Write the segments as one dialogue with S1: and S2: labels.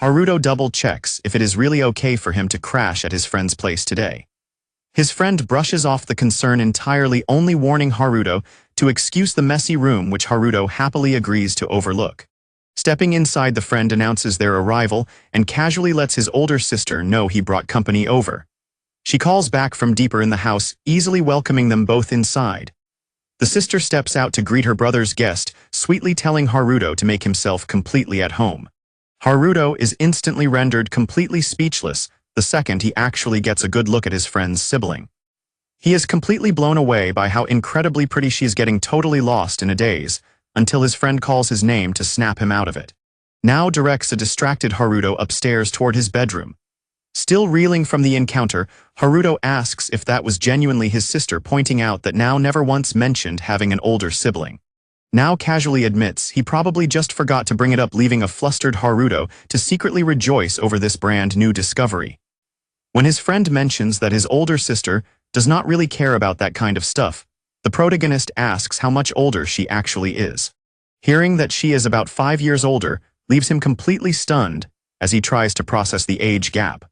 S1: Haruto double-checks if it is really okay for him to crash at his friend's place today. His friend brushes off the concern entirely, only warning Haruto to excuse the messy room, which Haruto happily agrees to overlook. Stepping inside, the friend announces their arrival and casually lets his older sister know he brought company over. She calls back from deeper in the house, easily welcoming them both inside. The sister steps out to greet her brother's guest, sweetly telling Haruto to make himself completely at home. Haruto is instantly rendered completely speechless the second he actually gets a good look at his friend's sibling. He is completely blown away by how incredibly pretty she is, getting totally lost in a daze, until his friend calls his name to snap him out of it. Now directs a distracted Haruto upstairs toward his bedroom. Still reeling from the encounter, Haruto asks if that was genuinely his sister, pointing out that Now never once mentioned having an older sibling. Now casually admits he probably just forgot to bring it up, leaving a flustered Haruto to secretly rejoice over this brand new discovery. When his friend mentions that his older sister does not really care about that kind of stuff, the protagonist asks how much older she actually is. Hearing that she is about 5 years older leaves him completely stunned as he tries to process the age gap.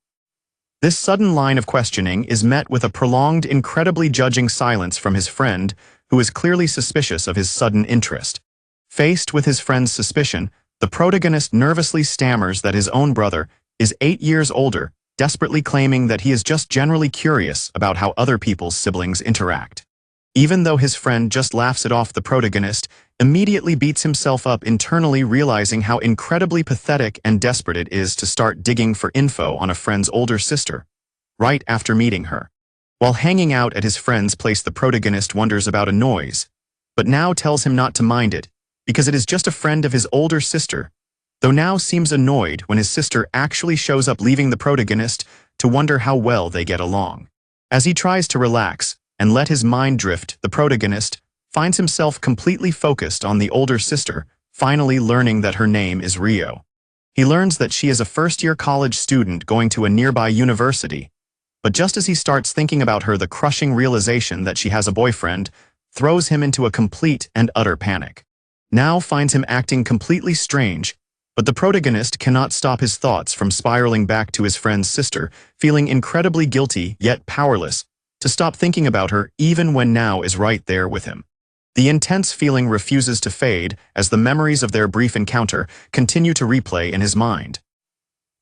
S1: This sudden line of questioning is met with a prolonged, incredibly judging silence from his friend, who is clearly suspicious of his sudden interest. Faced with his friend's suspicion, the protagonist nervously stammers that his own brother is 8 years older, desperately claiming that he is just generally curious about how other people's siblings interact. Even though his friend just laughs it off, the protagonist immediately beats himself up internally, realizing how incredibly pathetic and desperate it is to start digging for info on a friend's older sister right after meeting her. While hanging out at his friend's place, the protagonist wonders about a noise, but Now tells him not to mind it, because it is just a friend of his older sister, though Now seems annoyed when his sister actually shows up, leaving the protagonist to wonder how well they get along. As he tries to relax and let his mind drift, the protagonist finds himself completely focused on the older sister, finally learning that her name is Rio. He learns that she is a first-year college student going to a nearby university, but just as he starts thinking about her, the crushing realization that she has a boyfriend throws him into a complete and utter panic. Now finds him acting completely strange, but the protagonist cannot stop his thoughts from spiraling back to his friend's sister, feeling incredibly guilty yet powerless to stop thinking about her even when Now is right there with him. The intense feeling refuses to fade as the memories of their brief encounter continue to replay in his mind.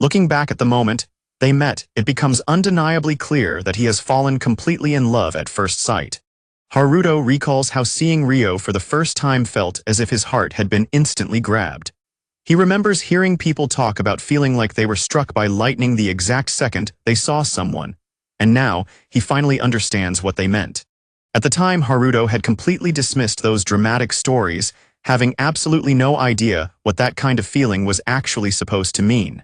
S1: Looking back at the moment they met, it becomes undeniably clear that he has fallen completely in love at first sight. Haruto recalls how seeing Rio for the first time felt as if his heart had been instantly grabbed. He remembers hearing people talk about feeling like they were struck by lightning the exact second they saw someone, and now he finally understands what they meant. At the time, Haruto had completely dismissed those dramatic stories, having absolutely no idea what that kind of feeling was actually supposed to mean.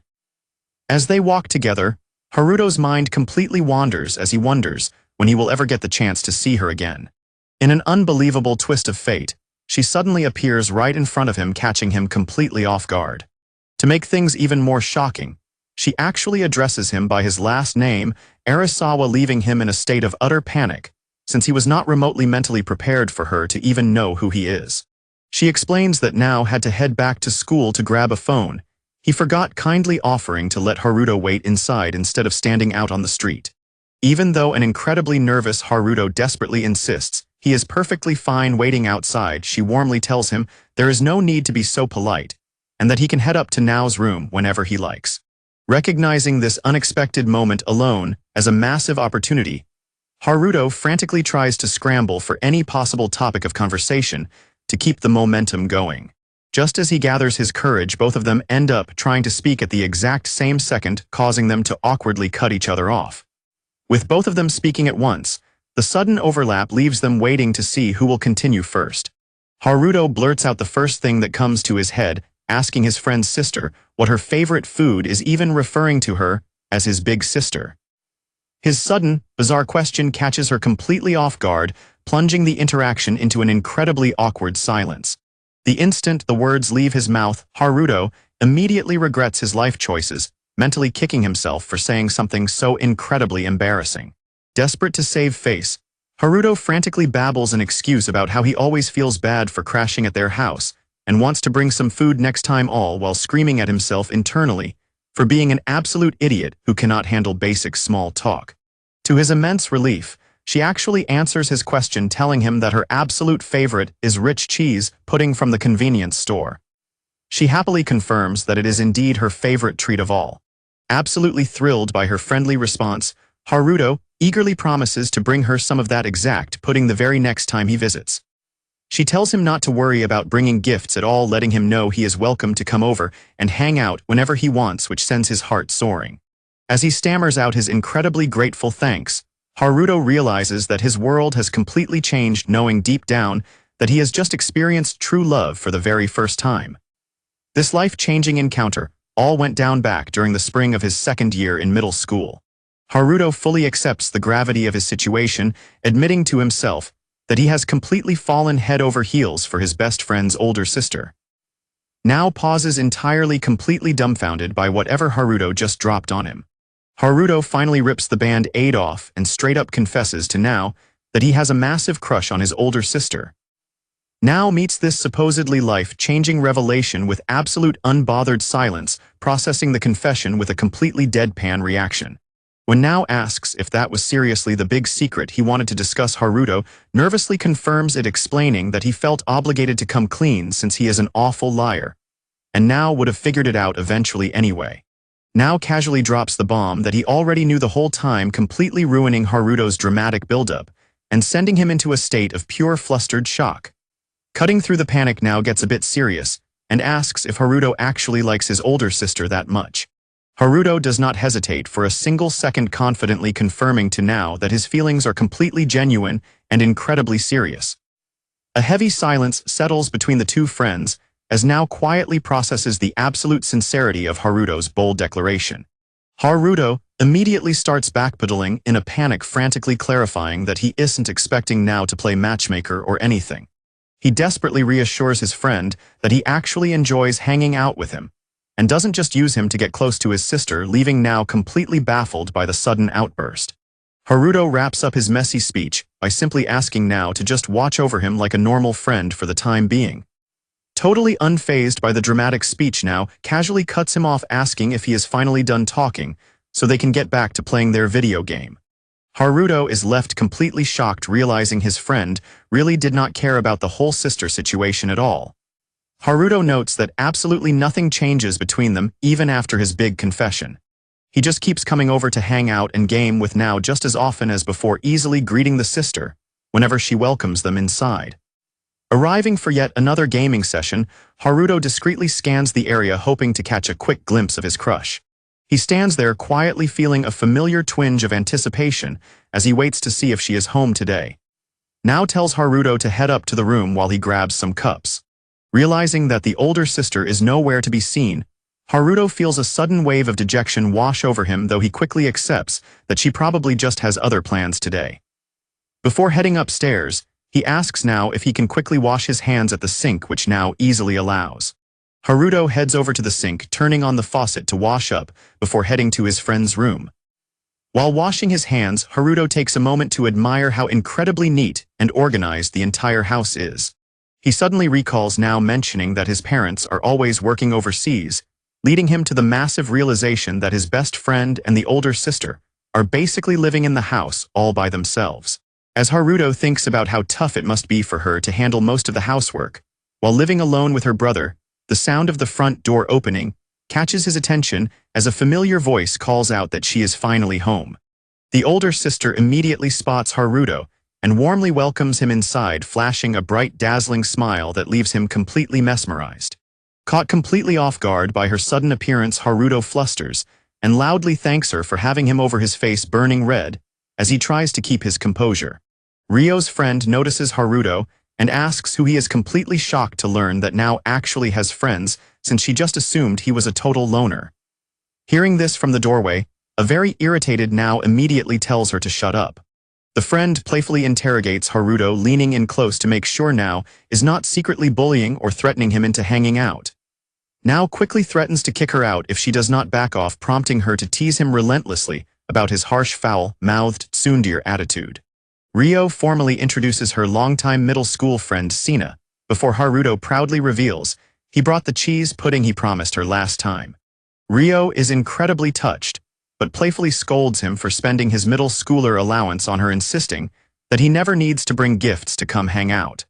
S1: As they walk together, Haruto's mind completely wanders as he wonders when he will ever get the chance to see her again. In an unbelievable twist of fate, she suddenly appears right in front of him, catching him completely off guard. To make things even more shocking, she actually addresses him by his last name, Arisawa, leaving him in a state of utter panic, since he was not remotely mentally prepared for her to even know who he is. She explains that Now had to head back to school to grab a phone. He forgot, kindly offering to let Haruto wait inside instead of standing out on the street. Even though an incredibly nervous Haruto desperately insists he is perfectly fine waiting outside, she warmly tells him there is no need to be so polite, and that he can head up to Nao's room whenever he likes. Recognizing this unexpected moment alone as a massive opportunity, Haruto frantically tries to scramble for any possible topic of conversation to keep the momentum going. Just as he gathers his courage, both of them end up trying to speak at the exact same second, causing them to awkwardly cut each other off. With both of them speaking at once, the sudden overlap leaves them waiting to see who will continue first. Haruto blurts out the first thing that comes to his head, asking his friend's sister what her favorite food is, even referring to her as his big sister. His sudden, bizarre question catches her completely off guard, plunging the interaction into an incredibly awkward silence. The instant the words leave his mouth, Haruto immediately regrets his life choices, mentally kicking himself for saying something so incredibly embarrassing. Desperate to save face, Haruto frantically babbles an excuse about how he always feels bad for crashing at their house and wants to bring some food next time, all while screaming at himself internally for being an absolute idiot who cannot handle basic small talk. To his immense relief, she actually answers his question telling him that her absolute favorite is rich cheese pudding from the convenience store. She happily confirms that it is indeed her favorite treat of all. Absolutely thrilled by her friendly response, Haruto eagerly promises to bring her some of that exact pudding the very next time he visits. She tells him not to worry about bringing gifts at all, letting him know he is welcome to come over and hang out whenever he wants, which sends his heart soaring. As he stammers out his incredibly grateful thanks, Haruto realizes that his world has completely changed, knowing deep down that he has just experienced true love for the very first time. This life-changing encounter all went down back during the spring of his second year in middle school. Haruto fully accepts the gravity of his situation, admitting to himself that he has completely fallen head over heels for his best friend's older sister. Now pauses entirely completely dumbfounded by whatever Haruto just dropped on him. Haruto finally rips the band-aid off and straight up confesses to Now that he has a massive crush on his older sister. Now meets this supposedly life-changing revelation with absolute unbothered silence, processing the confession with a completely deadpan reaction. When Now asks if that was seriously the big secret he wanted to discuss, Haruto nervously confirms it, explaining that he felt obligated to come clean since he is an awful liar, and Now would have figured it out eventually anyway. Now casually drops the bomb that he already knew the whole time, completely ruining Haruto's dramatic buildup and sending him into a state of pure flustered shock. Cutting through the panic, Now gets a bit serious and asks if Haruto actually likes his older sister that much. Haruto does not hesitate for a single second, confidently confirming to Now that his feelings are completely genuine and incredibly serious. A heavy silence settles between the two friends as Now quietly processes the absolute sincerity of Haruto's bold declaration. Haruto immediately starts backpedaling in a panic, frantically clarifying that he isn't expecting Now to play matchmaker or anything. He desperately reassures his friend that he actually enjoys hanging out with him and doesn't just use him to get close to his sister, leaving Now completely baffled by the sudden outburst. Haruto wraps up his messy speech by simply asking Now to just watch over him like a normal friend for the time being. Totally unfazed by the dramatic speech, Now casually cuts him off, asking if he is finally done talking so they can get back to playing their video game. Haruto is left completely shocked, realizing his friend really did not care about the whole sister situation at all. Haruto notes that absolutely nothing changes between them even after his big confession. He just keeps coming over to hang out and game with Now just as often as before, easily greeting the sister whenever she welcomes them inside. Arriving for yet another gaming session, Haruto discreetly scans the area, hoping to catch a quick glimpse of his crush. He stands there quietly, feeling a familiar twinge of anticipation as he waits to see if she is home today. Now tells Haruto to head up to the room while he grabs some cups. Realizing that the older sister is nowhere to be seen, Haruto feels a sudden wave of dejection wash over him, though he quickly accepts that she probably just has other plans today. Before heading upstairs, he asks Now if he can quickly wash his hands at the sink, which Now easily allows. Haruto heads over to the sink, turning on the faucet to wash up before heading to his friend's room. While washing his hands, Haruto takes a moment to admire how incredibly neat and organized the entire house is. He suddenly recalls Now mentioning that his parents are always working overseas, leading him to the massive realization that his best friend and the older sister are basically living in the house all by themselves. As Haruto thinks about how tough it must be for her to handle most of the housework while living alone with her brother, the sound of the front door opening catches his attention as a familiar voice calls out that she is finally home. The older sister immediately spots Haruto and warmly welcomes him inside, flashing a bright, dazzling smile that leaves him completely mesmerized. Caught completely off guard by her sudden appearance, Haruto flusters and loudly thanks her for having him over, his face burning red as he tries to keep his composure. Ryo's friend notices Haruto and asks who he is, completely shocked to learn that Now actually has friends, since she just assumed he was a total loner. Hearing this from the doorway, a very irritated Now immediately tells her to shut up. The friend playfully interrogates Haruto, leaning in close to make sure Now is not secretly bullying or threatening him into hanging out. Now quickly threatens to kick her out if she does not back off, prompting her to tease him relentlessly about his harsh, foul-mouthed tsundere attitude. Ryo formally introduces her longtime middle school friend Sina, before Haruto proudly reveals he brought the cheese pudding he promised her last time. Ryo is incredibly touched, but playfully scolds him for spending his middle schooler allowance on her, insisting that he never needs to bring gifts to come hang out.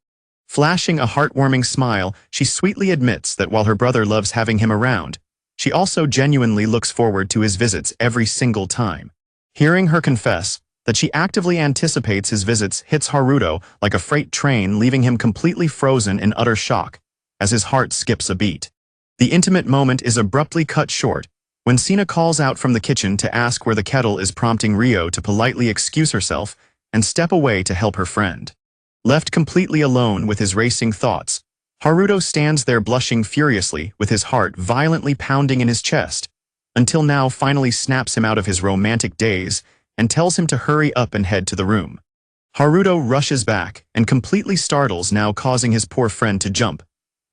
S1: Flashing a heartwarming smile, she sweetly admits that while her brother loves having him around, she also genuinely looks forward to his visits every single time. Hearing her confess that she actively anticipates his visits hits Haruto like a freight train, leaving him completely frozen in utter shock as his heart skips a beat. The intimate moment is abruptly cut short when Sina calls out from the kitchen to ask where the kettle is, prompting Ryo to politely excuse herself and step away to help her friend. Left completely alone with his racing thoughts, Haruto stands there blushing furiously with his heart violently pounding in his chest, until Now finally snaps him out of his romantic daze and tells him to hurry up and head to the room. Haruto rushes back and completely startles Now, causing his poor friend to jump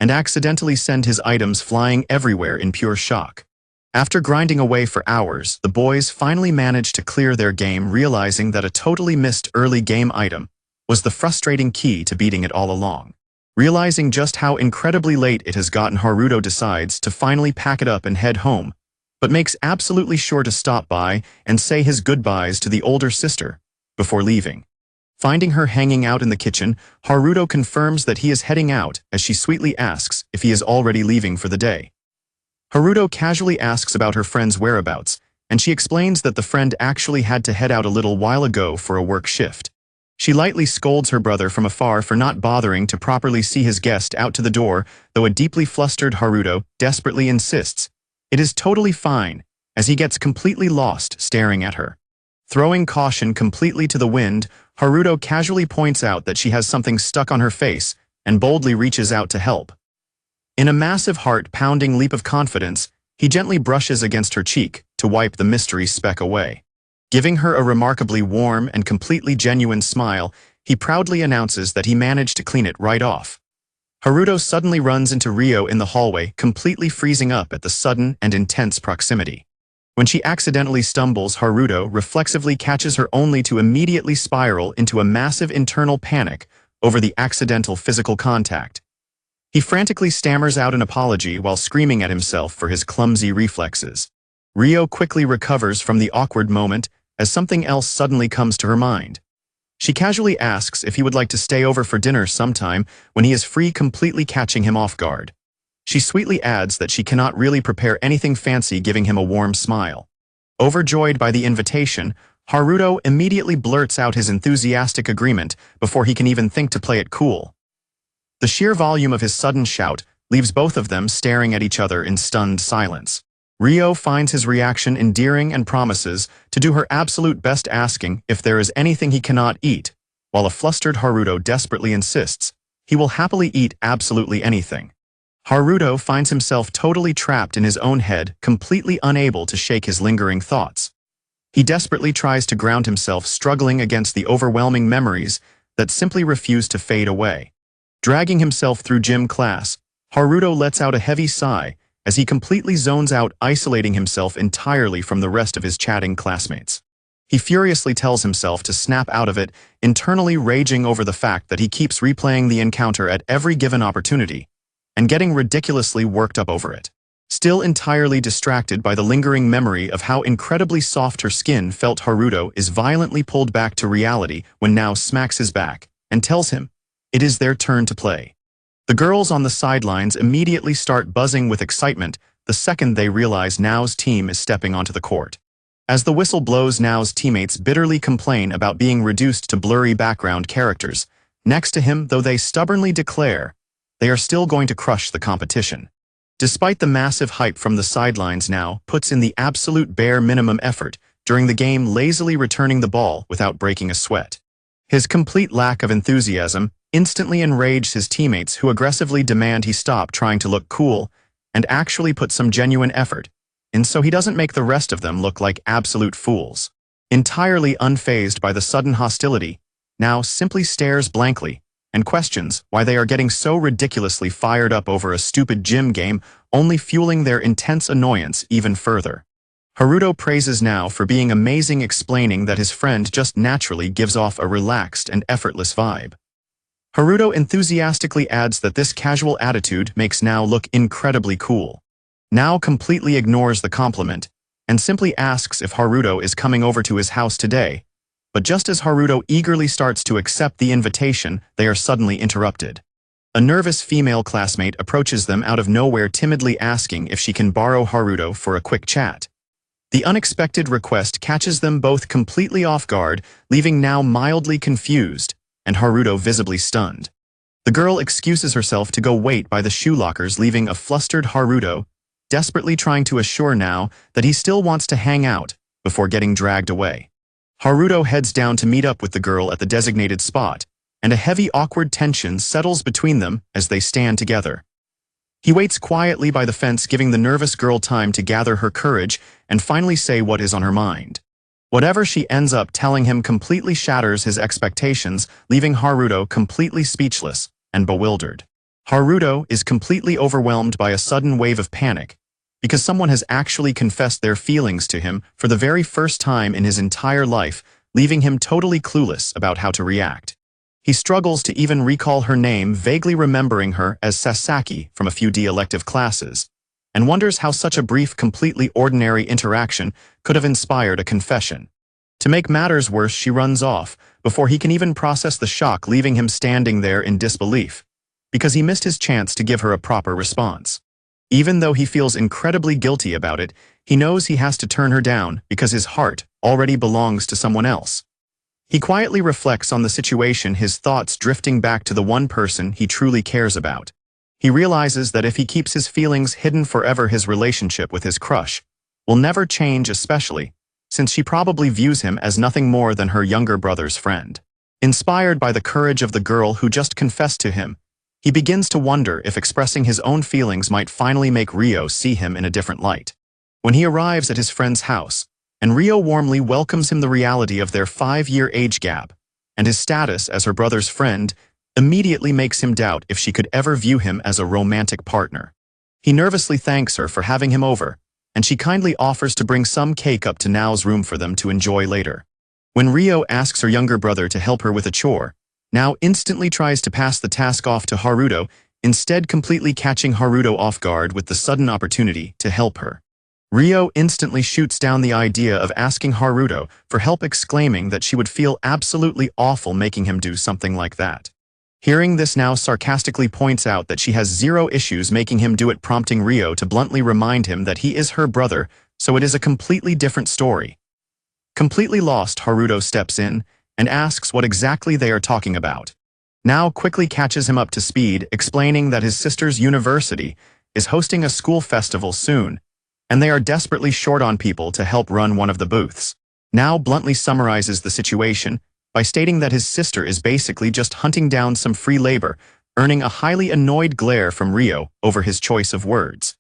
S1: and accidentally send his items flying everywhere in pure shock. After grinding away for hours, the boys finally manage to clear their game, realizing that a totally missed early game item was the frustrating key to beating it all along. Realizing just how incredibly late it has gotten, Haruto decides to finally pack it up and head home, but makes absolutely sure to stop by and say his goodbyes to the older sister before leaving. Finding her hanging out in the kitchen, Haruto confirms that he is heading out as she sweetly asks if he is already leaving for the day. Haruto casually asks about her friend's whereabouts, and she explains that the friend actually had to head out a little while ago for a work shift. She lightly scolds her brother from afar for not bothering to properly see his guest out to the door, though a deeply flustered Haruto desperately insists it is totally fine, as he gets completely lost staring at her. Throwing caution completely to the wind, Haruto casually points out that she has something stuck on her face and boldly reaches out to help. In a massive heart-pounding leap of confidence, he gently brushes against her cheek to wipe the mystery speck away. Giving her a remarkably warm and completely genuine smile, he proudly announces that he managed to clean it right off. Haruto suddenly runs into Ryo in the hallway, completely freezing up at the sudden and intense proximity. When she accidentally stumbles, Haruto reflexively catches her, only to immediately spiral into a massive internal panic over the accidental physical contact. He frantically stammers out an apology while screaming at himself for his clumsy reflexes. Ryo quickly recovers from the awkward moment as something else suddenly comes to her mind. She casually asks if he would like to stay over for dinner sometime when he is free, completely catching him off guard. She sweetly adds that she cannot really prepare anything fancy, giving him a warm smile. Overjoyed by the invitation, Haruto immediately blurts out his enthusiastic agreement before he can even think to play it cool. The sheer volume of his sudden shout leaves both of them staring at each other in stunned silence. Ryo finds his reaction endearing and promises to do her absolute best, asking if there is anything he cannot eat, while a flustered Haruto desperately insists he will happily eat absolutely anything. Haruto finds himself totally trapped in his own head, completely unable to shake his lingering thoughts. He desperately tries to ground himself, struggling against the overwhelming memories that simply refuse to fade away. Dragging himself through gym class, Haruto lets out a heavy sigh as he completely zones out, isolating himself entirely from the rest of his chatting classmates. He furiously tells himself to snap out of it, internally raging over the fact that he keeps replaying the encounter at every given opportunity, and getting ridiculously worked up over it. Still entirely distracted by the lingering memory of how incredibly soft her skin felt, Haruto is violently pulled back to reality when Now smacks his back and tells him it is their turn to play. The girls on the sidelines immediately start buzzing with excitement the second they realize Now's team is stepping onto the court. As the whistle blows, Now's teammates bitterly complain about being reduced to blurry background characters next to him, though they stubbornly declare they are still going to crush the competition. Despite the massive hype from the sidelines, Now puts in the absolute bare minimum effort during the game, lazily returning the ball without breaking a sweat. His complete lack of enthusiasm instantly enrages his teammates, who aggressively demand he stop trying to look cool and actually put some genuine effort in, so he doesn't make the rest of them look like absolute fools. Entirely unfazed by the sudden hostility, Now simply stares blankly and questions why they are getting so ridiculously fired up over a stupid gym game, only fueling their intense annoyance even further. Haruto praises Now for being amazing, explaining that his friend just naturally gives off a relaxed and effortless vibe. Haruto enthusiastically adds that this casual attitude makes Now look incredibly cool. now completely ignores the compliment and simply asks if Haruto is coming over to his house today. But just as Haruto eagerly starts to accept the invitation, they are suddenly interrupted. A nervous female classmate approaches them out of nowhere, timidly asking if she can borrow Haruto for a quick chat. The unexpected request catches them both completely off guard, leaving now mildly confused, and Haruto visibly stunned. The girl excuses herself to go wait by the shoe lockers, leaving a flustered Haruto, desperately trying to assure now that he still wants to hang out before getting dragged away. Haruto heads down to meet up with the girl at the designated spot, and a heavy awkward tension settles between them as they stand together. He waits quietly by the fence, giving the nervous girl time to gather her courage and finally say what is on her mind. Whatever she ends up telling him completely shatters his expectations, leaving Haruto completely speechless and bewildered. Haruto is completely overwhelmed by a sudden wave of panic, because someone has actually confessed their feelings to him for the very first time in his entire life, leaving him totally clueless about how to react. He struggles to even recall her name, vaguely remembering her as Sasaki from a few elective classes, and wonders how such a brief, completely ordinary interaction could have inspired a confession. To make matters worse, she runs off before he can even process the shock, leaving him standing there in disbelief, because he missed his chance to give her a proper response. Even though he feels incredibly guilty about it, he knows he has to turn her down because his heart already belongs to someone else. He quietly reflects on the situation, his thoughts drifting back to the one person he truly cares about. He realizes that if he keeps his feelings hidden forever, his relationship with his crush will never change, especially since she probably views him as nothing more than her younger brother's friend. Inspired by the courage of the girl who just confessed to him, he begins to wonder if expressing his own feelings might finally make Ryo see him in a different light. When he arrives at his friend's house, and Ryo warmly welcomes him, the reality of their 5-year age gap and his status as her brother's friend immediately makes him doubt if she could ever view him as a romantic partner. He nervously thanks her for having him over, and she kindly offers to bring some cake up to Nao's room for them to enjoy later. When Ryo asks her younger brother to help her with a chore, Nao instantly tries to pass the task off to Haruto, instead completely catching Haruto off guard with the sudden opportunity to help her. Ryo instantly shoots down the idea of asking Haruto for help, exclaiming that she would feel absolutely awful making him do something like that. Hearing this, Nao sarcastically points out that she has zero issues making him do it, prompting Ryo to bluntly remind him that he is her brother, so it is a completely different story. Completely lost, Haruto steps in and asks what exactly they are talking about. Nao quickly catches him up to speed, explaining that his sister's university is hosting a school festival soon, and they are desperately short on people to help run one of the booths. Nao bluntly summarizes the situation by stating that his sister is basically just hunting down some free labor, earning a highly annoyed glare from Ryo over his choice of words.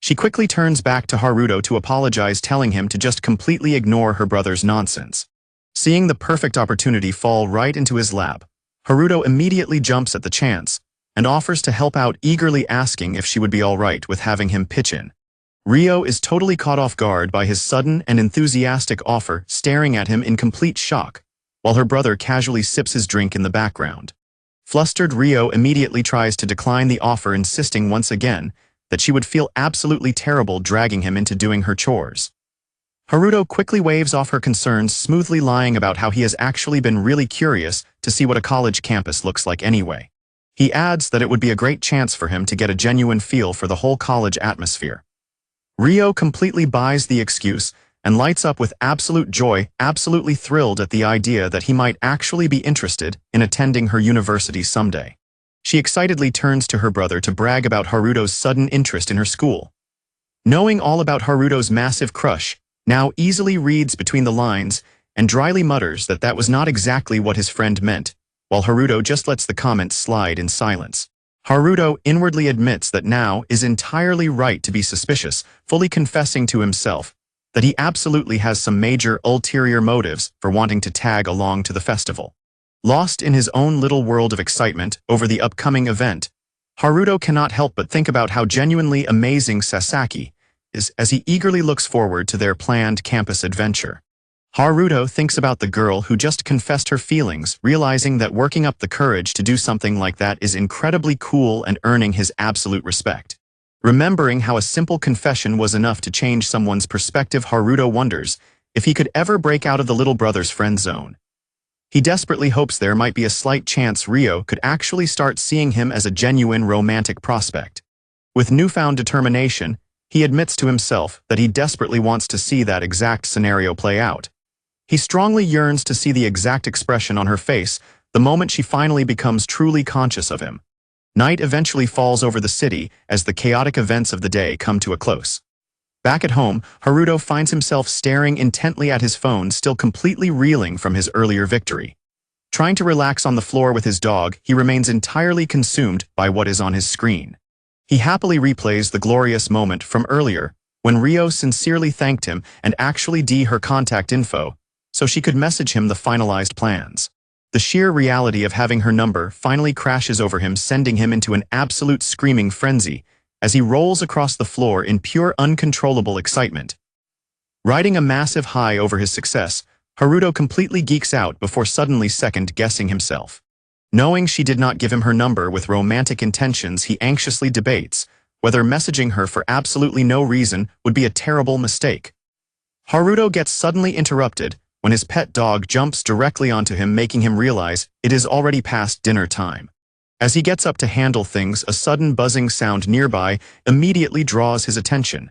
S1: She quickly turns back to Haruto to apologize, telling him to just completely ignore her brother's nonsense. Seeing the perfect opportunity fall right into his lap, Haruto immediately jumps at the chance and offers to help out, eagerly asking if she would be all right with having him pitch in. Ryo is totally caught off guard by his sudden and enthusiastic offer, staring at him in complete shock, while her brother casually sips his drink in the background. Flustered, Ryo immediately tries to decline the offer, insisting once again that she would feel absolutely terrible dragging him into doing her chores. Haruto quickly waves off her concerns, smoothly lying about how he has actually been really curious to see what a college campus looks like anyway. He adds that it would be a great chance for him to get a genuine feel for the whole college atmosphere. Ryo completely buys the excuse and lights up with absolute joy, absolutely thrilled at the idea that he might actually be interested in attending her university someday. She excitedly turns to her brother to brag about Haruto's sudden interest in her school. Knowing all about Haruto's massive crush, Nao easily reads between the lines and dryly mutters that that was not exactly what his friend meant, while Haruto just lets the comment slide in silence. Haruto inwardly admits that Nao is entirely right to be suspicious, fully confessing to himself that he absolutely has some major ulterior motives for wanting to tag along to the festival. Lost in his own little world of excitement over the upcoming event, Haruto cannot help but think about how genuinely amazing Sasaki is as he eagerly looks forward to their planned campus adventure. Haruto thinks about the girl who just confessed her feelings, realizing that working up the courage to do something like that is incredibly cool and earning his absolute respect. Remembering how a simple confession was enough to change someone's perspective, Haruto wonders if he could ever break out of the little brother's friend zone. He desperately hopes there might be a slight chance Ryo could actually start seeing him as a genuine romantic prospect. With newfound determination, he admits to himself that he desperately wants to see that exact scenario play out. He strongly yearns to see the exact expression on her face the moment she finally becomes truly conscious of him. Night eventually falls over the city as the chaotic events of the day come to a close. Back at home, Haruto finds himself staring intently at his phone, still completely reeling from his earlier victory. Trying to relax on the floor with his dog, he remains entirely consumed by what is on his screen. He happily replays the glorious moment from earlier, when Ryo sincerely thanked him and actually her contact info, so she could message him the finalized plans. The sheer reality of having her number finally crashes over him, sending him into an absolute screaming frenzy, as he rolls across the floor in pure uncontrollable excitement. Riding a massive high over his success, Haruto completely geeks out before suddenly second-guessing himself. Knowing she did not give him her number with romantic intentions, he anxiously debates whether messaging her for absolutely no reason would be a terrible mistake. Haruto gets suddenly interrupted when his pet dog jumps directly onto him, making him realize it is already past dinner time. As he gets up to handle things, a sudden buzzing sound nearby immediately draws his attention.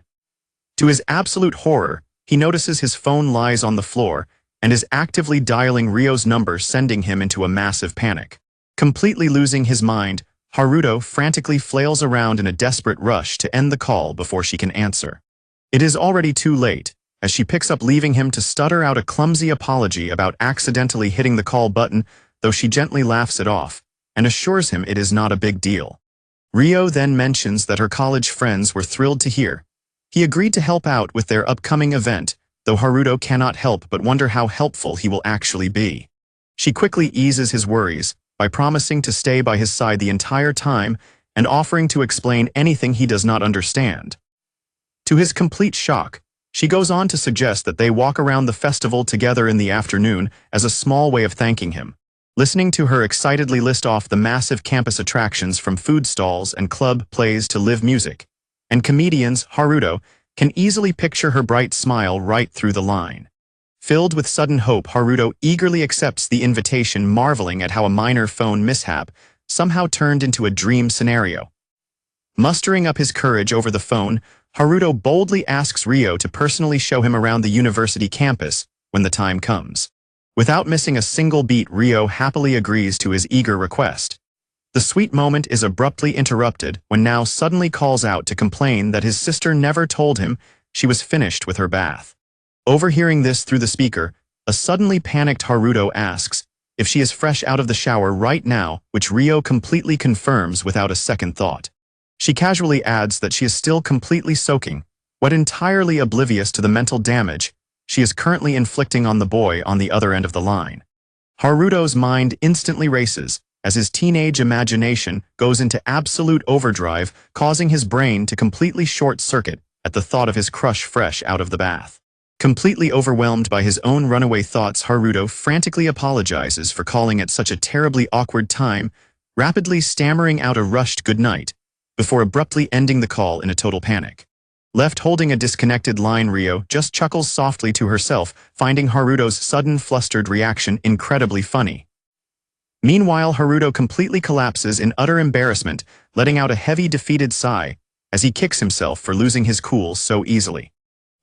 S1: To his absolute horror, he notices his phone lies on the floor and is actively dialing Ryo's number, sending him into a massive panic. Completely losing his mind, Haruto frantically flails around in a desperate rush to end the call before she can answer. It is already too late, as she picks up, leaving him to stutter out a clumsy apology about accidentally hitting the call button, though she gently laughs it off and assures him it is not a big deal. Ryo then mentions that her college friends were thrilled to hear he agreed to help out with their upcoming event, though Haruto cannot help but wonder how helpful he will actually be. She quickly eases his worries by promising to stay by his side the entire time and offering to explain anything he does not understand. To his complete shock, she goes on to suggest that they walk around the festival together in the afternoon as a small way of thanking him. Listening to her excitedly list off the massive campus attractions, from food stalls and club plays to live music and comedians, Haruto can easily picture her bright smile right through the line. Filled with sudden hope, Haruto eagerly accepts the invitation, marveling at how a minor phone mishap somehow turned into a dream scenario. Mustering up his courage over the phone, Haruto boldly asks Ryo to personally show him around the university campus when the time comes. Without missing a single beat, Ryo happily agrees to his eager request. The sweet moment is abruptly interrupted when Now suddenly calls out to complain that his sister never told him she was finished with her bath. Overhearing this through the speaker, a suddenly panicked Haruto asks if she is fresh out of the shower right now, which Ryo completely confirms without a second thought. She casually adds that she is still completely soaking, wet, entirely oblivious to the mental damage she is currently inflicting on the boy on the other end of the line. Haruto's mind instantly races as his teenage imagination goes into absolute overdrive, causing his brain to completely short-circuit at the thought of his crush fresh out of the bath. Completely overwhelmed by his own runaway thoughts, Haruto frantically apologizes for calling at such a terribly awkward time, rapidly stammering out a rushed goodnight, before abruptly ending the call in a total panic. Left holding a disconnected line, Ryo just chuckles softly to herself, finding Haruto's sudden flustered reaction incredibly funny. Meanwhile, Haruto completely collapses in utter embarrassment, letting out a heavy, defeated sigh as he kicks himself for losing his cool so easily.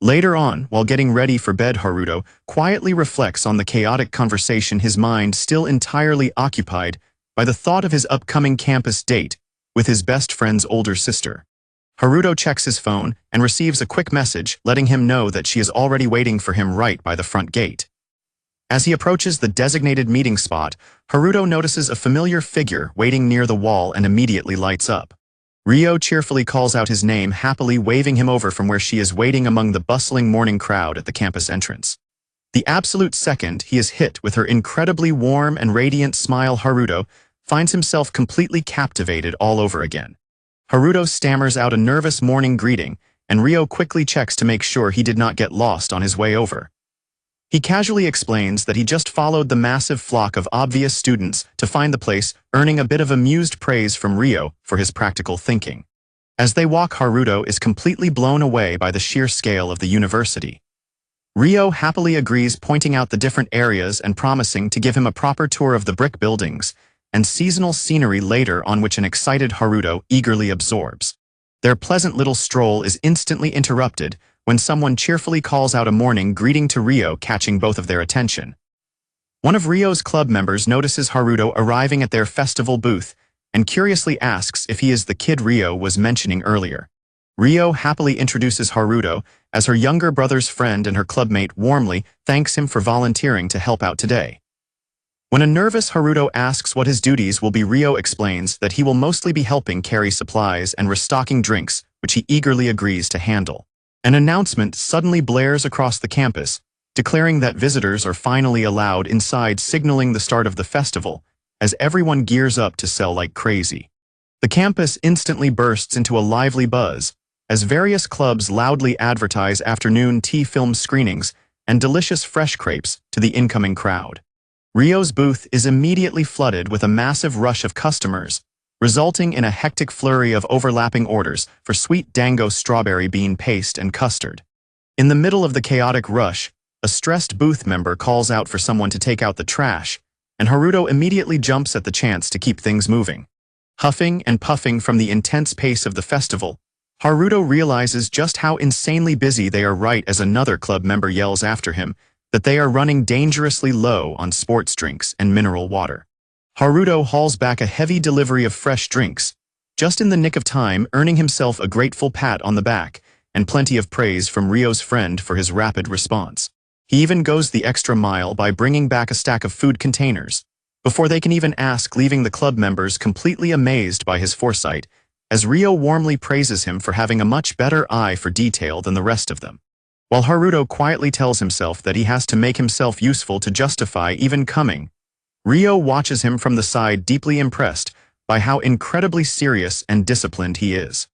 S1: Later on, while getting ready for bed, Haruto quietly reflects on the chaotic conversation, his mind still entirely occupied by the thought of his upcoming campus date with his best friend's older sister. Haruto checks his phone and receives a quick message letting him know that she is already waiting for him right by the front gate. As he approaches the designated meeting spot, Haruto notices a familiar figure waiting near the wall and immediately lights up. Ryo cheerfully calls out his name, happily waving him over from where she is waiting among the bustling morning crowd at the campus entrance. The absolute second he is hit with her incredibly warm and radiant smile, Haruto finds himself completely captivated all over again. Haruto stammers out a nervous morning greeting, and Ryo quickly checks to make sure he did not get lost on his way over. He casually explains that he just followed the massive flock of obvious students to find the place, earning a bit of amused praise from Ryo for his practical thinking. As they walk, Haruto is completely blown away by the sheer scale of the university. Ryo happily agrees, pointing out the different areas and promising to give him a proper tour of the brick buildings and seasonal scenery later, on which an excited Haruto eagerly absorbs. Their pleasant little stroll is instantly interrupted when someone cheerfully calls out a morning greeting to Ryo, catching both of their attention. One of Ryo's club members notices Haruto arriving at their festival booth and curiously asks if he is the kid Ryo was mentioning earlier. Ryo happily introduces Haruto as her younger brother's friend, and her clubmate warmly thanks him for volunteering to help out today. When a nervous Haruto asks what his duties will be, Ryo explains that he will mostly be helping carry supplies and restocking drinks, which he eagerly agrees to handle. An announcement suddenly blares across the campus, declaring that visitors are finally allowed inside, signaling the start of the festival, as everyone gears up to sell like crazy. The campus instantly bursts into a lively buzz, as various clubs loudly advertise afternoon tea film screenings and delicious fresh crepes to the incoming crowd. Ryo's booth is immediately flooded with a massive rush of customers, resulting in a hectic flurry of overlapping orders for sweet dango, strawberry bean paste, and custard. In the middle of the chaotic rush, a stressed booth member calls out for someone to take out the trash, and Haruto immediately jumps at the chance to keep things moving. Huffing and puffing from the intense pace of the festival, Haruto realizes just how insanely busy they are right as another club member yells after him that they are running dangerously low on sports drinks and mineral water. Haruto hauls back a heavy delivery of fresh drinks, just in the nick of time, earning himself a grateful pat on the back and plenty of praise from Ryo's friend for his rapid response. He even goes the extra mile by bringing back a stack of food containers before they can even ask, leaving the club members completely amazed by his foresight, as Ryo warmly praises him for having a much better eye for detail than the rest of them. While Haruto quietly tells himself that he has to make himself useful to justify even coming, Ryo watches him from the side, deeply impressed by how incredibly serious and disciplined he is.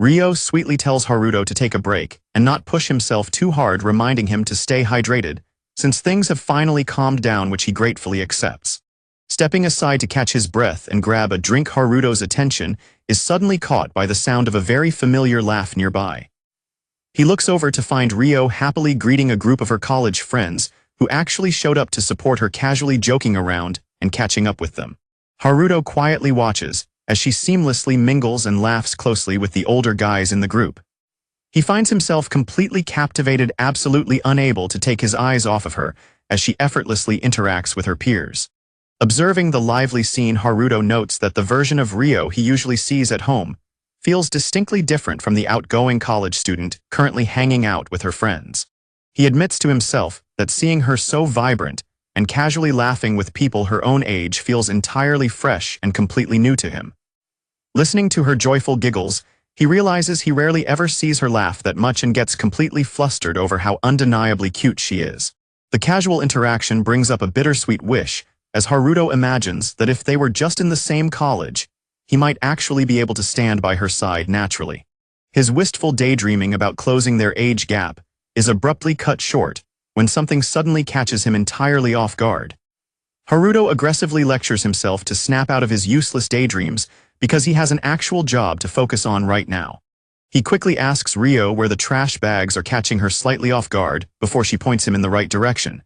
S1: Ryo sweetly tells Haruto to take a break and not push himself too hard, reminding him to stay hydrated, since things have finally calmed down, which he gratefully accepts. Stepping aside to catch his breath and grab a drink, Haruto's attention is suddenly caught by the sound of a very familiar laugh nearby. He looks over to find Ryo happily greeting a group of her college friends who actually showed up to support her, casually joking around and catching up with them. Haruto quietly watches as she seamlessly mingles and laughs closely with the older guys in the group. He finds himself completely captivated, absolutely unable to take his eyes off of her as she effortlessly interacts with her peers. Observing the lively scene, Haruto notes that the version of Ryo he usually sees at home feels distinctly different from the outgoing college student currently hanging out with her friends. He admits to himself that seeing her so vibrant and casually laughing with people her own age feels entirely fresh and completely new to him. Listening to her joyful giggles, he realizes he rarely ever sees her laugh that much and gets completely flustered over how undeniably cute she is. The casual interaction brings up a bittersweet wish, as Haruto imagines that if they were just in the same college, he might actually be able to stand by her side naturally. His wistful daydreaming about closing their age gap is abruptly cut short when something suddenly catches him entirely off guard. Haruto aggressively lectures himself to snap out of his useless daydreams because he has an actual job to focus on right now. He quickly asks Ryo where the trash bags are, catching her slightly off guard before she points him in the right direction.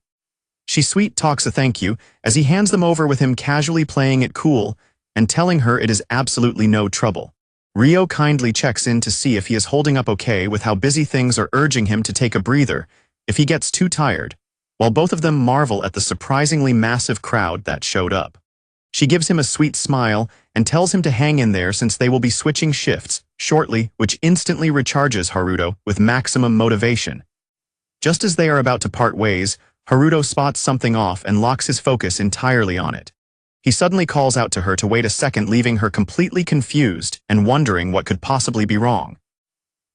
S1: She sweet talks a thank you as he hands them over, with him casually playing it cool and telling her it is absolutely no trouble. Ryo kindly checks in to see if he is holding up okay with how busy things are, urging him to take a breather if he gets too tired, while both of them marvel at the surprisingly massive crowd that showed up. She gives him a sweet smile and tells him to hang in there since they will be switching shifts shortly, which instantly recharges Haruto with maximum motivation. Just as they are about to part ways, Haruto spots something off and locks his focus entirely on it. He suddenly calls out to her to wait a second, leaving her completely confused and wondering what could possibly be wrong.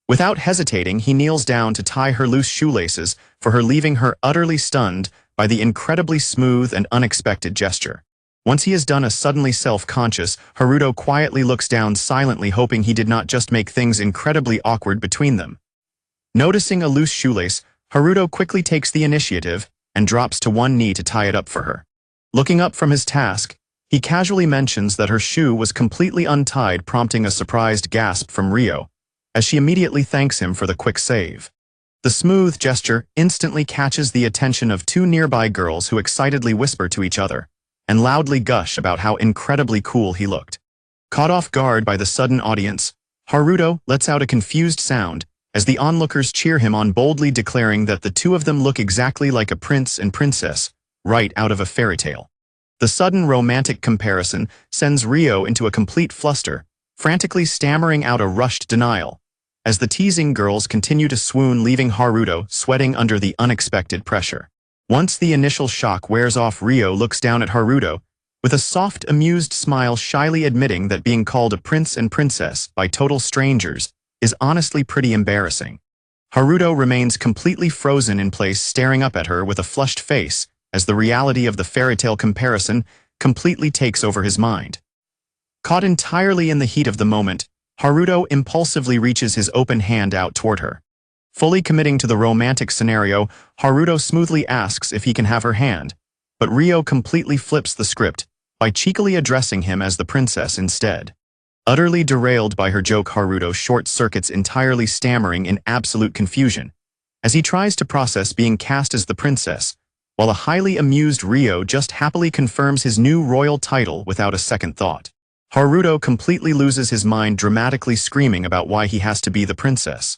S1: Without hesitating, he kneels down to tie her loose shoelaces for her, leaving her utterly stunned by the incredibly smooth and unexpected gesture. Once he is done, a suddenly self-conscious Haruto quietly looks down silently, hoping he did not just make things incredibly awkward between them. Noticing a loose shoelace, Haruto quickly takes the initiative and drops to one knee to tie it up for her. Looking up from his task, He casually mentions that her shoe was completely untied, prompting a surprised gasp from Rio, as she immediately thanks him for the quick save. The smooth gesture instantly catches the attention of two nearby girls who excitedly whisper to each other and loudly gush about how incredibly cool he looked. Caught off guard by the sudden audience, Haruto lets out a confused sound as the onlookers cheer him on, boldly declaring that the two of them look exactly like a prince and princess, right out of a fairy tale. The sudden romantic comparison sends Rio into a complete fluster, frantically stammering out a rushed denial, as the teasing girls continue to swoon, leaving Haruto sweating under the unexpected pressure. Once the initial shock wears off, Rio looks down at Haruto with a soft, amused smile, shyly admitting that being called a prince and princess by total strangers is honestly pretty embarrassing. Haruto remains completely frozen in place, staring up at her with a flushed face, as the reality of the fairy tale comparison completely takes over his mind. Caught entirely in the heat of the moment, Haruto impulsively reaches his open hand out toward her. Fully committing to the romantic scenario, Haruto smoothly asks if he can have her hand, but Rio completely flips the script by cheekily addressing him as the princess instead. Utterly derailed by her joke, Haruto short-circuits, entirely stammering in absolute confusion as he tries to process being cast as the princess, while a highly amused Rio just happily confirms his new royal title without a second thought. Haruto completely loses his mind, dramatically screaming about why he has to be the princess.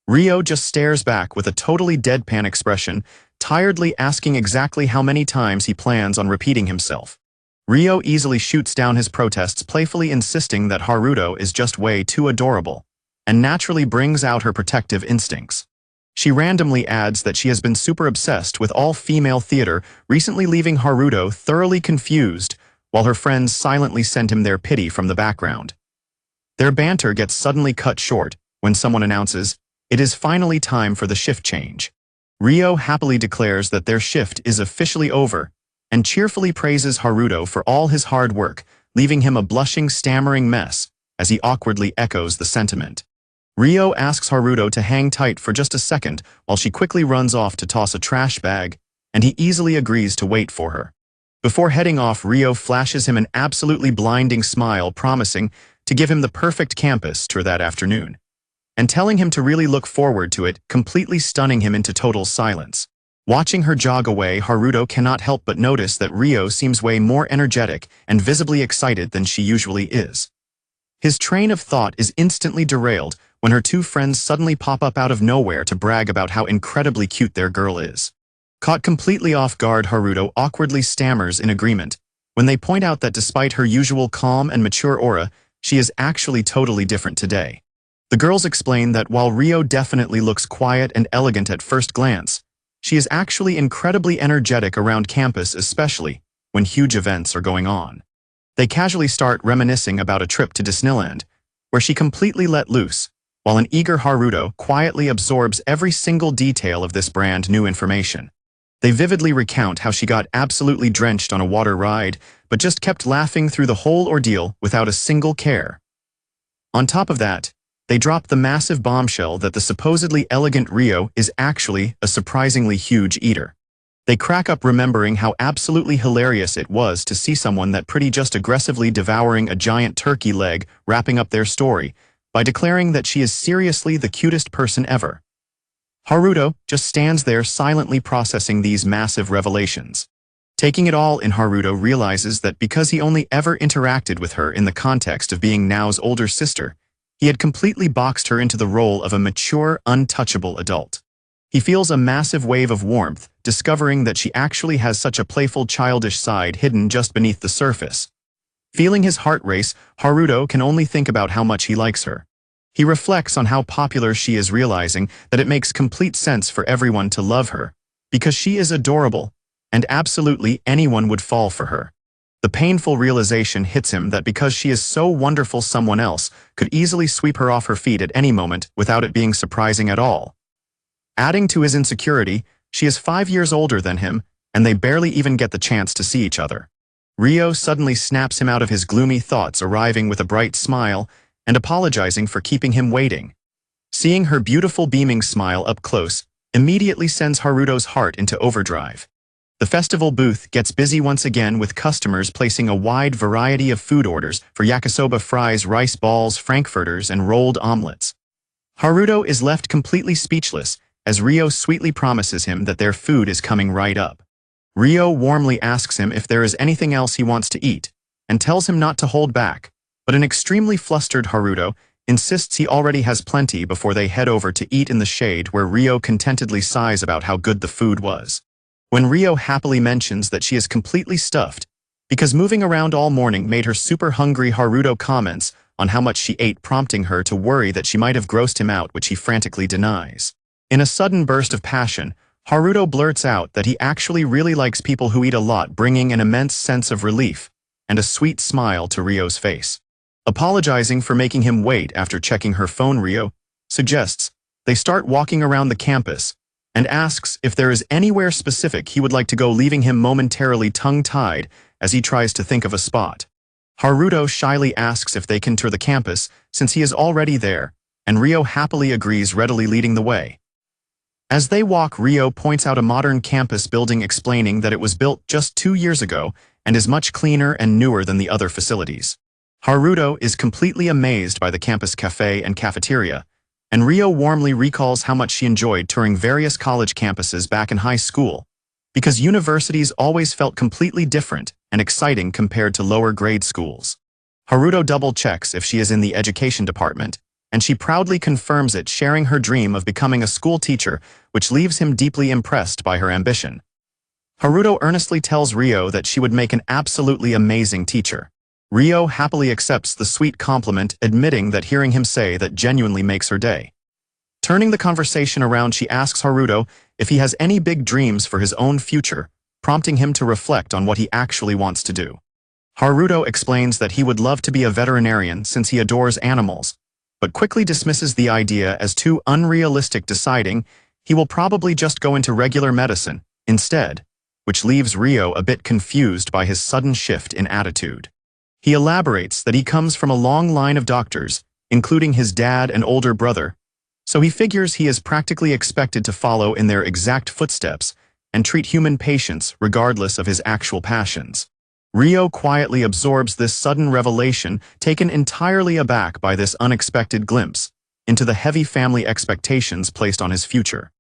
S1: Rio just stares back with a totally deadpan expression, tiredly asking exactly how many times he plans on repeating himself. Rio easily shoots down his protests, playfully insisting that Haruto is just way too adorable, and naturally brings out her protective instincts. She randomly adds that she has been super obsessed with all-female theater, recently leaving Haruto thoroughly confused, while her friends silently send him their pity from the background. Their banter gets suddenly cut short when someone announces, "It is finally time for the shift change." Rio happily declares that their shift is officially over, and cheerfully praises Haruto for all his hard work, leaving him a blushing, stammering mess as he awkwardly echoes the sentiment. Rio asks Haruto to hang tight for just a second while she quickly runs off to toss a trash bag, and he easily agrees to wait for her. Before heading off, Rio flashes him an absolutely blinding smile, promising to give him the perfect campus tour that afternoon, and telling him to really look forward to it, completely stunning him into total silence. Watching her jog away, Haruto cannot help but notice that Rio seems way more energetic and visibly excited than she usually is. His train of thought is instantly derailed when her two friends suddenly pop up out of nowhere to brag about how incredibly cute their girl is. Caught completely off guard, Haruto awkwardly stammers in agreement when they point out that despite her usual calm and mature aura, she is actually totally different today. The girls explain that while Rio definitely looks quiet and elegant at first glance, she is actually incredibly energetic around campus, especially when huge events are going on. They casually start reminiscing about a trip to Disneyland, where she completely let loose, while an eager Haruto quietly absorbs every single detail of this brand new information. They vividly recount how she got absolutely drenched on a water ride, but just kept laughing through the whole ordeal without a single care. On top of that, they drop the massive bombshell that the supposedly elegant Rio is actually a surprisingly huge eater. They crack up, remembering how absolutely hilarious it was to see someone that pretty just aggressively devouring a giant turkey leg, wrapping up their story by declaring that she is seriously the cutest person ever. Haruto just stands there silently processing these massive revelations. Taking it all in, Haruto realizes that because he only ever interacted with her in the context of being Nao's older sister, he had completely boxed her into the role of a mature, untouchable adult. He feels a massive wave of warmth, discovering that she actually has such a playful, childish side hidden just beneath the surface. Feeling his heart race, Haruto can only think about how much he likes her. He reflects on how popular she is, realizing that it makes complete sense for everyone to love her, because she is adorable, and absolutely anyone would fall for her. The painful realization hits him that because she is so wonderful, someone else could easily sweep her off her feet at any moment without it being surprising at all. Adding to his insecurity, she is 5 years older than him, and they barely even get the chance to see each other. Rio suddenly snaps him out of his gloomy thoughts, arriving with a bright smile and apologizing for keeping him waiting. Seeing her beautiful beaming smile up close immediately sends Haruto's heart into overdrive. The festival booth gets busy once again with customers placing a wide variety of food orders for yakisoba fries, rice balls, frankfurters, and rolled omelets. Haruto is left completely speechless as Ryo sweetly promises him that their food is coming right up. Ryo warmly asks him if there is anything else he wants to eat, and tells him not to hold back, but an extremely flustered Haruto insists he already has plenty before they head over to eat in the shade where Ryo contentedly sighs about how good the food was. When Ryo happily mentions that she is completely stuffed, because moving around all morning made her super hungry, Haruto comments on how much she ate, prompting her to worry that she might have grossed him out, which he frantically denies. In a sudden burst of passion, Haruto blurts out that he actually really likes people who eat a lot, bringing an immense sense of relief and a sweet smile to Ryo's face. Apologizing for making him wait after checking her phone, Ryo suggests they start walking around the campus and asks if there is anywhere specific he would like to go, leaving him momentarily tongue-tied as he tries to think of a spot. Haruto shyly asks if they can tour the campus since he is already there, and Ryo happily agrees, readily leading the way. As they walk, Ryo points out a modern campus building, explaining that it was built just 2 years ago and is much cleaner and newer than the other facilities. Haruto is completely amazed by the campus cafe and cafeteria, and Ryo warmly recalls how much she enjoyed touring various college campuses back in high school, because universities always felt completely different and exciting compared to lower grade schools. Haruto double-checks if she is in the education department, and she proudly confirms it, sharing her dream of becoming a school teacher, which leaves him deeply impressed by her ambition. Haruto earnestly tells Ryo that she would make an absolutely amazing teacher. Ryo happily accepts the sweet compliment, admitting that hearing him say that genuinely makes her day. Turning the conversation around, she asks Haruto if he has any big dreams for his own future, prompting him to reflect on what he actually wants to do. Haruto explains that he would love to be a veterinarian since he adores animals, but quickly dismisses the idea as too unrealistic, deciding he will probably just go into regular medicine instead, which leaves Ryo a bit confused by his sudden shift in attitude. He elaborates that he comes from a long line of doctors, including his dad and older brother, so he figures he is practically expected to follow in their exact footsteps and treat human patients regardless of his actual passions. Ryo quietly absorbs this sudden revelation, taken entirely aback by this unexpected glimpse into the heavy family expectations placed on his future.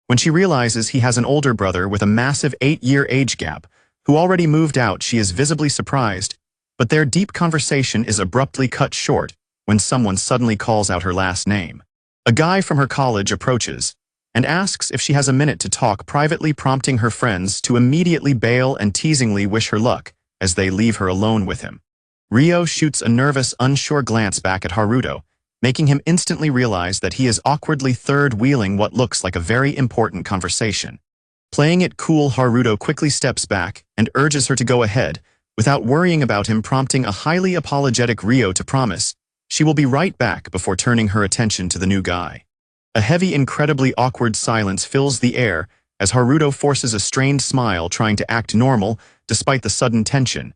S1: When she realizes he has an older brother with a massive 8-year age gap, who already moved out, she is visibly surprised, but their deep conversation is abruptly cut short when someone suddenly calls out her last name. A guy from her college approaches and asks if she has a minute to talk privately, prompting her friends to immediately bail and teasingly wish her luck as they leave her alone with him. Ryo shoots a nervous, unsure glance back at Haruto, making him instantly realize that he is awkwardly third-wheeling what looks like a very important conversation. Playing it cool, Haruto quickly steps back and urges her to go ahead, without worrying about him, prompting a highly apologetic Ryo to promise she will be right back before turning her attention to the new guy. A heavy, incredibly awkward silence fills the air as Haruto forces a strained smile, trying to act normal despite the sudden tension.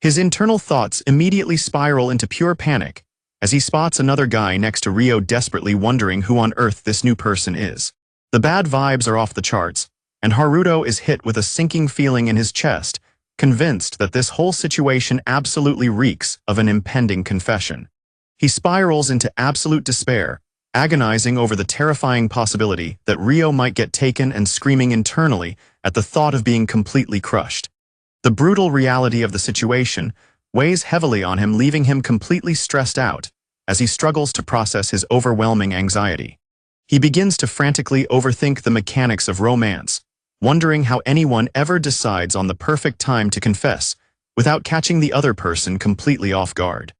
S1: His internal thoughts immediately spiral into pure panic as he spots another guy next to Ryo, desperately wondering who on earth this new person is. The bad vibes are off the charts, and Haruto is hit with a sinking feeling in his chest, convinced that this whole situation absolutely reeks of an impending confession. He spirals into absolute despair, agonizing over the terrifying possibility that Ryo might get taken, and screaming internally at the thought of being completely crushed. The brutal reality of the situation weighs heavily on him, leaving him completely stressed out as he struggles to process his overwhelming anxiety. He begins to frantically overthink the mechanics of romance, wondering how anyone ever decides on the perfect time to confess without catching the other person completely off guard.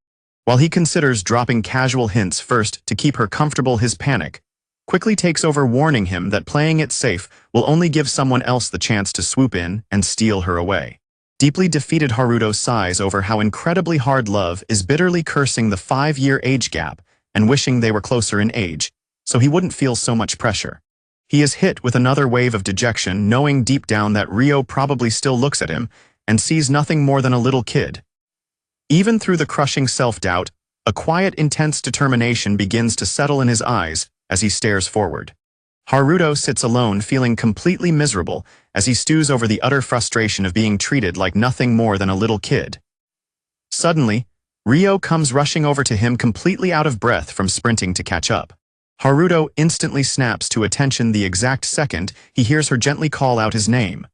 S1: While he considers dropping casual hints first to keep her comfortable, his panic quickly takes over, warning him that playing it safe will only give someone else the chance to swoop in and steal her away. Deeply defeated, Haruto sighs over how incredibly hard love is, bitterly cursing the 5-year age gap and wishing they were closer in age, so he wouldn't feel so much pressure. He is hit with another wave of dejection, knowing deep down that Ryo probably still looks at him and sees nothing more than a little kid. Even through the crushing self-doubt, a quiet, intense determination begins to settle in his eyes as he stares forward. Haruto sits alone feeling completely miserable as he stews over the utter frustration of being treated like nothing more than a little kid. Suddenly, Ryo comes rushing over to him completely out of breath from sprinting to catch up. Haruto instantly snaps to attention the exact second he hears her gently call out his name.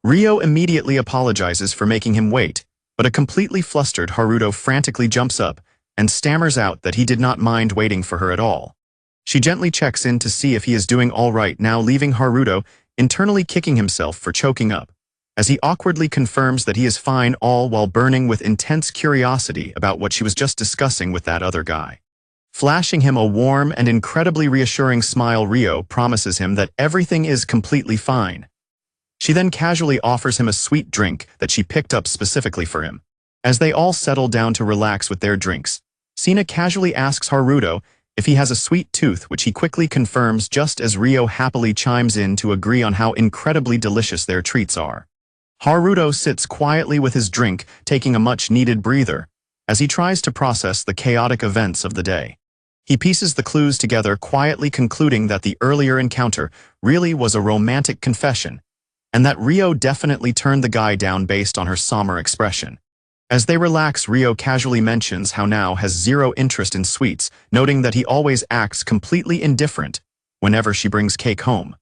S1: Ryo immediately apologizes for making him wait, but a completely flustered Haruto frantically jumps up and stammers out that he did not mind waiting for her at all. She gently checks in to see if he is doing all right now, leaving Haruto internally kicking himself for choking up, as he awkwardly confirms that he is fine, all while burning with intense curiosity about what she was just discussing with that other guy. Flashing him a warm and incredibly reassuring smile, Ryo promises him that everything is completely fine. She then casually offers him a sweet drink that she picked up specifically for him. As they all settle down to relax with their drinks, Sina casually asks Haruto if he has a sweet tooth, which he quickly confirms just as Ryo happily chimes in to agree on how incredibly delicious their treats are. Haruto sits quietly with his drink, taking a much-needed breather, as he tries to process the chaotic events of the day. He pieces the clues together, quietly concluding that the earlier encounter really was a romantic confession, and that Ryo definitely turned the guy down based on her somber expression. As they relax, Ryo casually mentions how now has zero interest in sweets, noting that he always acts completely indifferent whenever she brings cake home.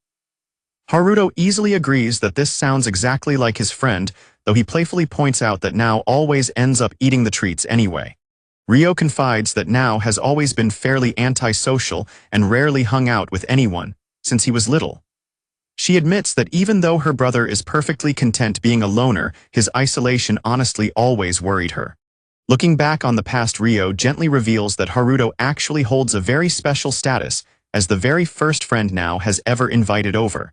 S1: Haruto easily agrees that this sounds exactly like his friend, though he playfully points out that now always ends up eating the treats anyway. Ryo confides that now has always been fairly antisocial and rarely hung out with anyone since he was little. She admits that even though her brother is perfectly content being a loner, his isolation honestly always worried her. Looking back on the past, Ryo gently reveals that Haruto actually holds a very special status as the very first friend now has ever invited over.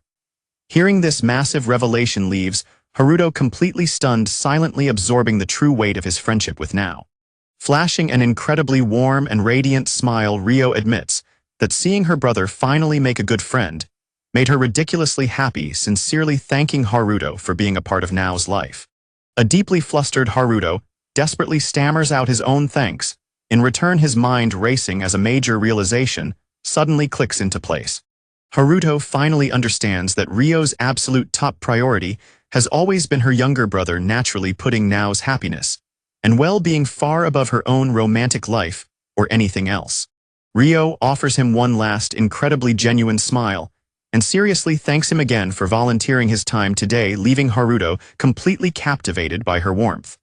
S1: Hearing this massive revelation leaves Haruto completely stunned, silently absorbing the true weight of his friendship with Now. Flashing an incredibly warm and radiant smile, Ryo admits that seeing her brother finally make a good friend made her ridiculously happy, sincerely thanking Haruto for being a part of Nao's life. A deeply flustered Haruto desperately stammers out his own thanks. In return, his mind racing as a major realization suddenly clicks into place. Haruto finally understands that Ryo's absolute top priority has always been her younger brother, naturally putting Nao's happiness and well-being far above her own romantic life or anything else. Ryo offers him one last incredibly genuine smile and seriously thanks him again for volunteering his time today, leaving Haruto completely captivated by her warmth.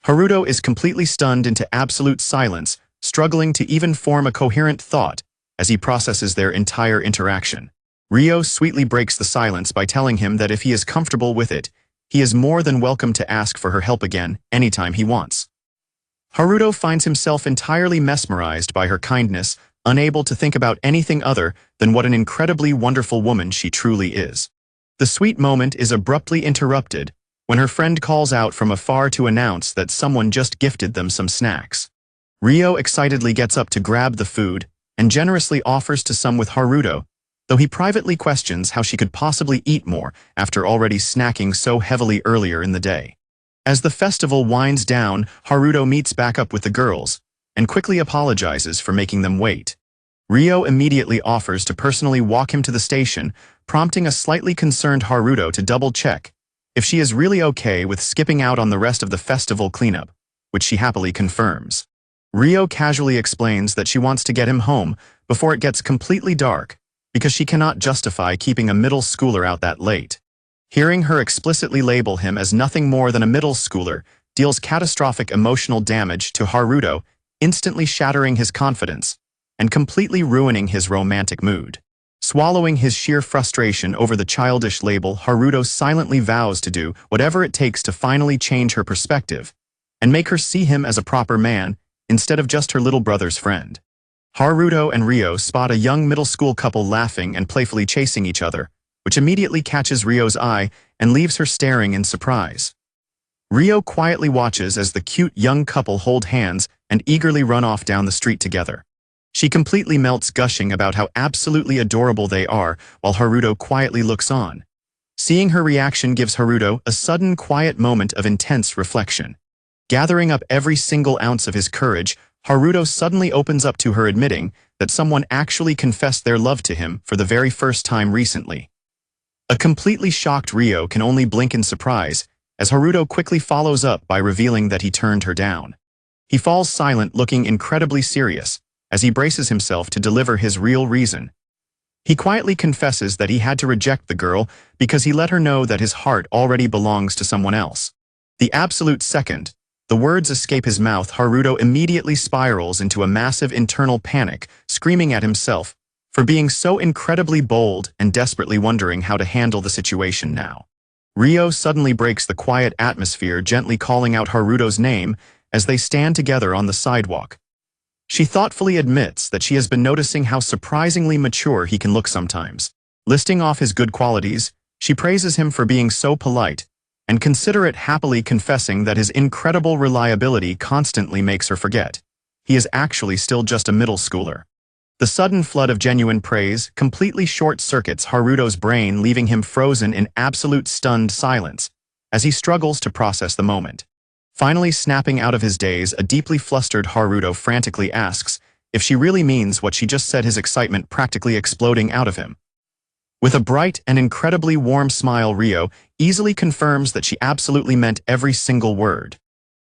S1: Haruto is completely stunned into absolute silence, struggling to even form a coherent thought as he processes their entire interaction. Ryo sweetly breaks the silence by telling him that if he is comfortable with it, he is more than welcome to ask for her help again anytime he wants. Haruto finds himself entirely mesmerized by her kindness, unable to think about anything other than what an incredibly wonderful woman she truly is. The sweet moment is abruptly interrupted when her friend calls out from afar to announce that someone just gifted them some snacks. Ryo excitedly gets up to grab the food and generously offers to some with Haruto, though he privately questions how she could possibly eat more after already snacking so heavily earlier in the day. As the festival winds down, Haruto meets back up with the girls and quickly apologizes for making them wait. Ryo immediately offers to personally walk him to the station, prompting a slightly concerned Haruto to double-check if she is really okay with skipping out on the rest of the festival cleanup, which she happily confirms. Ryo casually explains that she wants to get him home before it gets completely dark because she cannot justify keeping a middle schooler out that late. Hearing her explicitly label him as nothing more than a middle schooler deals catastrophic emotional damage to Haruto, instantly shattering his confidence and completely ruining his romantic mood. Swallowing his sheer frustration over the childish label, Haruto silently vows to do whatever it takes to finally change her perspective and make her see him as a proper man instead of just her little brother's friend. Haruto and Ryo spot a young middle school couple laughing and playfully chasing each other, which immediately catches Ryo's eye and leaves her staring in surprise. Ryo quietly watches as the cute young couple hold hands and eagerly run off down the street together. She completely melts, gushing about how absolutely adorable they are, while Haruto quietly looks on. Seeing her reaction gives Haruto a sudden quiet moment of intense reflection. Gathering up every single ounce of his courage, Haruto suddenly opens up to her, admitting that someone actually confessed their love to him for the very first time recently. A completely shocked Ryo can only blink in surprise, as Haruto quickly follows up by revealing that he turned her down. He falls silent, looking incredibly serious, as he braces himself to deliver his real reason. He quietly confesses that he had to reject the girl because he let her know that his heart already belongs to someone else. The absolute second the words escape his mouth, Haruto immediately spirals into a massive internal panic, screaming at himself for being so incredibly bold and desperately wondering how to handle the situation now. Ryo suddenly breaks the quiet atmosphere, gently calling out Haruto's name as they stand together on the sidewalk. She thoughtfully admits that she has been noticing how surprisingly mature he can look sometimes. Listing off his good qualities, she praises him for being so polite and considerate, happily confessing that his incredible reliability constantly makes her forget he is actually still just a middle schooler. The sudden flood of genuine praise completely short-circuits Haruto's brain, leaving him frozen in absolute stunned silence as he struggles to process the moment. Finally snapping out of his daze, a deeply flustered Haruto frantically asks if she really means what she just said, his excitement practically exploding out of him. With a bright and incredibly warm smile, Ryo easily confirms that she absolutely meant every single word.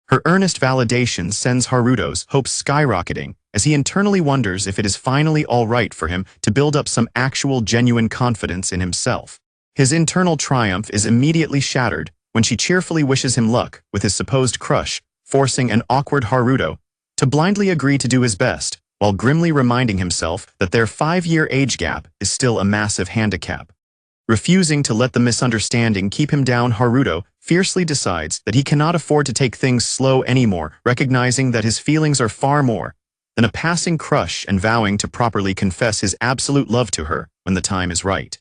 S1: Her earnest validation sends Haruto's hopes skyrocketing as he internally wonders if it is finally all right for him to build up some actual genuine confidence in himself. His internal triumph is immediately shattered when she cheerfully wishes him luck with his supposed crush, forcing an awkward Haruto to blindly agree to do his best, while grimly reminding himself that their 5-year age gap is still a massive handicap. Refusing to let the misunderstanding keep him down, Haruto fiercely decides that he cannot afford to take things slow anymore, recognizing that his feelings are far more than a passing crush and vowing to properly confess his absolute love to her when the time is right.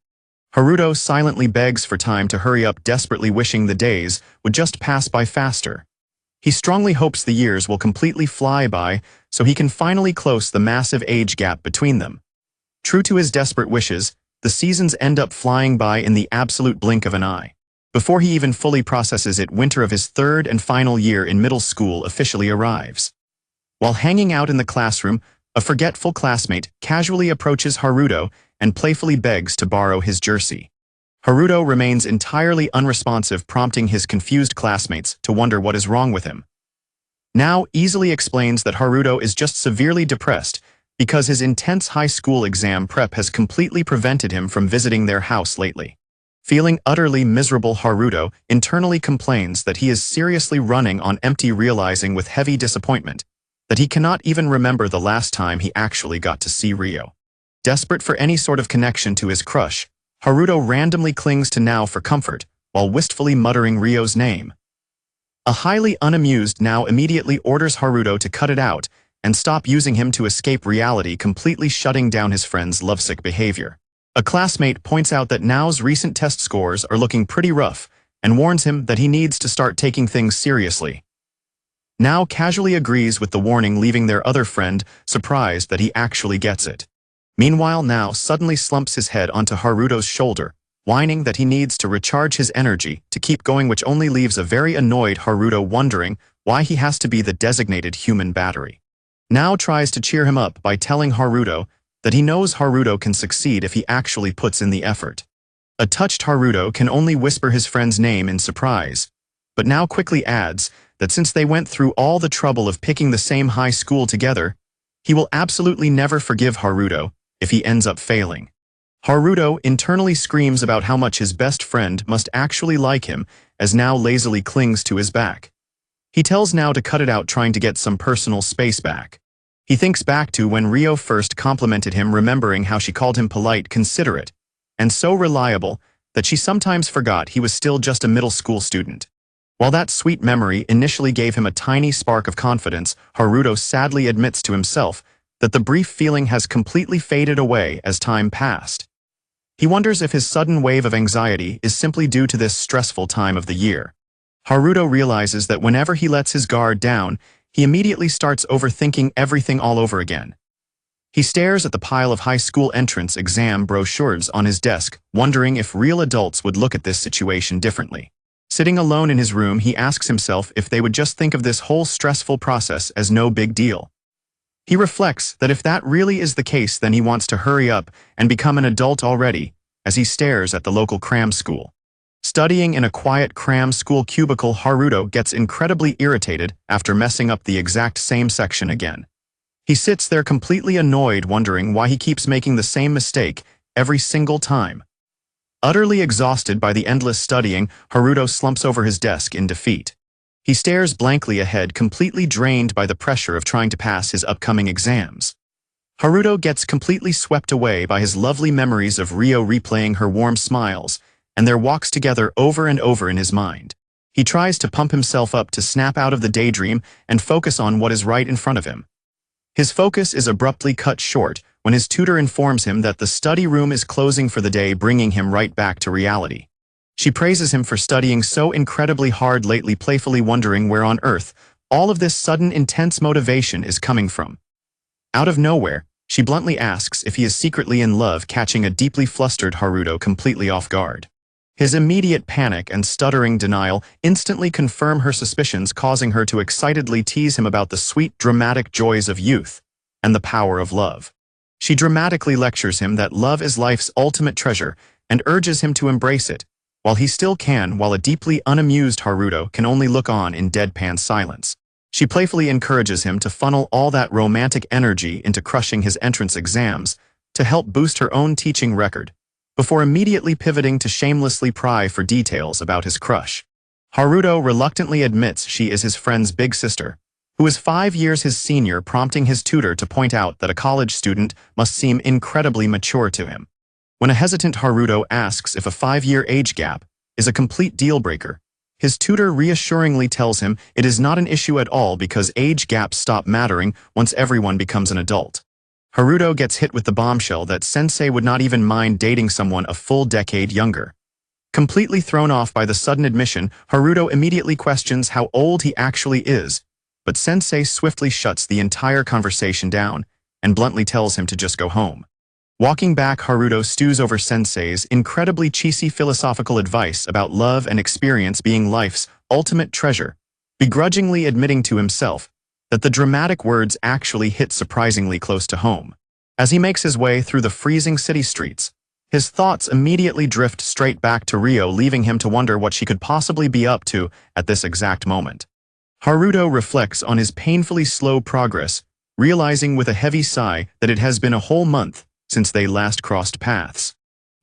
S1: Haruto silently begs for time to hurry up, desperately wishing the days would just pass by faster. He strongly hopes the years will completely fly by so he can finally close the massive age gap between them. True to his desperate wishes, the seasons end up flying by in the absolute blink of an eye. Before he even fully processes it, winter of his 3rd and final year in middle school officially arrives. While hanging out in the classroom, a forgetful classmate casually approaches Haruto and playfully begs to borrow his jersey. Haruto remains entirely unresponsive, prompting his confused classmates to wonder what is wrong with him. Now easily explains that Haruto is just severely depressed because his intense high school exam prep has completely prevented him from visiting their house lately. Feeling utterly miserable, Haruto internally complains that he is seriously running on empty, realizing with heavy disappointment that he cannot even remember the last time he actually got to see Ryo. Desperate for any sort of connection to his crush, Haruto randomly clings to Now for comfort while wistfully muttering Ryo's name. A highly unamused Now immediately orders Haruto to cut it out and stop using him to escape reality, completely shutting down his friend's lovesick behavior. A classmate points out that Nao's recent test scores are looking pretty rough and warns him that he needs to start taking things seriously. Nao casually agrees with the warning, leaving their other friend surprised that he actually gets it. Meanwhile, Nao suddenly slumps his head onto Haruto's shoulder, whining that he needs to recharge his energy to keep going, which only leaves a very annoyed Haruto wondering why he has to be the designated human battery. Nao tries to cheer him up by telling Haruto that he knows Haruto can succeed if he actually puts in the effort. A touched Haruto can only whisper his friend's name in surprise, but Nao quickly adds that since they went through all the trouble of picking the same high school together, he will absolutely never forgive Haruto if he ends up failing. Haruto internally screams about how much his best friend must actually like him as Nao lazily clings to his back. He tells Nao to cut it out, trying to get some personal space back. He thinks back to when Ryo first complimented him, remembering how she called him polite, considerate, and so reliable that she sometimes forgot he was still just a middle school student. While that sweet memory initially gave him a tiny spark of confidence, Haruto sadly admits to himself that the brief feeling has completely faded away as time passed. He wonders if his sudden wave of anxiety is simply due to this stressful time of the year. Haruto realizes that whenever he lets his guard down, he immediately starts overthinking everything all over again. He stares at the pile of high school entrance exam brochures on his desk, wondering if real adults would look at this situation differently. Sitting alone in his room, he asks himself if they would just think of this whole stressful process as no big deal. He reflects that if that really is the case, then he wants to hurry up and become an adult already, as he stares at the local cram school. Studying in a quiet cram school cubicle, Haruto gets incredibly irritated after messing up the exact same section again. He sits there completely annoyed, wondering why he keeps making the same mistake every single time. Utterly exhausted by the endless studying, Haruto slumps over his desk in defeat. He stares blankly ahead, completely drained by the pressure of trying to pass his upcoming exams. Haruto gets completely swept away by his lovely memories of Ryo replaying her warm smiles, and their walks together over and over in his mind. He tries to pump himself up to snap out of the daydream and focus on what is right in front of him. His focus is abruptly cut short when his tutor informs him that the study room is closing for the day, bringing him right back to reality. She praises him for studying so incredibly hard lately, playfully wondering where on earth all of this sudden intense motivation is coming from. Out of nowhere, she bluntly asks if he is secretly in love, catching a deeply flustered Haruto completely off guard. His immediate panic and stuttering denial instantly confirm her suspicions, causing her to excitedly tease him about the sweet, dramatic joys of youth and the power of love. She dramatically lectures him that love is life's ultimate treasure and urges him to embrace it, while he still can, while a deeply unamused Haruto can only look on in deadpan silence. She playfully encourages him to funnel all that romantic energy into crushing his entrance exams to help boost her own teaching record, before immediately pivoting to shamelessly pry for details about his crush. Haruto reluctantly admits she is his friend's big sister, who is 5 years his senior, prompting his tutor to point out that a college student must seem incredibly mature to him. When a hesitant Haruto asks if a 5-year age gap is a complete deal-breaker, his tutor reassuringly tells him it is not an issue at all because age gaps stop mattering once everyone becomes an adult. Haruto gets hit with the bombshell that sensei would not even mind dating someone a full decade younger. Completely thrown off by the sudden admission, Haruto immediately questions how old he actually is, but sensei swiftly shuts the entire conversation down and bluntly tells him to just go home. Walking back, Haruto stews over sensei's incredibly cheesy philosophical advice about love and experience being life's ultimate treasure, begrudgingly admitting to himself that the dramatic words actually hit surprisingly close to home. As he makes his way through the freezing city streets, his thoughts immediately drift straight back to Ryo, leaving him to wonder what she could possibly be up to at this exact moment. Haruto reflects on his painfully slow progress, realizing with a heavy sigh that it has been a whole month since they last crossed paths.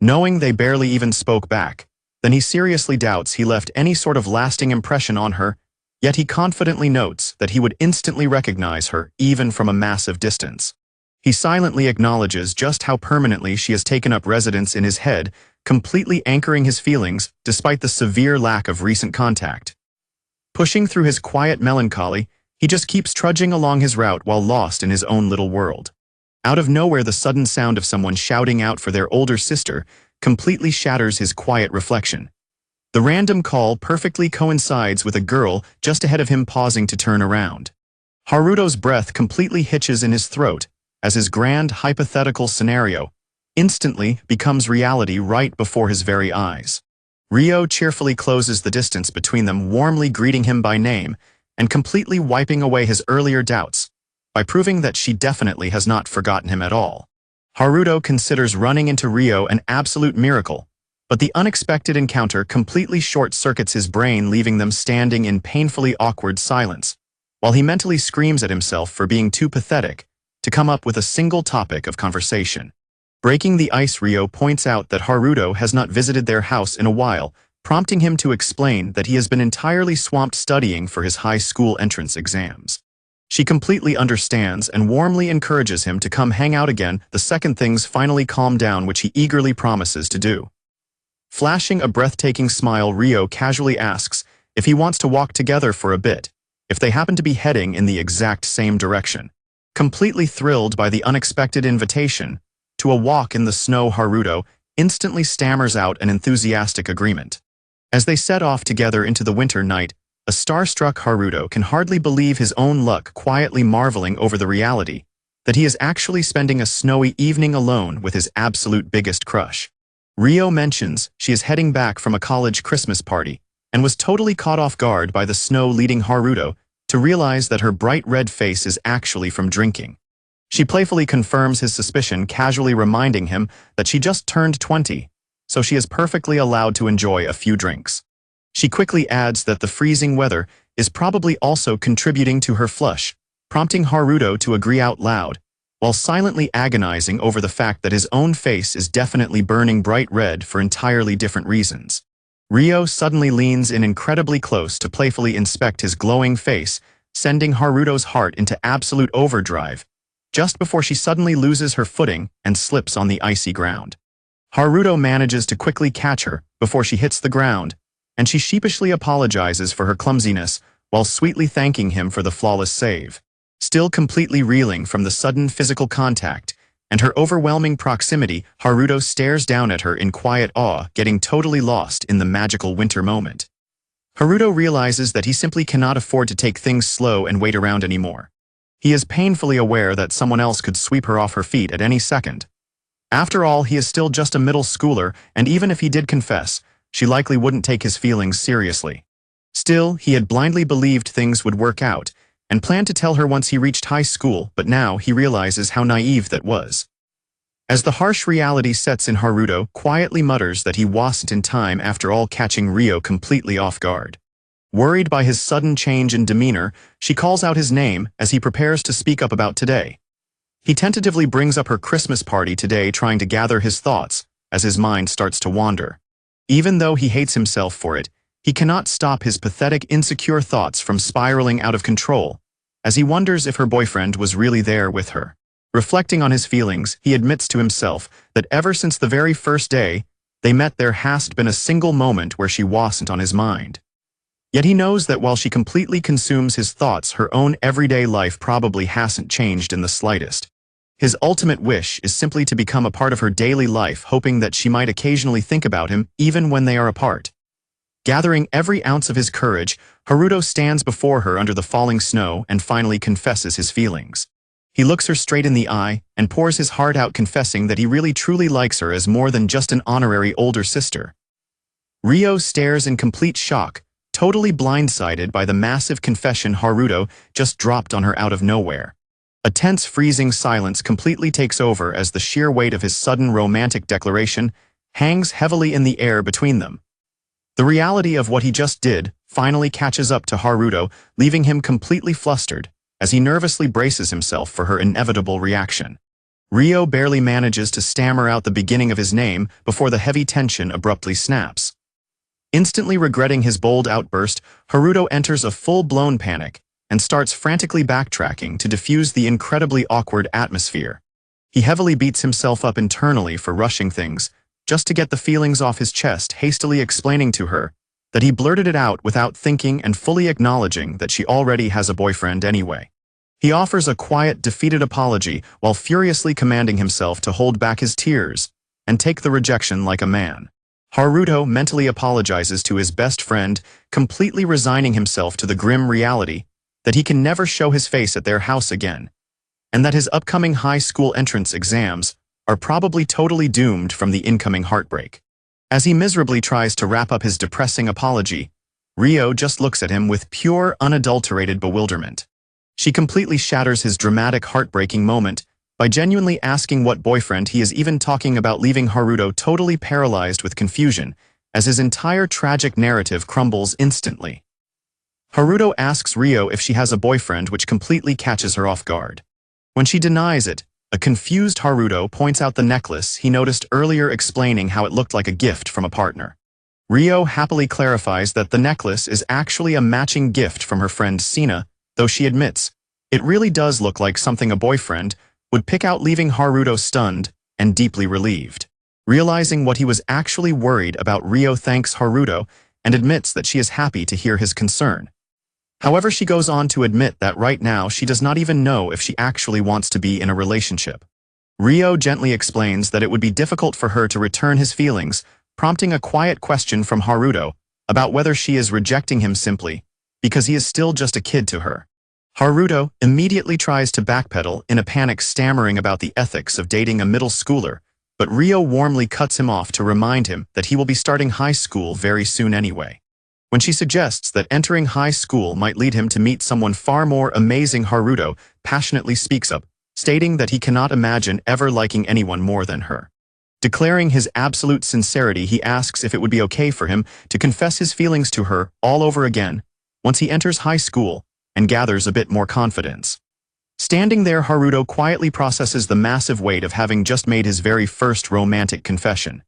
S1: Knowing they barely even spoke back, then he seriously doubts he left any sort of lasting impression on her, yet he confidently notes that he would instantly recognize her even from a massive distance. He silently acknowledges just how permanently she has taken up residence in his head, completely anchoring his feelings despite the severe lack of recent contact. Pushing through his quiet melancholy, he just keeps trudging along his route while lost in his own little world. Out of nowhere, the sudden sound of someone shouting out for their older sister completely shatters his quiet reflection. The random call perfectly coincides with a girl just ahead of him pausing to turn around. Haruto's breath completely hitches in his throat as his grand hypothetical scenario instantly becomes reality right before his very eyes. Ryo cheerfully closes the distance between them, warmly greeting him by name and completely wiping away his earlier doubts by proving that she definitely has not forgotten him at all. Haruto considers running into Ryo an absolute miracle, but the unexpected encounter completely short-circuits his brain, leaving them standing in painfully awkward silence, while he mentally screams at himself for being too pathetic to come up with a single topic of conversation. Breaking the ice, Ryo points out that Haruto has not visited their house in a while, prompting him to explain that he has been entirely swamped studying for his high school entrance exams. She completely understands and warmly encourages him to come hang out again the second things finally calm down, which he eagerly promises to do. Flashing a breathtaking smile, Ryo casually asks if he wants to walk together for a bit, if they happen to be heading in the exact same direction. Completely thrilled by the unexpected invitation to a walk in the snow, Haruto instantly stammers out an enthusiastic agreement. As they set off together into the winter night, a starstruck Haruto can hardly believe his own luck, quietly marveling over the reality that he is actually spending a snowy evening alone with his absolute biggest crush. Ryo mentions she is heading back from a college Christmas party and was totally caught off guard by the snow, leading Haruto to realize that her bright red face is actually from drinking. She playfully confirms his suspicion, casually reminding him that she just turned 20, so she is perfectly allowed to enjoy a few drinks. She quickly adds that the freezing weather is probably also contributing to her flush, prompting Haruto to agree out loud, while silently agonizing over the fact that his own face is definitely burning bright red for entirely different reasons. Ryo suddenly leans in incredibly close to playfully inspect his glowing face, sending Haruto's heart into absolute overdrive, just before she suddenly loses her footing and slips on the icy ground. Haruto manages to quickly catch her before she hits the ground, and she sheepishly apologizes for her clumsiness while sweetly thanking him for the flawless save. Still completely reeling from the sudden physical contact and her overwhelming proximity, Haruto stares down at her in quiet awe, getting totally lost in the magical winter moment. Haruto realizes that he simply cannot afford to take things slow and wait around anymore. He is painfully aware that someone else could sweep her off her feet at any second. After all, he is still just a middle schooler, and even if he did confess, she likely wouldn't take his feelings seriously. Still, he had blindly believed things would work out, and planned to tell her once he reached high school, but now he realizes how naive that was. As the harsh reality sets in, Haruto quietly mutters that he wasn't in time after all, catching Ryo completely off guard. Worried by his sudden change in demeanor, she calls out his name as he prepares to speak up about today. He tentatively brings up her Christmas party today, trying to gather his thoughts as his mind starts to wander. Even though he hates himself for it, he cannot stop his pathetic, insecure thoughts from spiraling out of control, as he wonders if her boyfriend was really there with her. Reflecting on his feelings, he admits to himself that ever since the very first day they met, there hasn't been a single moment where she wasn't on his mind. Yet he knows that while she completely consumes his thoughts, her own everyday life probably hasn't changed in the slightest. His ultimate wish is simply to become a part of her daily life, hoping that she might occasionally think about him even when they are apart. Gathering every ounce of his courage, Haruto stands before her under the falling snow and finally confesses his feelings. He looks her straight in the eye and pours his heart out, confessing that he really truly likes her as more than just an honorary older sister. Ryo stares in complete shock, totally blindsided by the massive confession Haruto just dropped on her out of nowhere. A tense, freezing silence completely takes over as the sheer weight of his sudden romantic declaration hangs heavily in the air between them. The reality of what he just did finally catches up to Haruto, leaving him completely flustered as he nervously braces himself for her inevitable reaction. Ryo barely manages to stammer out the beginning of his name before the heavy tension abruptly snaps. Instantly regretting his bold outburst, Haruto enters a full-blown panic and starts frantically backtracking to diffuse the incredibly awkward atmosphere. He heavily beats himself up internally for rushing things, just to get the feelings off his chest, hastily explaining to her that he blurted it out without thinking and fully acknowledging that she already has a boyfriend anyway. He offers a quiet, defeated apology while furiously commanding himself to hold back his tears and take the rejection like a man. Haruto mentally apologizes to his best friend, completely resigning himself to the grim reality that he can never show his face at their house again, and that his upcoming high school entrance exams are probably totally doomed from the incoming heartbreak. As he miserably tries to wrap up his depressing apology, Ryo just looks at him with pure, unadulterated bewilderment. She completely shatters his dramatic, heartbreaking moment by genuinely asking what boyfriend he is even talking about, leaving Haruto totally paralyzed with confusion as his entire tragic narrative crumbles instantly. Haruto asks Ryo if she has a boyfriend, which completely catches her off guard. When she denies it, a confused Haruto points out the necklace he noticed earlier, explaining how it looked like a gift from a partner. Ryo happily clarifies that the necklace is actually a matching gift from her friend Sina, though she admits it really does look like something a boyfriend would pick out, leaving Haruto stunned and deeply relieved. Realizing what he was actually worried about, Ryo thanks Haruto and admits that she is happy to hear his concern. However, she goes on to admit that right now she does not even know if she actually wants to be in a relationship. Ryo gently explains that it would be difficult for her to return his feelings, prompting a quiet question from Haruto about whether she is rejecting him simply because he is still just a kid to her. Haruto immediately tries to backpedal in a panic, stammering about the ethics of dating a middle schooler, but Ryo warmly cuts him off to remind him that he will be starting high school very soon anyway. When she suggests that entering high school might lead him to meet someone far more amazing, Haruto passionately speaks up, stating that he cannot imagine ever liking anyone more than her. Declaring his absolute sincerity, he asks if it would be okay for him to confess his feelings to her all over again once he enters high school and gathers a bit more confidence. Standing there, Haruto quietly processes the massive weight of having just made his very first romantic confession.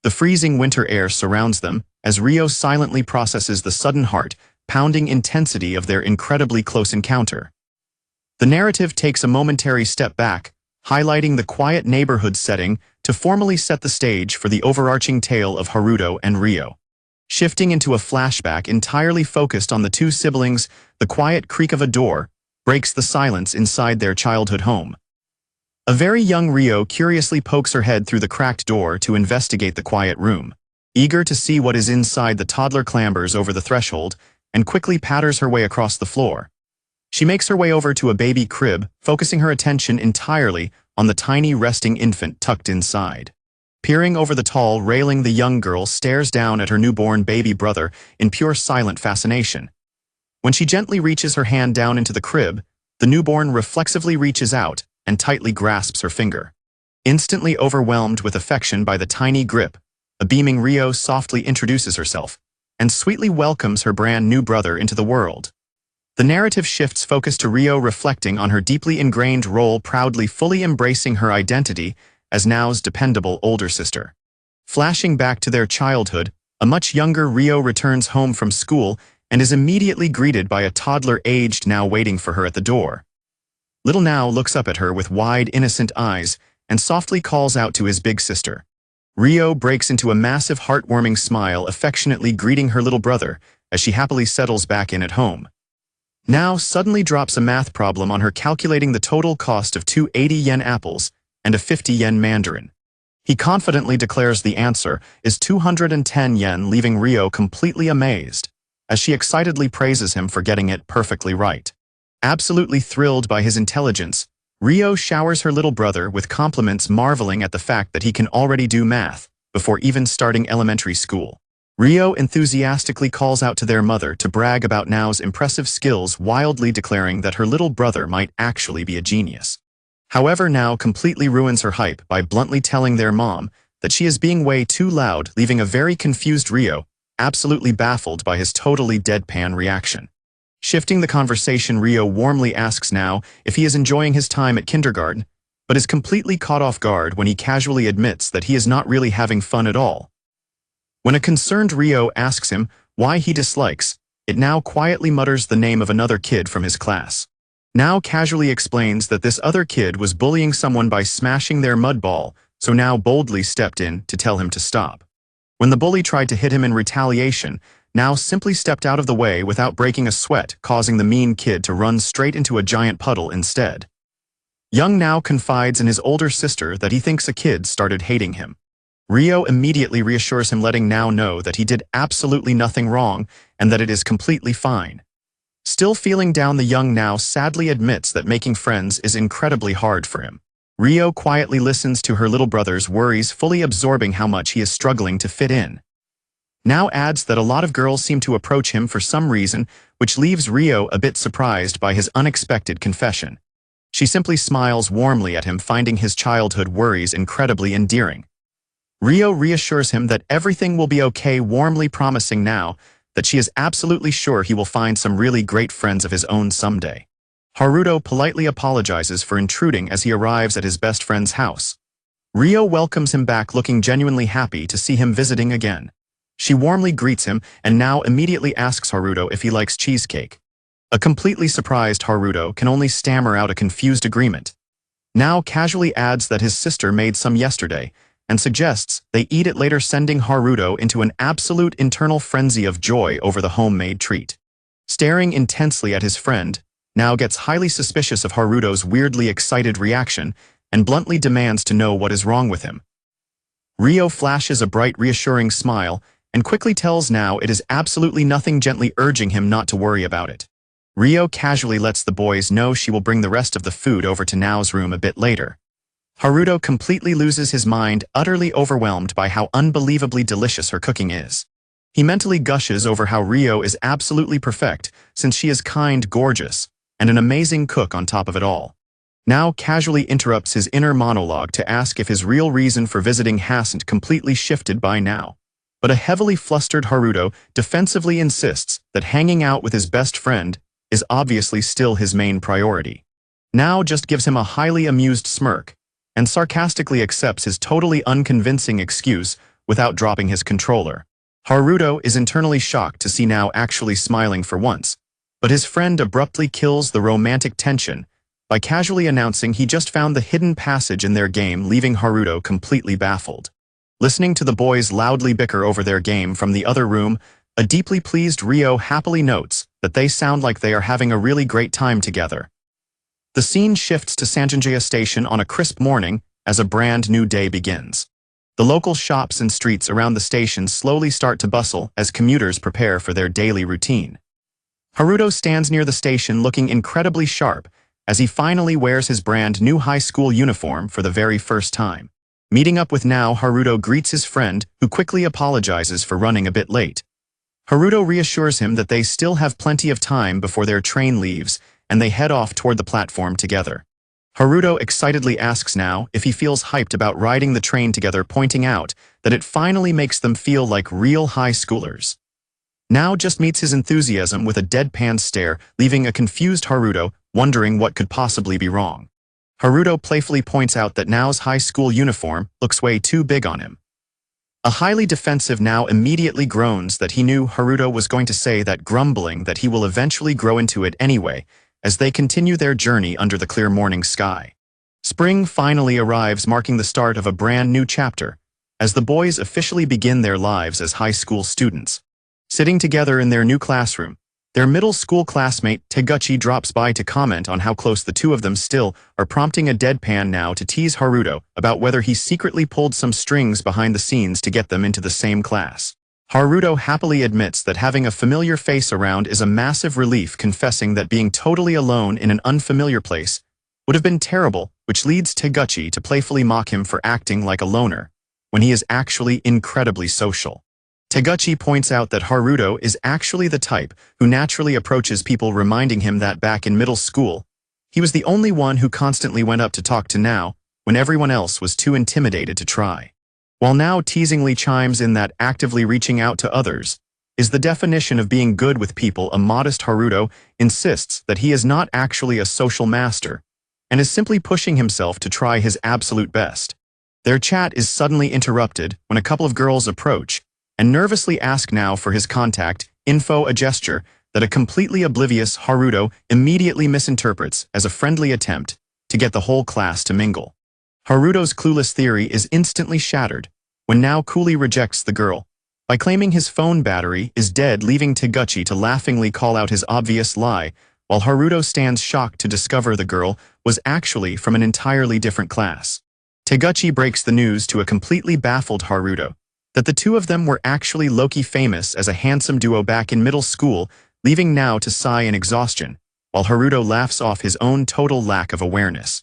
S1: The freezing winter air surrounds them as Ryo silently processes the sudden heart-pounding intensity of their incredibly close encounter. The narrative takes a momentary step back, highlighting the quiet neighborhood setting to formally set the stage for the overarching tale of Haruto and Ryo. Shifting into a flashback entirely focused on the two siblings, the quiet creak of a door breaks the silence inside their childhood home. A very young Ryo curiously pokes her head through the cracked door to investigate the quiet room. Eager to see what is inside, the toddler clambers over the threshold and quickly patters her way across the floor. She makes her way over to a baby crib, focusing her attention entirely on the tiny resting infant tucked inside. Peering over the tall railing, the young girl stares down at her newborn baby brother in pure silent fascination. When she gently reaches her hand down into the crib, the newborn reflexively reaches out and tightly grasps her finger. Instantly overwhelmed with affection by the tiny grip, a beaming Ryo softly introduces herself and sweetly welcomes her brand new brother into the world. The narrative shifts focus to Ryo reflecting on her deeply ingrained role, proudly fully embracing her identity as Nao's dependable older sister. Flashing back to their childhood, a much younger Ryo returns home from school and is immediately greeted by a toddler-aged Nao waiting for her at the door. Little Nao looks up at her with wide, innocent eyes and softly calls out to his big sister. Ryo breaks into a massive, heartwarming smile, affectionately greeting her little brother as she happily settles back in at home. Nao suddenly drops a math problem on her, calculating the total cost of 2 80-yen apples and a 50-yen mandarin. He confidently declares the answer is 210 yen, leaving Ryo completely amazed, as she excitedly praises him for getting it perfectly right. Absolutely thrilled by his intelligence, Ryo showers her little brother with compliments, marveling at the fact that he can already do math before even starting elementary school. Ryo enthusiastically calls out to their mother to brag about Nao's impressive skills, wildly declaring that her little brother might actually be a genius. However, Nao completely ruins her hype by bluntly telling their mom that she is being way too loud, leaving a very confused Ryo absolutely baffled by his totally deadpan reaction. Shifting the conversation, Ryo warmly asks Nao if he is enjoying his time at kindergarten, but is completely caught off guard when he casually admits that he is not really having fun at all. When a concerned Ryo asks him why he dislikes it, Nao quietly mutters the name of another kid from his class. Nao casually explains that this other kid was bullying someone by smashing their mud ball, so Nao boldly stepped in to tell him to stop. When the bully tried to hit him in retaliation, Nao simply stepped out of the way without breaking a sweat, causing the mean kid to run straight into a giant puddle instead. Young Nao confides in his older sister that he thinks a kid started hating him. Ryo immediately reassures him, letting Nao know that he did absolutely nothing wrong and that it is completely fine. Still feeling down, the young Nao sadly admits that making friends is incredibly hard for him. Ryo quietly listens to her little brother's worries, fully absorbing how much he is struggling to fit in. Nao adds that a lot of girls seem to approach him for some reason, which leaves Ryo a bit surprised by his unexpected confession. She simply smiles warmly at him, finding his childhood worries incredibly endearing. Ryo reassures him that everything will be okay, warmly promising Nao that she is absolutely sure he will find some really great friends of his own someday. Haruto politely apologizes for intruding as he arrives at his best friend's house. Ryo welcomes him back, looking genuinely happy to see him visiting again. She warmly greets him and now immediately asks Haruto if he likes cheesecake. A completely surprised Haruto can only stammer out a confused agreement. Now casually adds that his sister made some yesterday and suggests they eat it later, sending Haruto into an absolute internal frenzy of joy over the homemade treat. Staring intensely at his friend, Nao gets highly suspicious of Haruto's weirdly excited reaction and bluntly demands to know what is wrong with him. Ryo flashes a bright, reassuring smile and quickly tells Nao it is absolutely nothing, gently urging him not to worry about it. Ryo casually lets the boys know she will bring the rest of the food over to Nao's room a bit later. Haruto completely loses his mind, utterly overwhelmed by how unbelievably delicious her cooking is. He mentally gushes over how Ryo is absolutely perfect, since she is kind, gorgeous, and an amazing cook on top of it all. Now casually interrupts his inner monologue to ask if his real reason for visiting hasn't completely shifted by now. But a heavily flustered Haruto defensively insists that hanging out with his best friend is obviously still his main priority. Now just gives him a highly amused smirk and sarcastically accepts his totally unconvincing excuse without dropping his controller. Haruto is internally shocked to see Now actually smiling for once, but his friend abruptly kills the romantic tension by casually announcing he just found the hidden passage in their game, leaving Haruto completely baffled. Listening to the boys loudly bicker over their game from the other room, a deeply pleased Ryo happily notes that they sound like they are having a really great time together. The scene shifts to Sanjinjaya Station on a crisp morning as a brand new day begins. The local shops and streets around the station slowly start to bustle as commuters prepare for their daily routine. Haruto stands near the station looking incredibly sharp as he finally wears his brand new high school uniform for the very first time. Meeting up with Now, Haruto greets his friend, who quickly apologizes for running a bit late. Haruto reassures him that they still have plenty of time before their train leaves, and they head off toward the platform together. Haruto excitedly asks Now if he feels hyped about riding the train together, pointing out that it finally makes them feel like real high schoolers. Now just meets his enthusiasm with a deadpan stare, leaving a confused Haruto wondering what could possibly be wrong. Haruto playfully points out that Nao's high school uniform looks way too big on him. A highly defensive Now immediately groans that he knew Haruto was going to say that, grumbling that he will eventually grow into it anyway, as they continue their journey under the clear morning sky. Spring finally arrives, marking the start of a brand new chapter, as the boys officially begin their lives as high school students. Sitting together in their new classroom, their middle school classmate Teguchi drops by to comment on how close the two of them still are, prompting a deadpan Now to tease Haruto about whether he secretly pulled some strings behind the scenes to get them into the same class. Haruto happily admits that having a familiar face around is a massive relief, confessing that being totally alone in an unfamiliar place would have been terrible, which leads Teguchi to playfully mock him for acting like a loner, when he is actually incredibly social. Teguchi points out that Haruto is actually the type who naturally approaches people, reminding him that back in middle school, he was the only one who constantly went up to talk to Now when everyone else was too intimidated to try. While Now teasingly chimes in that actively reaching out to others is the definition of being good with people, a modest Haruto insists that he is not actually a social master and is simply pushing himself to try his absolute best. Their chat is suddenly interrupted when a couple of girls approach and nervously ask Now for his contact info, a gesture that a completely oblivious Haruto immediately misinterprets as a friendly attempt to get the whole class to mingle. Haruto's clueless theory is instantly shattered when Now coolly rejects the girl by claiming his phone battery is dead, leaving Teguchi to laughingly call out his obvious lie, while Haruto stands shocked to discover the girl was actually from an entirely different class. Teguchi breaks the news to a completely baffled Haruto that the two of them were actually low-key famous as a handsome duo back in middle school, leaving Now to sigh in exhaustion, while Haruto laughs off his own total lack of awareness.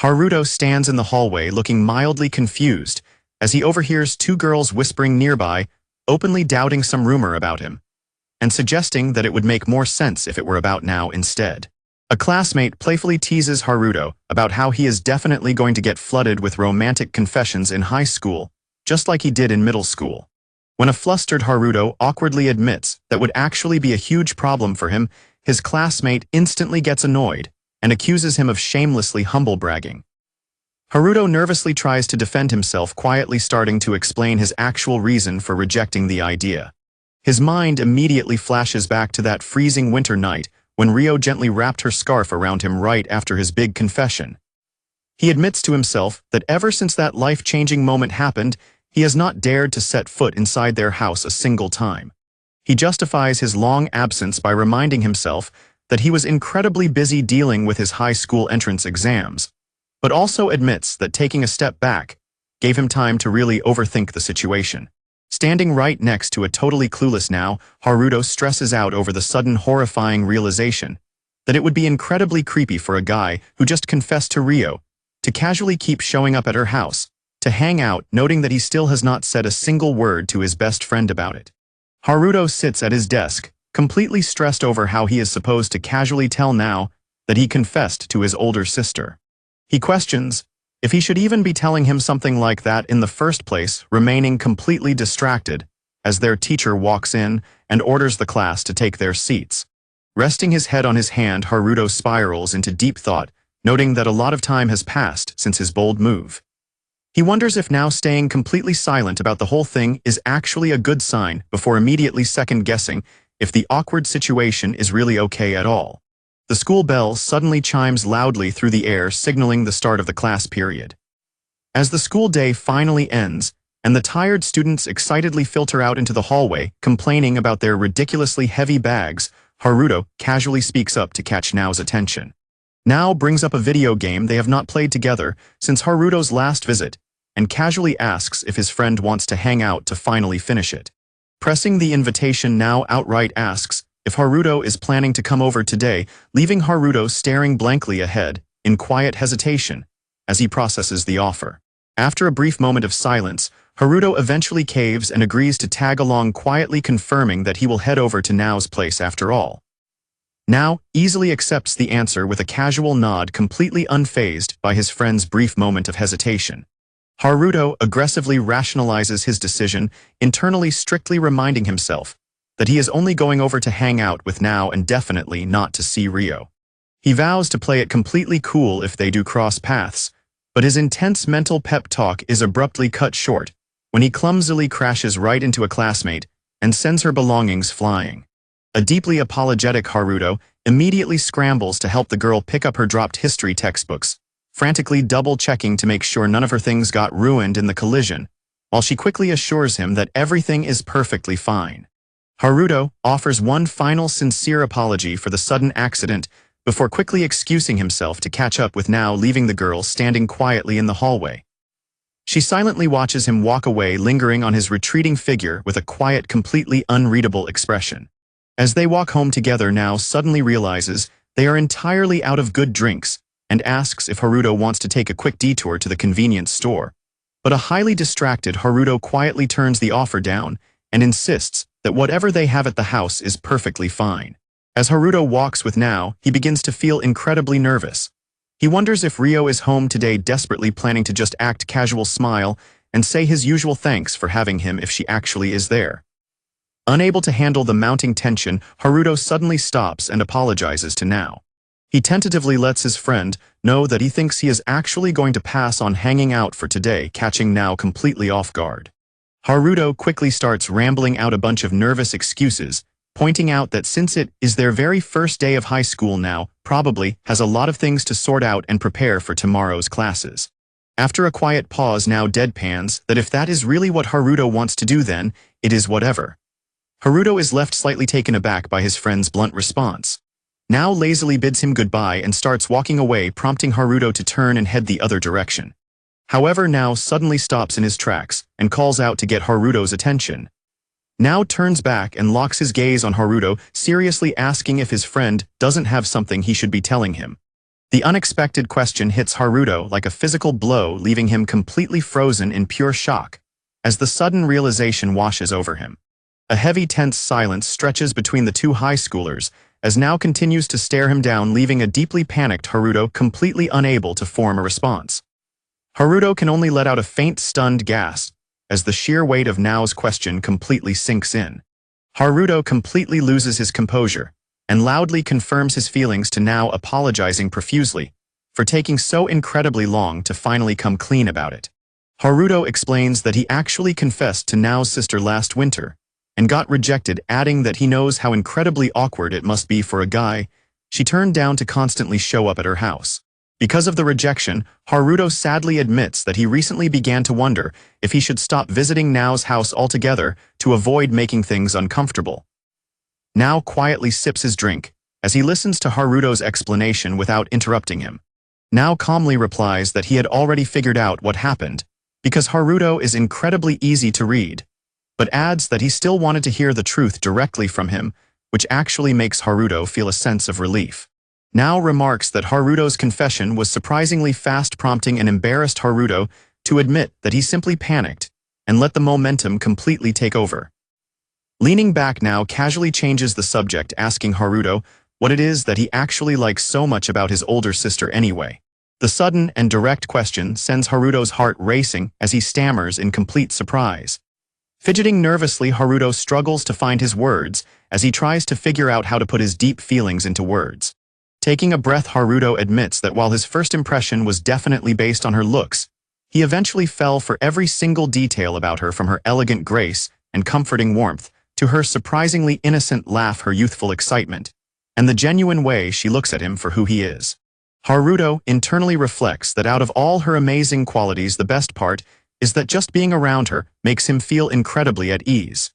S1: Haruto stands in the hallway looking mildly confused as he overhears two girls whispering nearby, openly doubting some rumor about him, and suggesting that it would make more sense if it were about Now instead. A classmate playfully teases Haruto about how he is definitely going to get flooded with romantic confessions in high school, just like he did in middle school. When a flustered Haruto awkwardly admits that would actually be a huge problem for him, his classmate instantly gets annoyed and accuses him of shamelessly humble bragging. Haruto nervously tries to defend himself, quietly starting to explain his actual reason for rejecting the idea. His mind immediately flashes back to that freezing winter night when Ryo gently wrapped her scarf around him right after his big confession. He admits to himself that ever since that life-changing moment happened, he has not dared to set foot inside their house a single time. He justifies his long absence by reminding himself that he was incredibly busy dealing with his high school entrance exams, but also admits that taking a step back gave him time to really overthink the situation. Standing right next to a totally clueless Now, Haruto stresses out over the sudden horrifying realization that it would be incredibly creepy for a guy who just confessed to Ryo to casually keep showing up at her house to hang out, noting that he still has not said a single word to his best friend about it. Haruto sits at his desk, completely stressed over how he is supposed to casually tell Now that he confessed to his older sister. He questions if he should even be telling him something like that in the first place, remaining completely distracted as their teacher walks in and orders the class to take their seats. Resting his head on his hand, Haruto spirals into deep thought, noting that a lot of time has passed since his bold move. He wonders if now staying completely silent about the whole thing is actually a good sign before immediately second-guessing if the awkward situation is really okay at all. The school bell suddenly chimes loudly through the air, signaling the start of the class period. As the school day finally ends, and the tired students excitedly filter out into the hallway, complaining about their ridiculously heavy bags, Haruto casually speaks up to catch Nao's attention. Nao brings up a video game they have not played together since Haruto's last visit, and casually asks if his friend wants to hang out to finally finish it. Pressing the invitation, Nao outright asks if Haruto is planning to come over today, leaving Haruto staring blankly ahead in quiet hesitation as he processes the offer. After a brief moment of silence, Haruto eventually caves and agrees to tag along, quietly confirming that he will head over to Nao's place after all. Nao easily accepts the answer with a casual nod, completely unfazed by his friend's brief moment of hesitation. Haruto aggressively rationalizes his decision, internally strictly reminding himself that he is only going over to hang out with Nao and definitely not to see Ryo. He vows to play it completely cool if they do cross paths, but his intense mental pep talk is abruptly cut short when he clumsily crashes right into a classmate and sends her belongings flying. A deeply apologetic Haruto immediately scrambles to help the girl pick up her dropped history textbooks, frantically double-checking to make sure none of her things got ruined in the collision, while she quickly assures him that everything is perfectly fine. Haruto offers one final sincere apology for the sudden accident before quickly excusing himself to catch up with Nao, leaving the girl standing quietly in the hallway. She silently watches him walk away, lingering on his retreating figure with a quiet, completely unreadable expression. As they walk home together, Nao suddenly realizes they are entirely out of good drinks and asks if Haruto wants to take a quick detour to the convenience store. But a highly distracted Haruto quietly turns the offer down and insists that whatever they have at the house is perfectly fine. As Haruto walks with Nao, he begins to feel incredibly nervous. He wonders if Ryo is home today, desperately planning to just act casual, smile, and say his usual thanks for having him if she actually is there. Unable to handle the mounting tension, Haruto suddenly stops and apologizes to Nao. He tentatively lets his friend know that he thinks he is actually going to pass on hanging out for today, catching Nao completely off guard. Haruto quickly starts rambling out a bunch of nervous excuses, pointing out that since it is their very first day of high school, Nao probably has a lot of things to sort out and prepare for tomorrow's classes. After a quiet pause, Nao deadpans that if that is really what Haruto wants to do, then it is whatever. Haruto is left slightly taken aback by his friend's blunt response. Nao lazily bids him goodbye and starts walking away, prompting Haruto to turn and head the other direction. However, Nao suddenly stops in his tracks and calls out to get Haruto's attention. Nao turns back and locks his gaze on Haruto, seriously asking if his friend doesn't have something he should be telling him. The unexpected question hits Haruto like a physical blow, leaving him completely frozen in pure shock as the sudden realization washes over him. A heavy, tense silence stretches between the two high schoolers as Nao continues to stare him down, leaving a deeply panicked Haruto completely unable to form a response. Haruto can only let out a faint, stunned gasp as the sheer weight of Nao's question completely sinks in. Haruto completely loses his composure and loudly confirms his feelings to Nao, apologizing profusely for taking so incredibly long to finally come clean about it. Haruto explains that he actually confessed to Nao's sister last winter and got rejected, adding that he knows how incredibly awkward it must be for a guy she turned down to constantly show up at her house. Because of the rejection, Haruto sadly admits that he recently began to wonder if he should stop visiting Nao's house altogether to avoid making things uncomfortable. Nao quietly sips his drink as he listens to Haruto's explanation without interrupting him. Nao calmly replies that he had already figured out what happened because Haruto is incredibly easy to read, but adds that he still wanted to hear the truth directly from him, which actually makes Haruto feel a sense of relief. Nao remarks that Haruto's confession was surprisingly fast, prompting an embarrassed Haruto to admit that he simply panicked and let the momentum completely take over. Leaning back, Nao casually changes the subject, asking Haruto what it is that he actually likes so much about his older sister anyway. The sudden and direct question sends Haruto's heart racing as he stammers in complete surprise. Fidgeting nervously, Haruto struggles to find his words as he tries to figure out how to put his deep feelings into words. Taking a breath, Haruto admits that while his first impression was definitely based on her looks, he eventually fell for every single detail about her, from her elegant grace and comforting warmth to her surprisingly innocent laugh, her youthful excitement, and the genuine way she looks at him for who he is. Haruto internally reflects that out of all her amazing qualities, the best part is that just being around her makes him feel incredibly at ease.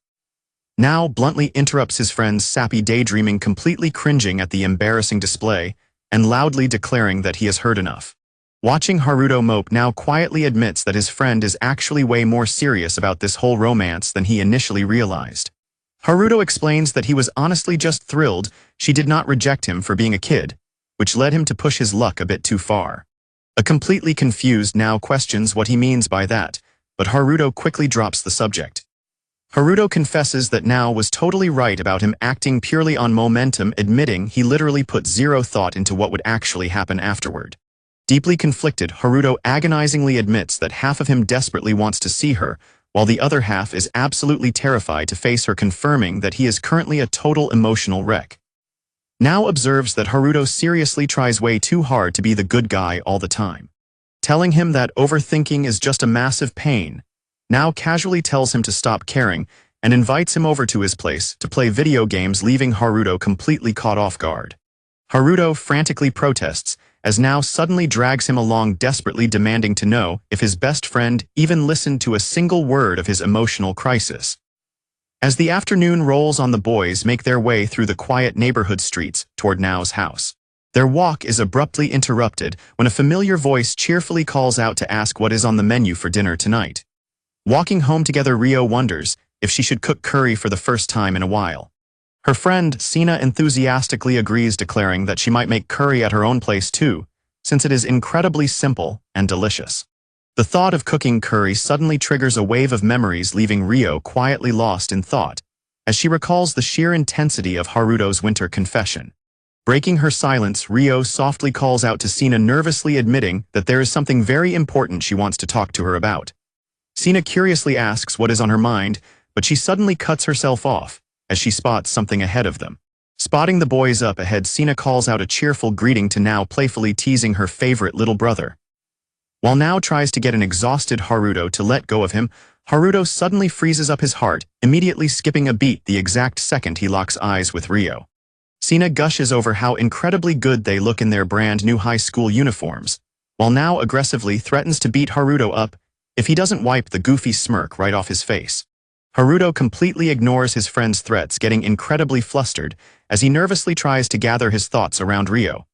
S1: Now bluntly interrupts his friend's sappy daydreaming, completely cringing at the embarrassing display and loudly declaring that he has heard enough. Watching Haruto mope, now quietly admits that his friend is actually way more serious about this whole romance than he initially realized. Haruto explains that he was honestly just thrilled she did not reject him for being a kid, which led him to push his luck a bit too far. A completely confused now questions what he means by that, but Haruto quickly drops the subject. Haruto confesses that Now was totally right about him acting purely on momentum, admitting he literally put zero thought into what would actually happen afterward. Deeply conflicted, Haruto agonizingly admits that half of him desperately wants to see her, while the other half is absolutely terrified to face her, confirming that he is currently a total emotional wreck. Now observes that Haruto seriously tries way too hard to be the good guy all the time. Telling him that overthinking is just a massive pain, Now casually tells him to stop caring and invites him over to his place to play video games, leaving Haruto completely caught off guard. Haruto frantically protests as Now suddenly drags him along, desperately demanding to know if his best friend even listened to a single word of his emotional crisis. As the afternoon rolls on, the boys make their way through the quiet neighborhood streets toward Nao's house. Their walk is abruptly interrupted when a familiar voice cheerfully calls out to ask what is on the menu for dinner tonight. Walking home together, Rio wonders if she should cook curry for the first time in a while. Her friend, Sina, enthusiastically agrees, declaring that she might make curry at her own place too, since it is incredibly simple and delicious. The thought of cooking curry suddenly triggers a wave of memories, leaving Rio quietly lost in thought as she recalls the sheer intensity of Haruto's winter confession. Breaking her silence, Rio softly calls out to Sina, nervously admitting that there is something very important she wants to talk to her about. Sina curiously asks what is on her mind, but she suddenly cuts herself off as she spots something ahead of them. Spotting the boys up ahead, Sina calls out a cheerful greeting to Now, playfully teasing her favorite little brother. While Now tries to get an exhausted Haruto to let go of him, Haruto suddenly freezes up his heart, immediately skipping a beat the exact second he locks eyes with Rio. Sina gushes over how incredibly good they look in their brand new high school uniforms, while Now aggressively threatens to beat Haruto up if he doesn't wipe the goofy smirk right off his face. Haruto completely ignores his friend's threats, getting incredibly flustered as he nervously tries to gather his thoughts around Rio.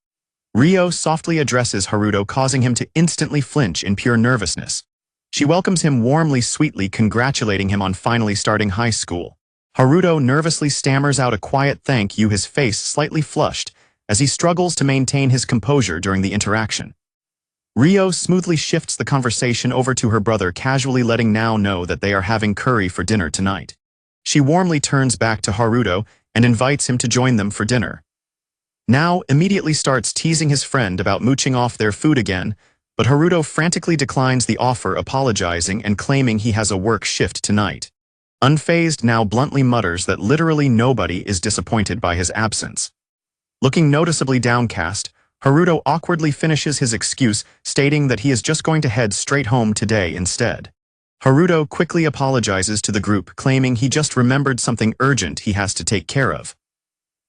S1: Rio softly addresses Haruto, causing him to instantly flinch in pure nervousness. She welcomes him warmly, sweetly congratulating him on finally starting high school. Haruto nervously stammers out a quiet thank you, his face slightly flushed as he struggles to maintain his composure during the interaction. Rio smoothly shifts the conversation over to her brother, casually letting Now know that they are having curry for dinner tonight. She warmly turns back to Haruto and invites him to join them for dinner. Now immediately starts teasing his friend about mooching off their food again, but Haruto frantically declines the offer, apologizing and claiming he has a work shift tonight. Unfazed, Now bluntly mutters that literally nobody is disappointed by his absence. Looking noticeably downcast, Haruto awkwardly finishes his excuse, stating that he is just going to head straight home today instead. Haruto quickly apologizes to the group, claiming he just remembered something urgent he has to take care of.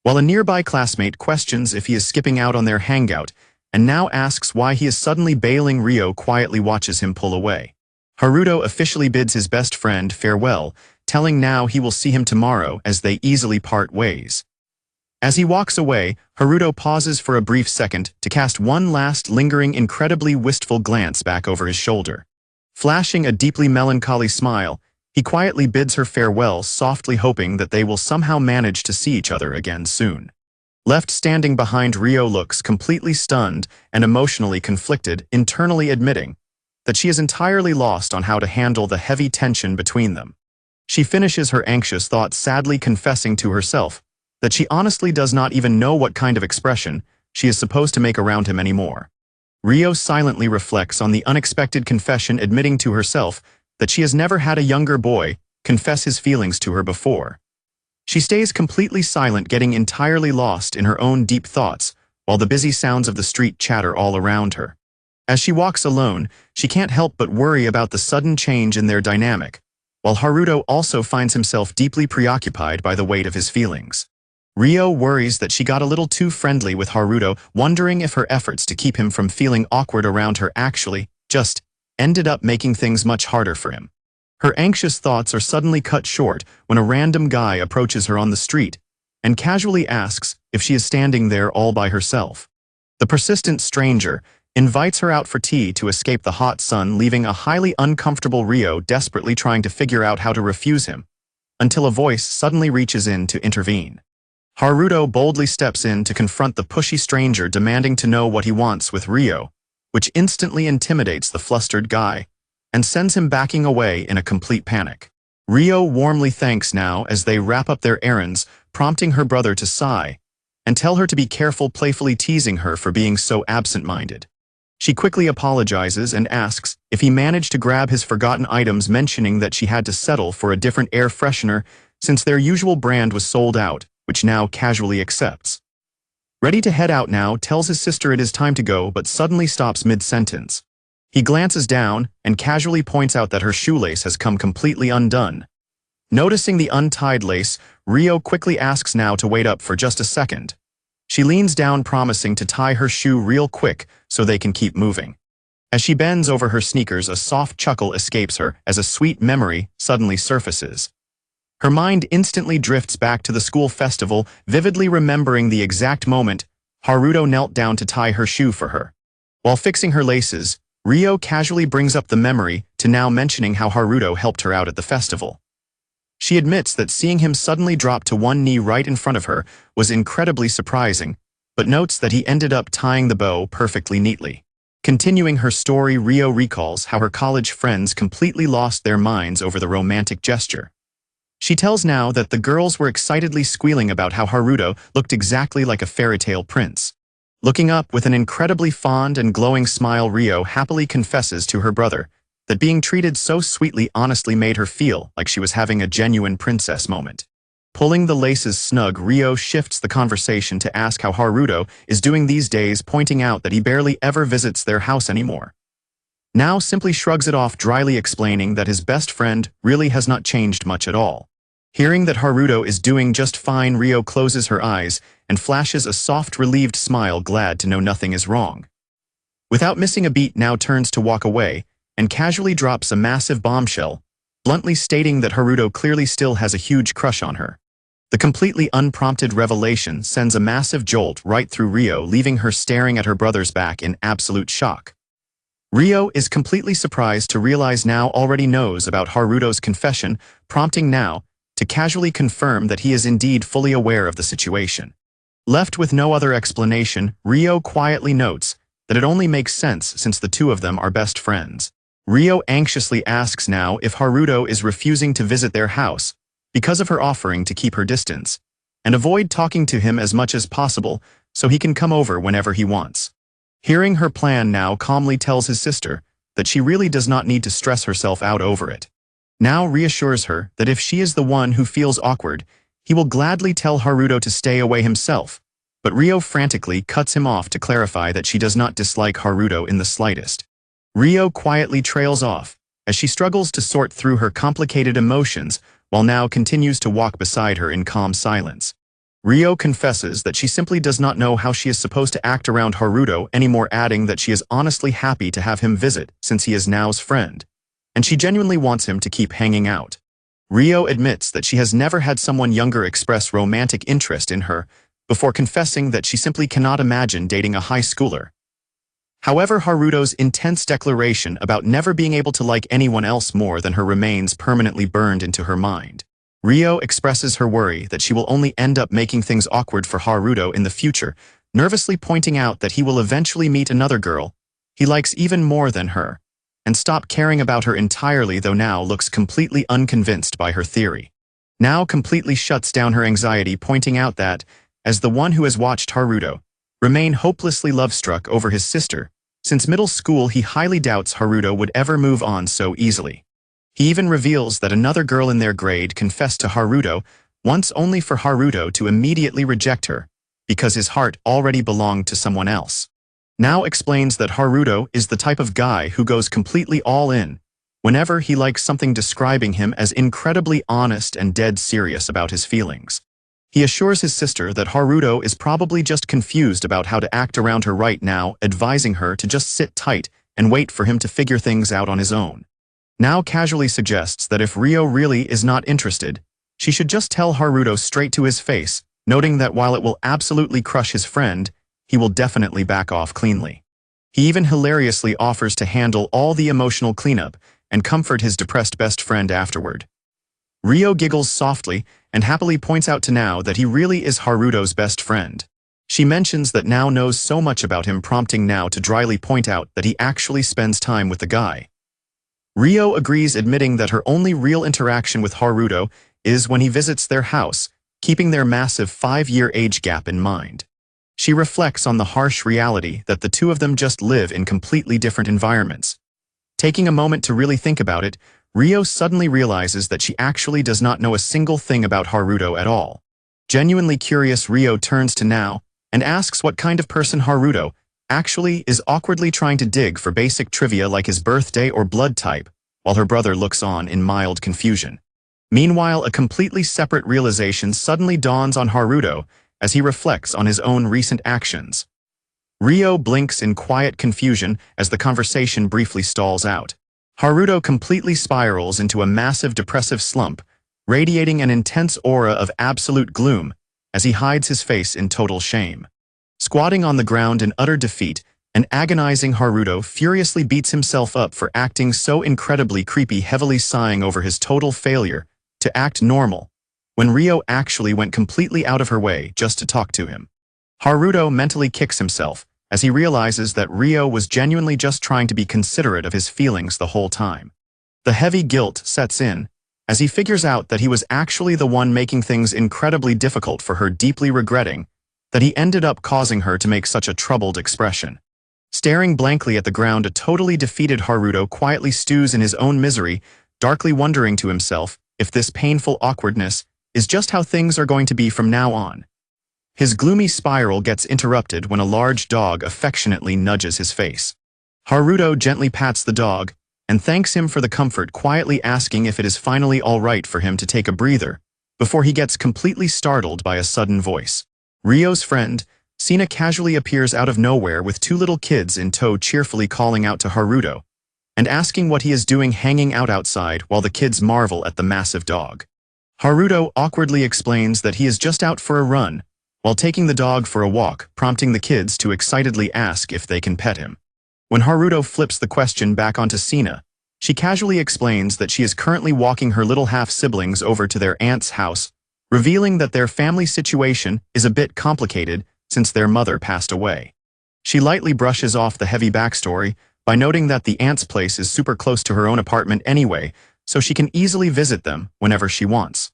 S1: While a nearby classmate questions if he is skipping out on their hangout, and Now asks why he is suddenly bailing, Rio quietly watches him pull away. Haruto officially bids his best friend farewell, telling Now he will see him tomorrow as they easily part ways. As he walks away, Haruto pauses for a brief second to cast one last lingering, incredibly wistful glance back over his shoulder. Flashing a deeply melancholy smile, he quietly bids her farewell, softly hoping that they will somehow manage to see each other again soon. Left standing behind, Rio looks completely stunned and emotionally conflicted, internally admitting that she is entirely lost on how to handle the heavy tension between them. She finishes her anxious thoughts, sadly confessing to herself that she honestly does not even know what kind of expression she is supposed to make around him anymore. Rio silently reflects on the unexpected confession, admitting to herself that she has never had a younger boy confess his feelings to her before. She stays completely silent, getting entirely lost in her own deep thoughts, while the busy sounds of the street chatter all around her. As she walks alone, she can't help but worry about the sudden change in their dynamic, while Haruto also finds himself deeply preoccupied by the weight of his feelings. Rio worries that she got a little too friendly with Haruto, wondering if her efforts to keep him from feeling awkward around her actually just ended up making things much harder for him. Her anxious thoughts are suddenly cut short when a random guy approaches her on the street and casually asks if she is standing there all by herself. The persistent stranger invites her out for tea to escape the hot sun, leaving a highly uncomfortable Rio desperately trying to figure out how to refuse him, until a voice suddenly reaches in to intervene. Haruto boldly steps in to confront the pushy stranger, demanding to know what he wants with Rio, which instantly intimidates the flustered guy and sends him backing away in a complete panic. Rio warmly thanks now as they wrap up their errands, prompting her brother to sigh and tell her to be careful, playfully teasing her for being so absent-minded. She quickly apologizes and asks if he managed to grab his forgotten items, mentioning that she had to settle for a different air freshener since their usual brand was sold out, which now casually accepts. Ready to head out now, tells his sister it is time to go, but suddenly stops mid-sentence. He glances down and casually points out that her shoelace has come completely undone. Noticing the untied lace, Rio quickly asks now to wait up for just a second. She leans down, promising to tie her shoe real quick so they can keep moving. As she bends over her sneakers, a soft chuckle escapes her as a sweet memory suddenly surfaces. Her mind instantly drifts back to the school festival, vividly remembering the exact moment Haruto knelt down to tie her shoe for her. While fixing her laces, Rio casually brings up the memory to now mentioning how Haruto helped her out at the festival. She admits that seeing him suddenly drop to one knee right in front of her was incredibly surprising, but notes that he ended up tying the bow perfectly neatly. Continuing her story, Rio recalls how her college friends completely lost their minds over the romantic gesture. She tells now that the girls were excitedly squealing about how Haruto looked exactly like a fairy tale prince. Looking up with an incredibly fond and glowing smile, Rio happily confesses to her brother that being treated so sweetly honestly made her feel like she was having a genuine princess moment. Pulling the laces snug, Rio shifts the conversation to ask how Haruto is doing these days, pointing out that he barely ever visits their house anymore. Now simply shrugs it off, dryly explaining that his best friend really has not changed much at all. Hearing that Haruto is doing just fine, Rio closes her eyes and flashes a soft, relieved smile, glad to know nothing is wrong. Without missing a beat, now turns to walk away and casually drops a massive bombshell, bluntly stating that Haruto clearly still has a huge crush on her. The completely unprompted revelation sends a massive jolt right through Rio, leaving her staring at her brother's back in absolute shock. Rio is completely surprised to realize now already knows about Haruto's confession, prompting now to casually confirm that he is indeed fully aware of the situation. Left with no other explanation, Rio quietly notes that it only makes sense since the two of them are best friends. Rio anxiously asks now if Haruto is refusing to visit their house because of her offering to keep her distance and avoid talking to him as much as possible so he can come over whenever he wants. Hearing her plan, now calmly tells his sister that she really does not need to stress herself out over it. Now reassures her that if she is the one who feels awkward, he will gladly tell Haruto to stay away himself, but Rio frantically cuts him off to clarify that she does not dislike Haruto in the slightest. Rio quietly trails off as she struggles to sort through her complicated emotions while now continues to walk beside her in calm silence. Rio confesses that she simply does not know how she is supposed to act around Haruto anymore, adding that she is honestly happy to have him visit since he is now's friend, and she genuinely wants him to keep hanging out. Rio admits that she has never had someone younger express romantic interest in her, before confessing that she simply cannot imagine dating a high schooler. However, Haruto's intense declaration about never being able to like anyone else more than her remains permanently burned into her mind. Rio expresses her worry that she will only end up making things awkward for Haruto in the future, nervously pointing out that he will eventually meet another girl he likes even more than her, and stop caring about her entirely, though now looks completely unconvinced by her theory. Now completely shuts down her anxiety, pointing out that, as the one who has watched Haruto remain hopelessly love-struck over his sister, Since middle school, he highly doubts Haruto would ever move on so easily. He even reveals that another girl in their grade confessed to Haruto once, only for Haruto to immediately reject her, because his heart already belonged to someone else. Now explains that Haruto is the type of guy who goes completely all in whenever he likes something, describing him as incredibly honest and dead serious about his feelings. He assures his sister that Haruto is probably just confused about how to act around her right now, advising her to just sit tight and wait for him to figure things out on his own. Now casually suggests that if Ryo really is not interested, she should just tell Haruto straight to his face, noting that while it will absolutely crush his friend, he will definitely back off cleanly. He even hilariously offers to handle all the emotional cleanup and comfort his depressed best friend afterward. Ryo giggles softly and happily points out to Nao that he really is Haruto's best friend. She mentions that Nao knows so much about him, prompting Nao to dryly point out that he actually spends time with the guy. Ryo agrees, admitting that her only real interaction with Haruto is when he visits their house, keeping their massive 5-year age gap in mind. She reflects on the harsh reality that the two of them just live in completely different environments. Taking a moment to really think about it, Ryo suddenly realizes that she actually does not know a single thing about Haruto at all. Genuinely curious, Ryo turns to Nao and asks what kind of person Haruto actually is, awkwardly trying to dig for basic trivia like his birthday or blood type, while her brother looks on in mild confusion. Meanwhile, a completely separate realization suddenly dawns on Haruto as he reflects on his own recent actions. Ryo blinks in quiet confusion as the conversation briefly stalls out. Haruto completely spirals into a massive depressive slump, radiating an intense aura of absolute gloom as he hides his face in total shame. Squatting on the ground in utter defeat, an agonizing Haruto furiously beats himself up for acting so incredibly creepy, heavily sighing over his total failure to act normal, when Ryo actually went completely out of her way just to talk to him. Haruto mentally kicks himself as he realizes that Ryo was genuinely just trying to be considerate of his feelings the whole time. The heavy guilt sets in as he figures out that he was actually the one making things incredibly difficult for her, deeply regretting that he ended up causing her to make such a troubled expression. Staring blankly at the ground, a totally defeated Haruto quietly stews in his own misery, darkly wondering to himself if this painful awkwardness is just how things are going to be from now on. His gloomy spiral gets interrupted when a large dog affectionately nudges his face. Haruto gently pats the dog and thanks him for the comfort, quietly asking if it is finally all right for him to take a breather, before he gets completely startled by a sudden voice. Ryo's friend, Sina, casually appears out of nowhere with 2 little kids in tow, cheerfully calling out to Haruto and asking what he is doing hanging out outside while the kids marvel at the massive dog. Haruto awkwardly explains that he is just out for a run while taking the dog for a walk, prompting the kids to excitedly ask if they can pet him. When Haruto flips the question back onto Sina, she casually explains that she is currently walking her little half-siblings over to their aunt's house, revealing that their family situation is a bit complicated since their mother passed away. She lightly brushes off the heavy backstory by noting that the aunt's place is super close to her own apartment anyway, so she can easily visit them whenever she wants.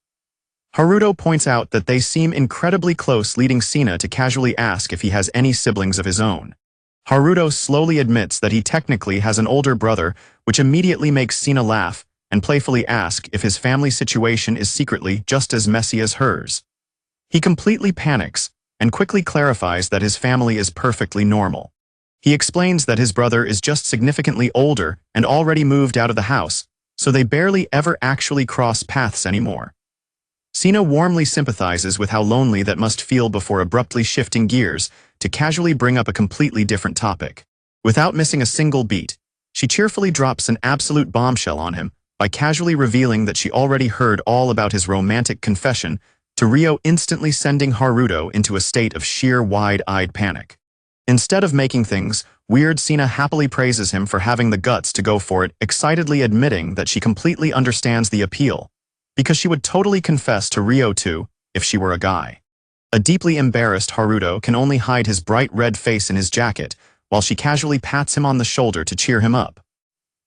S1: Haruto points out that they seem incredibly close, leading Sina to casually ask if he has any siblings of his own. Haruto slowly admits that he technically has an older brother, which immediately makes Sina laugh and playfully ask if his family situation is secretly just as messy as hers. He completely panics and quickly clarifies that his family is perfectly normal. He explains that his brother is just significantly older and already moved out of the house, so they barely ever actually cross paths anymore. Sina warmly sympathizes with how lonely that must feel before abruptly shifting gears to casually bring up a completely different topic. Without missing a single beat, she cheerfully drops an absolute bombshell on him by casually revealing that she already heard all about his romantic confession to Ryo, instantly sending Haruto into a state of sheer wide-eyed panic. Instead of making things weird, Sina happily praises him for having the guts to go for it, excitedly admitting that she completely understands the appeal, because she would totally confess to Ryo too if she were a guy. A deeply embarrassed Haruto can only hide his bright red face in his jacket, while she casually pats him on the shoulder to cheer him up.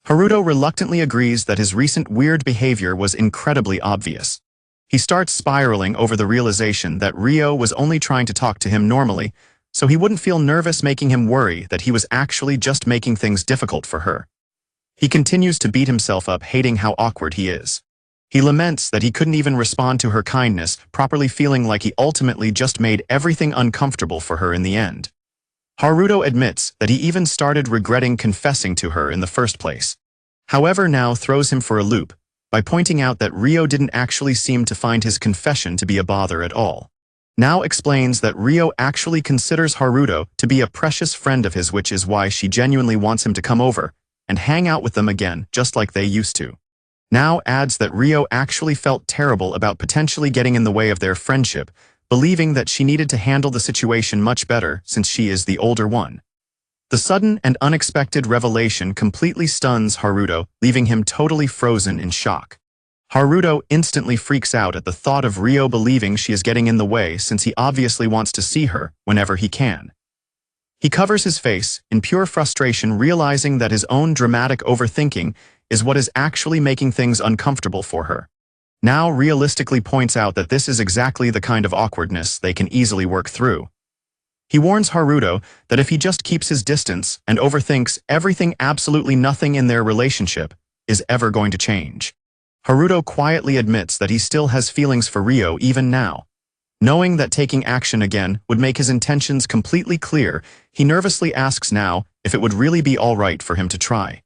S1: Haruto reluctantly agrees that his recent weird behavior was incredibly obvious. He starts spiraling over the realization that Ryo was only trying to talk to him normally, so he wouldn't feel nervous, making him worry that he was actually just making things difficult for her. He continues to beat himself up, hating how awkward he is. He laments that he couldn't even respond to her kindness, properly, feeling like he ultimately just made everything uncomfortable for her in the end. Haruto admits that he even started regretting confessing to her in the first place. However, now throws him for a loop by pointing out that Ryo didn't actually seem to find his confession to be a bother at all. Now explains that Ryo actually considers Haruto to be a precious friend of his, which is why she genuinely wants him to come over and hang out with them again, just like they used to. Now adds that Ryo actually felt terrible about potentially getting in the way of their friendship, believing that she needed to handle the situation much better since she is the older one. The sudden and unexpected revelation completely stuns Haruto, leaving him totally frozen in shock. Haruto instantly freaks out at the thought of Ryo believing she is getting in the way, since he obviously wants to see her whenever he can. He covers his face in pure frustration, realizing that his own dramatic overthinking is what is actually making things uncomfortable for her. Now realistically points out that this is exactly the kind of awkwardness they can easily work through. He warns Haruto that if he just keeps his distance and overthinks everything, absolutely nothing in their relationship is ever going to change. Haruto quietly admits that he still has feelings for Ryo even now. Knowing that taking action again would make his intentions completely clear, he nervously asks now if it would really be alright for him to try.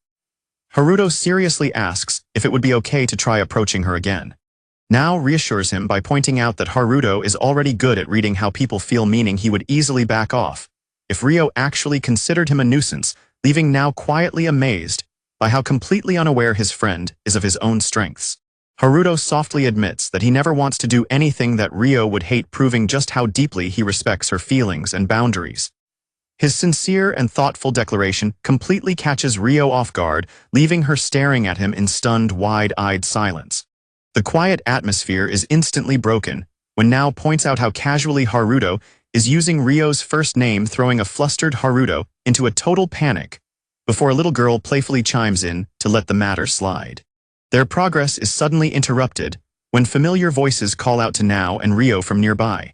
S1: Haruto seriously asks if it would be okay to try approaching her again. Now reassures him by pointing out that Haruto is already good at reading how people feel, meaning he would easily back off if Ryo actually considered him a nuisance, leaving now quietly amazed by how completely unaware his friend is of his own strengths. Haruto softly admits that he never wants to do anything that Ryo would hate, proving just how deeply he respects her feelings and boundaries. His sincere and thoughtful declaration completely catches Ryo off guard, leaving her staring at him in stunned, wide-eyed silence. The quiet atmosphere is instantly broken when Now points out how casually Haruto is using Ryo's first name, throwing a flustered Haruto into a total panic before a little girl playfully chimes in to let the matter slide. Their progress is suddenly interrupted when familiar voices call out to Now and Ryo from nearby.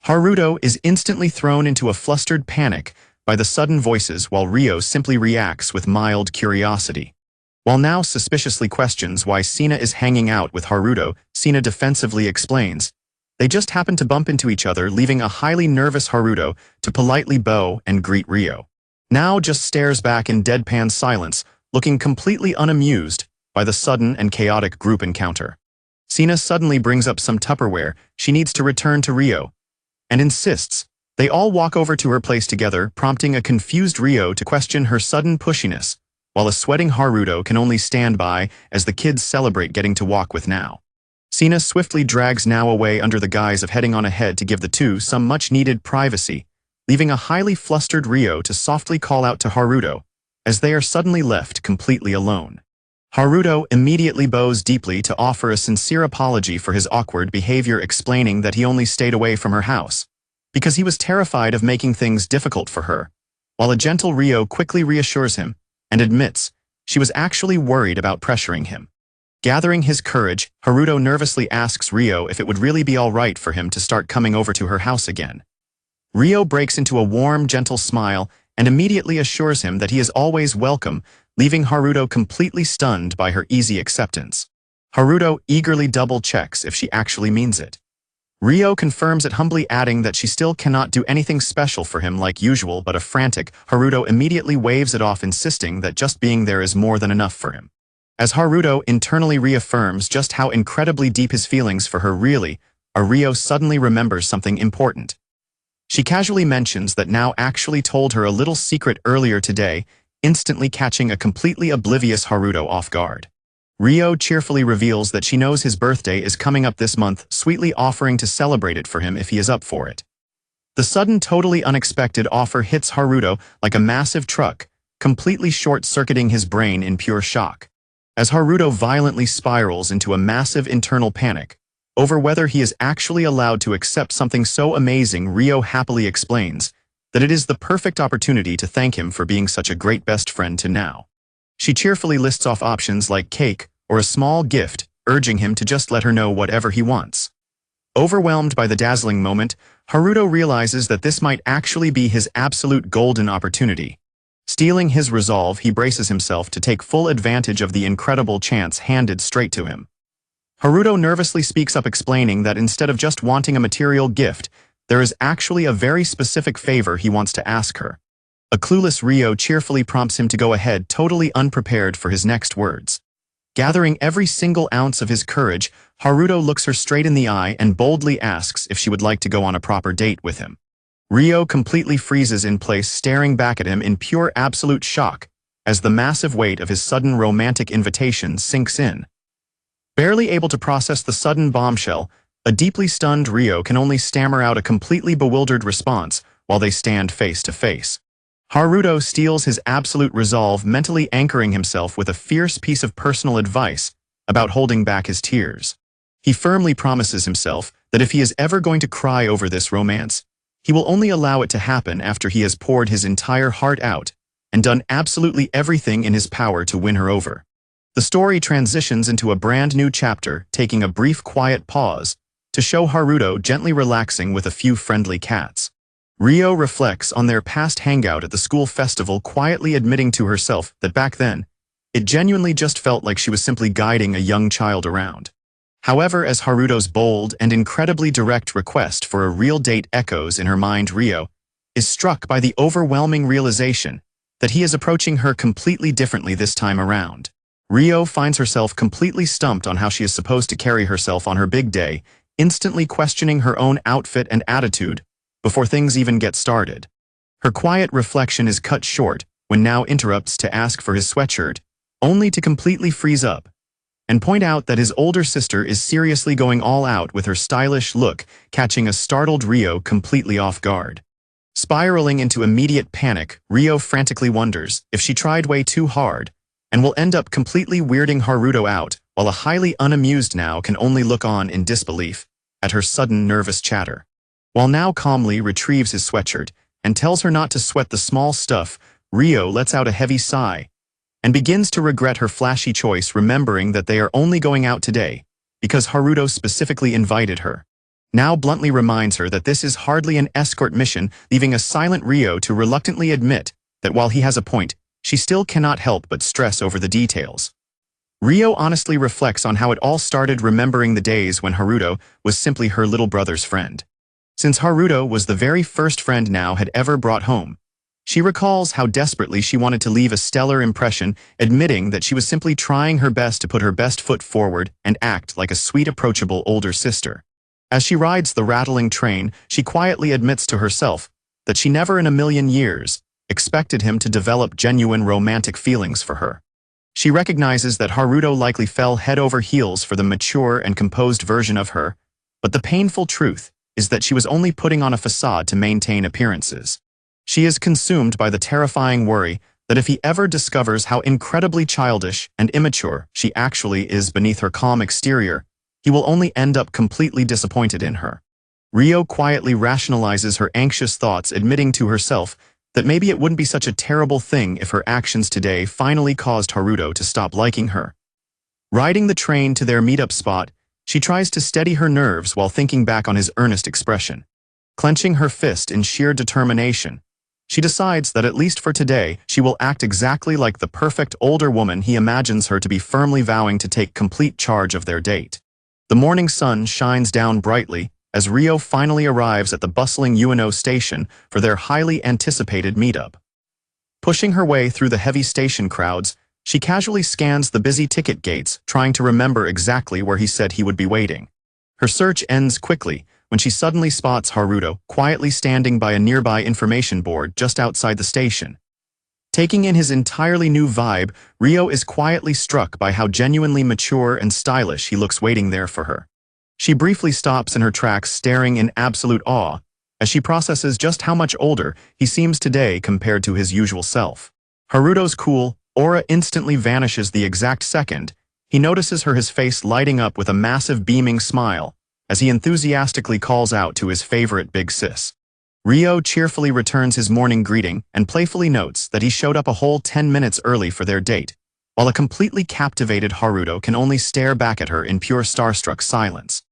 S1: Haruto is instantly thrown into a flustered panic by the sudden voices, while Ryo simply reacts with mild curiosity. While Now suspiciously questions why Sina is hanging out with Haruto, Sina defensively explains they just happen to bump into each other, leaving a highly nervous Haruto to politely bow and greet Ryo. Now just stares back in deadpan silence, looking completely unamused by the sudden and chaotic group encounter. Sina suddenly brings up some Tupperware she needs to return to Ryo, and insists they all walk over to her place together, prompting a confused Ryo to question her sudden pushiness, while a sweating Haruto can only stand by as the kids celebrate getting to walk with Now. Sina swiftly drags Now away under the guise of heading on ahead to give the two some much-needed privacy, leaving a highly flustered Ryo to softly call out to Haruto as they are suddenly left completely alone. Haruto immediately bows deeply to offer a sincere apology for his awkward behavior, explaining that he only stayed away from her house because he was terrified of making things difficult for her, while a gentle Ryo quickly reassures him and admits she was actually worried about pressuring him. Gathering his courage, Haruto nervously asks Ryo if it would really be alright for him to start coming over to her house again. Ryo breaks into a warm, gentle smile and immediately assures him that he is always welcome, leaving Haruto completely stunned by her easy acceptance. Haruto eagerly double-checks if she actually means it. Ryo confirms it, humbly adding that she still cannot do anything special for him like usual, but a frantic Haruto immediately waves it off, insisting that just being there is more than enough for him. As Haruto internally reaffirms just how incredibly deep his feelings for her really are, Ryo suddenly remembers something important. She casually mentions that Now actually told her a little secret earlier today, instantly catching a completely oblivious Haruto off guard. Ryo cheerfully reveals that she knows his birthday is coming up this month, sweetly offering to celebrate it for him if he is up for it. The sudden, totally unexpected offer hits Haruto like a massive truck, completely short-circuiting his brain in pure shock. As Haruto violently spirals into a massive internal panic over whether he is actually allowed to accept something so amazing, Ryo happily explains that it is the perfect opportunity to thank him for being such a great best friend to Now. She cheerfully lists off options like cake or a small gift, urging him to just let her know whatever he wants. Overwhelmed by the dazzling moment, Haruto realizes that this might actually be his absolute golden opportunity. Steeling his resolve, he braces himself to take full advantage of the incredible chance handed straight to him. Haruto nervously speaks up, explaining that instead of just wanting a material gift, there is actually a very specific favor he wants to ask her. A clueless Ryo cheerfully prompts him to go ahead, totally unprepared for his next words. Gathering every single ounce of his courage, Haruto looks her straight in the eye and boldly asks if she would like to go on a proper date with him. Ryo completely freezes in place, staring back at him in pure absolute shock as the massive weight of his sudden romantic invitation sinks in. Barely able to process the sudden bombshell, a deeply stunned Ryo can only stammer out a completely bewildered response while they stand face to face. Haruto steels his absolute resolve, mentally anchoring himself with a fierce piece of personal advice about holding back his tears. He firmly promises himself that if he is ever going to cry over this romance, he will only allow it to happen after he has poured his entire heart out and done absolutely everything in his power to win her over. The story transitions into a brand new chapter, taking a brief quiet pause to show Haruto gently relaxing with a few friendly cats. Ryo reflects on their past hangout at the school festival, quietly admitting to herself that back then, it genuinely just felt like she was simply guiding a young child around. However, as Haruto's bold and incredibly direct request for a real date echoes in her mind, Ryo is struck by the overwhelming realization that he is approaching her completely differently this time around. Ryo finds herself completely stumped on how she is supposed to carry herself on her big day, instantly questioning her own outfit and attitude before things even get started. Her quiet reflection is cut short when Now interrupts to ask for his sweatshirt, only to completely freeze up and point out that his older sister is seriously going all out with her stylish look, catching a startled Ryo completely off guard. Spiraling into immediate panic, Ryo frantically wonders if she tried way too hard and will end up completely weirding Haruto out, while a highly unamused Now can only look on in disbelief at her sudden nervous chatter. While Now calmly retrieves his sweatshirt and tells her not to sweat the small stuff, Ryo lets out a heavy sigh and begins to regret her flashy choice, remembering that they are only going out today because Haruto specifically invited her. Now bluntly reminds her that this is hardly an escort mission, leaving a silent Ryo to reluctantly admit that while he has a point, she still cannot help but stress over the details. Ryo honestly reflects on how it all started, remembering the days when Haruto was simply her little brother's friend. Since Haruto was the very first friend Now had ever brought home, she recalls how desperately she wanted to leave a stellar impression, admitting that she was simply trying her best to put her best foot forward and act like a sweet, approachable older sister. As she rides the rattling train, she quietly admits to herself that she never in a million years expected him to develop genuine romantic feelings for her. She recognizes that Haruto likely fell head over heels for the mature and composed version of her, but the painful truth is that she was only putting on a facade to maintain appearances. She is consumed by the terrifying worry that if he ever discovers how incredibly childish and immature she actually is beneath her calm exterior, he will only end up completely disappointed in her. Ryo quietly rationalizes her anxious thoughts, admitting to herself that maybe it wouldn't be such a terrible thing if her actions today finally caused Haruto to stop liking her. Riding the train to their meetup spot, she tries to steady her nerves while thinking back on his earnest expression. Clenching her fist in sheer determination, she decides that at least for today, she will act exactly like the perfect older woman he imagines her to be, firmly vowing to take complete charge of their date. The morning sun shines down brightly as Ryo finally arrives at the bustling Ueno station for their highly anticipated meetup. Pushing her way through the heavy station crowds, she casually scans the busy ticket gates, trying to remember exactly where he said he would be waiting. Her search ends quickly when she suddenly spots Haruto quietly standing by a nearby information board just outside the station. Taking in his entirely new vibe, Ryo is quietly struck by how genuinely mature and stylish he looks waiting there for her. She briefly stops in her tracks, staring in absolute awe as she processes just how much older he seems today compared to his usual self. Haruto's cool aura instantly vanishes the exact second he notices her, his face lighting up with a massive beaming smile as he enthusiastically calls out to his favorite big sis. Ryo cheerfully returns his morning greeting and playfully notes that he showed up a whole 10 minutes early for their date, while a completely captivated Haruto can only stare back at her in pure starstruck silence.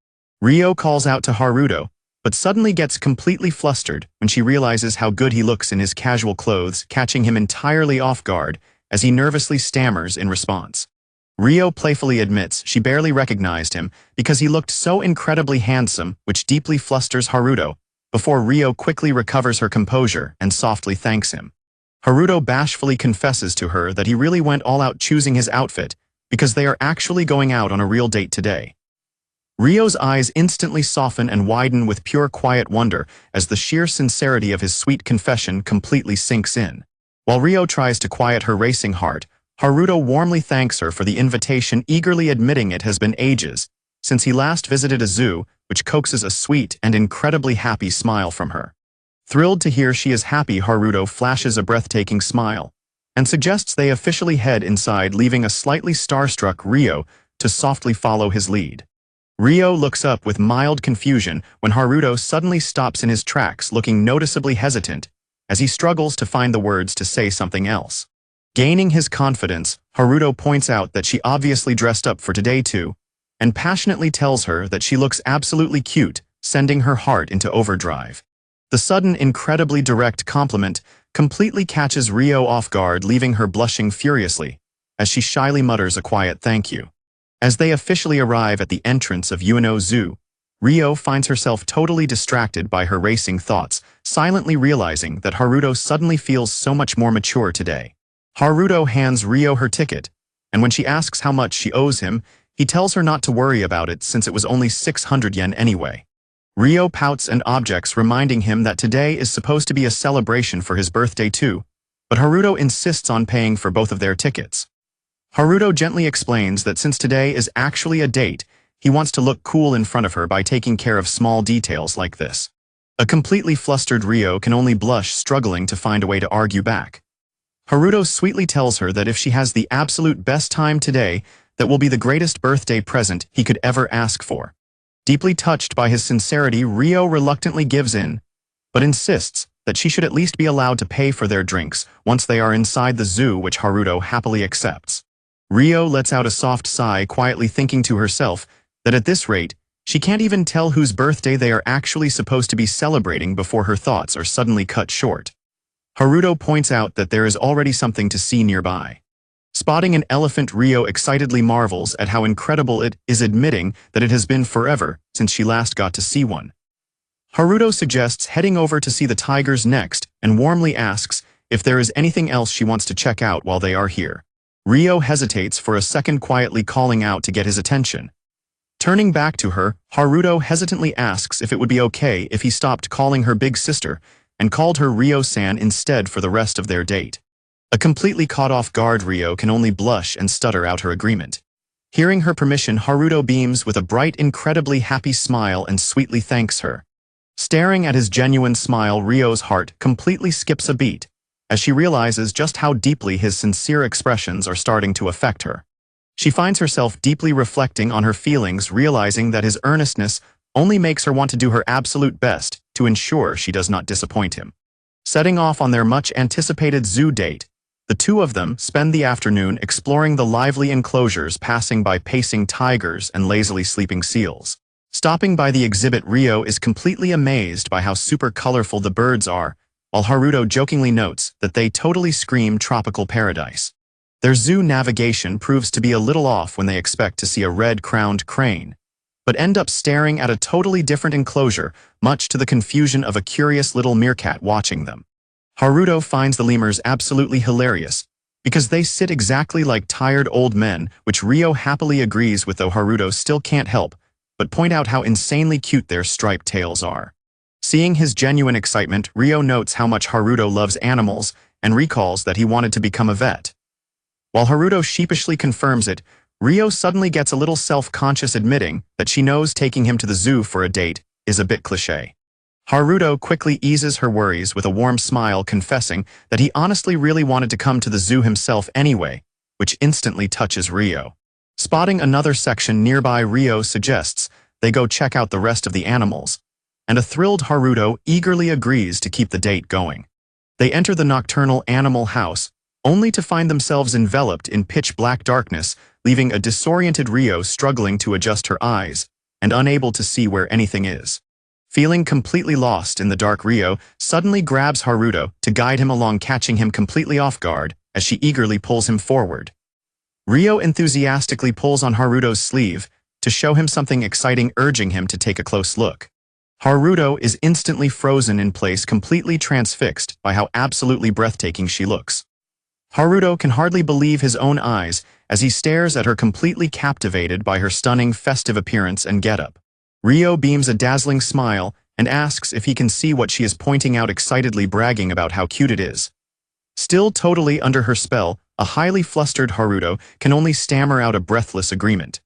S1: Rio calls out to Haruto, but suddenly gets completely flustered when she realizes how good he looks in his casual clothes, catching him entirely off guard as he nervously stammers in response. Rio playfully admits she barely recognized him because he looked so incredibly handsome, which deeply flusters Haruto, before Rio quickly recovers her composure and softly thanks him. Haruto bashfully confesses to her that he really went all out choosing his outfit because they are actually going out on a real date today. Rio's eyes instantly soften and widen with pure quiet wonder as the sheer sincerity of his sweet confession completely sinks in. While Rio tries to quiet her racing heart, Haruto warmly thanks her for the invitation, eagerly admitting it has been ages since he last visited a zoo, which coaxes a sweet and incredibly happy smile from her. Thrilled to hear she is happy, Haruto flashes a breathtaking smile and suggests they officially head inside, leaving a slightly starstruck Rio to softly follow his lead. Rio looks up with mild confusion when Haruto suddenly stops in his tracks, looking noticeably hesitant as he struggles to find the words to say something else. Gaining his confidence, Haruto points out that she obviously dressed up for today too, and passionately tells her that she looks absolutely cute, sending her heart into overdrive. The sudden, incredibly direct compliment completely catches Rio off guard, leaving her blushing furiously as she shyly mutters a quiet thank you. As they officially arrive at the entrance of Ueno Zoo, Rio finds herself totally distracted by her racing thoughts, silently realizing that Haruto suddenly feels so much more mature today. Haruto hands Rio her ticket, and when she asks how much she owes him, he tells her not to worry about it since it was only 600 yen anyway. Rio pouts and objects, reminding him that today is supposed to be a celebration for his birthday too, but Haruto insists on paying for both of their tickets. Haruto gently explains that since today is actually a date, he wants to look cool in front of her by taking care of small details like this. A completely flustered Rio can only blush, struggling to find a way to argue back. Haruto sweetly tells her that if she has the absolute best time today, that will be the greatest birthday present he could ever ask for. Deeply touched by his sincerity, Rio reluctantly gives in, but insists that she should at least be allowed to pay for their drinks once they are inside the zoo, which Haruto happily accepts. Rio lets out a soft sigh, quietly thinking to herself that at this rate, she can't even tell whose birthday they are actually supposed to be celebrating before her thoughts are suddenly cut short. Haruto points out that there is already something to see nearby. Spotting an elephant, Rio excitedly marvels at how incredible it is, admitting that it has been forever since she last got to see one. Haruto suggests heading over to see the tigers next and warmly asks if there is anything else she wants to check out while they are here. Rio hesitates for a second, quietly calling out to get his attention. Turning back to her, Haruto hesitantly asks if it would be okay if he stopped calling her big sister and called her Rio-san instead for the rest of their date. A completely caught off guard Rio can only blush and stutter out her agreement. Hearing her permission, Haruto beams with a bright, incredibly happy smile and sweetly thanks her. Staring at his genuine smile, Rio's heart completely skips a beat as she realizes just how deeply his sincere expressions are starting to affect her. She finds herself deeply reflecting on her feelings, realizing that his earnestness only makes her want to do her absolute best to ensure she does not disappoint him. Setting off on their much-anticipated zoo date, the two of them spend the afternoon exploring the lively enclosures, passing by pacing tigers and lazily sleeping seals. Stopping by the exhibit, Rio is completely amazed by how super colorful the birds are, while Haruto jokingly notes that they totally scream tropical paradise. Their zoo navigation proves to be a little off when they expect to see a red-crowned crane, but end up staring at a totally different enclosure, much to the confusion of a curious little meerkat watching them. Haruto finds the lemurs absolutely hilarious, because they sit exactly like tired old men, which Rio happily agrees with, though Haruto still can't help but point out how insanely cute their striped tails are. Seeing his genuine excitement, Rio notes how much Haruto loves animals and recalls that he wanted to become a vet. While Haruto sheepishly confirms it, Rio suddenly gets a little self-conscious, admitting that she knows taking him to the zoo for a date is a bit cliché. Haruto quickly eases her worries with a warm smile, confessing that he honestly really wanted to come to the zoo himself anyway, which instantly touches Rio. Spotting another section nearby, Rio suggests they go check out the rest of the animals, and a thrilled Haruto eagerly agrees to keep the date going. They enter the nocturnal animal house, only to find themselves enveloped in pitch-black darkness, leaving a disoriented Rio struggling to adjust her eyes and unable to see where anything is. Feeling completely lost in the dark, Rio suddenly grabs Haruto to guide him along, catching him completely off guard as she eagerly pulls him forward. Rio enthusiastically pulls on Haruto's sleeve to show him something exciting, urging him to take a close look. Haruto is instantly frozen in place, completely transfixed by how absolutely breathtaking she looks. Haruto can hardly believe his own eyes as he stares at her, completely captivated by her stunning, festive appearance and getup. Rio beams a dazzling smile and asks if he can see what she is pointing out, excitedly bragging about how cute it is. Still totally under her spell, a highly flustered Haruto can only stammer out a breathless agreement.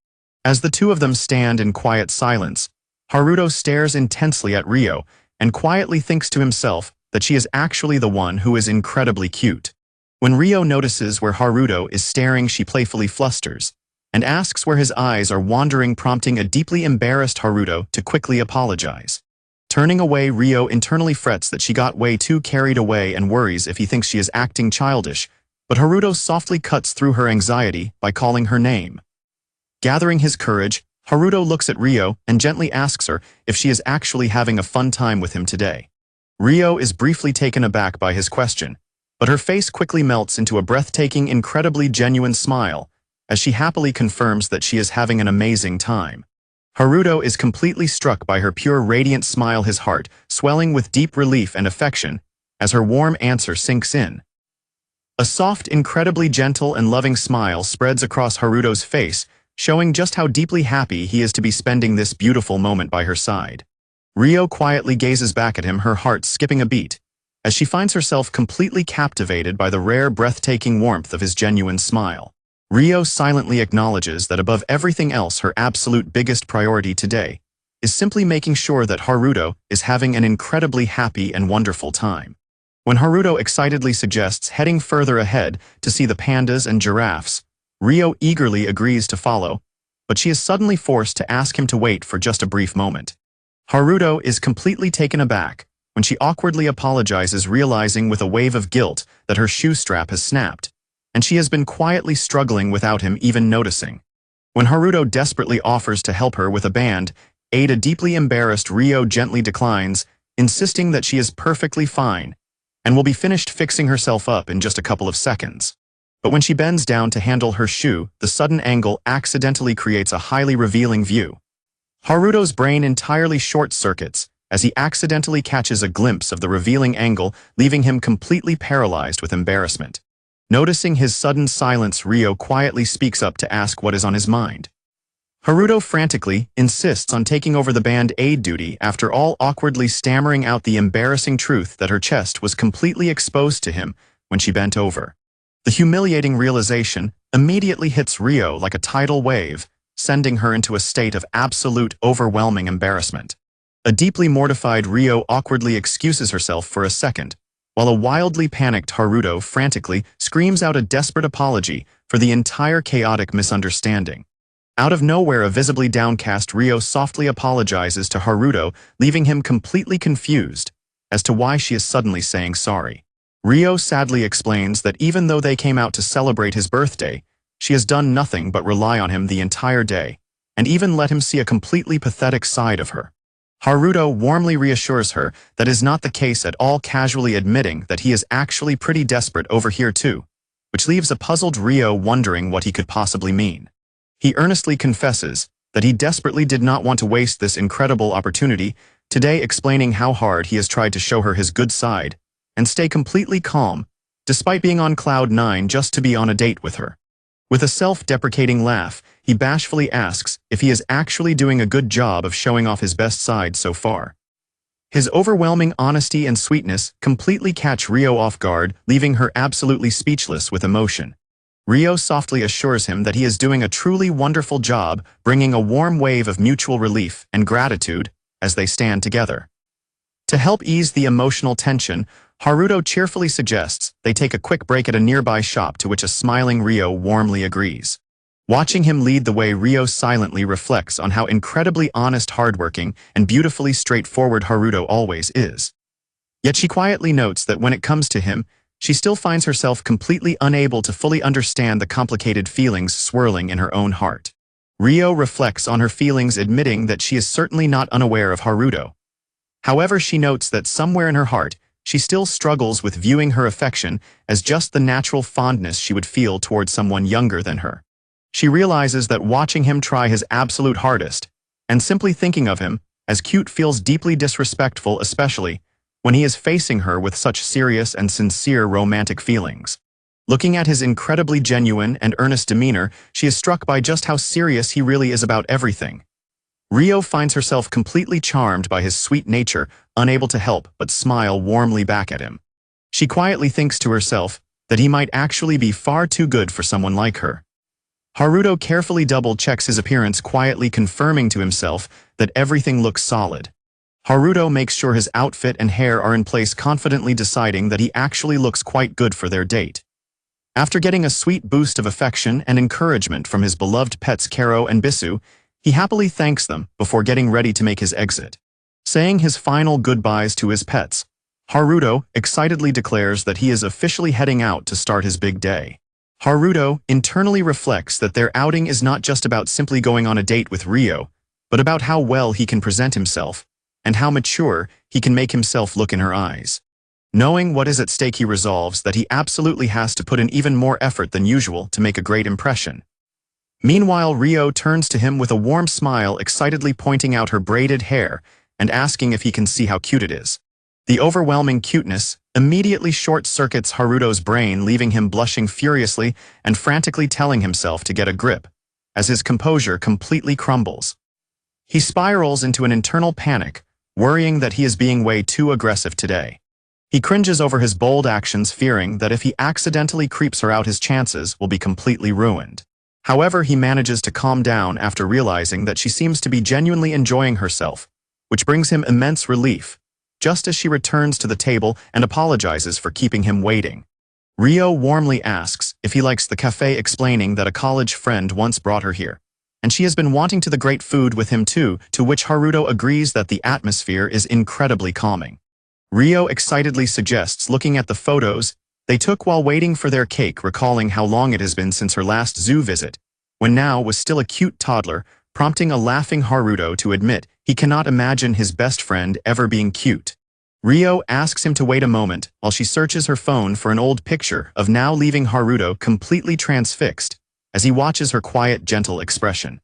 S1: As the two of them stand in quiet silence, Haruto stares intensely at Rio and quietly thinks to himself that she is actually the one who is incredibly cute. When Rio notices where Haruto is staring, she playfully flusters and asks where his eyes are wandering, prompting a deeply embarrassed Haruto to quickly apologize. Turning away, Rio internally frets that she got way too carried away and worries if he thinks she is acting childish, but Haruto softly cuts through her anxiety by calling her name. Gathering his courage, Haruto looks at Rio and gently asks her if she is actually having a fun time with him today. Rio is briefly taken aback by his question, but her face quickly melts into a breathtaking, incredibly genuine smile as she happily confirms that she is having an amazing time. Haruto is completely struck by her pure, radiant smile, his heart swelling with deep relief and affection as her warm answer sinks in. A soft, incredibly gentle and loving smile spreads across Haruto's face, showing just how deeply happy he is to be spending this beautiful moment by her side. Rio quietly gazes back at him, her heart skipping a beat, as she finds herself completely captivated by the rare, breathtaking warmth of his genuine smile. Rio silently acknowledges that above everything else, her absolute biggest priority today is simply making sure that Haruto is having an incredibly happy and wonderful time. When Haruto excitedly suggests heading further ahead to see the pandas and giraffes, Rio eagerly agrees to follow, but she is suddenly forced to ask him to wait for just a brief moment. Haruto is completely taken aback when she awkwardly apologizes, realizing with a wave of guilt that her shoe strap has snapped, and she has been quietly struggling without him even noticing. When Haruto desperately offers to help her with a band aid, a deeply embarrassed Rio gently declines, insisting that she is perfectly fine and will be finished fixing herself up in just a couple of seconds. But when she bends down to handle her shoe, the sudden angle accidentally creates a highly revealing view. Haruto's brain entirely short-circuits as he accidentally catches a glimpse of the revealing angle, leaving him completely paralyzed with embarrassment. Noticing his sudden silence, Rio quietly speaks up to ask what is on his mind. Haruto frantically insists on taking over the band-aid duty, after all, awkwardly stammering out the embarrassing truth that her chest was completely exposed to him when she bent over. The humiliating realization immediately hits Rio like a tidal wave, sending her into a state of absolute, overwhelming embarrassment. A deeply mortified Rio awkwardly excuses herself for a second, while a wildly panicked Haruto frantically screams out a desperate apology for the entire chaotic misunderstanding. Out of nowhere, a visibly downcast Rio softly apologizes to Haruto, leaving him completely confused as to why she is suddenly saying sorry. Rio sadly explains that even though they came out to celebrate his birthday, she has done nothing but rely on him the entire day, and even let him see a completely pathetic side of her. Haruto warmly reassures her that is not the case at all, casually admitting that he is actually pretty desperate over here too, which leaves a puzzled Rio wondering what he could possibly mean. He earnestly confesses that he desperately did not want to waste this incredible opportunity today, explaining how hard he has tried to show her his good side and stay completely calm, despite being on cloud nine just to be on a date with her. With a self-deprecating laugh, he bashfully asks if he is actually doing a good job of showing off his best side so far. His overwhelming honesty and sweetness completely catch Rio off guard, leaving her absolutely speechless with emotion. Rio softly assures him that he is doing a truly wonderful job, bringing a warm wave of mutual relief and gratitude as they stand together. To help ease the emotional tension, Haruto cheerfully suggests they take a quick break at a nearby shop, to which a smiling Rio warmly agrees. Watching him lead the way, Rio silently reflects on how incredibly honest, hardworking, and beautifully straightforward Haruto always is. Yet she quietly notes that when it comes to him, she still finds herself completely unable to fully understand the complicated feelings swirling in her own heart. Rio reflects on her feelings, admitting that she is certainly not unaware of Haruto. However, she notes that somewhere in her heart, she still struggles with viewing her affection as just the natural fondness she would feel towards someone younger than her. She realizes that watching him try his absolute hardest, and simply thinking of him as cute, feels deeply disrespectful, especially when he is facing her with such serious and sincere romantic feelings. Looking at his incredibly genuine and earnest demeanor, she is struck by just how serious he really is about everything. Rio finds herself completely charmed by his sweet nature, unable to help but smile warmly back at him. She quietly thinks to herself that he might actually be far too good for someone like her. Haruto carefully double-checks his appearance, quietly confirming to himself that everything looks solid. Haruto makes sure his outfit and hair are in place, confidently deciding that he actually looks quite good for their date. After getting a sweet boost of affection and encouragement from his beloved pets Karo and Bisu, he happily thanks them before getting ready to make his exit. Saying his final goodbyes to his pets, Haruto excitedly declares that he is officially heading out to start his big day. Haruto internally reflects that their outing is not just about simply going on a date with Rio, but about how well he can present himself and how mature he can make himself look in her eyes. Knowing what is at stake, he resolves that he absolutely has to put in even more effort than usual to make a great impression. Meanwhile, Rio turns to him with a warm smile, excitedly pointing out her braided hair and asking if he can see how cute it is. The overwhelming cuteness immediately short-circuits Haruto's brain, leaving him blushing furiously and frantically telling himself to get a grip, as his composure completely crumbles. He spirals into an internal panic, worrying that he is being way too aggressive today. He cringes over his bold actions, fearing that if he accidentally creeps her out, his chances will be completely ruined. However, he manages to calm down after realizing that she seems to be genuinely enjoying herself, which brings him immense relief, just as she returns to the table and apologizes for keeping him waiting. Rio warmly asks if he likes the cafe, explaining that a college friend once brought her here, and she has been wanting to the great food with him too, to which Haruto agrees that the atmosphere is incredibly calming. Rio excitedly suggests looking at the photos they took while waiting for their cake, recalling how long it has been since her last zoo visit, when now was still a cute toddler, prompting a laughing Haruto to admit he cannot imagine his best friend ever being cute. Rio asks him to wait a moment while she searches her phone for an old picture of now leaving Haruto completely transfixed as he watches her quiet, gentle expression.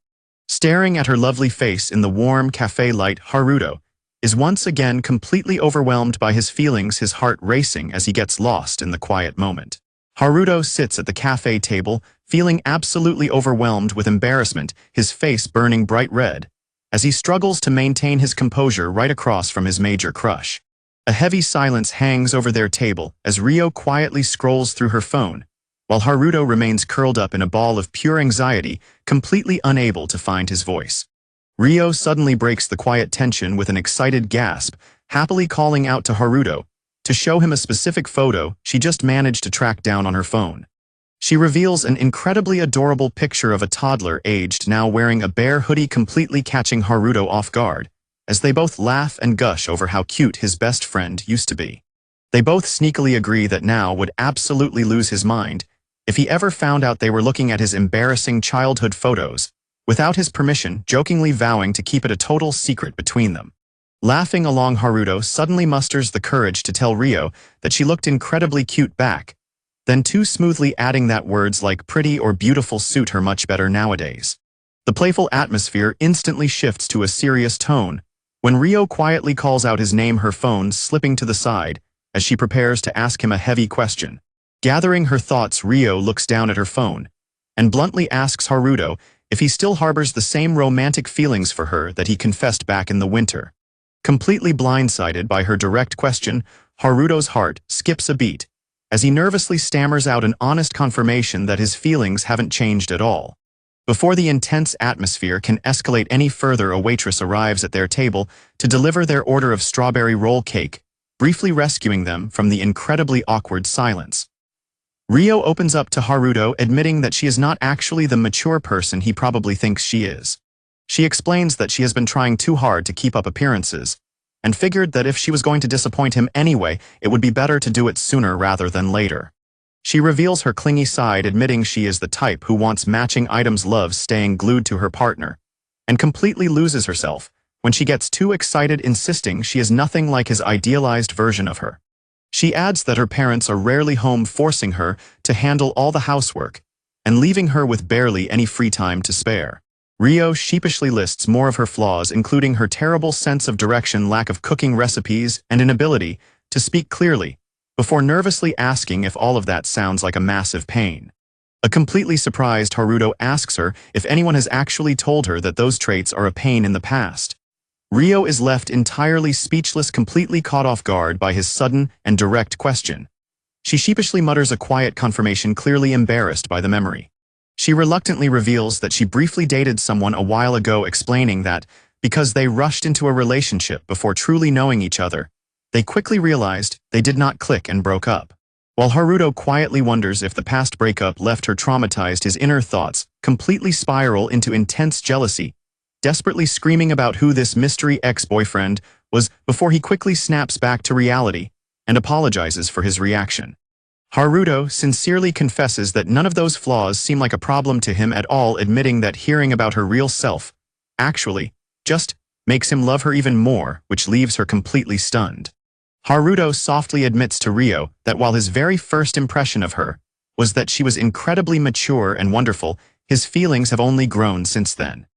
S1: Staring at her lovely face in the warm cafe light, Haruto is once again completely overwhelmed by his feelings, his heart racing as he gets lost in the quiet moment. Haruto sits at the cafe table, feeling absolutely overwhelmed with embarrassment, his face burning bright red, as he struggles to maintain his composure right across from his major crush. A heavy silence hangs over their table as Rio quietly scrolls through her phone, while Haruto remains curled up in a ball of pure anxiety, completely unable to find his voice. Rio suddenly breaks the quiet tension with an excited gasp, happily calling out to Haruto to show him a specific photo she just managed to track down on her phone. She reveals an incredibly adorable picture of a toddler aged now wearing a bear hoodie, completely catching Haruto off guard, as they both laugh and gush over how cute his best friend used to be. They both sneakily agree that now would absolutely lose his mind if he ever found out they were looking at his embarrassing childhood photos, without his permission, jokingly vowing to keep it a total secret between them. Laughing along, Haruto suddenly musters the courage to tell Rio that she looked incredibly cute back, then too smoothly adding that words like pretty or beautiful suit her much better nowadays. The playful atmosphere instantly shifts to a serious tone when Rio quietly calls out his name, her phone slipping to the side as she prepares to ask him a heavy question. Gathering her thoughts, Rio looks down at her phone and bluntly asks Haruto if he still harbors the same romantic feelings for her that he confessed back in the winter. Completely blindsided by her direct question, Haruto's heart skips a beat as he nervously stammers out an honest confirmation that his feelings haven't changed at all. Before the intense atmosphere can escalate any further, a waitress arrives at their table to deliver their order of strawberry roll cake, briefly rescuing them from the incredibly awkward silence. Rio opens up to Haruto, admitting that she is not actually the mature person he probably thinks she is. She explains that she has been trying too hard to keep up appearances, and figured that if she was going to disappoint him anyway, it would be better to do it sooner rather than later. She reveals her clingy side, admitting she is the type who wants matching items, loves staying glued to her partner, and completely loses herself when she gets too excited, insisting she is nothing like his idealized version of her. She adds that her parents are rarely home, forcing her to handle all the housework and leaving her with barely any free time to spare. Rio sheepishly lists more of her flaws, including her terrible sense of direction, lack of cooking recipes, and inability to speak clearly, before nervously asking if all of that sounds like a massive pain. A completely surprised Haruto asks her if anyone has actually told her that those traits are a pain in the past. Rio is left entirely speechless, completely caught off guard by his sudden and direct question. She sheepishly mutters a quiet confirmation, clearly embarrassed by the memory. She reluctantly reveals that she briefly dated someone a while ago, explaining that, because they rushed into a relationship before truly knowing each other, they quickly realized they did not click and broke up. While Haruto quietly wonders if the past breakup left her traumatized, his inner thoughts completely spiral into intense jealousy, desperately screaming about who this mystery ex-boyfriend was before he quickly snaps back to reality and apologizes for his reaction. Haruto sincerely confesses that none of those flaws seem like a problem to him at all, admitting that hearing about her real self actually just makes him love her even more, which leaves her completely stunned. Haruto softly admits to Rio that while his very first impression of her was that she was incredibly mature and wonderful, his feelings have only grown since then.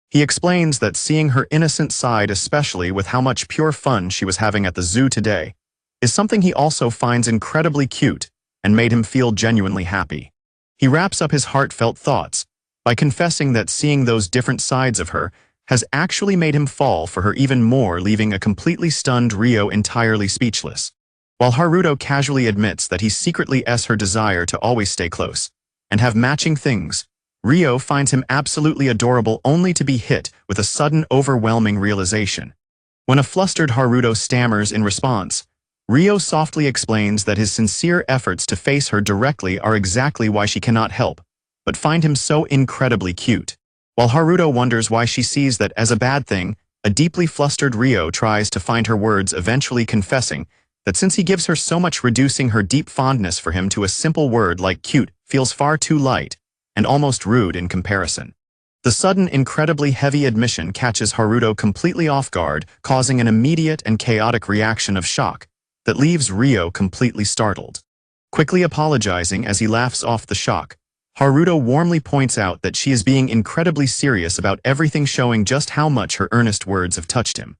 S1: He explains that seeing her innocent side, especially with how much pure fun she was having at the zoo today, is something he also finds incredibly cute and made him feel genuinely happy. He wraps up his heartfelt thoughts by confessing that seeing those different sides of her has actually made him fall for her even more, leaving a completely stunned Rio entirely speechless. While Haruto casually admits that he secretly has her desire to always stay close and have matching things, Rio finds him absolutely adorable, only to be hit with a sudden, overwhelming realization. When a flustered Haruto stammers in response, Rio softly explains that his sincere efforts to face her directly are exactly why she cannot help but find him so incredibly cute. While Haruto wonders why she sees that as a bad thing, a deeply flustered Rio tries to find her words, eventually confessing that since he gives her so much, reducing her deep fondness for him to a simple word like cute feels far too light and almost rude in comparison. The sudden, incredibly heavy admission catches Haruto completely off guard, causing an immediate and chaotic reaction of shock that leaves Rio completely startled. Quickly apologizing as he laughs off the shock, Haruto warmly points out that she is being incredibly serious about everything, showing just how much her earnest words have touched him.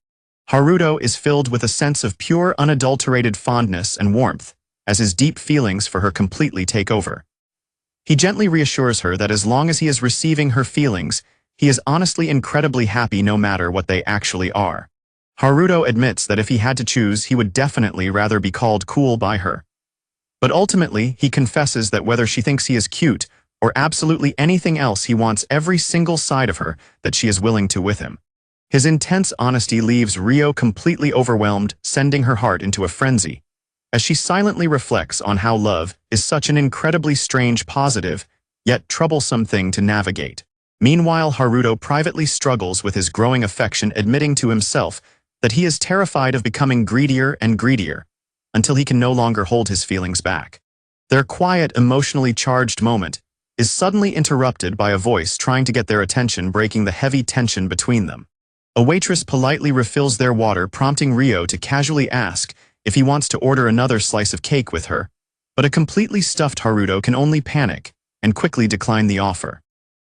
S1: Haruto is filled with a sense of pure, unadulterated fondness and warmth as his deep feelings for her completely take over. He gently reassures her that as long as he is receiving her feelings, he is honestly incredibly happy no matter what they actually are. Haruto admits that if he had to choose, he would definitely rather be called cool by her. But ultimately, he confesses that whether she thinks he is cute or absolutely anything else, he wants every single side of her that she is willing to with him. His intense honesty leaves Rio completely overwhelmed, sending her heart into a frenzy, as she silently reflects on how love is such an incredibly strange, positive, yet troublesome thing to navigate. Meanwhile, Haruto privately struggles with his growing affection, admitting to himself that he is terrified of becoming greedier and greedier until he can no longer hold his feelings back. Their quiet, emotionally charged moment is suddenly interrupted by a voice trying to get their attention, breaking the heavy tension between them. A waitress politely refills their water, prompting Rio to casually ask if he wants to order another slice of cake with her, but a completely stuffed Haruto can only panic and quickly decline the offer.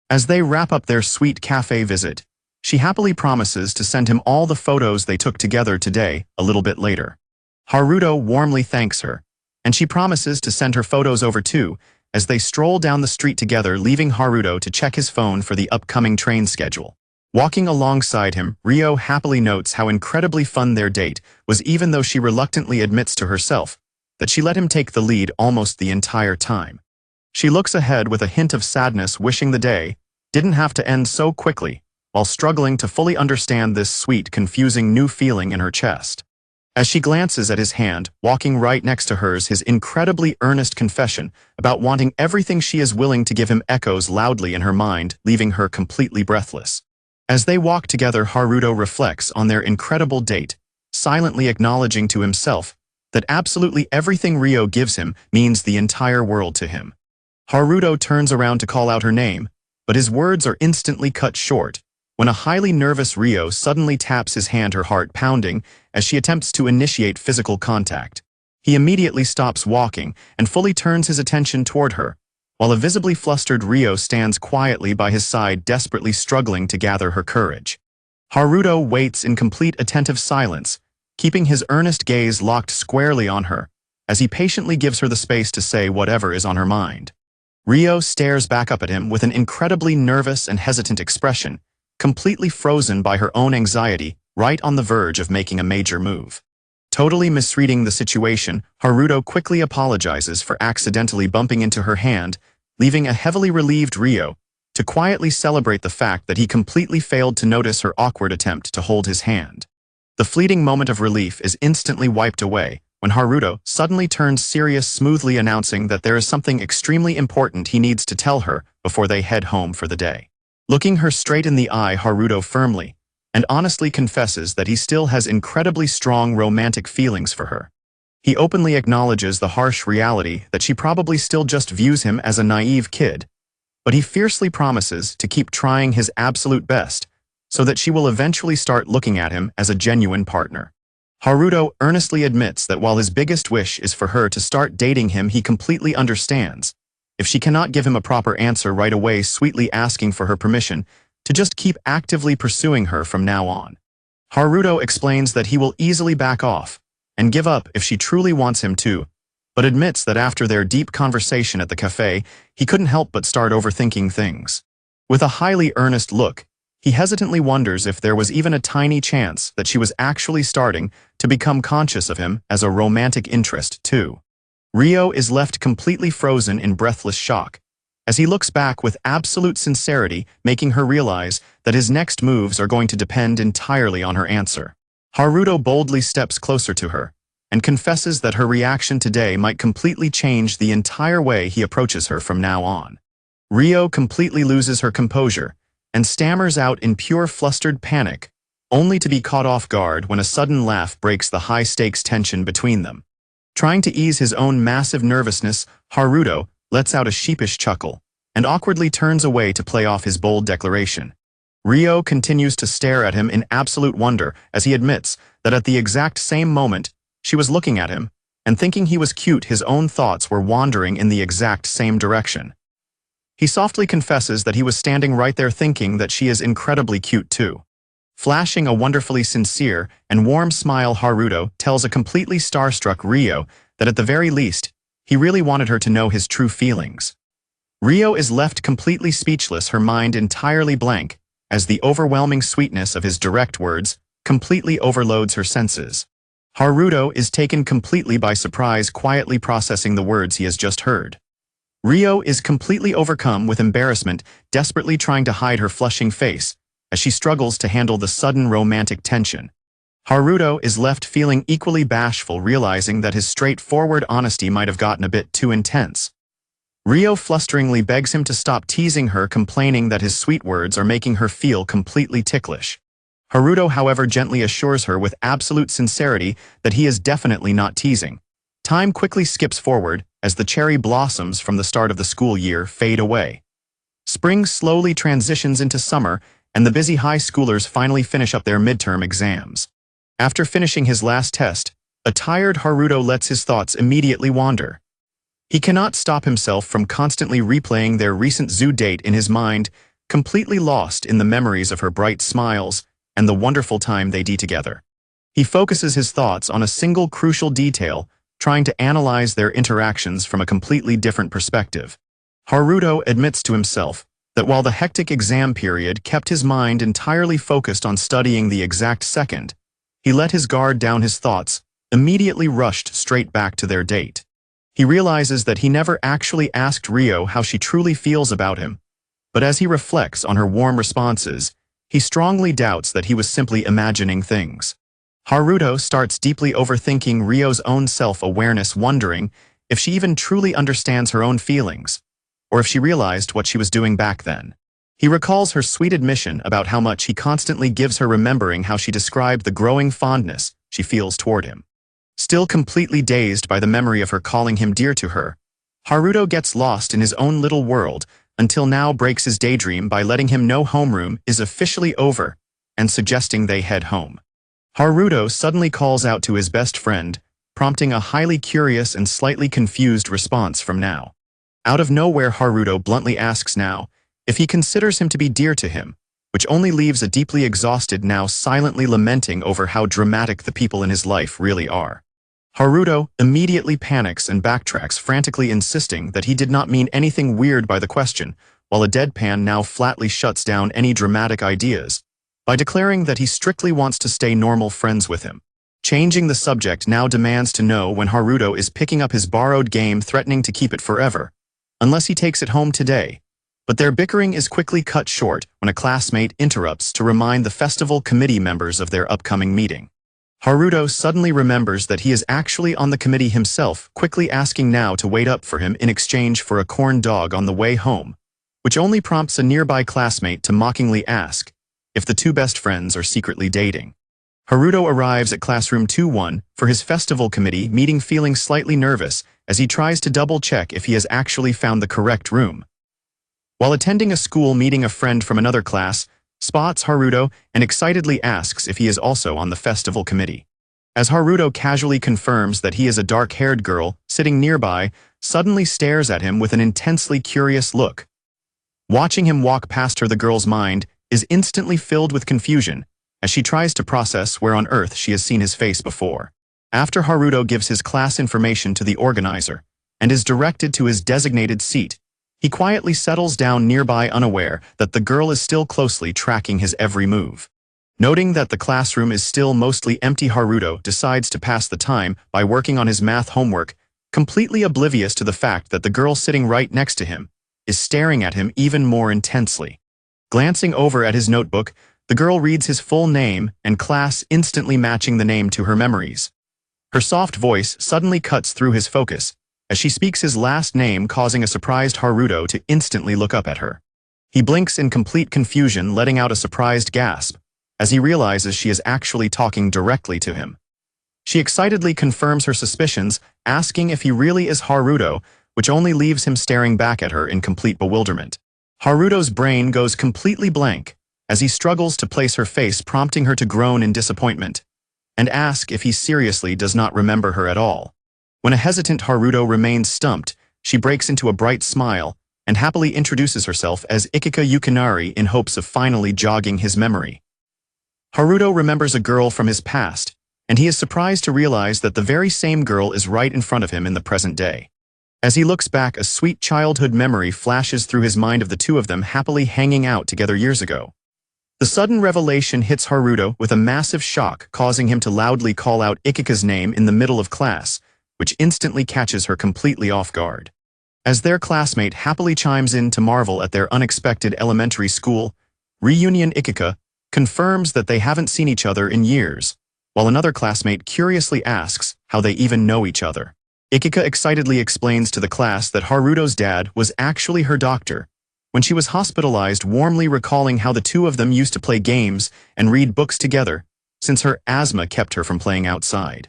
S1: As they wrap up their sweet cafe visit, she happily promises to send him all the photos they took together today a little bit later. Haruto warmly thanks her, and she promises to send her photos over too as they stroll down the street together, leaving Haruto to check his phone for the upcoming train schedule. Walking alongside him, Rio happily notes how incredibly fun their date was, even though she reluctantly admits to herself that she let him take the lead almost the entire time. She looks ahead with a hint of sadness, wishing the day didn't have to end so quickly, while struggling to fully understand this sweet, confusing new feeling in her chest. As she glances at his hand, walking right next to hers, his incredibly earnest confession about wanting everything she is willing to give him echoes loudly in her mind, leaving her completely breathless. As they walk together, Haruto reflects on their incredible date, silently acknowledging to himself that absolutely everything Rio gives him means the entire world to him. Haruto turns around to call out her name, but his words are instantly cut short when a highly nervous Rio suddenly taps his hand, her heart pounding as she attempts to initiate physical contact. He immediately stops walking and fully turns his attention toward her, while a visibly flustered Rio stands quietly by his side, desperately struggling to gather her courage. Haruto waits in complete attentive silence, keeping his earnest gaze locked squarely on her, as he patiently gives her the space to say whatever is on her mind. Rio stares back up at him with an incredibly nervous and hesitant expression, completely frozen by her own anxiety, right on the verge of making a major move. Totally misreading the situation, Haruto quickly apologizes for accidentally bumping into her hand, leaving a heavily relieved Rio to quietly celebrate the fact that he completely failed to notice her awkward attempt to hold his hand. The fleeting moment of relief is instantly wiped away when Haruto suddenly turns serious, smoothly announcing that there is something extremely important he needs to tell her before they head home for the day. Looking her straight in the eye, Haruto firmly and honestly confesses that he still has incredibly strong romantic feelings for her. He openly acknowledges the harsh reality that she probably still just views him as a naive kid, but he fiercely promises to keep trying his absolute best so that she will eventually start looking at him as a genuine partner. Haruto earnestly admits that while his biggest wish is for her to start dating him, he completely understands if she cannot give him a proper answer right away, sweetly asking for her permission to just keep actively pursuing her from now on. Haruto explains that he will easily back off and give up if she truly wants him to, but admits that after their deep conversation at the cafe, he couldn't help but start overthinking things. With a highly earnest look, he hesitantly wonders if there was even a tiny chance that she was actually starting to become conscious of him as a romantic interest too. Rio is left completely frozen in breathless shock, as he looks back with absolute sincerity, making her realize that his next moves are going to depend entirely on her answer. Haruto boldly steps closer to her and confesses that her reaction today might completely change the entire way he approaches her from now on. Rio completely loses her composure and stammers out in pure flustered panic, only to be caught off guard when a sudden laugh breaks the high-stakes tension between them. Trying to ease his own massive nervousness, Haruto lets out a sheepish chuckle and awkwardly turns away to play off his bold declaration. Rio continues to stare at him in absolute wonder as he admits that at the exact same moment she was looking at him and thinking he was cute, his own thoughts were wandering in the exact same direction. He softly confesses that he was standing right there thinking that she is incredibly cute too. Flashing a wonderfully sincere and warm smile, Haruto tells a completely starstruck Rio that at the very least, he really wanted her to know his true feelings. Rio is left completely speechless, her mind entirely blank, as the overwhelming sweetness of his direct words completely overloads her senses. Haruto is taken completely by surprise, quietly processing the words he has just heard. Rio is completely overcome with embarrassment, desperately trying to hide her flushing face, as she struggles to handle the sudden romantic tension. Haruto is left feeling equally bashful, realizing that his straightforward honesty might have gotten a bit too intense. Rio flusteringly begs him to stop teasing her, complaining that his sweet words are making her feel completely ticklish. Haruto, however, gently assures her with absolute sincerity that he is definitely not teasing. Time quickly skips forward as the cherry blossoms from the start of the school year fade away. Spring slowly transitions into summer, and the busy high schoolers finally finish up their midterm exams. After finishing his last test, a tired Haruto lets his thoughts immediately wander. He cannot stop himself from constantly replaying their recent zoo date in his mind, completely lost in the memories of her bright smiles and the wonderful time they had together. He focuses his thoughts on a single crucial detail, trying to analyze their interactions from a completely different perspective. Haruto admits to himself that while the hectic exam period kept his mind entirely focused on studying the exact second, he let his guard down, his thoughts immediately rushed straight back to their date. He realizes that he never actually asked Rio how she truly feels about him, but as he reflects on her warm responses, he strongly doubts that he was simply imagining things. Haruto starts deeply overthinking Rio's own self-awareness, wondering if she even truly understands her own feelings, or if she realized what she was doing back then. He recalls her sweet admission about how much he constantly gives her, remembering how she described the growing fondness she feels toward him. Still completely dazed by the memory of her calling him dear to her, Haruto gets lost in his own little world until now breaks his daydream by letting him know homeroom is officially over and suggesting they head home. Haruto suddenly calls out to his best friend, prompting a highly curious and slightly confused response from Now. Out of nowhere, Haruto bluntly asks Now if he considers him to be dear to him, which only leaves a deeply exhausted Now silently lamenting over how dramatic the people in his life really are. Haruto immediately panics and backtracks, frantically insisting that he did not mean anything weird by the question, while a deadpan Now flatly shuts down any dramatic ideas by declaring that he strictly wants to stay normal friends with him. Changing the subject, Now demands to know when Haruto is picking up his borrowed game, threatening to keep it forever, unless he takes it home today. But their bickering is quickly cut short when a classmate interrupts to remind the festival committee members of their upcoming meeting. Haruto suddenly remembers that he is actually on the committee himself, quickly asking Now to wait up for him in exchange for a corn dog on the way home, which only prompts a nearby classmate to mockingly ask if the two best friends are secretly dating. Haruto arrives at classroom 2-1 for his festival committee meeting, feeling slightly nervous as he tries to double-check if he has actually found the correct room. While attending a school meeting, a friend from another class spots Haruto and excitedly asks if he is also on the festival committee. As Haruto casually confirms that he is, a dark-haired girl sitting nearby suddenly stares at him with an intensely curious look. Watching him walk past her, the girl's mind is instantly filled with confusion as she tries to process where on earth she has seen his face before. After Haruto gives his class information to the organizer and is directed to his designated seat, he quietly settles down nearby, unaware that the girl is still closely tracking his every move. Noting that the classroom is still mostly empty, Haruto decides to pass the time by working on his math homework, completely oblivious to the fact that the girl sitting right next to him is staring at him even more intensely. Glancing over at his notebook, the girl reads his full name and class, instantly matching the name to her memories. Her soft voice suddenly cuts through his focus as she speaks his last name, causing a surprised Haruto to instantly look up at her. He blinks in complete confusion, letting out a surprised gasp as he realizes she is actually talking directly to him. She excitedly confirms her suspicions, asking if he really is Haruto, which only leaves him staring back at her in complete bewilderment. Haruto's brain goes completely blank as he struggles to place her face, prompting her to groan in disappointment and ask if he seriously does not remember her at all. When a hesitant Haruto remains stumped, she breaks into a bright smile and happily introduces herself as Ikika Yukinari in hopes of finally jogging his memory. Haruto remembers a girl from his past, and he is surprised to realize that the very same girl is right in front of him in the present day. As he looks back, a sweet childhood memory flashes through his mind of the two of them happily hanging out together years ago. The sudden revelation hits Haruto with a massive shock, causing him to loudly call out Ikika's name in the middle of class, which instantly catches her completely off guard. As their classmate happily chimes in to marvel at their unexpected elementary school reunion, Ikika confirms that they haven't seen each other in years, while another classmate curiously asks how they even know each other. Ikika excitedly explains to the class that Haruto's dad was actually her doctor when she was hospitalized, warmly recalling how the two of them used to play games and read books together since her asthma kept her from playing outside.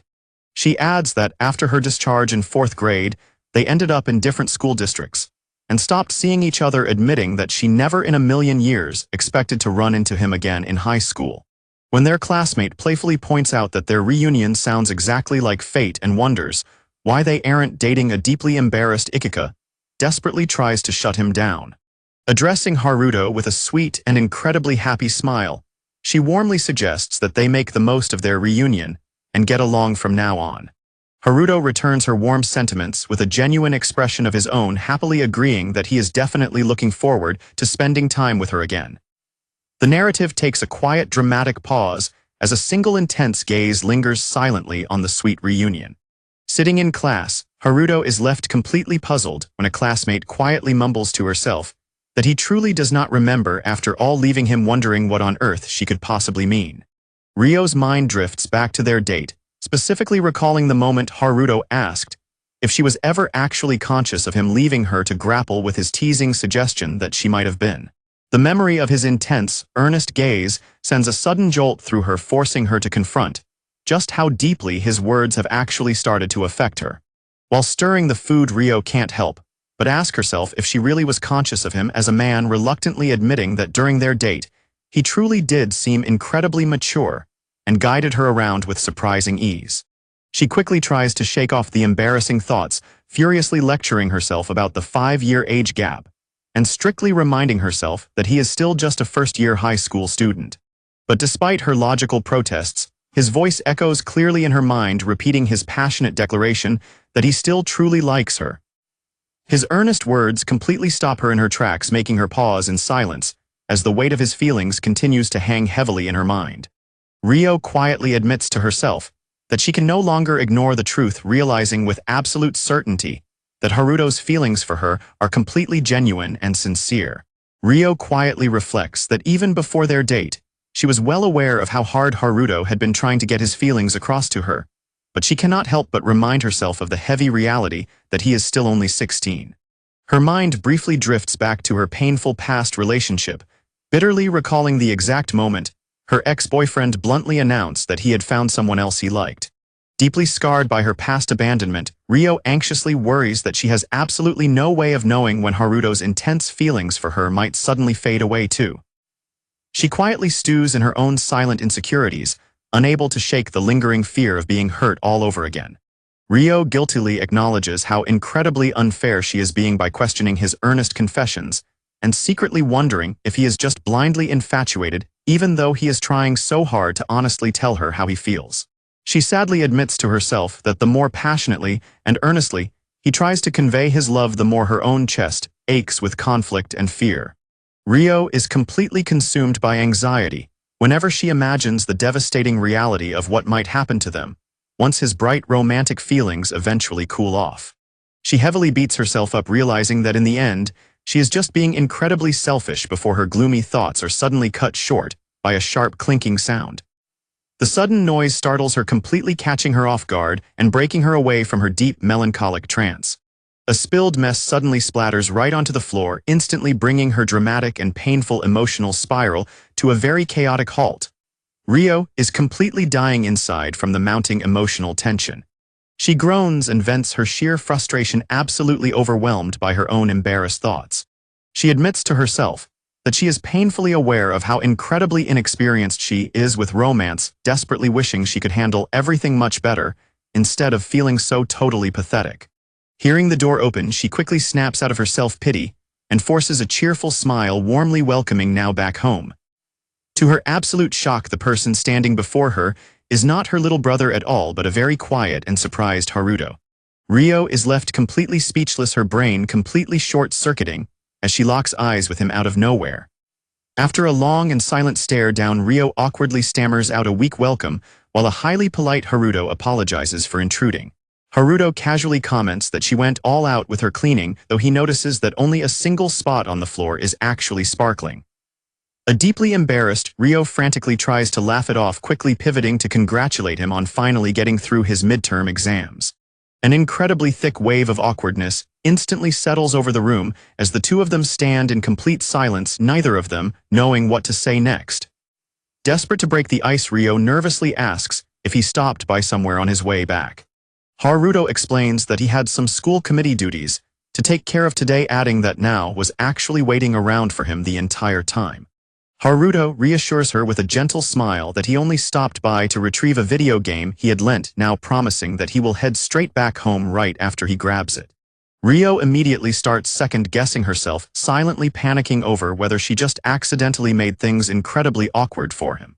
S1: She adds that after her discharge in 4th grade, they ended up in different school districts and stopped seeing each other, admitting that she never in a million years expected to run into him again in high school. When their classmate playfully points out that their reunion sounds exactly like fate and wonders why they aren't dating, a deeply embarrassed Ikika desperately tries to shut him down. Addressing Haruto with a sweet and incredibly happy smile, she warmly suggests that they make the most of their reunion and get along from now on. Haruto returns her warm sentiments with a genuine expression of his own, happily agreeing that he is definitely looking forward to spending time with her again. The narrative takes a quiet, dramatic pause as a single intense gaze lingers silently on the sweet reunion. Sitting in class, Haruto is left completely puzzled when a classmate quietly mumbles to herself that he truly does not remember after all, leaving him wondering what on earth she could possibly mean. Ryo's mind drifts back to their date, specifically recalling the moment Haruto asked if she was ever actually conscious of him leaving her to grapple with his teasing suggestion that she might have been. The memory of his intense, earnest gaze sends a sudden jolt through her, forcing her to confront just how deeply his words have actually started to affect her. While stirring the food, Rio can't help but ask herself if she really was conscious of him as a man, reluctantly admitting that during their date, he truly did seem incredibly mature and guided her around with surprising ease. She quickly tries to shake off the embarrassing thoughts, furiously lecturing herself about the 5-year age gap, and strictly reminding herself that he is still just a first-year high school student. But despite her logical protests, his voice echoes clearly in her mind, repeating his passionate declaration that he still truly likes her. His earnest words completely stop her in her tracks, making her pause in silence as the weight of his feelings continues to hang heavily in her mind. Rio quietly admits to herself that she can no longer ignore the truth, realizing with absolute certainty that Haruto's feelings for her are completely genuine and sincere. Rio quietly reflects that even before their date, she was well aware of how hard Haruto had been trying to get his feelings across to her, but she cannot help but remind herself of the heavy reality that he is still only 16. Her mind briefly drifts back to her painful past relationship, bitterly recalling the exact moment her ex-boyfriend bluntly announced that he had found someone else he liked. Deeply scarred by her past abandonment, Rio anxiously worries that she has absolutely no way of knowing when Haruto's intense feelings for her might suddenly fade away too. She quietly stews in her own silent insecurities, unable to shake the lingering fear of being hurt all over again. Rio guiltily acknowledges how incredibly unfair she is being by questioning his earnest confessions, and secretly wondering if he is just blindly infatuated, even though he is trying so hard to honestly tell her how he feels. She sadly admits to herself that the more passionately and earnestly he tries to convey his love, the more her own chest aches with conflict and fear. Rio is completely consumed by anxiety whenever she imagines the devastating reality of what might happen to them once his bright romantic feelings eventually cool off. She heavily beats herself up, realizing that in the end, she is just being incredibly selfish before her gloomy thoughts are suddenly cut short by a sharp clinking sound. The sudden noise startles her, completely catching her off guard and breaking her away from her deep melancholic trance. A spilled mess suddenly splatters right onto the floor, instantly bringing her dramatic and painful emotional spiral to a very chaotic halt. Rio is completely dying inside from the mounting emotional tension. She groans and vents her sheer frustration, absolutely overwhelmed by her own embarrassed thoughts. She admits to herself that she is painfully aware of how incredibly inexperienced she is with romance, desperately wishing she could handle everything much better instead of feeling so totally pathetic. Hearing the door open, she quickly snaps out of her self-pity and forces a cheerful smile, warmly welcoming now back home. To her absolute shock, the person standing before her is not her little brother at all, but a very quiet and surprised Haruto. Rio is left completely speechless, her brain completely short-circuiting as she locks eyes with him out of nowhere. After a long and silent stare down, Rio awkwardly stammers out a weak welcome, while a highly polite Haruto apologizes for intruding. Haruto casually comments that she went all out with her cleaning, though he notices that only a single spot on the floor is actually sparkling. A deeply embarrassed, Rio frantically tries to laugh it off, quickly pivoting to congratulate him on finally getting through his midterm exams. An incredibly thick wave of awkwardness instantly settles over the room as the two of them stand in complete silence, neither of them knowing what to say next. Desperate to break the ice, Rio nervously asks if he stopped by somewhere on his way back. Haruto explains that he had some school committee duties to take care of today, adding that Now was actually waiting around for him the entire time. Haruto reassures her with a gentle smile that he only stopped by to retrieve a video game he had lent, now promising that he will head straight back home right after he grabs it. Rio immediately starts second-guessing herself, silently panicking over whether she just accidentally made things incredibly awkward for him.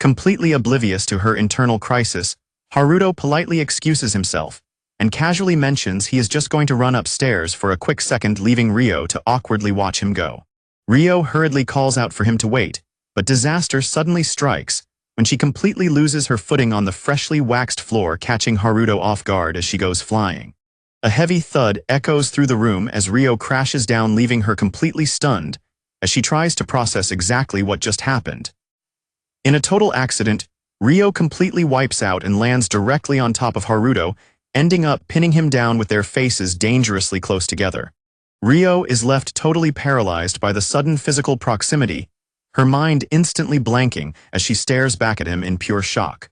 S1: Completely oblivious to her internal crisis, Haruto politely excuses himself and casually mentions he is just going to run upstairs for a quick second, leaving Rio to awkwardly watch him go. Rio hurriedly calls out for him to wait, but disaster suddenly strikes when she completely loses her footing on the freshly waxed floor, catching Haruto off guard as she goes flying. A heavy thud echoes through the room as Rio crashes down, leaving her completely stunned as she tries to process exactly what just happened. In a total accident, Rio completely wipes out and lands directly on top of Haruto, ending up pinning him down with their faces dangerously close together. Rio is left totally paralyzed by the sudden physical proximity, her mind instantly blanking as she stares back at him in pure shock.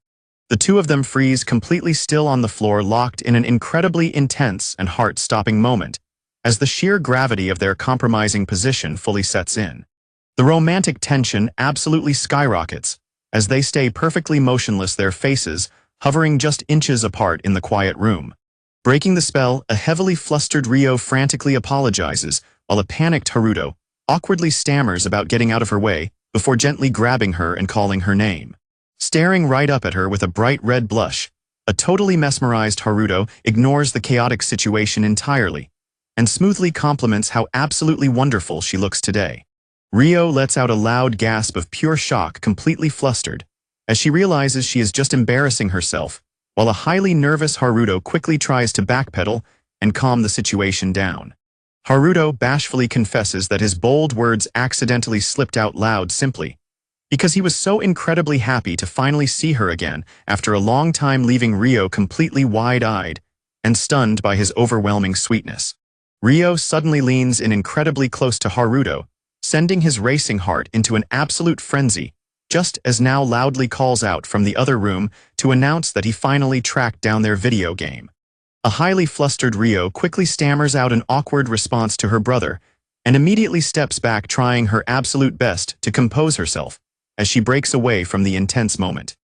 S1: The two of them freeze completely still on the floor, locked in an incredibly intense and heart-stopping moment, as the sheer gravity of their compromising position fully sets in. The romantic tension absolutely skyrockets as they stay perfectly motionless, their faces hovering just inches apart in the quiet room. Breaking the spell, a heavily flustered Ryo frantically apologizes, while a panicked Haruto awkwardly stammers about getting out of her way before gently grabbing her and calling her name. Staring right up at her with a bright red blush, a totally mesmerized Haruto ignores the chaotic situation entirely and smoothly compliments how absolutely wonderful she looks today. Ryo lets out a loud gasp of pure shock, completely flustered, as she realizes she is just embarrassing herself, while a highly nervous Haruto quickly tries to backpedal and calm the situation down. Haruto bashfully confesses that his bold words accidentally slipped out loud simply because he was so incredibly happy to finally see her again after a long time, leaving Ryo completely wide-eyed and stunned by his overwhelming sweetness. Ryo suddenly leans in incredibly close to Haruto, sending his racing heart into an absolute frenzy, just as Now loudly calls out from the other room to announce that he finally tracked down their video game. A highly flustered Ryo quickly stammers out an awkward response to her brother and immediately steps back, trying her absolute best to compose herself as she breaks away from the intense moment.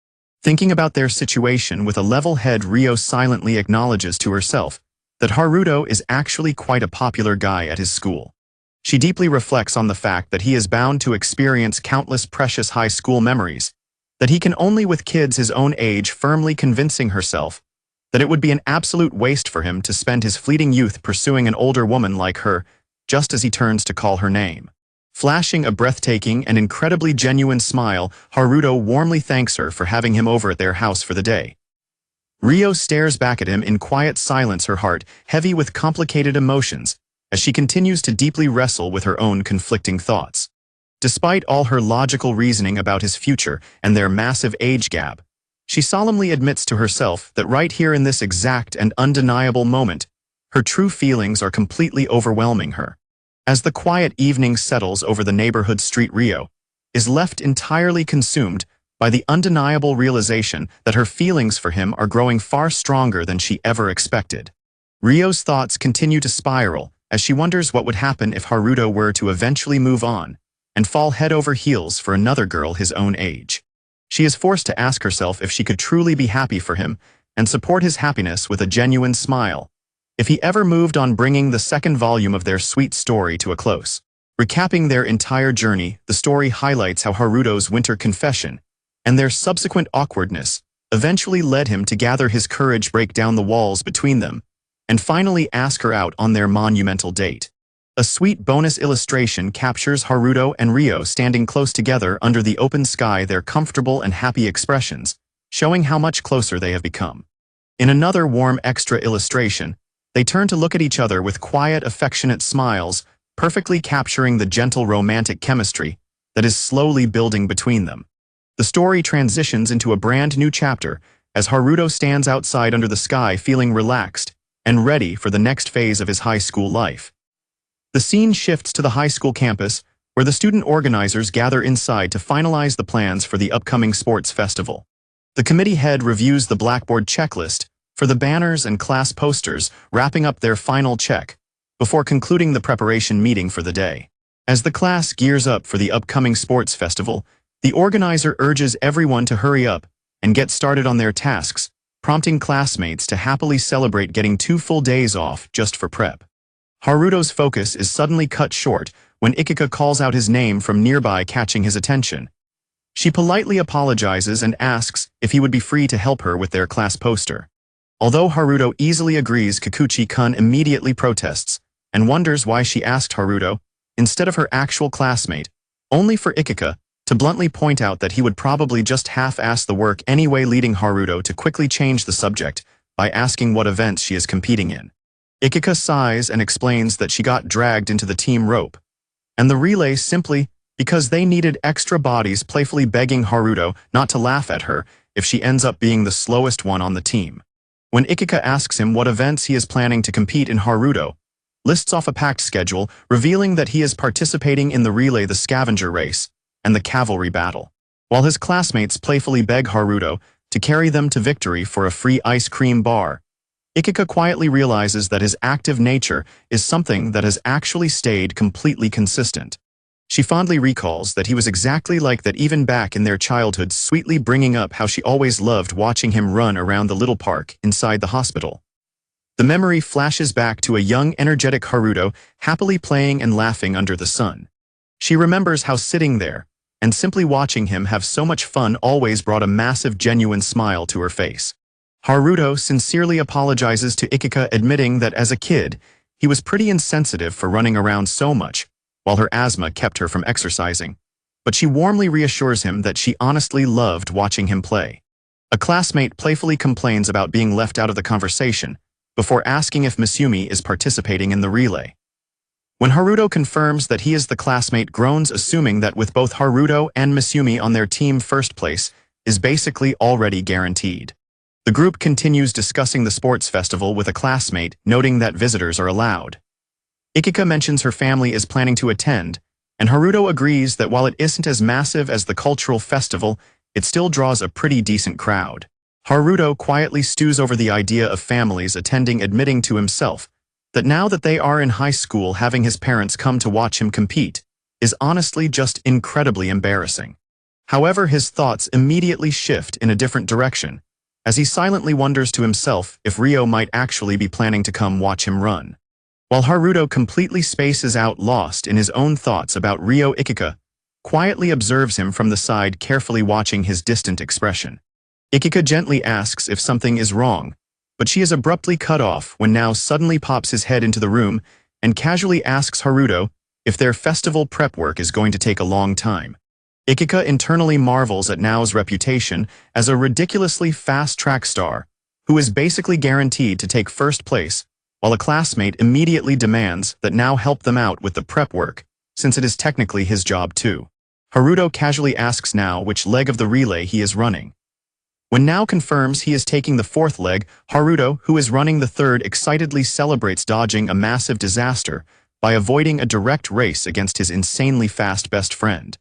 S1: Thinking about their situation with a level head, Ryo silently acknowledges to herself that Haruto is actually quite a popular guy at his school. She deeply reflects on the fact that he is bound to experience countless precious high school memories, that he can only with kids his own age, firmly convincing herself that it would be an absolute waste for him to spend his fleeting youth pursuing an older woman like her, just as he turns to call her name. Flashing a breathtaking and incredibly genuine smile, Haruto warmly thanks her for having him over at their house for the day. Ryo stares back at him in quiet silence, her heart heavy with complicated emotions, as she continues to deeply wrestle with her own conflicting thoughts. Despite all her logical reasoning about his future and their massive age gap, she solemnly admits to herself that right here in this exact and undeniable moment, her true feelings are completely overwhelming her. As the quiet evening settles over the neighborhood street, Ryo is left entirely consumed by the undeniable realization that her feelings for him are growing far stronger than she ever expected. Ryo's thoughts continue to spiral as she wonders what would happen if Haruto were to eventually move on and fall head over heels for another girl his own age. She is forced to ask herself if she could truly be happy for him and support his happiness with a genuine smile if he ever moved on, bringing the second volume of their sweet story to a close. Recapping their entire journey, the story highlights how Haruto's winter confession and their subsequent awkwardness eventually led him to gather his courage, break down the walls between them, and finally ask her out on their monumental date. A sweet bonus illustration captures Haruto and Ryo standing close together under the open sky, their comfortable and happy expressions, showing how much closer they have become. In another warm extra illustration, they turn to look at each other with quiet, affectionate smiles, perfectly capturing the gentle romantic chemistry that is slowly building between them. The story transitions into a brand new chapter as Haruto stands outside under the sky, feeling relaxed and ready for the next phase of his high school life. The scene shifts to the high school campus, where the student organizers gather inside to finalize the plans for the upcoming sports festival. The committee head reviews the blackboard checklist for the banners and class posters, wrapping up their final check before concluding the preparation meeting for the day. As the class gears up for the upcoming sports festival, the organizer urges everyone to hurry up and get started on their tasks, prompting classmates to happily celebrate getting 2 full days off just for prep. Haruto's focus is suddenly cut short when Ikika calls out his name from nearby, catching his attention. She politely apologizes and asks if he would be free to help her with their class poster. Although Haruto easily agrees, Kikuchi-kun immediately protests and wonders why she asked Haruto instead of her actual classmate, only for Ikika to bluntly point out that he would probably just half-ass the work anyway, leading Haruto to quickly change the subject by asking what events she is competing in. Ikika sighs and explains that she got dragged into the team rope and the relay simply because they needed extra bodies, playfully begging Haruto not to laugh at her if she ends up being the slowest one on the team. When Ikika asks him what events he is planning to compete in, Haruto lists off a packed schedule, revealing that he is participating in the relay, the scavenger race, and the cavalry battle. While his classmates playfully beg Haruto to carry them to victory for a free ice cream bar. Ikika quietly realizes that his active nature is something that has actually stayed completely consistent. She fondly recalls that he was exactly like that even back in their childhood, sweetly bringing up how she always loved watching him run around the little park inside the hospital. The memory flashes back to a young, energetic Haruto happily playing and laughing under the sun. She remembers how sitting there and simply watching him have so much fun always brought a massive, genuine smile to her face. Haruto sincerely apologizes to Ikika, admitting that as a kid, he was pretty insensitive for running around so much, while her asthma kept her from exercising. But she warmly reassures him that she honestly loved watching him play. A classmate playfully complains about being left out of the conversation, before asking if Misumi is participating in the relay. When Haruto confirms that he is the classmate, groans, assuming that with both Haruto and Misumi on their team, first place is basically already guaranteed. The group continues discussing the sports festival with a classmate, noting that visitors are allowed. Ikika mentions her family is planning to attend, and Haruto agrees that while it isn't as massive as the cultural festival, it still draws a pretty decent crowd. Haruto quietly stews over the idea of families attending, admitting to himself that now that they are in high school, having his parents come to watch him compete is honestly just incredibly embarrassing. However, his thoughts immediately shift in a different direction, as he silently wonders to himself if Ryo might actually be planning to come watch him run. While Haruto completely spaces out, lost in his own thoughts about Ryo, Ikika quietly observes him from the side, carefully watching his distant expression. Ikika gently asks if something is wrong, but she is abruptly cut off when Nao suddenly pops his head into the room and casually asks Haruto if their festival prep work is going to take a long time. Ikika internally marvels at Nao's reputation as a ridiculously fast track star, who is basically guaranteed to take first place, while a classmate immediately demands that Nao help them out with the prep work, since it is technically his job too. Haruto casually asks Nao which leg of the relay he is running. When Nao confirms he is taking the fourth leg, Haruto, who is running the third, excitedly celebrates dodging a massive disaster by avoiding a direct race against his insanely fast best friend.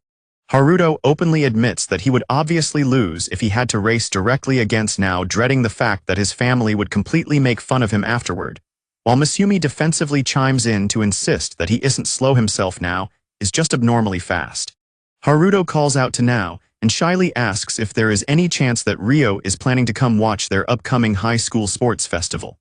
S1: Haruto openly admits that he would obviously lose if he had to race directly against Nao, dreading the fact that his family would completely make fun of him afterward, while Misumi defensively chimes in to insist that he isn't slow himself, Nao is just abnormally fast. Haruto calls out to Nao and shyly asks if there is any chance that Ryo is planning to come watch their upcoming high school sports festival.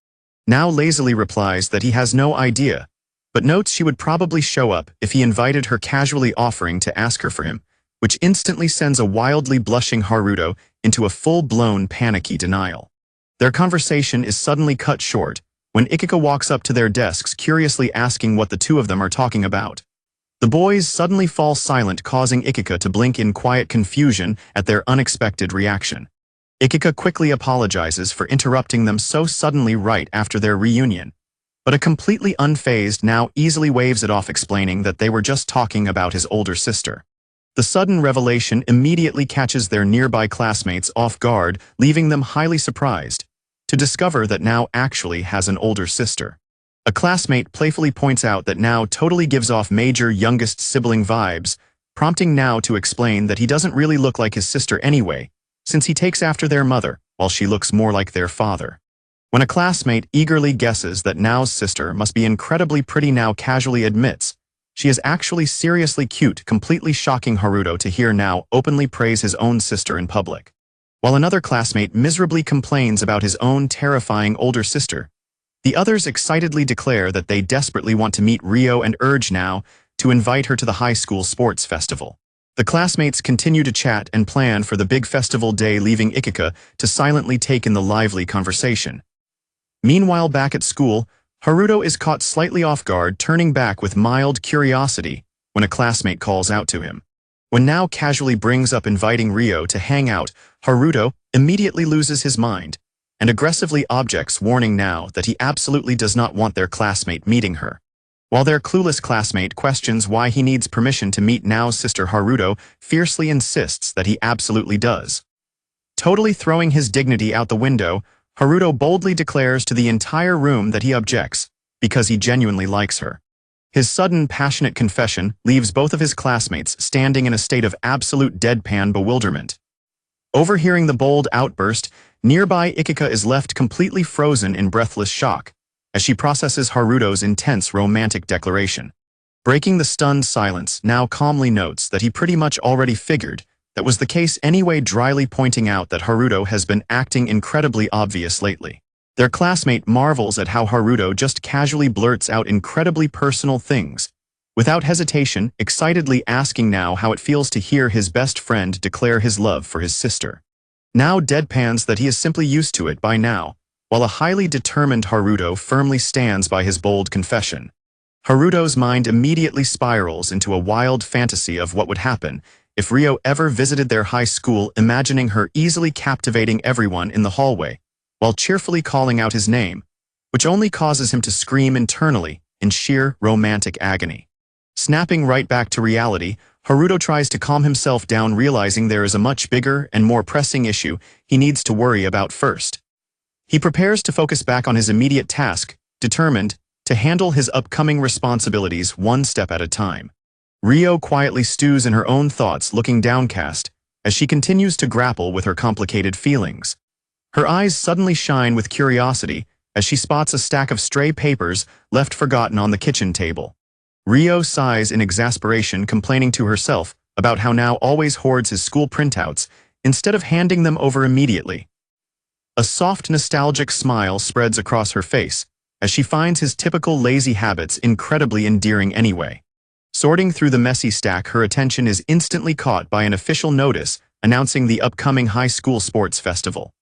S1: Nao lazily replies that he has no idea, but notes she would probably show up if he invited her, casually offering to ask her for him, which instantly sends a wildly blushing Haruto into a full-blown panicky denial. Their conversation is suddenly cut short when Ikika walks up to their desks, curiously asking what the two of them are talking about. The boys suddenly fall silent, causing Ikika to blink in quiet confusion at their unexpected reaction. Ikika quickly apologizes for interrupting them so suddenly right after their reunion, but a completely unfazed Nao easily waves it off, explaining that they were just talking about his older sister. The sudden revelation immediately catches their nearby classmates off guard, leaving them highly surprised to discover that Nao actually has an older sister. A classmate playfully points out that Nao totally gives off major youngest sibling vibes, prompting Nao to explain that he doesn't really look like his sister anyway, since he takes after their mother, while she looks more like their father. When a classmate eagerly guesses that Nao's sister must be incredibly pretty, Nao casually admits she is actually seriously cute, completely shocking Haruto to hear Nao openly praise his own sister in public. While another classmate miserably complains about his own terrifying older sister, the others excitedly declare that they desperately want to meet Ryo and urge Nao to invite her to the high school sports festival. The classmates continue to chat and plan for the big festival day, leaving Ikika to silently take in the lively conversation. Meanwhile, back at school, Haruto is caught slightly off guard, turning back with mild curiosity when a classmate calls out to him. When Nao casually brings up inviting Ryo to hang out, Haruto immediately loses his mind and aggressively objects, warning Nao that he absolutely does not want their classmate meeting her. While their clueless classmate questions why he needs permission to meet Nao's sister, Haruto fiercely insists that he absolutely does. Totally throwing his dignity out the window, Haruto boldly declares to the entire room that he objects because he genuinely likes her. His sudden, passionate confession leaves both of his classmates standing in a state of absolute deadpan bewilderment. Overhearing the bold outburst, nearby Ikika is left completely frozen in breathless shock as she processes Haruto's intense romantic declaration. Breaking the stunned silence, now calmly notes that he pretty much already figured that was the case anyway, dryly pointing out that Haruto has been acting incredibly obvious lately. Their classmate marvels at how Haruto just casually blurts out incredibly personal things, without hesitation, excitedly asking now how it feels to hear his best friend declare his love for his sister. Now deadpans that he is simply used to it by now, while a highly determined Haruto firmly stands by his bold confession. Haruto's mind immediately spirals into a wild fantasy of what would happen if Ryo ever visited their high school, imagining her easily captivating everyone in the hallway, while cheerfully calling out his name, which only causes him to scream internally in sheer romantic agony. Snapping right back to reality, Haruto tries to calm himself down, realizing there is a much bigger and more pressing issue he needs to worry about first. He prepares to focus back on his immediate task, determined to handle his upcoming responsibilities one step at a time. Ryo quietly stews in her own thoughts, looking downcast as she continues to grapple with her complicated feelings. Her eyes suddenly shine with curiosity as she spots a stack of stray papers left forgotten on the kitchen table. Ryo sighs in exasperation, complaining to herself about how now always hoards his school printouts instead of handing them over immediately. A soft, nostalgic smile spreads across her face as she finds his typical lazy habits incredibly endearing anyway. Sorting through the messy stack, her attention is instantly caught by an official notice announcing the upcoming high school sports festival.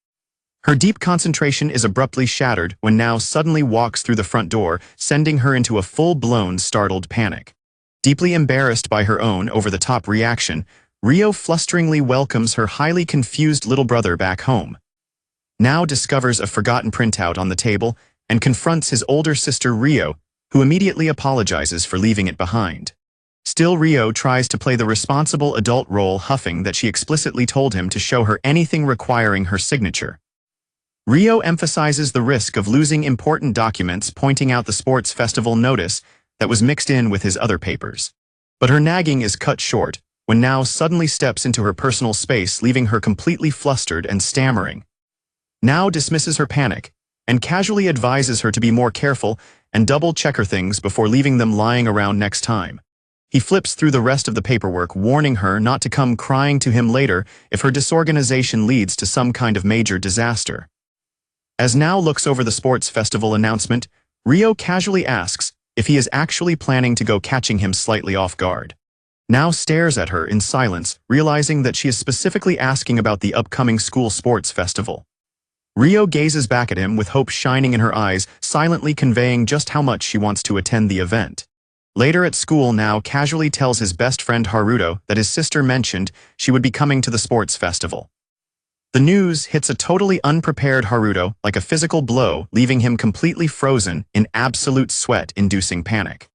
S1: Her deep concentration is abruptly shattered when Now suddenly walks through the front door, sending her into a full-blown startled panic. Deeply embarrassed by her own over-the-top reaction, Ryo flusteringly welcomes her highly confused little brother back home. Now discovers a forgotten printout on the table and confronts his older sister Ryo, who immediately apologizes for leaving it behind. Still, Ryo tries to play the responsible adult role, huffing that she explicitly told him to show her anything requiring her signature. Ryo emphasizes the risk of losing important documents, pointing out the sports festival notice that was mixed in with his other papers. But her nagging is cut short when Now suddenly steps into her personal space, leaving her completely flustered and stammering. Now dismisses her panic and casually advises her to be more careful and double-check her things before leaving them lying around next time. He flips through the rest of the paperwork, warning her not to come crying to him later if her disorganization leads to some kind of major disaster. As Now looks over the sports festival announcement, Ryo casually asks if he is actually planning to go, catching him slightly off guard. Now stares at her in silence, realizing that she is specifically asking about the upcoming school sports festival. Ryo gazes back at him with hope shining in her eyes, silently conveying just how much she wants to attend the event. Later at school, Now casually tells his best friend Haruto that his sister mentioned she would be coming to the sports festival. The news hits a totally unprepared Haruto like a physical blow, leaving him completely frozen in absolute sweat-inducing panic.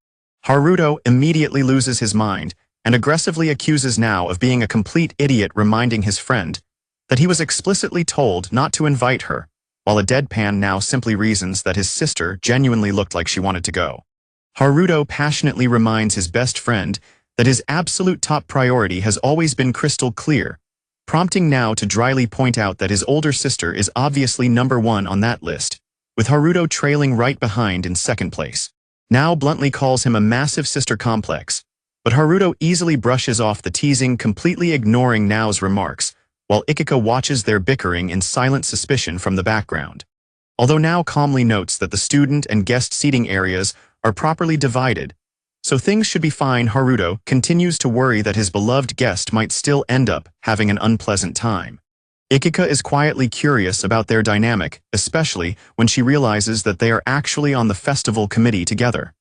S1: Haruto immediately loses his mind and aggressively accuses Now of being a complete idiot, reminding his friend that he was explicitly told not to invite her, while a deadpan Now simply reasons that his sister genuinely looked like she wanted to go. Haruto passionately reminds his best friend that his absolute top priority has always been crystal clear, prompting Now to dryly point out that his older sister is obviously number one on that list, with Haruto trailing right behind in second place. Now bluntly calls him a massive sister complex, but Haruto easily brushes off the teasing, completely ignoring Now's remarks, while Ikika watches their bickering in silent suspicion from the background. Although Now calmly notes that the student and guest seating areas are properly divided, so things should be fine, Haruto continues to worry that his beloved guest might still end up having an unpleasant time. Ikika is quietly curious about their dynamic, especially when she realizes that they are actually on the festival committee together.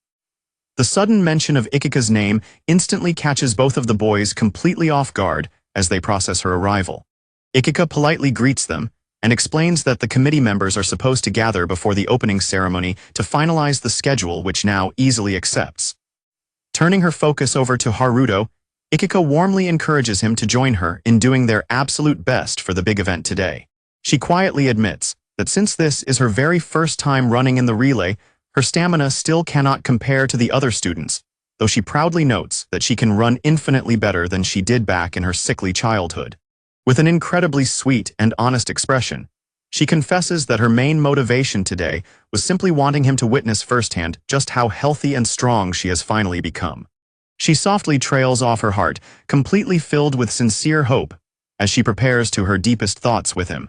S1: The sudden mention of Ikika's name instantly catches both of the boys completely off guard as they process her arrival. Ikika politely greets them and explains that the committee members are supposed to gather before the opening ceremony to finalize the schedule, which Now easily accepts. Turning her focus over to Haruto, Ikika warmly encourages him to join her in doing their absolute best for the big event today. She quietly admits that since this is her very first time running in the relay, her stamina still cannot compare to the other students, though she proudly notes that she can run infinitely better than she did back in her sickly childhood. With an incredibly sweet and honest expression, she confesses that her main motivation today was simply wanting him to witness firsthand just how healthy and strong she has finally become. She softly trails off her heart, completely filled with sincere hope, as she prepares to her deepest thoughts with him.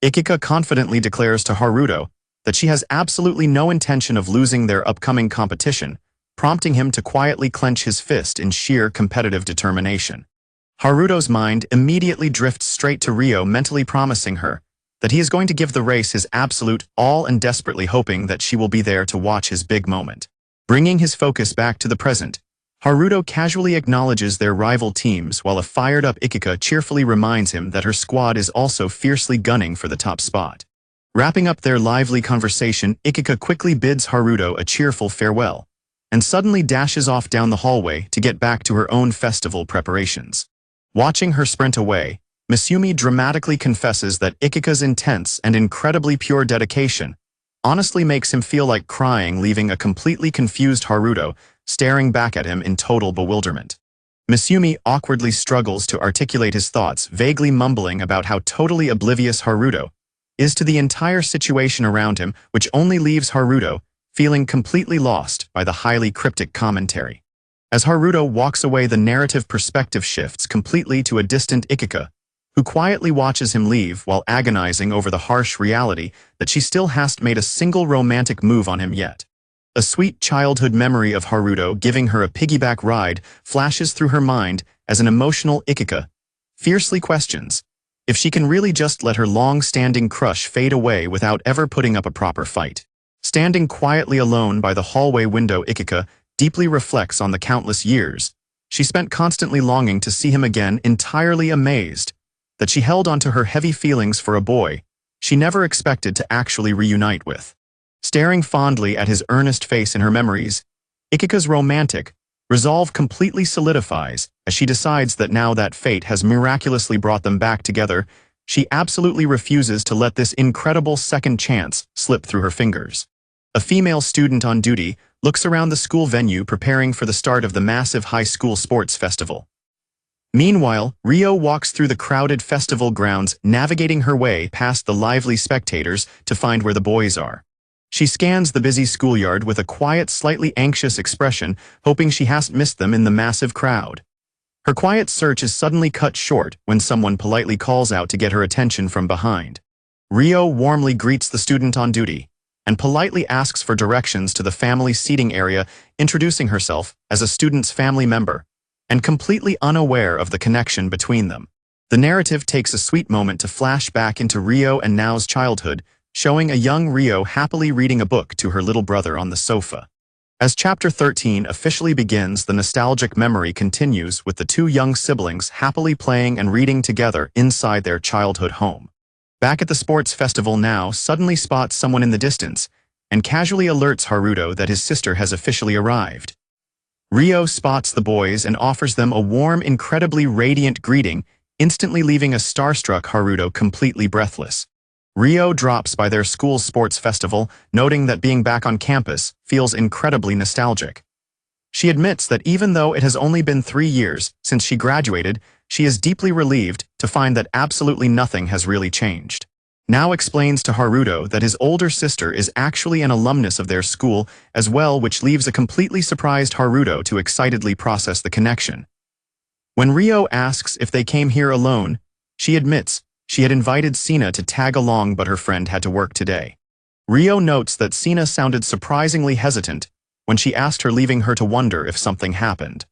S1: Ikika confidently declares to Haruto that she has absolutely no intention of losing their upcoming competition, prompting him to quietly clench his fist in sheer competitive determination. Haruto's mind immediately drifts straight to Ryo, mentally promising her that he is going to give the race his absolute all and desperately hoping that she will be there to watch his big moment. Bringing his focus back to the present, Haruto casually acknowledges their rival teams while a fired-up Ikika cheerfully reminds him that her squad is also fiercely gunning for the top spot. Wrapping up their lively conversation, Ikika quickly bids Haruto a cheerful farewell, and suddenly dashes off down the hallway to get back to her own festival preparations. Watching her sprint away, Misumi dramatically confesses that Ikika's intense and incredibly pure dedication honestly makes him feel like crying, leaving a completely confused Haruto staring back at him in total bewilderment. Misumi awkwardly struggles to articulate his thoughts, vaguely mumbling about how totally oblivious Haruto is to the entire situation around him, which only leaves Haruto feeling completely lost by the highly cryptic commentary. As Haruto walks away, the narrative perspective shifts completely to a distant Ikika, who quietly watches him leave while agonizing over the harsh reality that she still hasn't made a single romantic move on him yet. A sweet childhood memory of Haruto giving her a piggyback ride flashes through her mind as an emotional Ikika fiercely questions if she can really just let her long-standing crush fade away without ever putting up a proper fight. Standing quietly alone by the hallway window, Ikika deeply reflects on the countless years she spent constantly longing to see him again, entirely amazed that she held onto her heavy feelings for a boy she never expected to actually reunite with. Staring fondly at his earnest face in her memories, Ikika's romantic resolve completely solidifies as she decides that now that fate has miraculously brought them back together, she absolutely refuses to let this incredible second chance slip through her fingers. A female student on duty looks around the school venue preparing for the start of the massive high school sports festival. Meanwhile, Ryo walks through the crowded festival grounds, navigating her way past the lively spectators to find where the boys are. She scans the busy schoolyard with a quiet, slightly anxious expression, hoping she hasn't missed them in the massive crowd. Her quiet search is suddenly cut short when someone politely calls out to get her attention from behind. Ryo warmly greets the student on duty and politely asks for directions to the family seating area, introducing herself as a student's family member, and completely unaware of the connection between them. The narrative takes a sweet moment to flash back into Ryo and Nao's childhood, showing a young Ryo happily reading a book to her little brother on the sofa. As Chapter 13 officially begins, the nostalgic memory continues with the two young siblings happily playing and reading together inside their childhood home. Back at the sports festival, Nao suddenly spots someone in the distance and casually alerts Haruto that his sister has officially arrived. Ryo spots the boys and offers them a warm, incredibly radiant greeting, instantly leaving a starstruck Haruto completely breathless. Ryo drops by their school's sports festival, noting that being back on campus feels incredibly nostalgic. She admits that even though it has only been 3 years since she graduated, she is deeply relieved to find that absolutely nothing has really changed. Nao explains to Haruto that his older sister is actually an alumnus of their school as well, which leaves a completely surprised Haruto to excitedly process the connection. When Ryo asks if they came here alone, she admits she had invited Sina to tag along, but her friend had to work today. Ryo notes that Sina sounded surprisingly hesitant when she asked her, leaving her to wonder if something happened.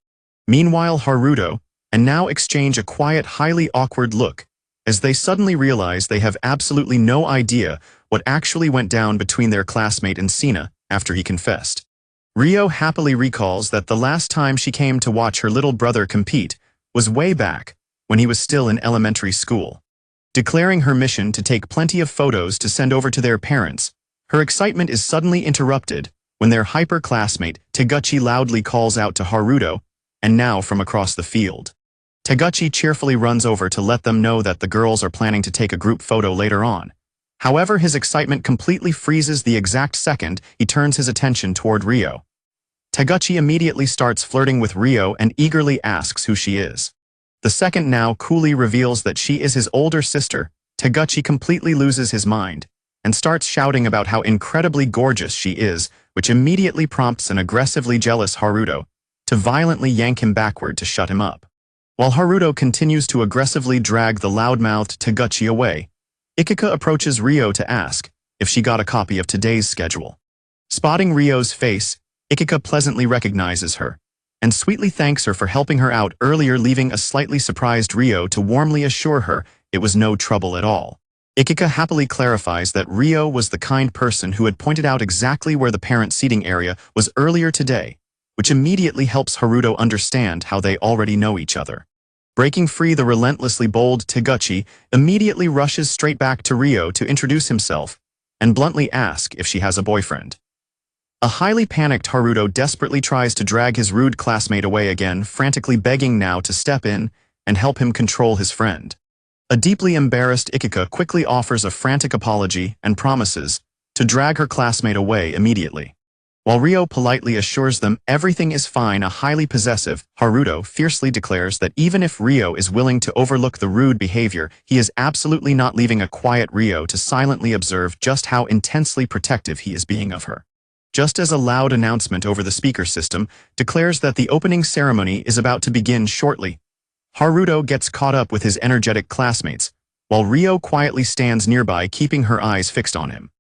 S1: Meanwhile, Haruto and Nao exchange a quiet, highly awkward look as they suddenly realize they have absolutely no idea what actually went down between their classmate and Sina after he confessed. Ryo happily recalls that the last time she came to watch her little brother compete was way back when he was still in elementary school. Declaring her mission to take plenty of photos to send over to their parents, her excitement is suddenly interrupted when their hyper-classmate Taguchi loudly calls out to Haruto and Nao from across the field. Taguchi cheerfully runs over to let them know that the girls are planning to take a group photo later on. However, his excitement completely freezes the exact second he turns his attention toward Ryo. Taguchi immediately starts flirting with Ryo and eagerly asks who she is. The second Nao coolly reveals that she is his older sister, Taguchi completely loses his mind and starts shouting about how incredibly gorgeous she is, which immediately prompts an aggressively jealous Haruto to violently yank him backward to shut him up. While Haruto continues to aggressively drag the loudmouthed Taguchi away, Ikika approaches Ryo to ask if she got a copy of today's schedule. Spotting Ryo's face, Ikika pleasantly recognizes her and sweetly thanks her for helping her out earlier, leaving a slightly surprised Ryo to warmly assure her it was no trouble at all. Ikika happily clarifies that Ryo was the kind person who had pointed out exactly where the parent seating area was earlier today, which immediately helps Haruto understand how they already know each other. Breaking free, the relentlessly bold Taguchi immediately rushes straight back to Ryo to introduce himself and bluntly ask if she has a boyfriend. A highly panicked Haruto desperately tries to drag his rude classmate away again, frantically begging Nao to step in and help him control his friend. A deeply embarrassed Ikika quickly offers a frantic apology and promises to drag her classmate away immediately. While Ryo politely assures them everything is fine, a highly possessive Haruto fiercely declares that even if Ryo is willing to overlook the rude behavior, he is absolutely not leaving a quiet Ryo to silently observe just how intensely protective he is being of her. Just as a loud announcement over the speaker system declares that the opening ceremony is about to begin shortly, Haruto gets caught up with his energetic classmates, while Ryo quietly stands nearby, keeping her eyes fixed on him.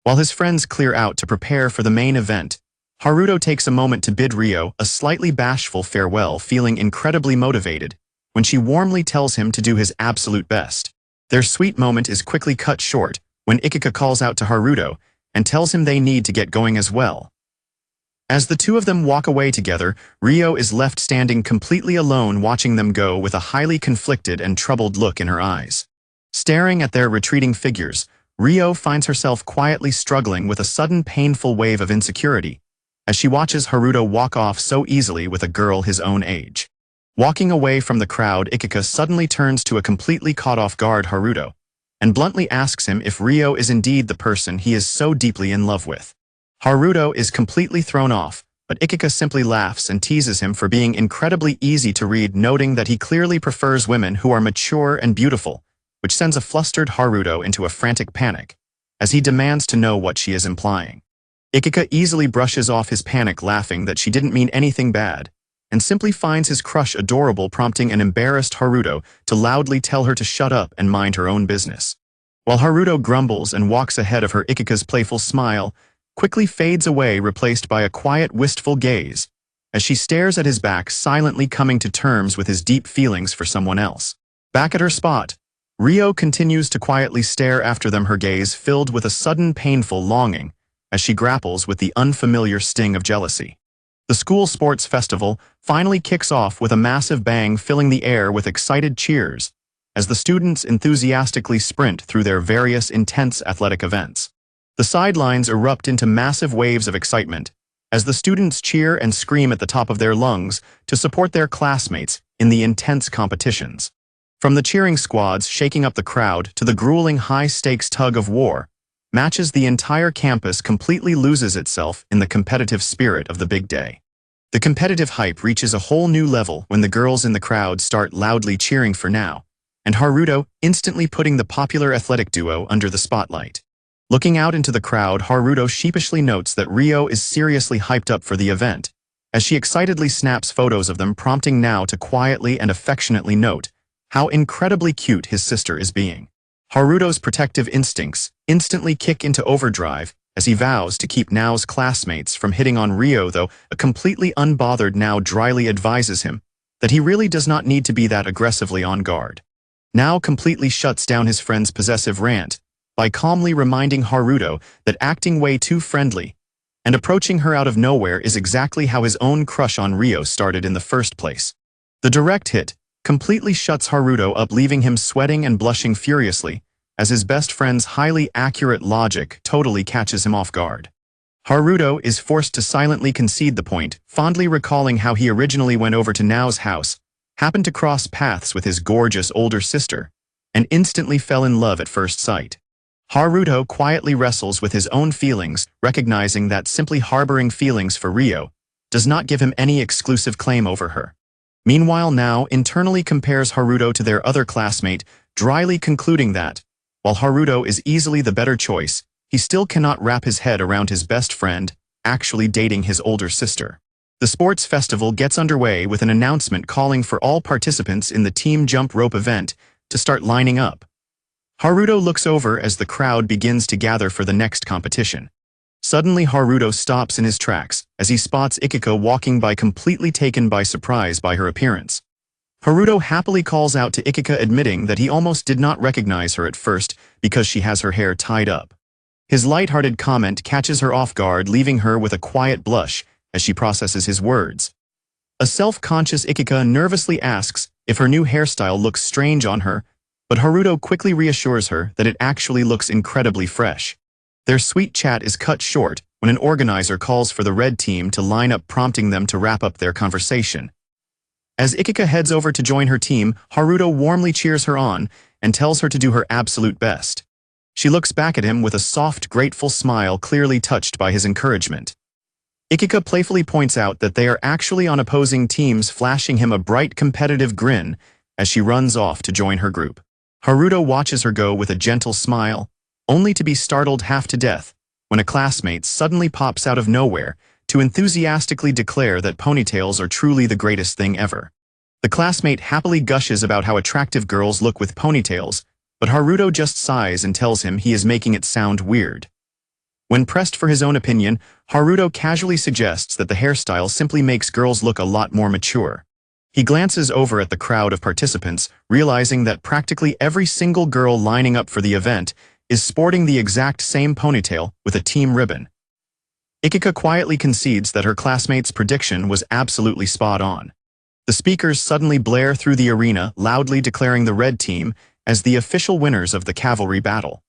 S1: While his friends clear out to prepare for the main event, Haruto takes a moment to bid Ryo a slightly bashful farewell, feeling incredibly motivated when she warmly tells him to do his absolute best. Their sweet moment is quickly cut short when Ikika calls out to Haruto and tells him they need to get going as well. As the two of them walk away together, Ryo is left standing completely alone, watching them go with a highly conflicted and troubled look in her eyes. Staring at their retreating figures, Ryo finds herself quietly struggling with a sudden painful wave of insecurity as she watches Haruto walk off so easily with a girl his own age. Walking away from the crowd, Ikika suddenly turns to a completely caught off guard Haruto and bluntly asks him if Ryo is indeed the person he is so deeply in love with. Haruto is completely thrown off, but Ikika simply laughs and teases him for being incredibly easy to read, noting that he clearly prefers women who are mature and beautiful, which sends a flustered Haruto into a frantic panic as he demands to know what she is implying. Ikika easily brushes off his panic, laughing that she didn't mean anything bad, and simply finds his crush adorable, prompting an embarrassed Haruto to loudly tell her to shut up and mind her own business. While Haruto grumbles and walks ahead of her, Ikika's playful smile quickly fades away, replaced by a quiet, wistful gaze as she stares at his back, silently coming to terms with his deep feelings for someone else. Back at her spot, Ryo continues to quietly stare after them, her gaze filled with a sudden painful longing as she grapples with the unfamiliar sting of jealousy. The school sports festival finally kicks off with a massive bang, filling the air with excited cheers as the students enthusiastically sprint through their various intense athletic events. The sidelines erupt into massive waves of excitement as the students cheer and scream at the top of their lungs to support their classmates in the intense competitions. From the cheering squads shaking up the crowd to the grueling high-stakes tug-of-war matches, the entire campus completely loses itself in the competitive spirit of the big day. The competitive hype reaches a whole new level when the girls in the crowd start loudly cheering for Nao, and Haruto instantly putting the popular athletic duo under the spotlight. Looking out into the crowd, Haruto sheepishly notes that Ryo is seriously hyped up for the event, as she excitedly snaps photos of them, prompting Nao to quietly and affectionately note how incredibly cute his sister is being. Haruto's protective instincts instantly kick into overdrive as he vows to keep Nao's classmates from hitting on Ryo, though a completely unbothered Nao dryly advises him that he really does not need to be that aggressively on guard. Nao completely shuts down his friend's possessive rant by calmly reminding Haruto that acting way too friendly and approaching her out of nowhere is exactly how his own crush on Ryo started in the first place. The direct hit completely shuts Haruto up, leaving him sweating and blushing furiously as his best friend's highly accurate logic totally catches him off guard. Haruto is forced to silently concede the point, fondly recalling how he originally went over to Nao's house, happened to cross paths with his gorgeous older sister, and instantly fell in love at first sight. Haruto quietly wrestles with his own feelings, recognizing that simply harboring feelings for Ryo does not give him any exclusive claim over her. Meanwhile now internally compares Haruto to their other classmate, dryly concluding that, while Haruto is easily the better choice, he still cannot wrap his head around his best friend actually dating his older sister. The sports festival gets underway with an announcement calling for all participants in the team jump rope event to start lining up. Haruto looks over as the crowd begins to gather for the next competition. Suddenly Haruto stops in his tracks as he spots Ikika walking by, completely taken by surprise by her appearance. Haruto happily calls out to Ikika, admitting that he almost did not recognize her at first because she has her hair tied up. His light-hearted comment catches her off guard, leaving her with a quiet blush as she processes his words. A self-conscious Ikika nervously asks if her new hairstyle looks strange on her, but Haruto quickly reassures her that it actually looks incredibly fresh. Their sweet chat is cut short when an organizer calls for the red team to line up, prompting them to wrap up their conversation. As Ikika heads over to join her team, Haruto warmly cheers her on and tells her to do her absolute best. She looks back at him with a soft, grateful smile, clearly touched by his encouragement. Ikika playfully points out that they are actually on opposing teams, flashing him a bright, competitive grin as she runs off to join her group. Haruto watches her go with a gentle smile, only to be startled half to death when a classmate suddenly pops out of nowhere to enthusiastically declare that ponytails are truly the greatest thing ever. The classmate happily gushes about how attractive girls look with ponytails, but Haruto just sighs and tells him he is making it sound weird. When pressed for his own opinion, Haruto casually suggests that the hairstyle simply makes girls look a lot more mature. He glances over at the crowd of participants, realizing that practically every single girl lining up for the event is sporting the exact same ponytail with a team ribbon. Ikika quietly concedes that her classmate's prediction was absolutely spot on. The speakers suddenly blare through the arena, loudly declaring the red team as the official winners of the cavalry battle.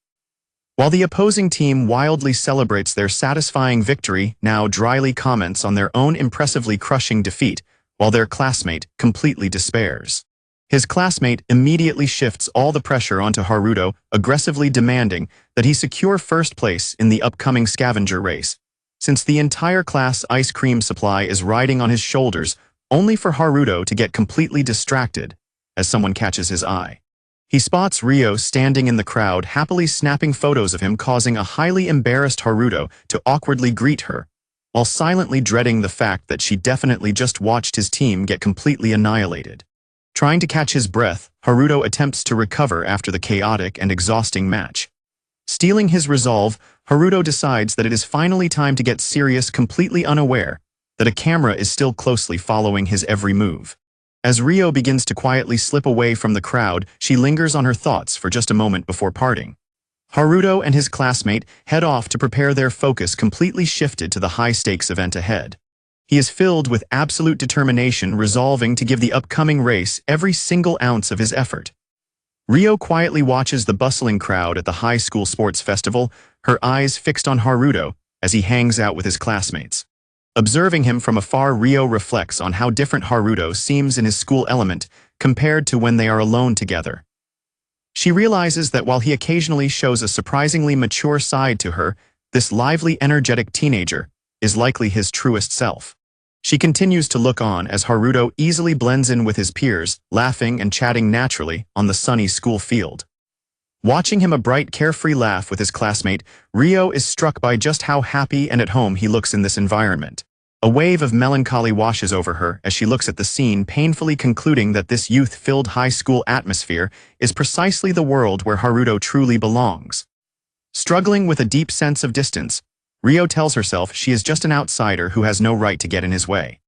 S1: While the opposing team wildly celebrates their satisfying victory, now dryly comments on their own impressively crushing defeat, while their classmate completely despairs. His classmate immediately shifts all the pressure onto Haruto, aggressively demanding that he secure first place in the upcoming scavenger race, since the entire class ice cream supply is riding on his shoulders, only for Haruto to get completely distracted as someone catches his eye. He spots Ryo standing in the crowd, happily snapping photos of him, causing a highly embarrassed Haruto to awkwardly greet her, while silently dreading the fact that she definitely just watched his team get completely annihilated. Trying to catch his breath, Haruto attempts to recover after the chaotic and exhausting match. Stealing his resolve, Haruto decides that it is finally time to get serious, completely unaware that a camera is still closely following his every move. As Ryo begins to quietly slip away from the crowd, she lingers on her thoughts for just a moment before parting. Haruto and his classmate head off to prepare, their focus completely shifted to the high-stakes event ahead. He is filled with absolute determination, resolving to give the upcoming race every single ounce of his effort. Ryo quietly watches the bustling crowd at the high school sports festival, her eyes fixed on Haruto as he hangs out with his classmates. Observing him from afar, Ryo reflects on how different Haruto seems in his school element compared to when they are alone together. She realizes that while he occasionally shows a surprisingly mature side to her, this lively, energetic teenager is likely his truest self. She continues to look on as Haruto easily blends in with his peers, laughing and chatting naturally on the sunny school field. Watching him a bright, carefree laugh with his classmate, Ryo is struck by just how happy and at home he looks in this environment. A wave of melancholy washes over her as she looks at the scene, painfully concluding that this youth-filled high school atmosphere is precisely the world where Haruto truly belongs. Struggling with a deep sense of distance, Ryo tells herself she is just an outsider who has no right to get in his way.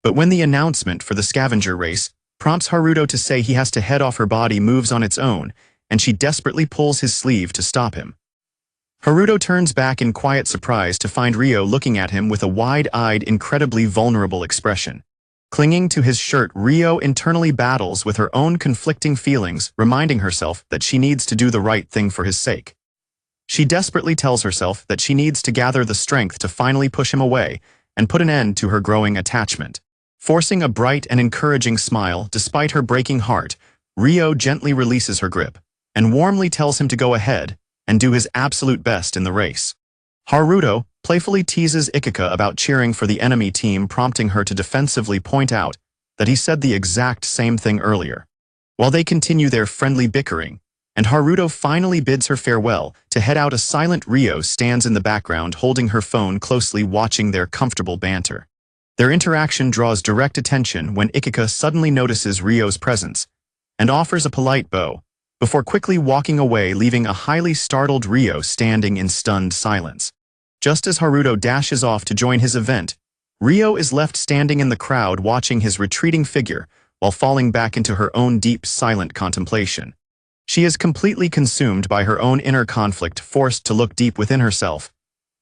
S1: But when the announcement for the scavenger race prompts Haruto to say he has to head off, her body moves on its own, and she desperately pulls his sleeve to stop him. Haruto turns back in quiet surprise to find Ryo looking at him with a wide-eyed, incredibly vulnerable expression. Clinging to his shirt, Ryo internally battles with her own conflicting feelings, reminding herself that she needs to do the right thing for his sake. She desperately tells herself that she needs to gather the strength to finally push him away and put an end to her growing attachment. Forcing a bright and encouraging smile despite her breaking heart, Ryo gently releases her grip and warmly tells him to go ahead and do his absolute best in the race. Haruto playfully teases Ikika about cheering for the enemy team, prompting her to defensively point out that he said the exact same thing earlier. While they continue their friendly bickering, and Haruto finally bids her farewell to head out, a silent Ryo stands in the background holding her phone, closely watching their comfortable banter. Their interaction draws direct attention when Ikika suddenly notices Ryo's presence and offers a polite bow, before quickly walking away, leaving a highly startled Ryo standing in stunned silence. Just as Haruto dashes off to join his event, Ryo is left standing in the crowd watching his retreating figure while falling back into her own deep, silent contemplation. She is completely consumed by her own inner conflict, forced to look deep within herself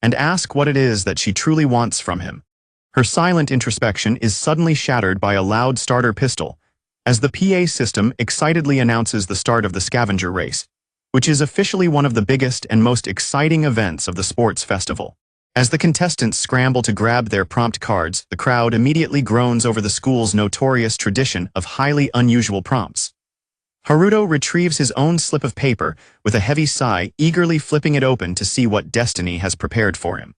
S1: and ask what it is that she truly wants from him. Her silent introspection is suddenly shattered by a loud starter pistol, as the PA system excitedly announces the start of the scavenger race, which is officially one of the biggest and most exciting events of the sports festival. As the contestants scramble to grab their prompt cards, the crowd immediately groans over the school's notorious tradition of highly unusual prompts. Haruto retrieves his own slip of paper with a heavy sigh, eagerly flipping it open to see what destiny has prepared for him.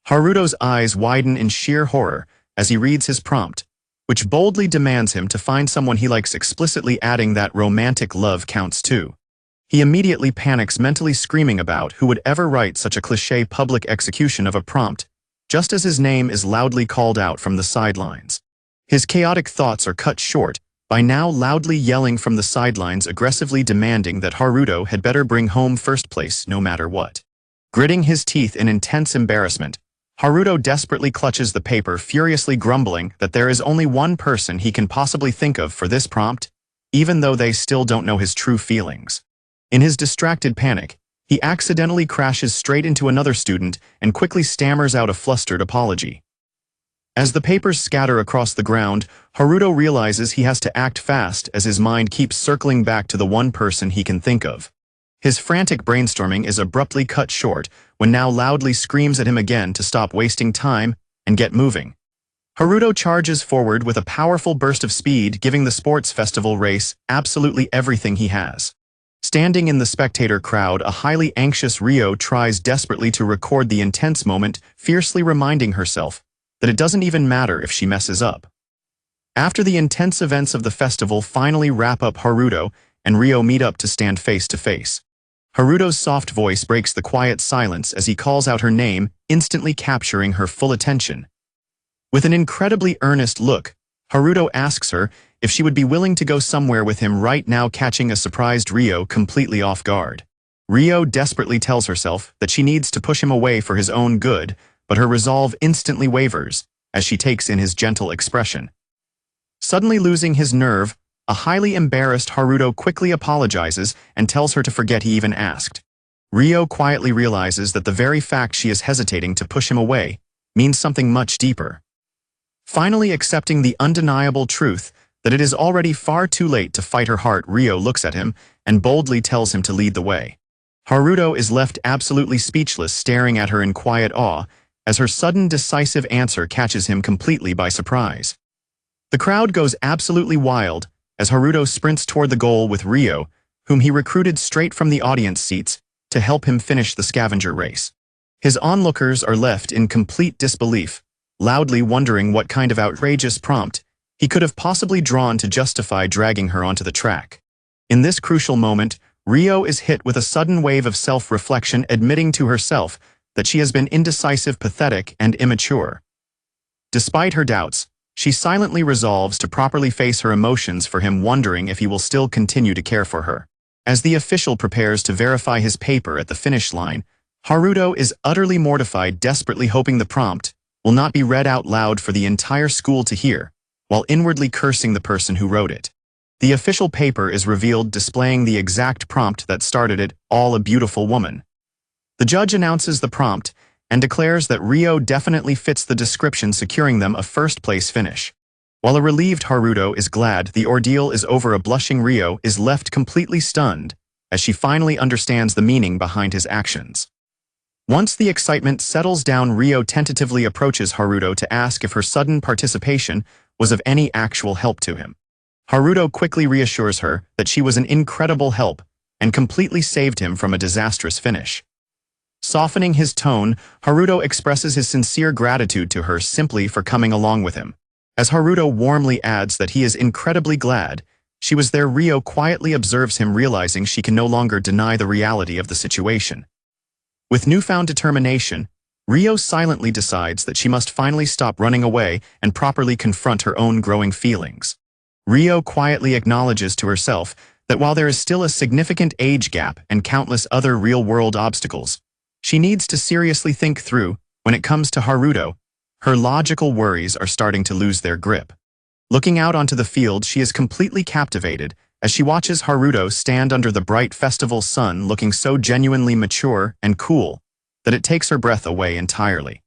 S1: Haruto's eyes widen in sheer horror as he reads his prompt, which boldly demands him to find someone he likes, explicitly adding that romantic love counts too. He immediately panics, mentally screaming about who would ever write such a cliché public execution of a prompt, just as his name is loudly called out from the sidelines. His chaotic thoughts are cut short by now loudly yelling from the sidelines, aggressively demanding that Haruto had better bring home first place no matter what. Gritting his teeth in intense embarrassment, Haruto desperately clutches the paper, furiously grumbling that there is only one person he can possibly think of for this prompt, even though they still don't know his true feelings. In his distracted panic, he accidentally crashes straight into another student and quickly stammers out a flustered apology. As the papers scatter across the ground, Haruto realizes he has to act fast as his mind keeps circling back to the one person he can think of. His frantic brainstorming is abruptly cut short when Now loudly screams at him again to stop wasting time and get moving. Haruto charges forward with a powerful burst of speed, giving the sports festival race absolutely everything he has. Standing in the spectator crowd, a highly anxious Ryo tries desperately to record the intense moment, fiercely reminding herself that it doesn't even matter if she messes up. After the intense events of the festival finally wrap up, Haruto and Ryo meet up to stand face to face. Haruto's soft voice breaks the quiet silence as he calls out her name, instantly capturing her full attention. With an incredibly earnest look, Haruto asks her if she would be willing to go somewhere with him right now, catching a surprised Ryo completely off guard. Ryo desperately tells herself that she needs to push him away for his own good, but her resolve instantly wavers as she takes in his gentle expression. Suddenly losing his nerve, a highly embarrassed Haruto quickly apologizes and tells her to forget he even asked. Ryo quietly realizes that the very fact she is hesitating to push him away means something much deeper. Finally accepting the undeniable truth that it is already far too late to fight her heart, Ryo looks at him and boldly tells him to lead the way. Haruto is left absolutely speechless, staring at her in quiet awe as her sudden decisive answer catches him completely by surprise. The crowd goes absolutely wild as Haruto sprints toward the goal with Ryo, whom he recruited straight from the audience seats to help him finish the scavenger race. His onlookers are left in complete disbelief, loudly wondering what kind of outrageous prompt he could have possibly drawn to justify dragging her onto the track. In this crucial moment, Ryo is hit with a sudden wave of self-reflection, admitting to herself that she has been indecisive, pathetic, and immature. Despite her doubts, she silently resolves to properly face her emotions for him, wondering if he will still continue to care for her. As the official prepares to verify his paper at the finish line, Haruto is utterly mortified, desperately hoping the prompt will not be read out loud for the entire school to hear, while inwardly cursing the person who wrote it. The official paper is revealed, displaying the exact prompt that started it all: a beautiful woman. The judge announces the prompt and declares that Ryo definitely fits the description, securing them a first-place finish. While a relieved Haruto is glad the ordeal is over, a blushing Ryo is left completely stunned as she finally understands the meaning behind his actions. Once the excitement settles down, Ryo tentatively approaches Haruto to ask if her sudden participation was of any actual help to him. Haruto quickly reassures her that she was an incredible help and completely saved him from a disastrous finish. Softening his tone, Haruto expresses his sincere gratitude to her simply for coming along with him. As Haruto warmly adds that he is incredibly glad she was there, Rio quietly observes him, realizing she can no longer deny the reality of the situation. With newfound determination, Rio silently decides that she must finally stop running away and properly confront her own growing feelings. Rio quietly acknowledges to herself that while there is still a significant age gap and countless other real-world obstacles, she needs to seriously think through when it comes to Haruto. Her logical worries are starting to lose their grip. Looking out onto the field, she is completely captivated as she watches Haruto stand under the bright festival sun, looking so genuinely mature and cool that it takes her breath away entirely.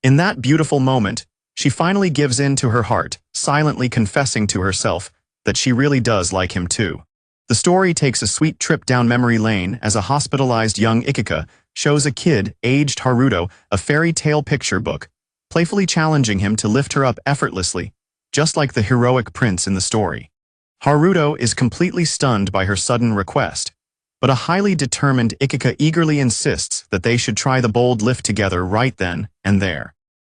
S1: In that beautiful moment, she finally gives in to her heart, silently confessing to herself that she really does like him too. The story takes a sweet trip down memory lane as a hospitalized young Ikika shows a kid-aged Haruto a fairy tale picture book, playfully challenging him to lift her up effortlessly, just like the heroic prince in the story. Haruto is completely stunned by her sudden request, but a highly determined Ikika eagerly insists that they should try the bold lift together right then and there.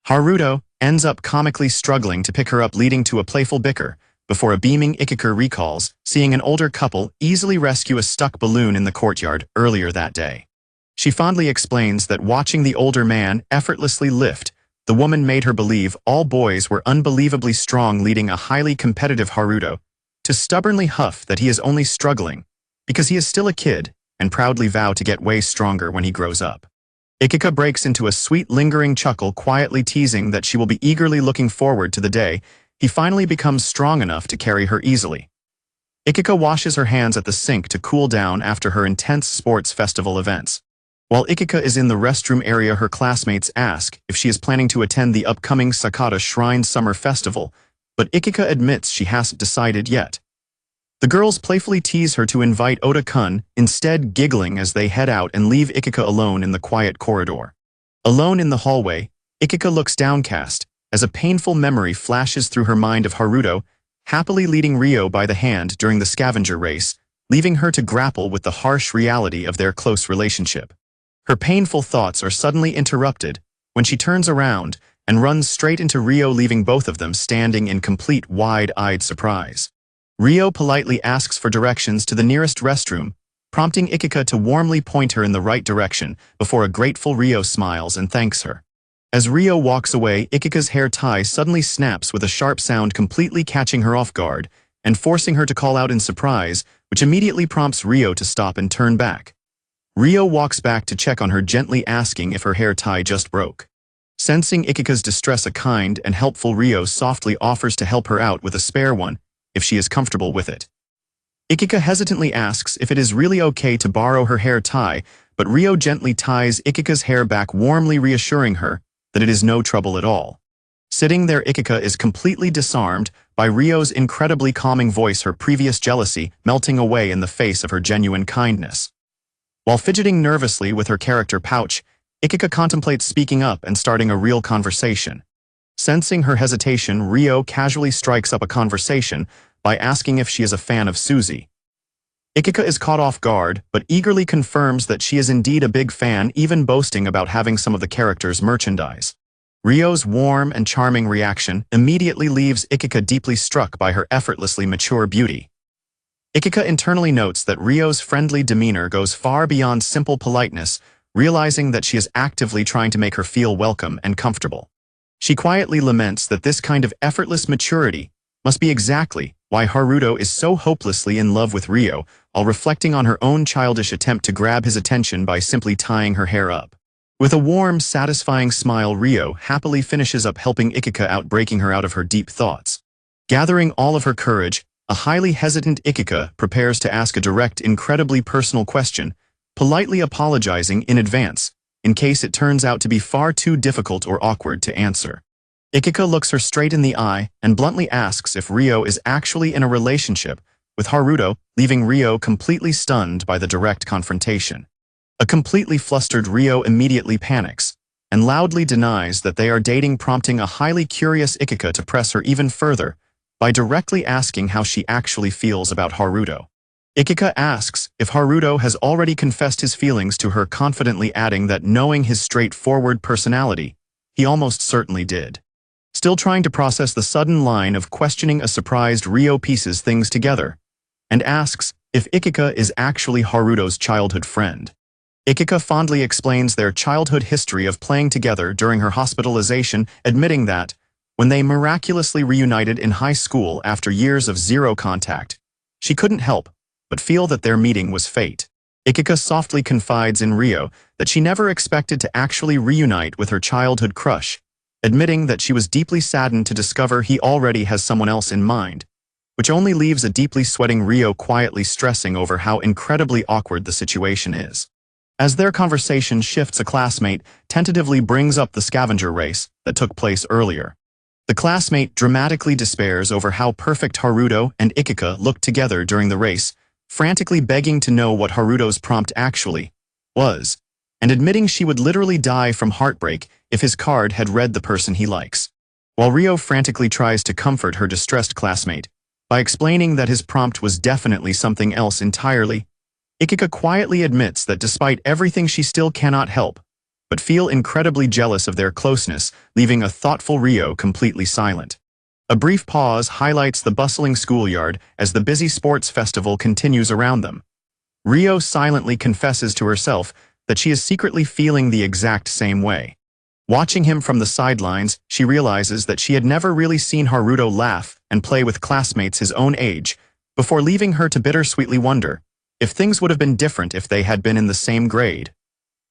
S1: Haruto ends up comically struggling to pick her up, leading to a playful bicker, before a beaming Ikika recalls seeing an older couple easily rescue a stuck balloon in the courtyard earlier that day. She fondly explains that watching the older man effortlessly lift the woman made her believe all boys were unbelievably strong, leading a highly competitive Haruto to stubbornly huff that he is only struggling because he is still a kid and proudly vow to get way stronger when he grows up. Ikika breaks into a sweet lingering chuckle, quietly teasing that she will be eagerly looking forward to the day he finally becomes strong enough to carry her easily. Ikika washes her hands at the sink to cool down after her intense sports festival events. While Ikika is in the restroom area, her classmates ask if she is planning to attend the upcoming Sakata Shrine Summer Festival, but Ikika admits she hasn't decided yet. The girls playfully tease her to invite Oda-kun, instead giggling as they head out and leave Ikika alone in the quiet corridor. Alone in the hallway, Ikika looks downcast as a painful memory flashes through her mind of Haruto happily leading Rio by the hand during the scavenger race, leaving her to grapple with the harsh reality of their close relationship. Her painful thoughts are suddenly interrupted when she turns around and runs straight into Rio, leaving both of them standing in complete wide-eyed surprise. Rio politely asks for directions to the nearest restroom, prompting Ikika to warmly point her in the right direction before a grateful Rio smiles and thanks her. As Rio walks away, Ikika's hair tie suddenly snaps with a sharp sound, completely catching her off guard and forcing her to call out in surprise, which immediately prompts Rio to stop and turn back. Rio walks back to check on her, gently asking if her hair tie just broke. Sensing Ikika's distress, a kind and helpful Rio softly offers to help her out with a spare one, if she is comfortable with it. Ikika hesitantly asks if it is really okay to borrow her hair tie, but Rio gently ties Ikika's hair back, warmly reassuring her that it is no trouble at all. Sitting there, Ikika is completely disarmed by Rio's incredibly calming voice, her previous jealousy melting away in the face of her genuine kindness. While fidgeting nervously with her character pouch, Ikika contemplates speaking up and starting a real conversation. Sensing her hesitation, Rio casually strikes up a conversation by asking if she is a fan of Suzy. Ikika is caught off guard, but eagerly confirms that she is indeed a big fan, even boasting about having some of the character's merchandise. Rio's warm and charming reaction immediately leaves Ikika deeply struck by her effortlessly mature beauty. Ikika internally notes that Rio's friendly demeanor goes far beyond simple politeness, realizing that she is actively trying to make her feel welcome and comfortable. She quietly laments that this kind of effortless maturity must be exactly why Haruto is so hopelessly in love with Rio, while reflecting on her own childish attempt to grab his attention by simply tying her hair up. With a warm, satisfying smile, Rio happily finishes up helping Ikika out, breaking her out of her deep thoughts. Gathering all of her courage, a highly hesitant Ikika prepares to ask a direct, incredibly personal question, politely apologizing in advance, in case it turns out to be far too difficult or awkward to answer. Ikika looks her straight in the eye and bluntly asks if Rio is actually in a relationship with Haruto, leaving Rio completely stunned by the direct confrontation. A completely flustered Rio immediately panics and loudly denies that they are dating, prompting a highly curious Ikika to press her even further by directly asking how she actually feels about Haruto. Ikika asks if Haruto has already confessed his feelings to her, confidently adding that knowing his straightforward personality, he almost certainly did. Still trying to process the sudden line of questioning, a surprised Ryo pieces things together and asks if Ikika is actually Haruto's childhood friend. Ikika fondly explains their childhood history of playing together during her hospitalization, admitting that, when they miraculously reunited in high school after years of zero contact, she couldn't help but feel that their meeting was fate. Ikika softly confides in Ryo that she never expected to actually reunite with her childhood crush, admitting that she was deeply saddened to discover he already has someone else in mind, which only leaves a deeply sweating Ryo quietly stressing over how incredibly awkward the situation is. As their conversation shifts, a classmate tentatively brings up the scavenger race that took place earlier. The classmate dramatically despairs over how perfect Haruto and Ikika looked together during the race, frantically begging to know what Haruto's prompt actually was, and admitting she would literally die from heartbreak if his card had read the person he likes. While Ryo frantically tries to comfort her distressed classmate by explaining that his prompt was definitely something else entirely, Ikika quietly admits that despite everything she still cannot help but feel incredibly jealous of their closeness, leaving a thoughtful Ryo completely silent. A brief pause highlights the bustling schoolyard as the busy sports festival continues around them. Ryo silently confesses to herself that she is secretly feeling the exact same way. Watching him from the sidelines, she realizes that she had never really seen Haruto laugh and play with classmates his own age, before leaving her to bittersweetly wonder if things would have been different if they had been in the same grade,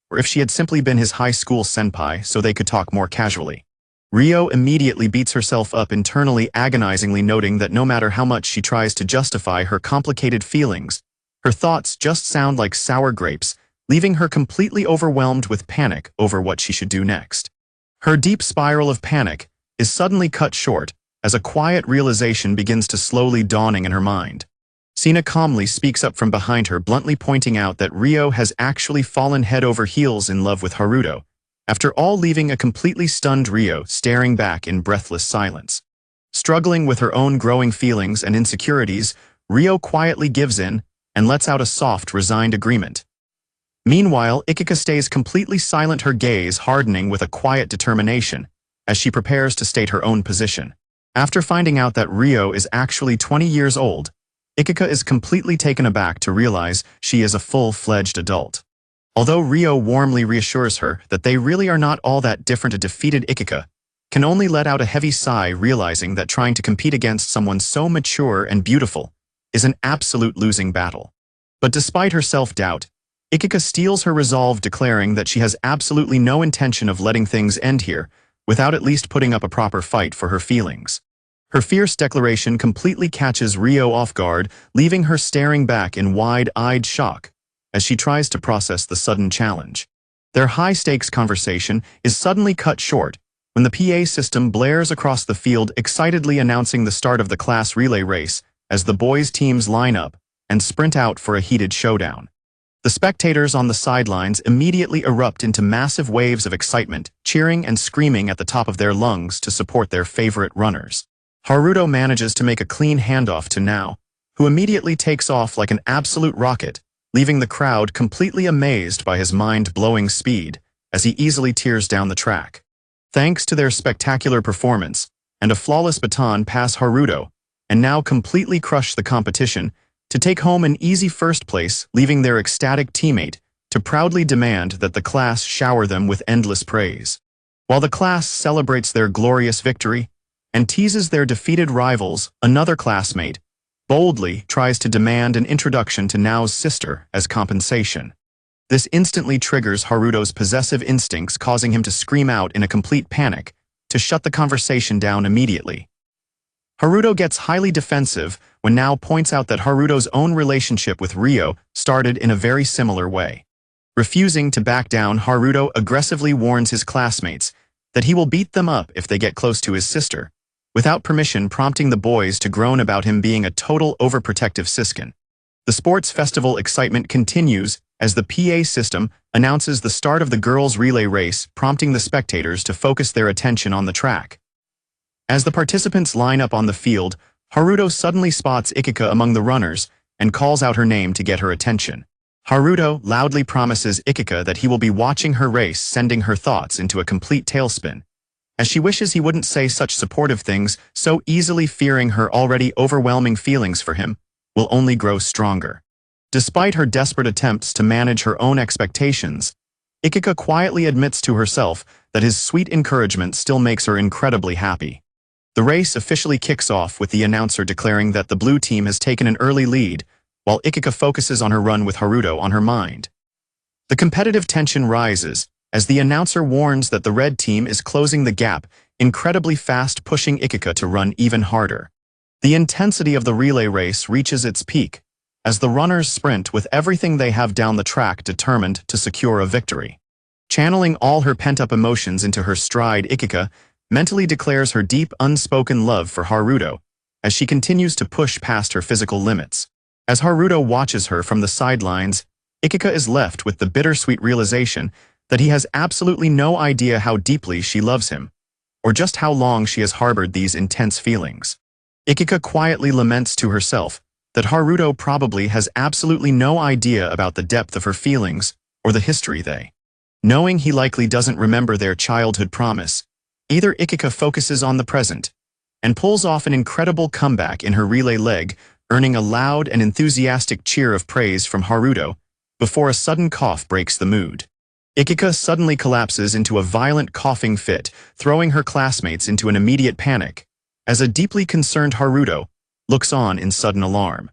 S1: or if she had simply been his high school senpai so they could talk more casually. Ryo immediately beats herself up internally, agonizingly noting that no matter how much she tries to justify her complicated feelings, her thoughts just sound like sour grapes, leaving her completely overwhelmed with panic over what she should do next. Her deep spiral of panic is suddenly cut short as a quiet realization begins to slowly dawning in her mind. Sina calmly speaks up from behind her, bluntly pointing out that Ryo has actually fallen head over heels in love with Haruto, after all, leaving a completely stunned Ryo staring back in breathless silence. Struggling with her own growing feelings and insecurities, Ryo quietly gives in and lets out a soft, resigned agreement. Meanwhile, Ikika stays completely silent, her gaze hardening with a quiet determination as she prepares to state her own position. After finding out that Ryo is actually 20 years old, Ikika is completely taken aback to realize she is a full-fledged adult. Although Ryo warmly reassures her that they really are not all that different, a defeated Ikika can only let out a heavy sigh, realizing that trying to compete against someone so mature and beautiful is an absolute losing battle. But despite her self-doubt, Ikika steels her resolve, declaring that she has absolutely no intention of letting things end here without at least putting up a proper fight for her feelings. Her fierce declaration completely catches Ryo off guard, leaving her staring back in wide-eyed shock as she tries to process the sudden challenge. Their high-stakes conversation is suddenly cut short when the PA system blares across the field, excitedly announcing the start of the class relay race as the boys' teams line up and sprint out for a heated showdown. The spectators on the sidelines immediately erupt into massive waves of excitement, cheering and screaming at the top of their lungs to support their favorite runners. Haruto manages to make a clean handoff to Nao, who immediately takes off like an absolute rocket, leaving the crowd completely amazed by his mind-blowing speed as he easily tears down the track. Thanks to their spectacular performance and a flawless baton pass, Haruto and Nao completely crush the competition to take home an easy first place, leaving their ecstatic teammate to proudly demand that the class shower them with endless praise. While the class celebrates their glorious victory and teases their defeated rivals, another classmate boldly tries to demand an introduction to Nao's sister as compensation. This instantly triggers Haruto's possessive instincts, causing him to scream out in a complete panic to shut the conversation down immediately. Haruto gets highly defensive when Nao points out that Haruto's own relationship with Ryo started in a very similar way. Refusing to back down, Haruto aggressively warns his classmates that he will beat them up if they get close to his sister, without permission, prompting the boys to groan about him being a total overprotective siskin. The sports festival excitement continues as the PA system announces the start of the girls' relay race, prompting the spectators to focus their attention on the track. As the participants line up on the field, Haruto suddenly spots Ikika among the runners and calls out her name to get her attention. Haruto loudly promises Ikika that he will be watching her race, sending her thoughts into a complete tailspin as she wishes he wouldn't say such supportive things so easily, fearing her already overwhelming feelings for him will only grow stronger. Despite her desperate attempts to manage her own expectations, Ikika quietly admits to herself that his sweet encouragement still makes her incredibly happy. The race officially kicks off with the announcer declaring that the blue team has taken an early lead, while Ikika focuses on her run with Haruto on her mind. The competitive tension rises as the announcer warns that the red team is closing the gap incredibly fast, pushing Ikika to run even harder. The intensity of the relay race reaches its peak as the runners sprint with everything they have down the track, determined to secure a victory. Channeling all her pent-up emotions into her stride, Ikika mentally declares her deep, unspoken love for Haruto as she continues to push past her physical limits. As Haruto watches her from the sidelines, Ikika is left with the bittersweet realization that he has absolutely no idea how deeply she loves him, or just how long she has harbored these intense feelings. Ikika quietly laments to herself that Haruto probably has absolutely no idea about the depth of her feelings or the history they. Knowing he likely doesn't remember their childhood promise, either Ikika focuses on the present and pulls off an incredible comeback in her relay leg, earning a loud and enthusiastic cheer of praise from Haruto before a sudden cough breaks the mood. Ikika suddenly collapses into a violent coughing fit, throwing her classmates into an immediate panic, as a deeply concerned Haruto looks on in sudden alarm.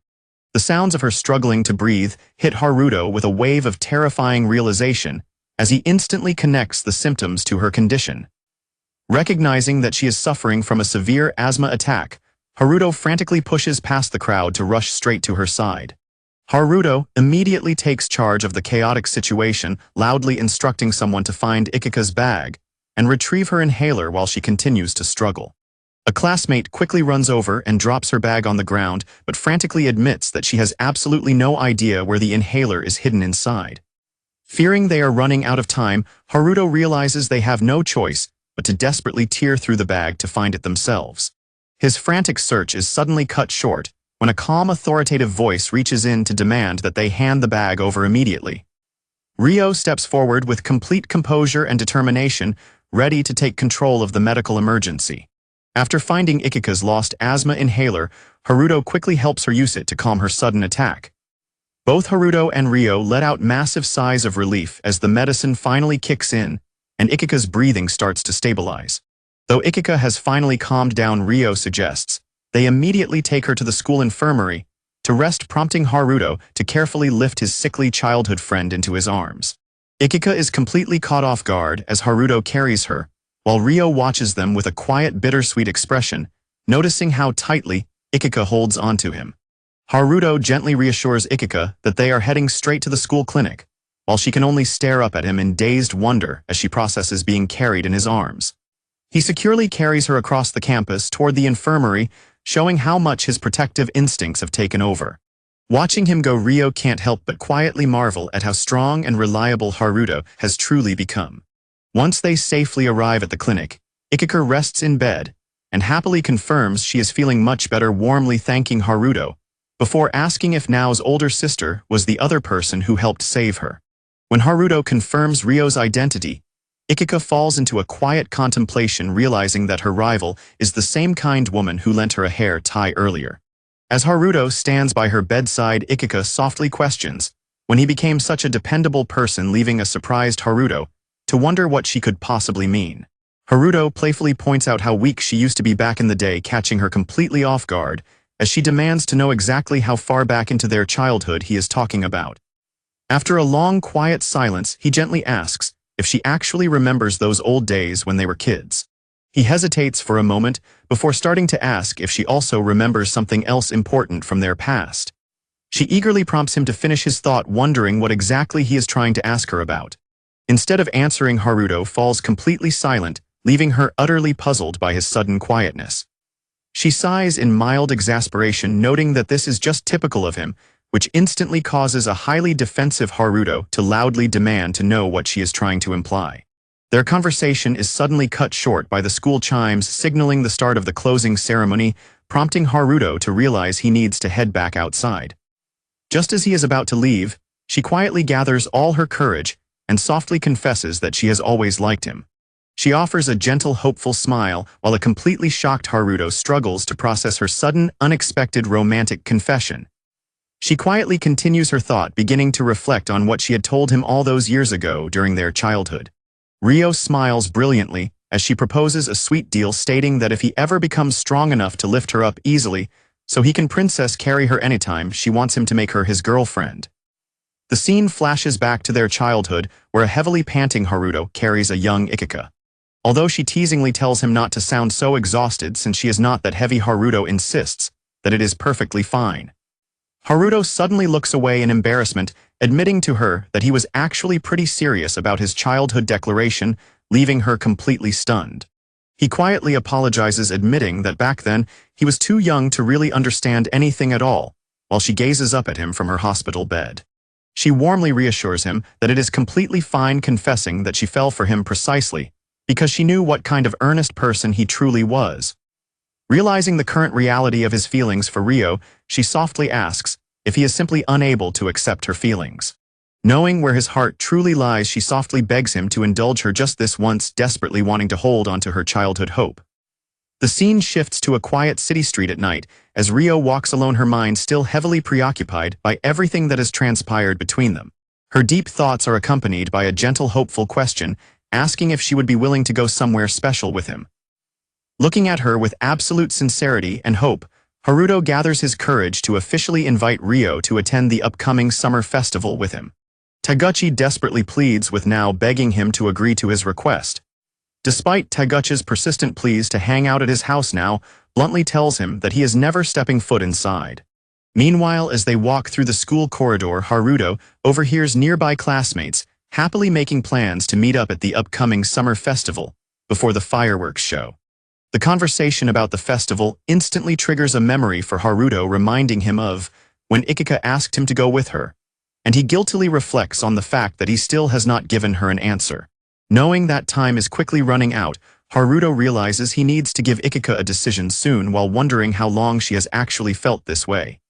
S1: The sounds of her struggling to breathe hit Haruto with a wave of terrifying realization as he instantly connects the symptoms to her condition. Recognizing that she is suffering from a severe asthma attack, Haruto frantically pushes past the crowd to rush straight to her side. Haruto immediately takes charge of the chaotic situation, loudly instructing someone to find Ikika's bag and retrieve her inhaler while she continues to struggle. A classmate quickly runs over and drops her bag on the ground, but frantically admits that she has absolutely no idea where the inhaler is hidden inside. Fearing they are running out of time, Haruto realizes they have no choice but to desperately tear through the bag to find it themselves. His frantic search is suddenly cut short when a calm, authoritative voice reaches in to demand that they hand the bag over immediately. Ryo steps forward with complete composure and determination, ready to take control of the medical emergency. After finding Ikika's lost asthma inhaler, Haruto quickly helps her use it to calm her sudden attack. Both Haruto and Ryo let out massive sighs of relief as the medicine finally kicks in and Ikika's breathing starts to stabilize. Though Ikika has finally calmed down, Ryo suggests they immediately take her to the school infirmary to rest, prompting Haruto to carefully lift his sickly childhood friend into his arms. Ikika is completely caught off guard as Haruto carries her, while Ryo watches them with a quiet, bittersweet expression, noticing how tightly Ikika holds onto him. Haruto gently reassures Ikika that they are heading straight to the school clinic, while she can only stare up at him in dazed wonder as she processes being carried in his arms. He securely carries her across the campus toward the infirmary, showing how much his protective instincts have taken over. Watching him go, Ryo can't help but quietly marvel at how strong and reliable Haruto has truly become. Once they safely arrive at the clinic, Ikika rests in bed and happily confirms she is feeling much better, warmly thanking Haruto before asking if Nao's older sister was the other person who helped save her. When Haruto confirms Ryo's identity, Ikika falls into a quiet contemplation, realizing that her rival is the same kind woman who lent her a hair tie earlier. As Haruto stands by her bedside, Ikika softly questions when he became such a dependable person, leaving a surprised Haruto to wonder what she could possibly mean. Haruto playfully points out how weak she used to be back in the day, catching her completely off guard as she demands to know exactly how far back into their childhood he is talking about. After a long, quiet silence, he gently asks if she actually remembers those old days when they were kids. He hesitates for a moment before starting to ask if she also remembers something else important from their past. She eagerly prompts him to finish his thought, wondering what exactly he is trying to ask her about. Instead of answering, Haruto falls completely silent, leaving her utterly puzzled by his sudden quietness. She sighs in mild exasperation, noting that this is just typical of him, which instantly causes a highly defensive Haruto to loudly demand to know what she is trying to imply. Their conversation is suddenly cut short by the school chimes signaling the start of the closing ceremony, prompting Haruto to realize he needs to head back outside. Just as he is about to leave, she quietly gathers all her courage and softly confesses that she has always liked him. She offers a gentle, hopeful smile while a completely shocked Haruto struggles to process her sudden, unexpected romantic confession. She quietly continues her thought, beginning to reflect on what she had told him all those years ago during their childhood. Ryo smiles brilliantly as she proposes a sweet deal, stating that if he ever becomes strong enough to lift her up easily, so he can princess carry her anytime, she wants him to make her his girlfriend. The scene flashes back to their childhood, where a heavily panting Haruto carries a young Ikika. Although she teasingly tells him not to sound so exhausted since she is not that heavy, Haruto insists that it is perfectly fine. Haruto suddenly looks away in embarrassment, admitting to her that he was actually pretty serious about his childhood declaration, leaving her completely stunned. He quietly apologizes, admitting that back then he was too young to really understand anything at all, while she gazes up at him from her hospital bed. She warmly reassures him that it is completely fine, confessing that she fell for him precisely because she knew what kind of earnest person he truly was. Realizing the current reality of his feelings for Ryo, she softly asks if he is simply unable to accept her feelings. Knowing where his heart truly lies, she softly begs him to indulge her just this once, desperately wanting to hold onto her childhood hope. The scene shifts to a quiet city street at night, as Ryo walks alone, her mind still heavily preoccupied by everything that has transpired between them. Her deep thoughts are accompanied by a gentle, hopeful question, asking if she would be willing to go somewhere special with him. Looking at her with absolute sincerity and hope, Haruto gathers his courage to officially invite Ryo to attend the upcoming summer festival with him. Taguchi desperately pleads with now, begging him to agree to his request. Despite Taguchi's persistent pleas to hang out at his house, now bluntly tells him that he is never stepping foot inside. Meanwhile, as they walk through the school corridor, Haruto overhears nearby classmates happily making plans to meet up at the upcoming summer festival before the fireworks show. The conversation about the festival instantly triggers a memory for Haruto, reminding him of when Ikika asked him to go with her, and he guiltily reflects on the fact that he still has not given her an answer. Knowing that time is quickly running out, Haruto realizes he needs to give Ikika a decision soon, while wondering how long she has actually felt this way,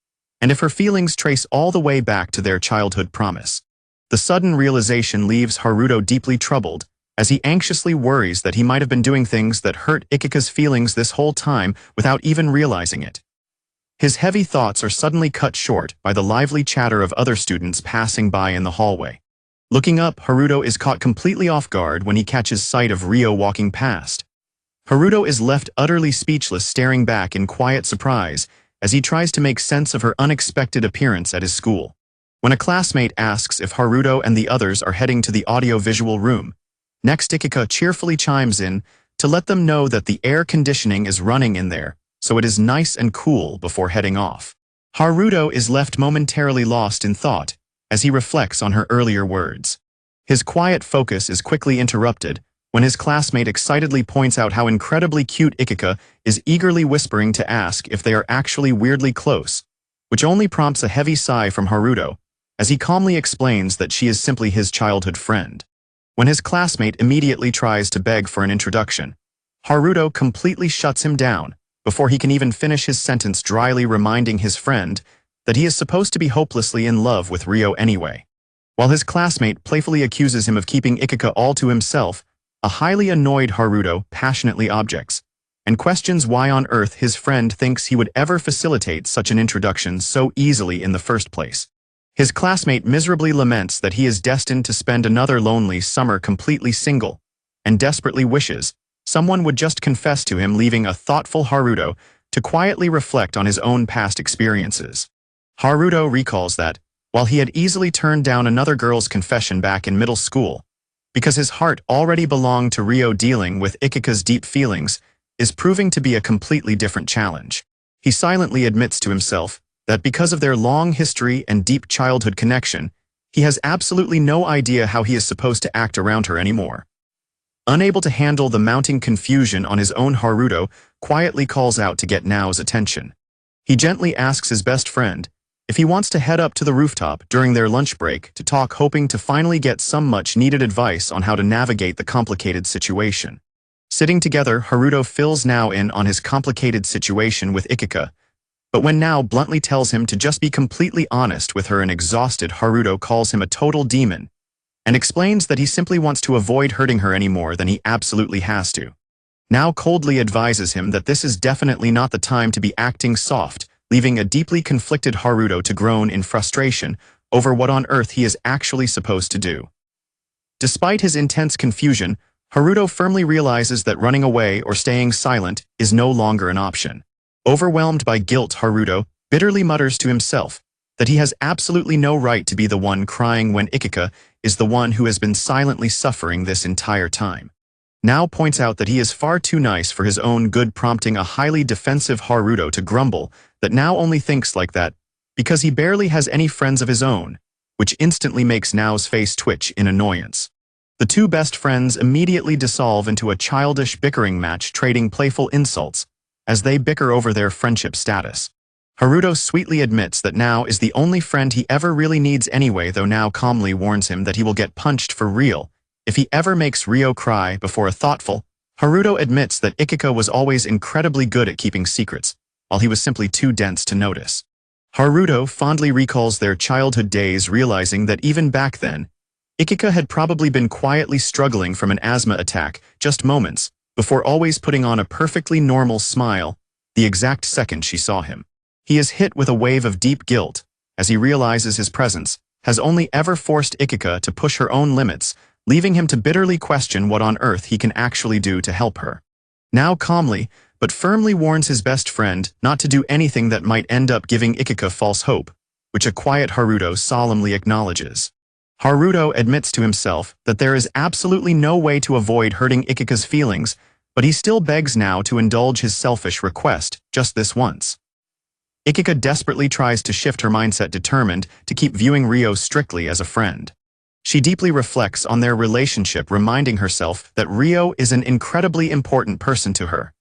S1: and if her feelings trace all the way back to their childhood promise. The sudden realization leaves Haruto deeply troubled, as he anxiously worries that he might have been doing things that hurt Ikika's feelings this whole time without even realizing it. His heavy thoughts are suddenly cut short by the lively chatter of other students passing by in the hallway. Looking up, Haruto is caught completely off guard when he catches sight of Ryo walking past. Haruto is left utterly speechless, staring back in quiet surprise as he tries to make sense of her unexpected appearance at his school. When a classmate asks if Haruto and the others are heading to the audio-visual room, next Ikika cheerfully chimes in to let them know that the air conditioning is running in there, so it is nice and cool before heading off. Haruto is left momentarily lost in thought as he reflects on her earlier words. His quiet focus is quickly interrupted when his classmate excitedly points out how incredibly cute Ikika is, eagerly whispering to ask if they are actually weirdly close, which only prompts a heavy sigh from Haruto, as he calmly explains that she is simply his childhood friend. When his classmate immediately tries to beg for an introduction, Haruto completely shuts him down before he can even finish his sentence, dryly reminding his friend that he is supposed to be hopelessly in love with Ryo anyway. While his classmate playfully accuses him of keeping Ikika all to himself, a highly annoyed Haruto passionately objects and questions why on earth his friend thinks he would ever facilitate such an introduction so easily in the first place. His classmate miserably laments that he is destined to spend another lonely summer completely single, and desperately wishes someone would just confess to him, leaving a thoughtful Haruto to quietly reflect on his own past experiences. Haruto recalls that, while he had easily turned down another girl's confession back in middle school, because his heart already belonged to Ryo, dealing with Ikika's deep feelings is proving to be a completely different challenge. He silently admits to himself that because of their long history and deep childhood connection, he has absolutely no idea how he is supposed to act around her anymore. Unable to handle the mounting confusion on his own, Haruto quietly calls out to get Nao's attention. He gently asks his best friend if he wants to head up to the rooftop during their lunch break to talk, hoping to finally get some much-needed advice on how to navigate the complicated situation. Sitting together, Haruto fills Nao in on his complicated situation with Ikika, but when Nao bluntly tells him to just be completely honest with her, and exhausted Haruto calls him a total demon and explains that he simply wants to avoid hurting her any more than he absolutely has to. Now coldly advises him that this is definitely not the time to be acting soft, leaving a deeply conflicted Haruto to groan in frustration over what on earth he is actually supposed to do. Despite his intense confusion, Haruto firmly realizes that running away or staying silent is no longer an option. Overwhelmed by guilt, Haruto bitterly mutters to himself that he has absolutely no right to be the one crying when Ikika is the one who has been silently suffering this entire time. Now points out that he is far too nice for his own good, prompting a highly defensive Haruto to grumble that now only thinks like that because he barely has any friends of his own, which instantly makes Nao's face twitch in annoyance. The two best friends immediately dissolve into a childish bickering match, trading playful insults as they bicker over their friendship status. Haruto sweetly admits that Nao is the only friend he ever really needs anyway, though Nao calmly warns him that he will get punched for real if he ever makes Ryo cry before a thoughtful. Haruto admits that Ikika was always incredibly good at keeping secrets, while he was simply too dense to notice. Haruto fondly recalls their childhood days, realizing that even back then, Ikika had probably been quietly struggling from an asthma attack just moments before always putting on a perfectly normal smile the exact second she saw him. He is hit with a wave of deep guilt as he realizes his presence has only ever forced Ikika to push her own limits, leaving him to bitterly question what on earth he can actually do to help her. Now calmly, but firmly warns his best friend not to do anything that might end up giving Ikika false hope, which a quiet Haruto solemnly acknowledges. Haruto admits to himself that there is absolutely no way to avoid hurting Ikika's feelings, but he still begs Nao to indulge his selfish request just this once. Ikika desperately tries to shift her mindset, determined to keep viewing Ryo strictly as a friend. She deeply reflects on their relationship, reminding herself that Ryo is an incredibly important person to her.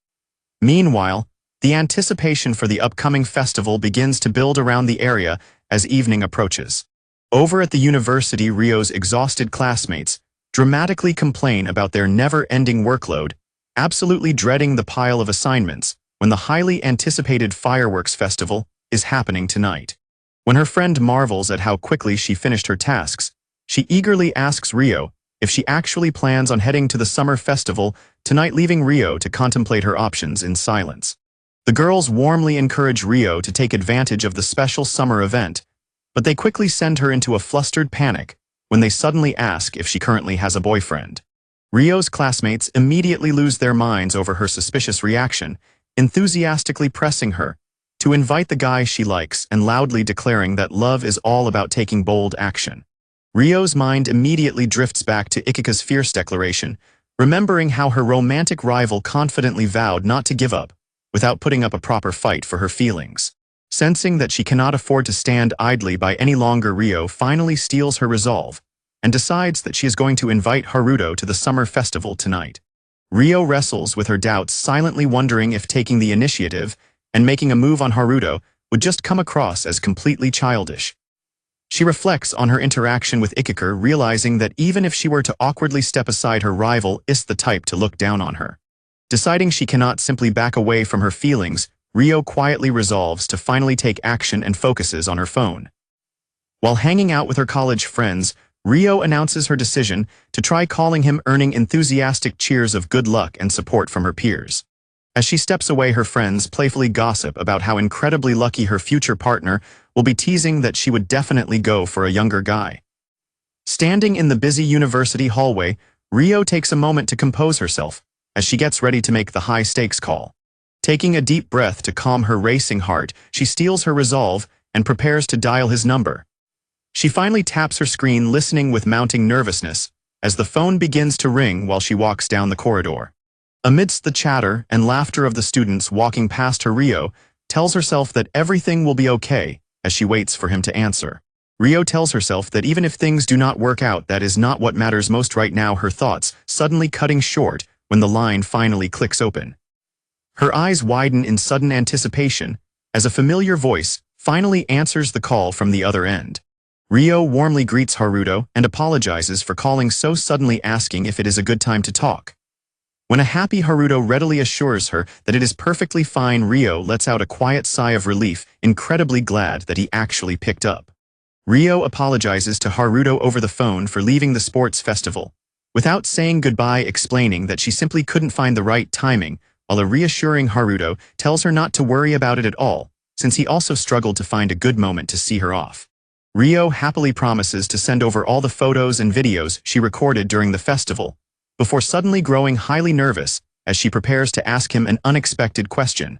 S1: Meanwhile, the anticipation for the upcoming festival begins to build around the area as evening approaches. Over at the university, Ryo's exhausted classmates dramatically complain about their never-ending workload, absolutely dreading the pile of assignments when the highly anticipated fireworks festival is happening tonight. When her friend marvels at how quickly she finished her tasks, she eagerly asks Ryo if she actually plans on heading to the summer festival tonight, leaving Ryo to contemplate her options in silence. The girls warmly encourage Ryo to take advantage of the special summer event, but they quickly send her into a flustered panic when they suddenly ask if she currently has a boyfriend. Ryo's classmates immediately lose their minds over her suspicious reaction, enthusiastically pressing her to invite the guy she likes and loudly declaring that love is all about taking bold action. Ryo's mind immediately drifts back to Ikika's fierce declaration, remembering how her romantic rival confidently vowed not to give up without putting up a proper fight for her feelings. Sensing that she cannot afford to stand idly by any longer, Ryo finally steels her resolve and decides that she is going to invite Haruto to the summer festival tonight. Ryo wrestles with her doubts, silently wondering if taking the initiative and making a move on Haruto would just come across as completely childish. She reflects on her interaction with Ikika, realizing that even if she were to awkwardly step aside, her rival is the type to look down on her. Deciding she cannot simply back away from her feelings, Ryo quietly resolves to finally take action and focuses on her phone. While hanging out with her college friends, Ryo announces her decision to try calling him, earning enthusiastic cheers of good luck and support from her peers. As she steps away, her friends playfully gossip about how incredibly lucky her future partner will be, teasing that she would definitely go for a younger guy. Standing in the busy university hallway, Ryo takes a moment to compose herself as she gets ready to make the high-stakes call. Taking a deep breath to calm her racing heart, she steels her resolve and prepares to dial his number. She finally taps her screen, listening with mounting nervousness as the phone begins to ring while she walks down the corridor. Amidst the chatter and laughter of the students walking past her, Ryo tells herself that everything will be okay as she waits for him to answer. Ryo tells herself that even if things do not work out, that is not what matters most right now, her thoughts suddenly cutting short when the line finally clicks open. Her eyes widen in sudden anticipation as a familiar voice finally answers the call from the other end. Ryo warmly greets Haruto and apologizes for calling so suddenly, asking if it is a good time to talk. When a happy Haruto readily assures her that it is perfectly fine, Ryo lets out a quiet sigh of relief, incredibly glad that he actually picked up. Rio apologizes to Haruto over the phone for leaving the sports festival, without saying goodbye, explaining that she simply couldn't find the right timing, while a reassuring Haruto tells her not to worry about it at all, since he also struggled to find a good moment to see her off. Rio happily promises to send over all the photos and videos she recorded during the festival, before suddenly growing highly nervous as she prepares to ask him an unexpected question.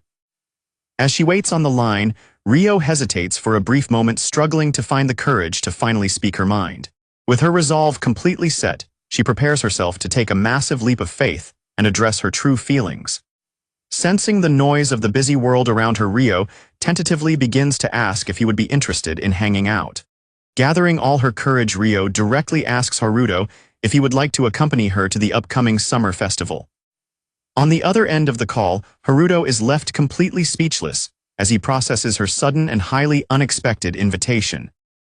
S1: As she waits on the line, Rio hesitates for a brief moment, struggling to find the courage to finally speak her mind. With her resolve completely set, she prepares herself to take a massive leap of faith and address her true feelings. Sensing the noise of the busy world around her, Rio tentatively begins to ask if he would be interested in hanging out. Gathering all her courage, Rio directly asks Haruto if he would like to accompany her to the upcoming summer festival. On the other end of the call, Haruto is left completely speechless as he processes her sudden and highly unexpected invitation.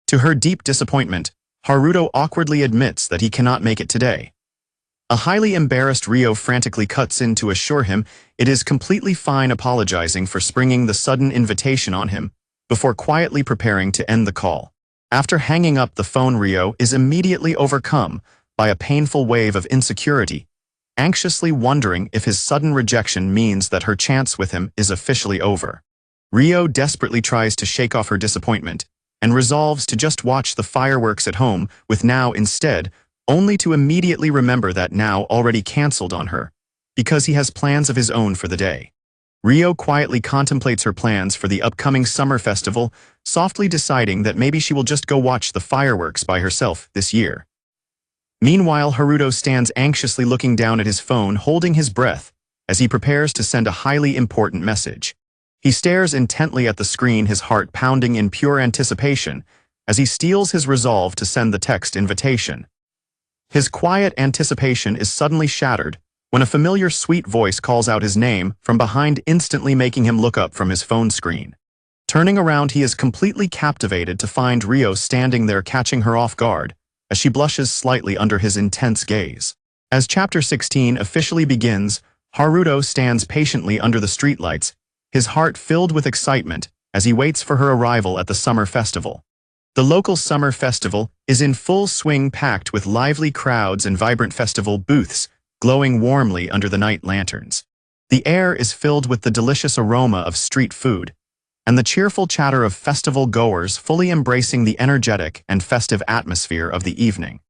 S1: To her deep disappointment, Haruto awkwardly admits that he cannot make it today. A highly embarrassed Rio frantically cuts in to assure him it is completely fine, apologizing for springing the sudden invitation on him, before quietly preparing to end the call. After hanging up the phone, Rio is immediately overcome by a painful wave of insecurity, anxiously wondering if his sudden rejection means that her chance with him is officially over. Rio desperately tries to shake off her disappointment and resolves to just watch the fireworks at home with Now instead, only to immediately remember that Now already canceled on her, because he has plans of his own for the day. Rio quietly contemplates her plans for the upcoming summer festival, softly deciding that maybe she will just go watch the fireworks by herself this year. Meanwhile, Haruto stands anxiously looking down at his phone, holding his breath, as he prepares to send a highly important message. He stares intently at the screen, his heart pounding in pure anticipation, as he steels his resolve to send the text invitation. His quiet anticipation is suddenly shattered when a familiar sweet voice calls out his name from behind, instantly making him look up from his phone screen. Turning around, he is completely captivated to find Rio standing there, catching her off guard, as she blushes slightly under his intense gaze. As Chapter 16 officially begins, Haruto stands patiently under the streetlights, his heart filled with excitement as he waits for her arrival at the summer festival. The local summer festival is in full swing, packed with lively crowds and vibrant festival booths glowing warmly under the night lanterns. The air is filled with the delicious aroma of street food and the cheerful chatter of festival goers, fully embracing the energetic and festive atmosphere of the evening.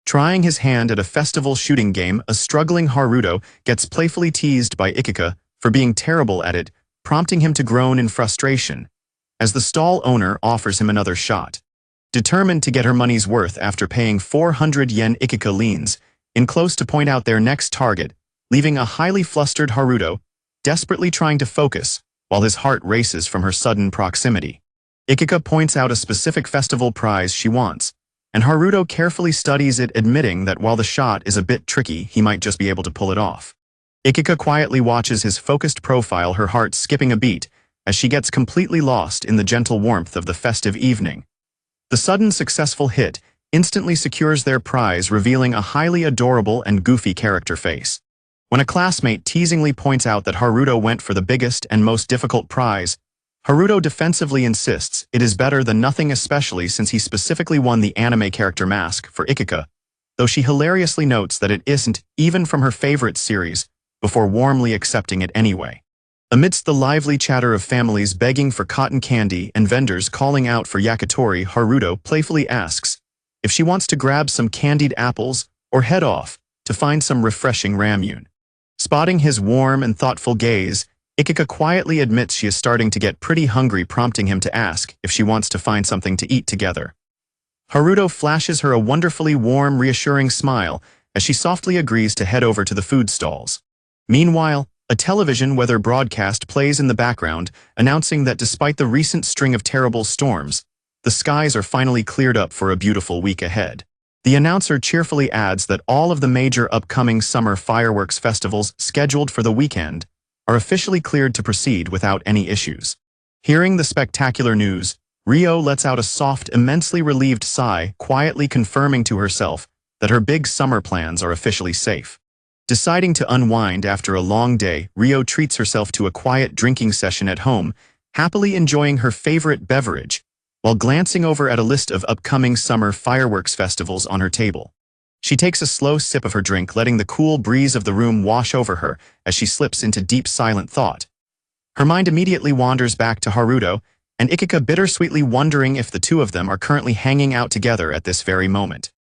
S1: Trying his hand at a festival shooting game, a struggling Haruto gets playfully teased by Ikika for being terrible at it, prompting him to groan in frustration, as the stall owner offers him another shot. Determined to get her money's worth after paying 400 yen, Ikika leans in close to point out their next target, leaving a highly flustered Haruto desperately trying to focus while his heart races from her sudden proximity. Ikika points out a specific festival prize she wants, and Haruto carefully studies it, admitting that while the shot is a bit tricky, he might just be able to pull it off. Ikika quietly watches his focused profile, her heart skipping a beat as she gets completely lost in the gentle warmth of the festive evening. The sudden successful hit instantly secures their prize, revealing a highly adorable and goofy character face. When a classmate teasingly points out that Haruto went for the biggest and most difficult prize, Haruto defensively insists it is better than nothing, especially since he specifically won the anime character mask for Ikika, though she hilariously notes that it isn't even from her favorite series, before warmly accepting it anyway. Amidst the lively chatter of families begging for cotton candy and vendors calling out for yakitori, Haruto playfully asks if she wants to grab some candied apples or head off to find some refreshing ramyun. Spotting his warm and thoughtful gaze, Ikika quietly admits she is starting to get pretty hungry, prompting him to ask if she wants to find something to eat together. Haruto flashes her a wonderfully warm, reassuring smile as she softly agrees to head over to the food stalls. Meanwhile, a television weather broadcast plays in the background, announcing that despite the recent string of terrible storms, the skies are finally cleared up for a beautiful week ahead. The announcer cheerfully adds that all of the major upcoming summer fireworks festivals scheduled for the weekend are officially cleared to proceed without any issues. Hearing the spectacular news, Rio lets out a soft, immensely relieved sigh, quietly confirming to herself that her big summer plans are officially safe. Deciding to unwind after a long day, Rio treats herself to a quiet drinking session at home, happily enjoying her favorite beverage, while glancing over at a list of upcoming summer fireworks festivals on her table. She takes a slow sip of her drink, letting the cool breeze of the room wash over her as she slips into deep silent thought. Her mind immediately wanders back to Haruto and Ikika, bittersweetly wondering if the two of them are currently hanging out together at this very moment.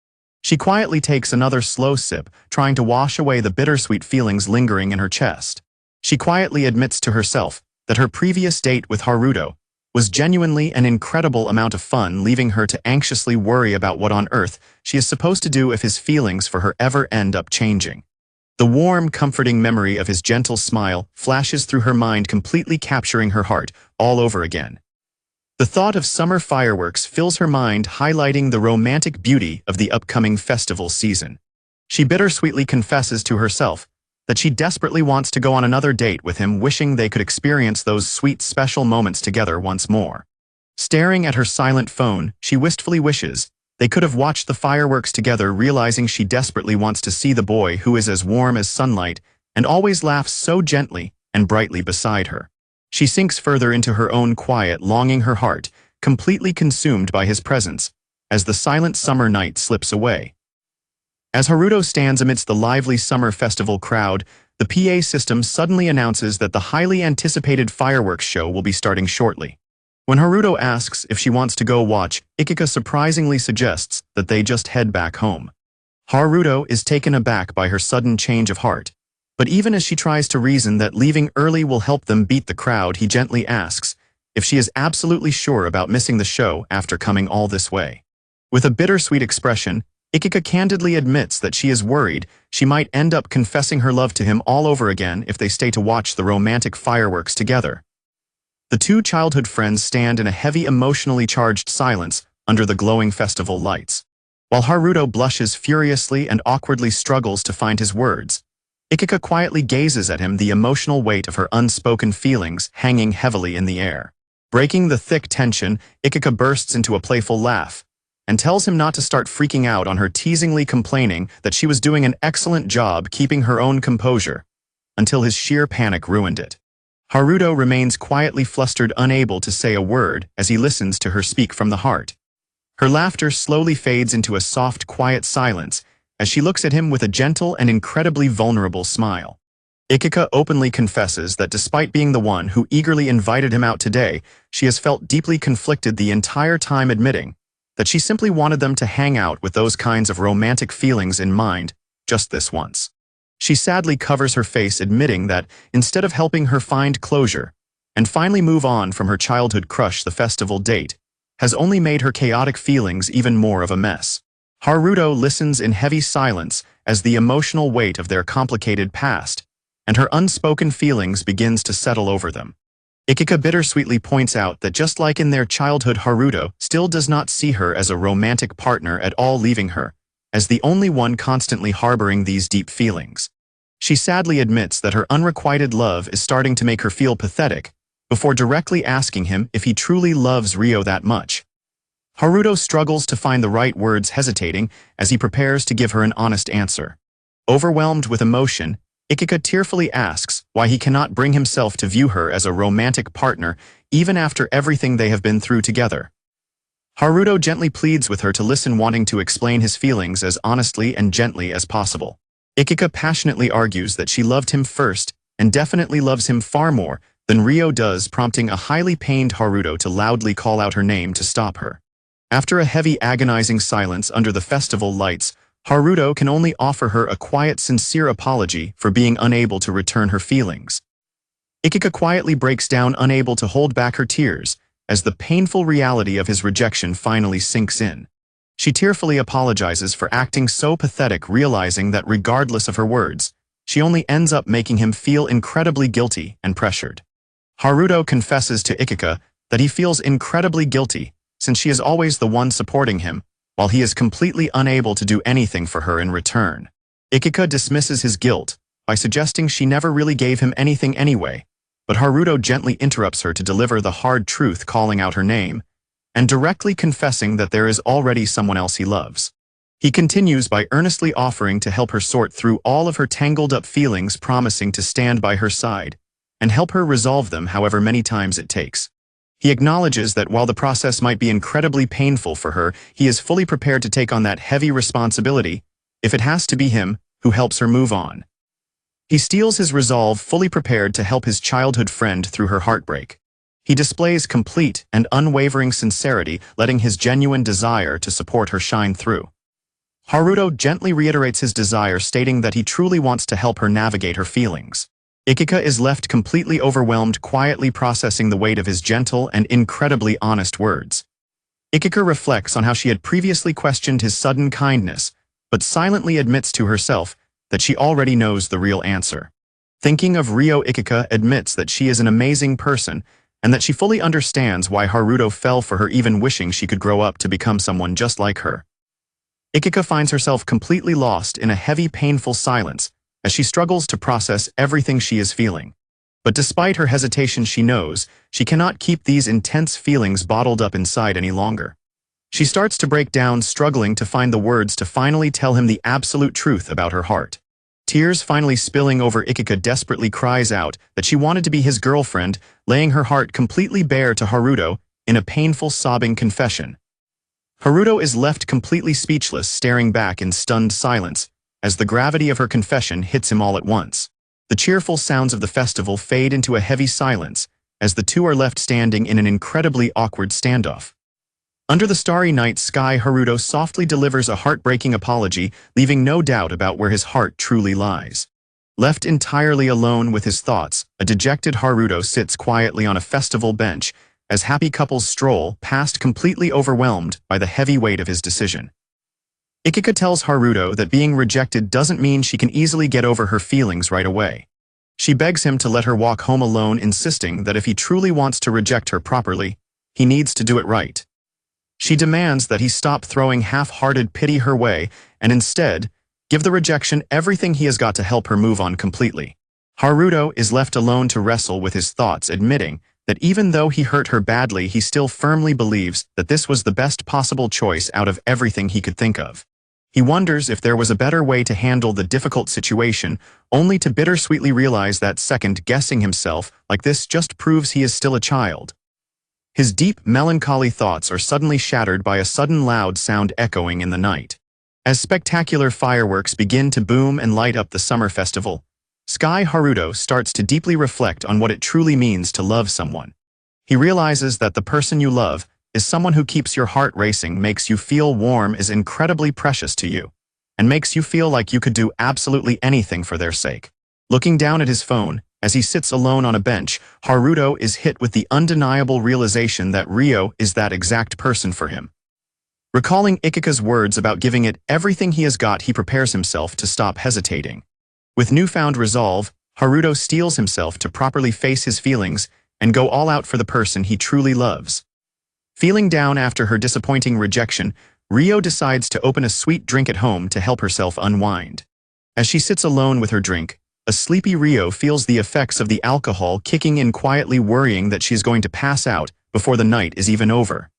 S1: She quietly takes another slow sip, trying to wash away the bittersweet feelings lingering in her chest. She quietly admits to herself that her previous date with Haruto was genuinely an incredible amount of fun, leaving her to anxiously worry about what on earth she is supposed to do if his feelings for her ever end up changing. The warm, comforting memory of his gentle smile flashes through her mind, completely capturing her heart all over again. The thought of summer fireworks fills her mind, highlighting the romantic beauty of the upcoming festival season. She bittersweetly confesses to herself that she desperately wants to go on another date with him, wishing they could experience those sweet, special moments together once more. Staring at her silent phone, she wistfully wishes they could have watched the fireworks together, realizing she desperately wants to see the boy who is as warm as sunlight and always laughs so gently and brightly beside her. She sinks further into her own quiet, longing, her heart completely consumed by his presence as the silent summer night slips away. As Haruto stands amidst the lively summer festival crowd, the PA system suddenly announces that the highly anticipated fireworks show will be starting shortly. When Haruto asks if she wants to go watch, Ikika surprisingly suggests that they just head back home. Haruto is taken aback by her sudden change of heart, but even as she tries to reason that leaving early will help them beat the crowd, he gently asks if she is absolutely sure about missing the show after coming all this way. With a bittersweet expression, Ikika candidly admits that she is worried she might end up confessing her love to him all over again if they stay to watch the romantic fireworks together. The two childhood friends stand in a heavy, emotionally charged silence under the glowing festival lights. While Haruto blushes furiously and awkwardly struggles to find his words, Ikika quietly gazes at him, the emotional weight of her unspoken feelings hanging heavily in the air. Breaking the thick tension, Ikika bursts into a playful laugh and tells him not to start freaking out on her, teasingly complaining that she was doing an excellent job keeping her own composure, until his sheer panic ruined it. Haruto remains quietly flustered, unable to say a word as he listens to her speak from the heart. Her laughter slowly fades into a soft, quiet silence as she looks at him with a gentle and incredibly vulnerable smile. Ikika openly confesses that despite being the one who eagerly invited him out today, she has felt deeply conflicted the entire time, admitting that she simply wanted them to hang out with those kinds of romantic feelings in mind just this once. She sadly covers her face, admitting that instead of helping her find closure and finally move on from her childhood crush, the festival date has only made her chaotic feelings even more of a mess. Haruto listens in heavy silence as the emotional weight of their complicated past and her unspoken feelings begins to settle over them. Ikika bittersweetly points out that just like in their childhood, Haruto still does not see her as a romantic partner at all, leaving her as the only one constantly harboring these deep feelings. She sadly admits that her unrequited love is starting to make her feel pathetic, before directly asking him if he truly loves Ryo that much. Haruto struggles to find the right words, hesitating as he prepares to give her an honest answer. Overwhelmed with emotion, Ikika tearfully asks why he cannot bring himself to view her as a romantic partner even after everything they have been through together. Haruto gently pleads with her to listen, wanting to explain his feelings as honestly and gently as possible. Ikika passionately argues that she loved him first and definitely loves him far more than Ryo does, prompting a highly pained Haruto to loudly call out her name to stop her. After a heavy, agonizing silence under the festival lights, Haruto can only offer her a quiet, sincere apology for being unable to return her feelings. Ikika quietly breaks down, unable to hold back her tears, as the painful reality of his rejection finally sinks in. She tearfully apologizes for acting so pathetic, realizing that regardless of her words, she only ends up making him feel incredibly guilty and pressured. Haruto confesses to Ikika that he feels incredibly guilty since she is always the one supporting him, while he is completely unable to do anything for her in return. Ikika dismisses his guilt by suggesting she never really gave him anything anyway, but Haruto gently interrupts her to deliver the hard truth, calling out her name and directly confessing that there is already someone else he loves. He continues by earnestly offering to help her sort through all of her tangled-up feelings, promising to stand by her side and help her resolve them however many times it takes. He acknowledges that while the process might be incredibly painful for her, he is fully prepared to take on that heavy responsibility, if it has to be him who helps her move on. He steels his resolve, fully prepared to help his childhood friend through her heartbreak. He displays complete and unwavering sincerity, letting his genuine desire to support her shine through. Haruto gently reiterates his desire, stating that he truly wants to help her navigate her feelings. Ikika is left completely overwhelmed, quietly processing the weight of his gentle and incredibly honest words. Ikika reflects on how she had previously questioned his sudden kindness, but silently admits to herself that she already knows the real answer. Thinking of Ryo, Ikika admits that she is an amazing person and that she fully understands why Haruto fell for her, even wishing she could grow up to become someone just like her. Ikika finds herself completely lost in a heavy, painful silence as she struggles to process everything she is feeling. But despite her hesitation, she knows she cannot keep these intense feelings bottled up inside any longer. She starts to break down, struggling to find the words to finally tell him the absolute truth about her heart. Tears finally spilling over, Ikika desperately cries out that she wanted to be his girlfriend, laying her heart completely bare to Haruto in a painful, sobbing confession. Haruto is left completely speechless, staring back in stunned silence, as the gravity of her confession hits him all at once. The cheerful sounds of the festival fade into a heavy silence, as the two are left standing in an incredibly awkward standoff. Under the starry night sky, Haruto softly delivers a heartbreaking apology, leaving no doubt about where his heart truly lies. Left entirely alone with his thoughts, a dejected Haruto sits quietly on a festival bench as happy couples stroll past, completely overwhelmed by the heavy weight of his decision. Ikika tells Haruto that being rejected doesn't mean she can easily get over her feelings right away. She begs him to let her walk home alone, insisting that if he truly wants to reject her properly, he needs to do it right. She demands that he stop throwing half-hearted pity her way and instead give the rejection everything he has got to help her move on completely. Haruto is left alone to wrestle with his thoughts, admitting that even though he hurt her badly, he still firmly believes that this was the best possible choice out of everything he could think of. He wonders if there was a better way to handle the difficult situation, only to bittersweetly realize that second-guessing himself like this just proves he is still a child. His deep, melancholy thoughts are suddenly shattered by a sudden loud sound echoing in the night. As spectacular fireworks begin to boom and light up the summer festival, Sky Haruto starts to deeply reflect on what it truly means to love someone. He realizes that the person you love is someone who keeps your heart racing, makes you feel warm, is incredibly precious to you, and makes you feel like you could do absolutely anything for their sake. Looking down at his phone, as he sits alone on a bench, Haruto is hit with the undeniable realization that Ryo is that exact person for him. Recalling Ikika's words about giving it everything he has got, he prepares himself to stop hesitating. With newfound resolve, Haruto steels himself to properly face his feelings and go all out for the person he truly loves. Feeling down after her disappointing rejection, Ryo decides to open a sweet drink at home to help herself unwind. As she sits alone with her drink, a sleepy Ryo feels the effects of the alcohol kicking in, quietly worrying that she's going to pass out before the night is even over.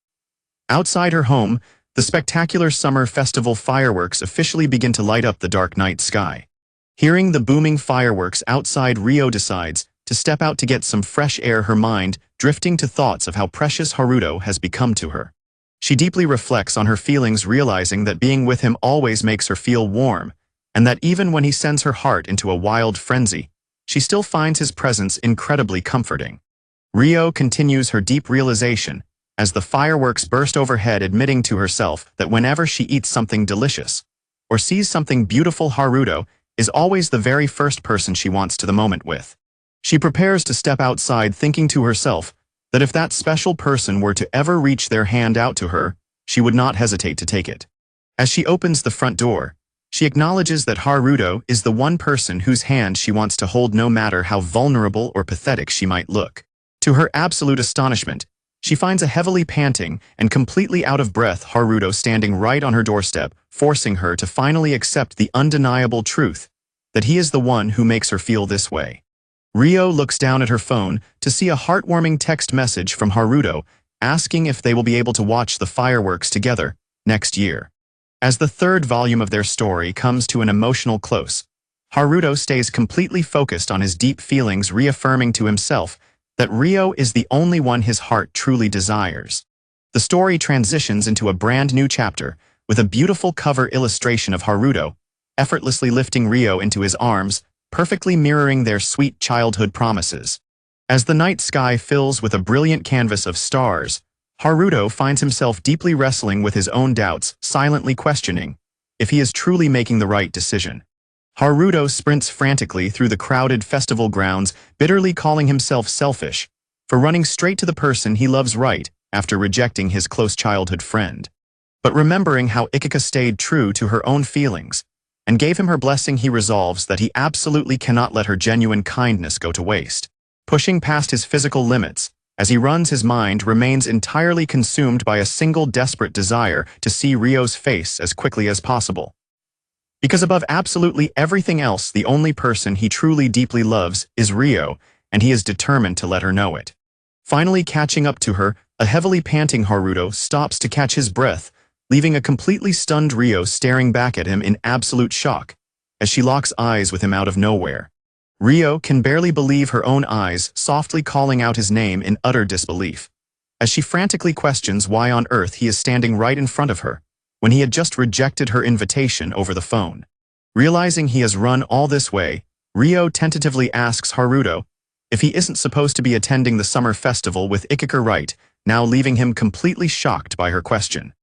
S1: Outside her home, the spectacular summer festival fireworks officially begin to light up the dark night sky. Hearing the booming fireworks outside, Ryo decides to step out to get some fresh air, her mind drifting to thoughts of how precious Haruto has become to her. She deeply reflects on her feelings, realizing that being with him always makes her feel warm, and that even when he sends her heart into a wild frenzy, she still finds his presence incredibly comforting. Ryo continues her deep realization as the fireworks burst overhead, admitting to herself that whenever she eats something delicious or sees something beautiful, Haruto is always the very first person she wants to the moment with. She prepares to step outside, thinking to herself that if that special person were to ever reach their hand out to her, she would not hesitate to take it. As she opens the front door, she acknowledges that Haruto is the one person whose hand she wants to hold, no matter how vulnerable or pathetic she might look. To her absolute astonishment, she finds a heavily panting and completely out of breath Haruto standing right on her doorstep, forcing her to finally accept the undeniable truth that he is the one who makes her feel this way. Ryo looks down at her phone to see a heartwarming text message from Haruto asking if they will be able to watch the fireworks together next year. As the third volume of their story comes to an emotional close, Haruto stays completely focused on his deep feelings, reaffirming to himself that Ryo is the only one his heart truly desires. The story transitions into a brand new chapter, with a beautiful cover illustration of Haruto, effortlessly lifting Ryo into his arms, perfectly mirroring their sweet childhood promises. As the night sky fills with a brilliant canvas of stars, Haruto finds himself deeply wrestling with his own doubts, silently questioning if he is truly making the right decision. Haruto sprints frantically through the crowded festival grounds, bitterly calling himself selfish for running straight to the person he loves right after rejecting his close childhood friend. But remembering how Ikika stayed true to her own feelings and gave him her blessing, he resolves that he absolutely cannot let her genuine kindness go to waste. Pushing past his physical limits, as he runs, his mind remains entirely consumed by a single desperate desire to see Ryo's face as quickly as possible. Because above absolutely everything else, the only person he truly deeply loves is Ryo, and he is determined to let her know it. Finally catching up to her, a heavily panting Haruto stops to catch his breath, leaving a completely stunned Ryo staring back at him in absolute shock, as she locks eyes with him out of nowhere. Ryo can barely believe her own eyes, softly calling out his name in utter disbelief, as she frantically questions why on earth he is standing right in front of her, when he had just rejected her invitation over the phone. Realizing he has run all this way, Ryo tentatively asks Haruto if he isn't supposed to be attending the summer festival with Ikika, right, now leaving him completely shocked by her question.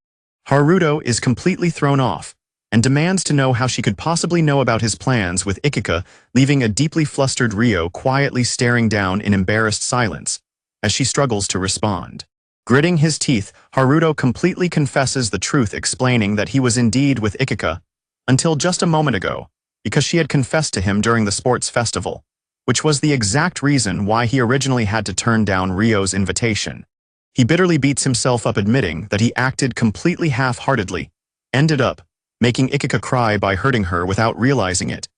S1: Haruto is completely thrown off and demands to know how she could possibly know about his plans with Ikika, leaving a deeply flustered Ryo quietly staring down in embarrassed silence as she struggles to respond. Gritting his teeth, Haruto completely confesses the truth, explaining that he was indeed with Ikika until just a moment ago, because she had confessed to him during the sports festival, which was the exact reason why he originally had to turn down Ryo's invitation. He bitterly beats himself up, admitting that he acted completely half-heartedly, ended up making Ikika cry by hurting her without realizing it,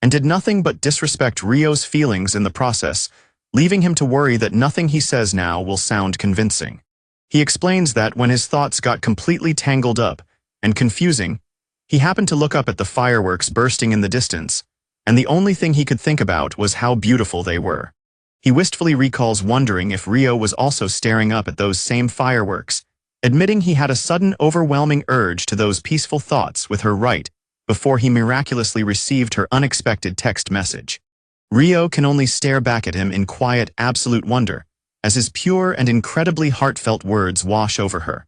S1: and did nothing but disrespect Ryo's feelings in the process, leaving him to worry that nothing he says now will sound convincing. He explains that when his thoughts got completely tangled up and confusing, he happened to look up at the fireworks bursting in the distance, and the only thing he could think about was how beautiful they were. He wistfully recalls wondering if Ryo was also staring up at those same fireworks, admitting he had a sudden overwhelming urge to those peaceful thoughts with her right before he miraculously received her unexpected text message. Ryo can only stare back at him in quiet, absolute wonder, as his pure and incredibly heartfelt words wash over her.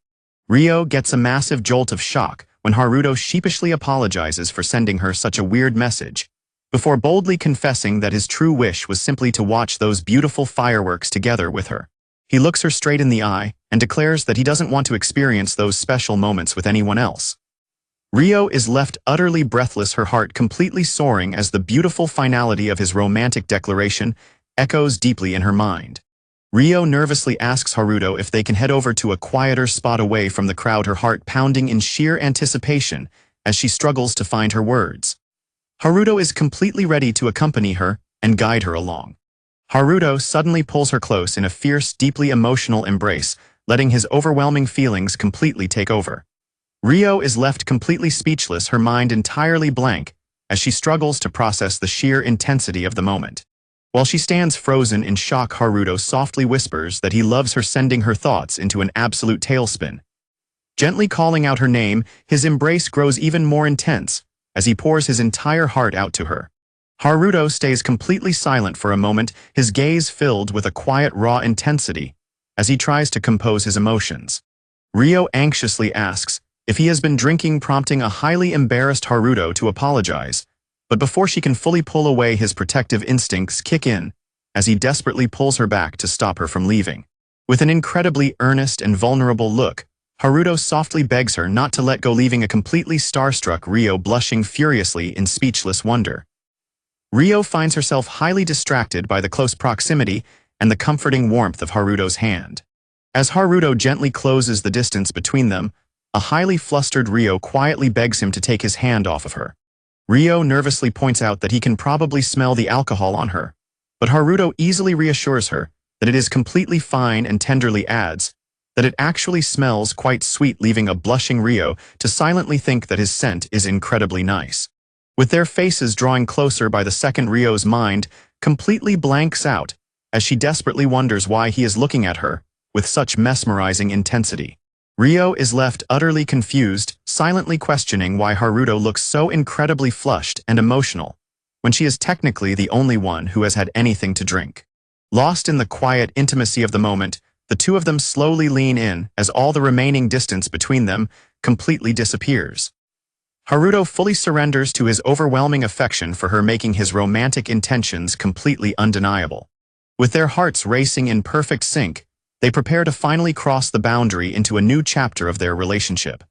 S1: Ryo gets a massive jolt of shock when Haruto sheepishly apologizes for sending her such a weird message, before boldly confessing that his true wish was simply to watch those beautiful fireworks together with her. He looks her straight in the eye and declares that he doesn't want to experience those special moments with anyone else. Ryo is left utterly breathless, her heart completely soaring as the beautiful finality of his romantic declaration echoes deeply in her mind. Ryo nervously asks Haruto if they can head over to a quieter spot away from the crowd, her heart pounding in sheer anticipation as she struggles to find her words. Haruto is completely ready to accompany her and guide her along. Haruto suddenly pulls her close in a fierce, deeply emotional embrace, letting his overwhelming feelings completely take over. Ryo is left completely speechless, her mind entirely blank, as she struggles to process the sheer intensity of the moment. While she stands frozen in shock, Haruto softly whispers that he loves her, sending her thoughts into an absolute tailspin. Gently calling out her name, his embrace grows even more intense as he pours his entire heart out to her. Haruto stays completely silent for a moment, his gaze filled with a quiet, raw intensity as he tries to compose his emotions. Ryo anxiously asks if he has been drinking, prompting a highly embarrassed Haruto to apologize, but before she can fully pull away, his protective instincts kick in as he desperately pulls her back to stop her from leaving. With an incredibly earnest and vulnerable look, Haruto softly begs her not to let go, leaving a completely starstruck Ryo blushing furiously in speechless wonder. Ryo finds herself highly distracted by the close proximity and the comforting warmth of Haruto's hand. As Haruto gently closes the distance between them, a highly flustered Ryo quietly begs him to take his hand off of her. Ryo nervously points out that he can probably smell the alcohol on her, but Haruto easily reassures her that it is completely fine and tenderly adds that it actually smells quite sweet, leaving a blushing Ryo to silently think that his scent is incredibly nice. With their faces drawing closer by the second, Ryo's mind completely blanks out as she desperately wonders why he is looking at her with such mesmerizing intensity. Ryo is left utterly confused, silently questioning why Haruto looks so incredibly flushed and emotional, when she is technically the only one who has had anything to drink. Lost in the quiet intimacy of the moment, the two of them slowly lean in as all the remaining distance between them completely disappears. Haruto fully surrenders to his overwhelming affection for her, making his romantic intentions completely undeniable. With their hearts racing in perfect sync, they prepare to finally cross the boundary into a new chapter of their relationship.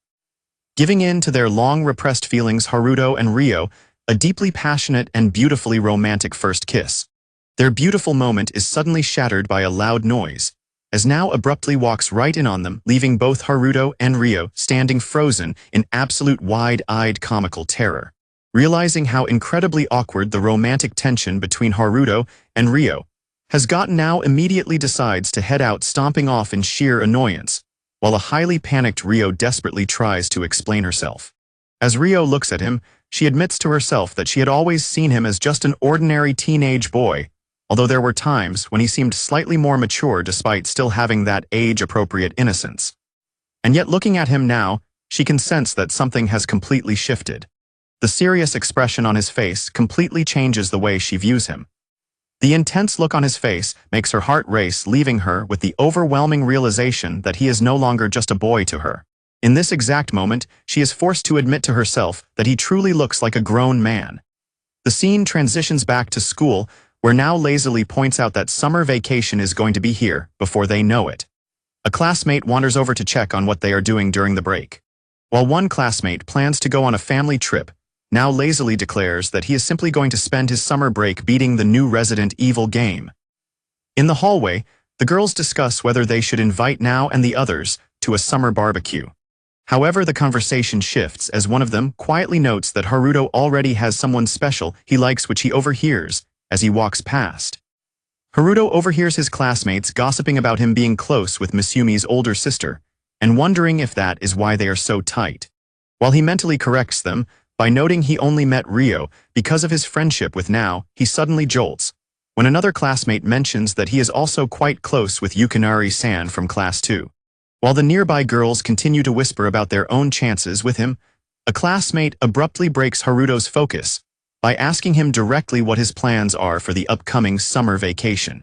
S1: Giving in to their long-repressed feelings, Haruto and Ryo, a deeply passionate and beautifully romantic first kiss. Their beautiful moment is suddenly shattered by a loud noise, as now abruptly walks right in on them, leaving both Haruto and Ryo standing frozen in absolute wide-eyed comical terror. Realizing how incredibly awkward the romantic tension between Haruto and Ryo has gotten, now immediately decides to head out, stomping off in sheer annoyance, while a highly panicked Ryo desperately tries to explain herself. As Ryo looks at him, she admits to herself that she had always seen him as just an ordinary teenage boy, although there were times when he seemed slightly more mature despite still having that age-appropriate innocence. And yet looking at him now, she can sense that something has completely shifted. The serious expression on his face completely changes the way she views him. The intense look on his face makes her heart race, leaving her with the overwhelming realization that he is no longer just a boy to her. In this exact moment, she is forced to admit to herself that he truly looks like a grown man. The scene transitions back to school, where now lazily points out that summer vacation is going to be here before they know it. A classmate wanders over to check on what they are doing during the break, while one classmate plans to go on a family trip, now lazily declares that he is simply going to spend his summer break beating the new Resident Evil game. In the hallway, the girls discuss whether they should invite Now and the others to a summer barbecue. However, the conversation shifts as one of them quietly notes that Haruto already has someone special he likes, which he overhears as he walks past. Haruto overhears his classmates gossiping about him being close with Misumi's older sister, and wondering if that is why they are so tight. While he mentally corrects them by noting he only met Ryo because of his friendship with Now, he suddenly jolts when another classmate mentions that he is also quite close with Yukinari-san from class 2. While the nearby girls continue to whisper about their own chances with him, a classmate abruptly breaks Haruto's focus by asking him directly what his plans are for the upcoming summer vacation.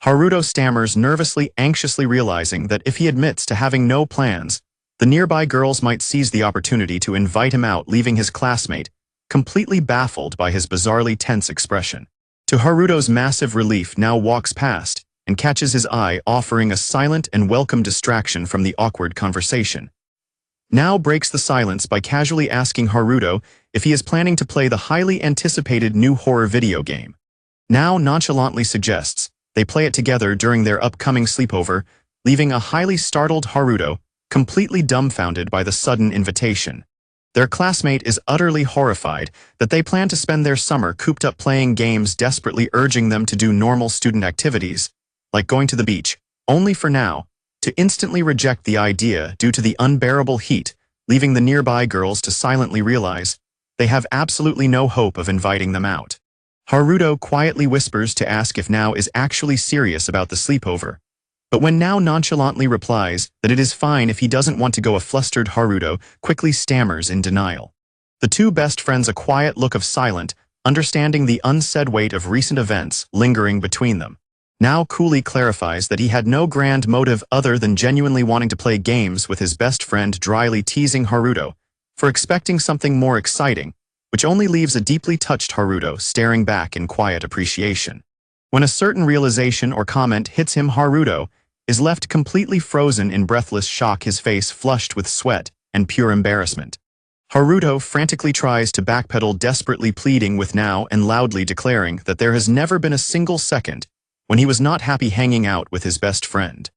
S1: Haruto stammers nervously, anxiously realizing that if he admits to having no plans, the nearby girls might seize the opportunity to invite him out, leaving his classmate completely baffled by his bizarrely tense expression. To Haruto's massive relief, Now walks past and catches his eye, offering a silent and welcome distraction from the awkward conversation. Now breaks the silence by casually asking Haruto if he is planning to play the highly anticipated new horror video game. Now nonchalantly suggests they play it together during their upcoming sleepover, leaving a highly startled Haruto completely dumbfounded by the sudden invitation. Their classmate is utterly horrified that they plan to spend their summer cooped up playing games, desperately urging them to do normal student activities, like going to the beach, only for Now to instantly reject the idea due to the unbearable heat, leaving the nearby girls to silently realize they have absolutely no hope of inviting them out. Haruto quietly whispers to ask if Now is actually serious about the sleepover, but when Now nonchalantly replies that it is fine if he doesn't want to go, a flustered Haruto quickly stammers in denial. The two best friends a quiet look of silent, understanding the unsaid weight of recent events lingering between them. Now coolly clarifies that he had no grand motive other than genuinely wanting to play games with his best friend, dryly teasing Haruto for expecting something more exciting, which only leaves a deeply touched Haruto staring back in quiet appreciation. When a certain realization or comment hits him, Haruto is left completely frozen in breathless shock, his face flushed with sweat and pure embarrassment. Haruto frantically tries to backpedal, desperately pleading with Now and loudly declaring that there has never been a single second when he was not happy hanging out with his best friend.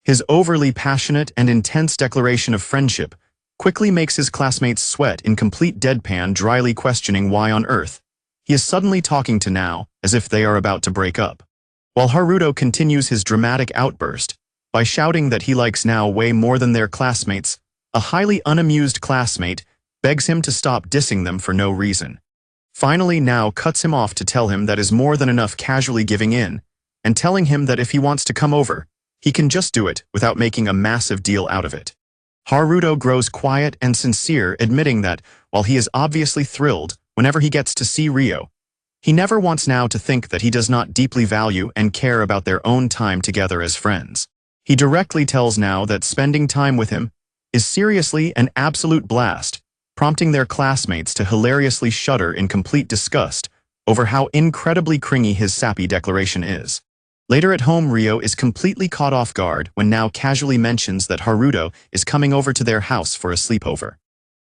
S1: His overly passionate and intense declaration of friendship quickly makes his classmates sweat in complete deadpan, dryly questioning why on earth he is suddenly talking to Now as if they are about to break up. While Haruto continues his dramatic outburst by shouting that he likes Now way more than their classmates, a highly unamused classmate begs him to stop dissing them for no reason. Finally, Now cuts him off to tell him that is more than enough, casually giving in and telling him that if he wants to come over, he can just do it without making a massive deal out of it. Haruto grows quiet and sincere, admitting that, while he is obviously thrilled whenever he gets to see Ryo, he never wants now to think that he does not deeply value and care about their own time together as friends. He directly tells now that spending time with him is seriously an absolute blast, prompting their classmates to hilariously shudder in complete disgust over how incredibly cringy his sappy declaration is. Later at home, Ryo is completely caught off guard when Now casually mentions that Haruto is coming over to their house for a sleepover.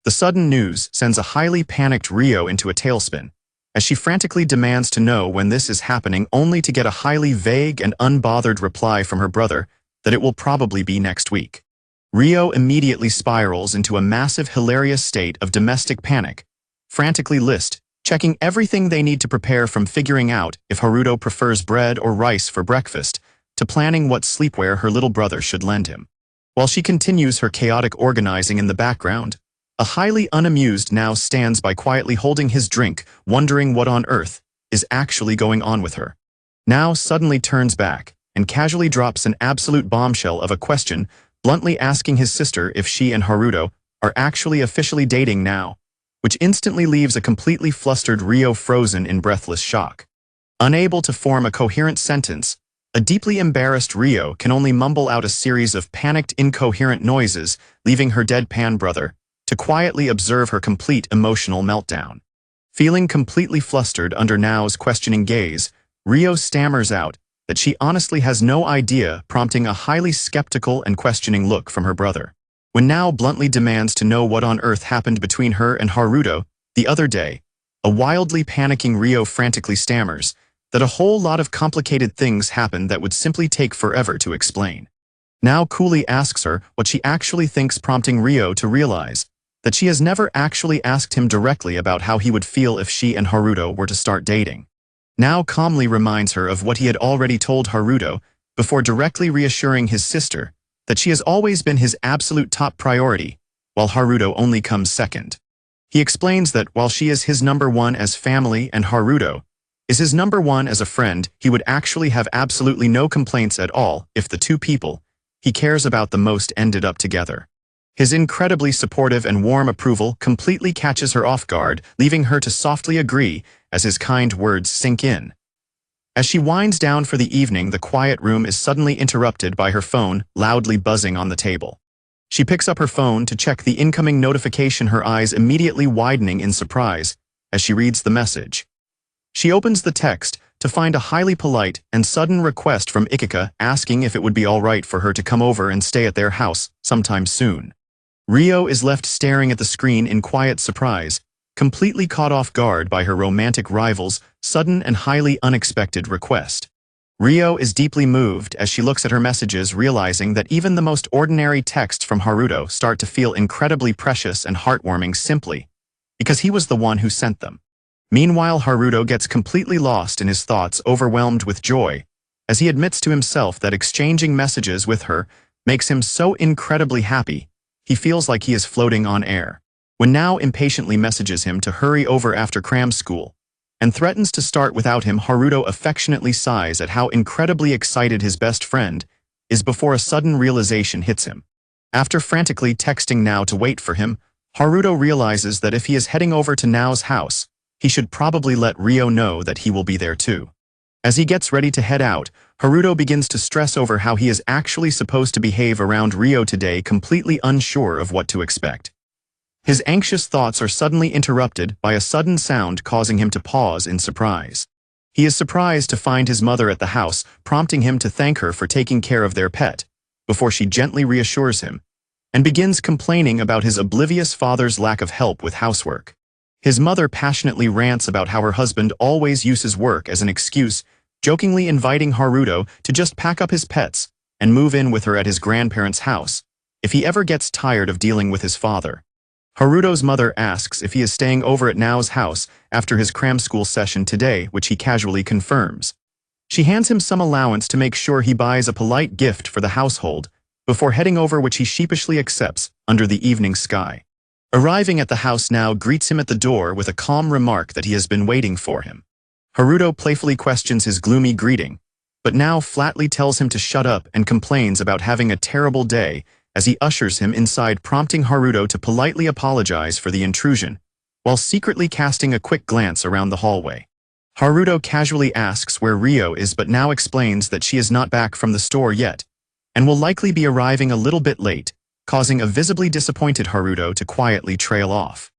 S1: The sudden news sends a highly panicked Ryo into a tailspin, as she frantically demands to know when this is happening, only to get a highly vague and unbothered reply from her brother that it will probably be next week. Ryo immediately spirals into a massive hilarious state of domestic panic, frantically checking everything they need to prepare, from figuring out if Haruto prefers bread or rice for breakfast, to planning what sleepwear her little brother should lend him. While she continues her chaotic organizing in the background, a highly unamused Now stands by quietly holding his drink, wondering what on earth is actually going on with her. Now suddenly turns back and casually drops an absolute bombshell of a question, bluntly asking his sister if she and Haruto are actually officially dating now, which instantly leaves a completely flustered Ryo frozen in breathless shock. Unable to form a coherent sentence, a deeply embarrassed Ryo can only mumble out a series of panicked, incoherent noises, leaving her deadpan brother to quietly observe her complete emotional meltdown. Feeling completely flustered under Nao's questioning gaze, Ryo stammers out that she honestly has no idea, prompting a highly skeptical and questioning look from her brother. When Nao bluntly demands to know what on earth happened between her and Haruto the other day, a wildly panicking Ryo frantically stammers that a whole lot of complicated things happened that would simply take forever to explain. Nao coolly asks her what she actually thinks, prompting Ryo to realize that she has never actually asked him directly about how he would feel if she and Haruto were to start dating. Nao calmly reminds her of what he had already told Haruto before directly reassuring his sister that she has always been his absolute top priority, while Haruto only comes second. He explains that while she is his number one as family and Haruto is his number one as a friend, he would actually have absolutely no complaints at all if the two people he cares about the most ended up together. His incredibly supportive and warm approval completely catches her off guard, leaving her to softly agree as his kind words sink in. As she winds down for the evening, the quiet room is suddenly interrupted by her phone loudly buzzing on the table. She picks up her phone to check the incoming notification, her eyes immediately widening in surprise as she reads the message. She opens the text to find a highly polite and sudden request from Ikika asking if it would be all right for her to come over and stay at their house sometime soon. Ryo is left staring at the screen in quiet surprise, completely caught off guard by her romantic rival's sudden and highly unexpected request. Ryo is deeply moved as she looks at her messages, realizing that even the most ordinary texts from Haruto start to feel incredibly precious and heartwarming simply because he was the one who sent them. Meanwhile, Haruto gets completely lost in his thoughts, overwhelmed with joy, as he admits to himself that exchanging messages with her makes him so incredibly happy, he feels like he is floating on air. When Nao impatiently messages him to hurry over after cram school and threatens to start without him, Haruto affectionately sighs at how incredibly excited his best friend is before a sudden realization hits him. After frantically texting Nao to wait for him, Haruto realizes that if he is heading over to Nao's house, he should probably let Ryo know that he will be there too. As he gets ready to head out, Haruto begins to stress over how he is actually supposed to behave around Ryo today, completely unsure of what to expect. His anxious thoughts are suddenly interrupted by a sudden sound, causing him to pause in surprise. He is surprised to find his mother at the house, prompting him to thank her for taking care of their pet, before she gently reassures him and begins complaining about his oblivious father's lack of help with housework. His mother passionately rants about how her husband always uses work as an excuse, jokingly inviting Haruto to just pack up his pets and move in with her at his grandparents' house if he ever gets tired of dealing with his father. Haruto's mother asks if he is staying over at Nao's house after his cram school session today, which he casually confirms. She hands him some allowance to make sure he buys a polite gift for the household before heading over, which he sheepishly accepts under the evening sky. Arriving at the house, Nao greets him at the door with a calm remark that he has been waiting for him. Haruto playfully questions his gloomy greeting, but now flatly tells him to shut up and complains about having a terrible day as he ushers him inside, prompting Haruto to politely apologize for the intrusion, while secretly casting a quick glance around the hallway. Haruto casually asks where Ryo is, but now explains that she is not back from the store yet, and will likely be arriving a little bit late, causing a visibly disappointed Haruto to quietly trail off.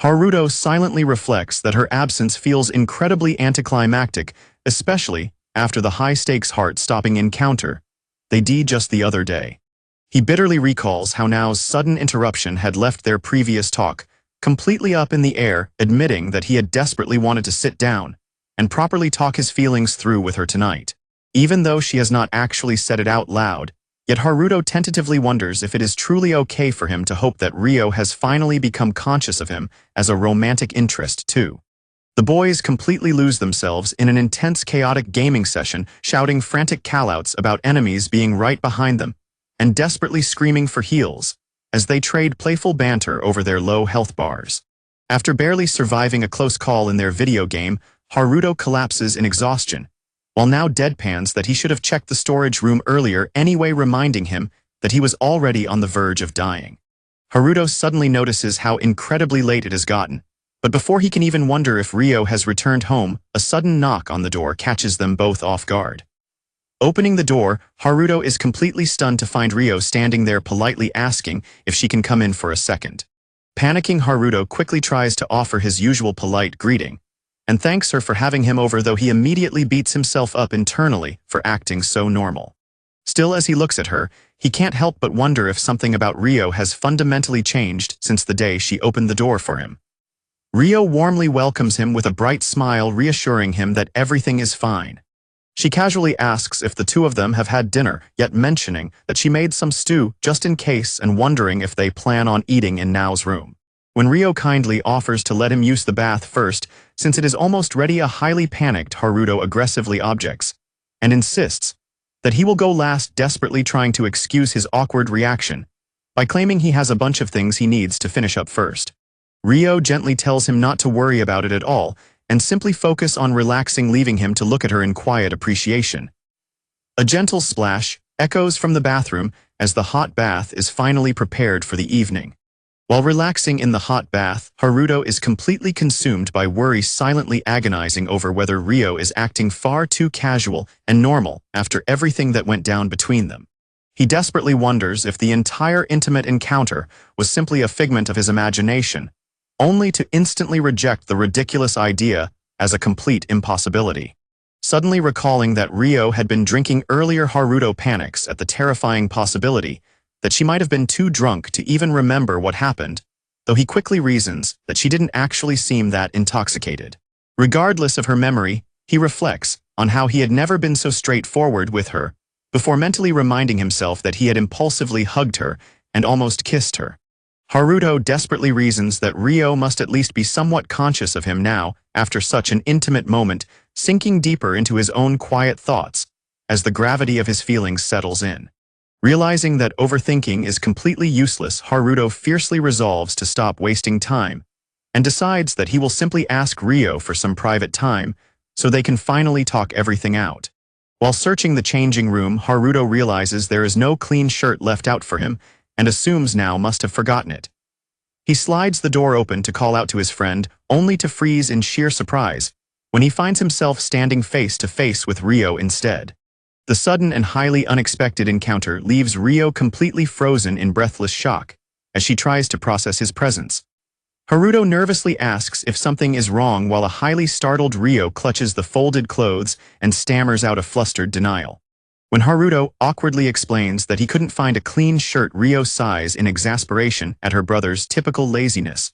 S1: Haruto silently reflects that her absence feels incredibly anticlimactic, especially after the high-stakes heart-stopping encounter they did just the other day. He bitterly recalls how Nao's sudden interruption had left their previous talk completely up in the air, admitting that he had desperately wanted to sit down and properly talk his feelings through with her tonight. Even though she has not actually said it out loud, yet Haruto tentatively wonders if it is truly okay for him to hope that Ryo has finally become conscious of him as a romantic interest too. The boys completely lose themselves in an intense chaotic gaming session, shouting frantic callouts about enemies being right behind them, and desperately screaming for heals, as they trade playful banter over their low health bars. After barely surviving a close call in their video game, Haruto collapses in exhaustion, while now deadpans that he should have checked the storage room earlier anyway, reminding him that he was already on the verge of dying. Haruto suddenly notices how incredibly late it has gotten, but before he can even wonder if Ryo has returned home, a sudden knock on the door catches them both off guard. Opening the door, Haruto is completely stunned to find Ryo standing there, politely asking if she can come in for a second. Panicking, Haruto quickly tries to offer his usual polite greeting, and thanks her for having him over, though he immediately beats himself up internally for acting so normal. Still, as he looks at her, he can't help but wonder if something about Ryo has fundamentally changed since the day she opened the door for him. Ryo warmly welcomes him with a bright smile, reassuring him that everything is fine. She casually asks if the two of them have had dinner, yet mentioning that she made some stew just in case and wondering if they plan on eating in Nao's room. When Ryo kindly offers to let him use the bath first, since it is almost ready, a highly panicked Haruto aggressively objects and insists that he will go last, desperately trying to excuse his awkward reaction by claiming he has a bunch of things he needs to finish up first. Ryo gently tells him not to worry about it at all and simply focus on relaxing, leaving him to look at her in quiet appreciation. A gentle splash echoes from the bathroom as the hot bath is finally prepared for the evening. While relaxing in the hot bath, Haruto is completely consumed by worry, silently agonizing over whether Ryo is acting far too casual and normal after everything that went down between them. He desperately wonders if the entire intimate encounter was simply a figment of his imagination, only to instantly reject the ridiculous idea as a complete impossibility. Suddenly recalling that Ryo had been drinking earlier, Haruto panics at the terrifying possibility that she might have been too drunk to even remember what happened, though he quickly reasons that she didn't actually seem that intoxicated. Regardless of her memory, he reflects on how he had never been so straightforward with her, before mentally reminding himself that he had impulsively hugged her and almost kissed her. Haruto desperately reasons that Ryo must at least be somewhat conscious of him now after such an intimate moment, sinking deeper into his own quiet thoughts as the gravity of his feelings settles in. Realizing that overthinking is completely useless, Haruto fiercely resolves to stop wasting time and decides that he will simply ask Ryo for some private time so they can finally talk everything out. While searching the changing room, Haruto realizes there is no clean shirt left out for him and assumes Nao must have forgotten it. He slides the door open to call out to his friend, only to freeze in sheer surprise when he finds himself standing face to face with Ryo instead. The sudden and highly unexpected encounter leaves Ryo completely frozen in breathless shock as she tries to process his presence. Haruto nervously asks if something is wrong, while a highly startled Ryo clutches the folded clothes and stammers out a flustered denial. When Haruto awkwardly explains that he couldn't find a clean shirt, Ryo sighs in exasperation at her brother's typical laziness,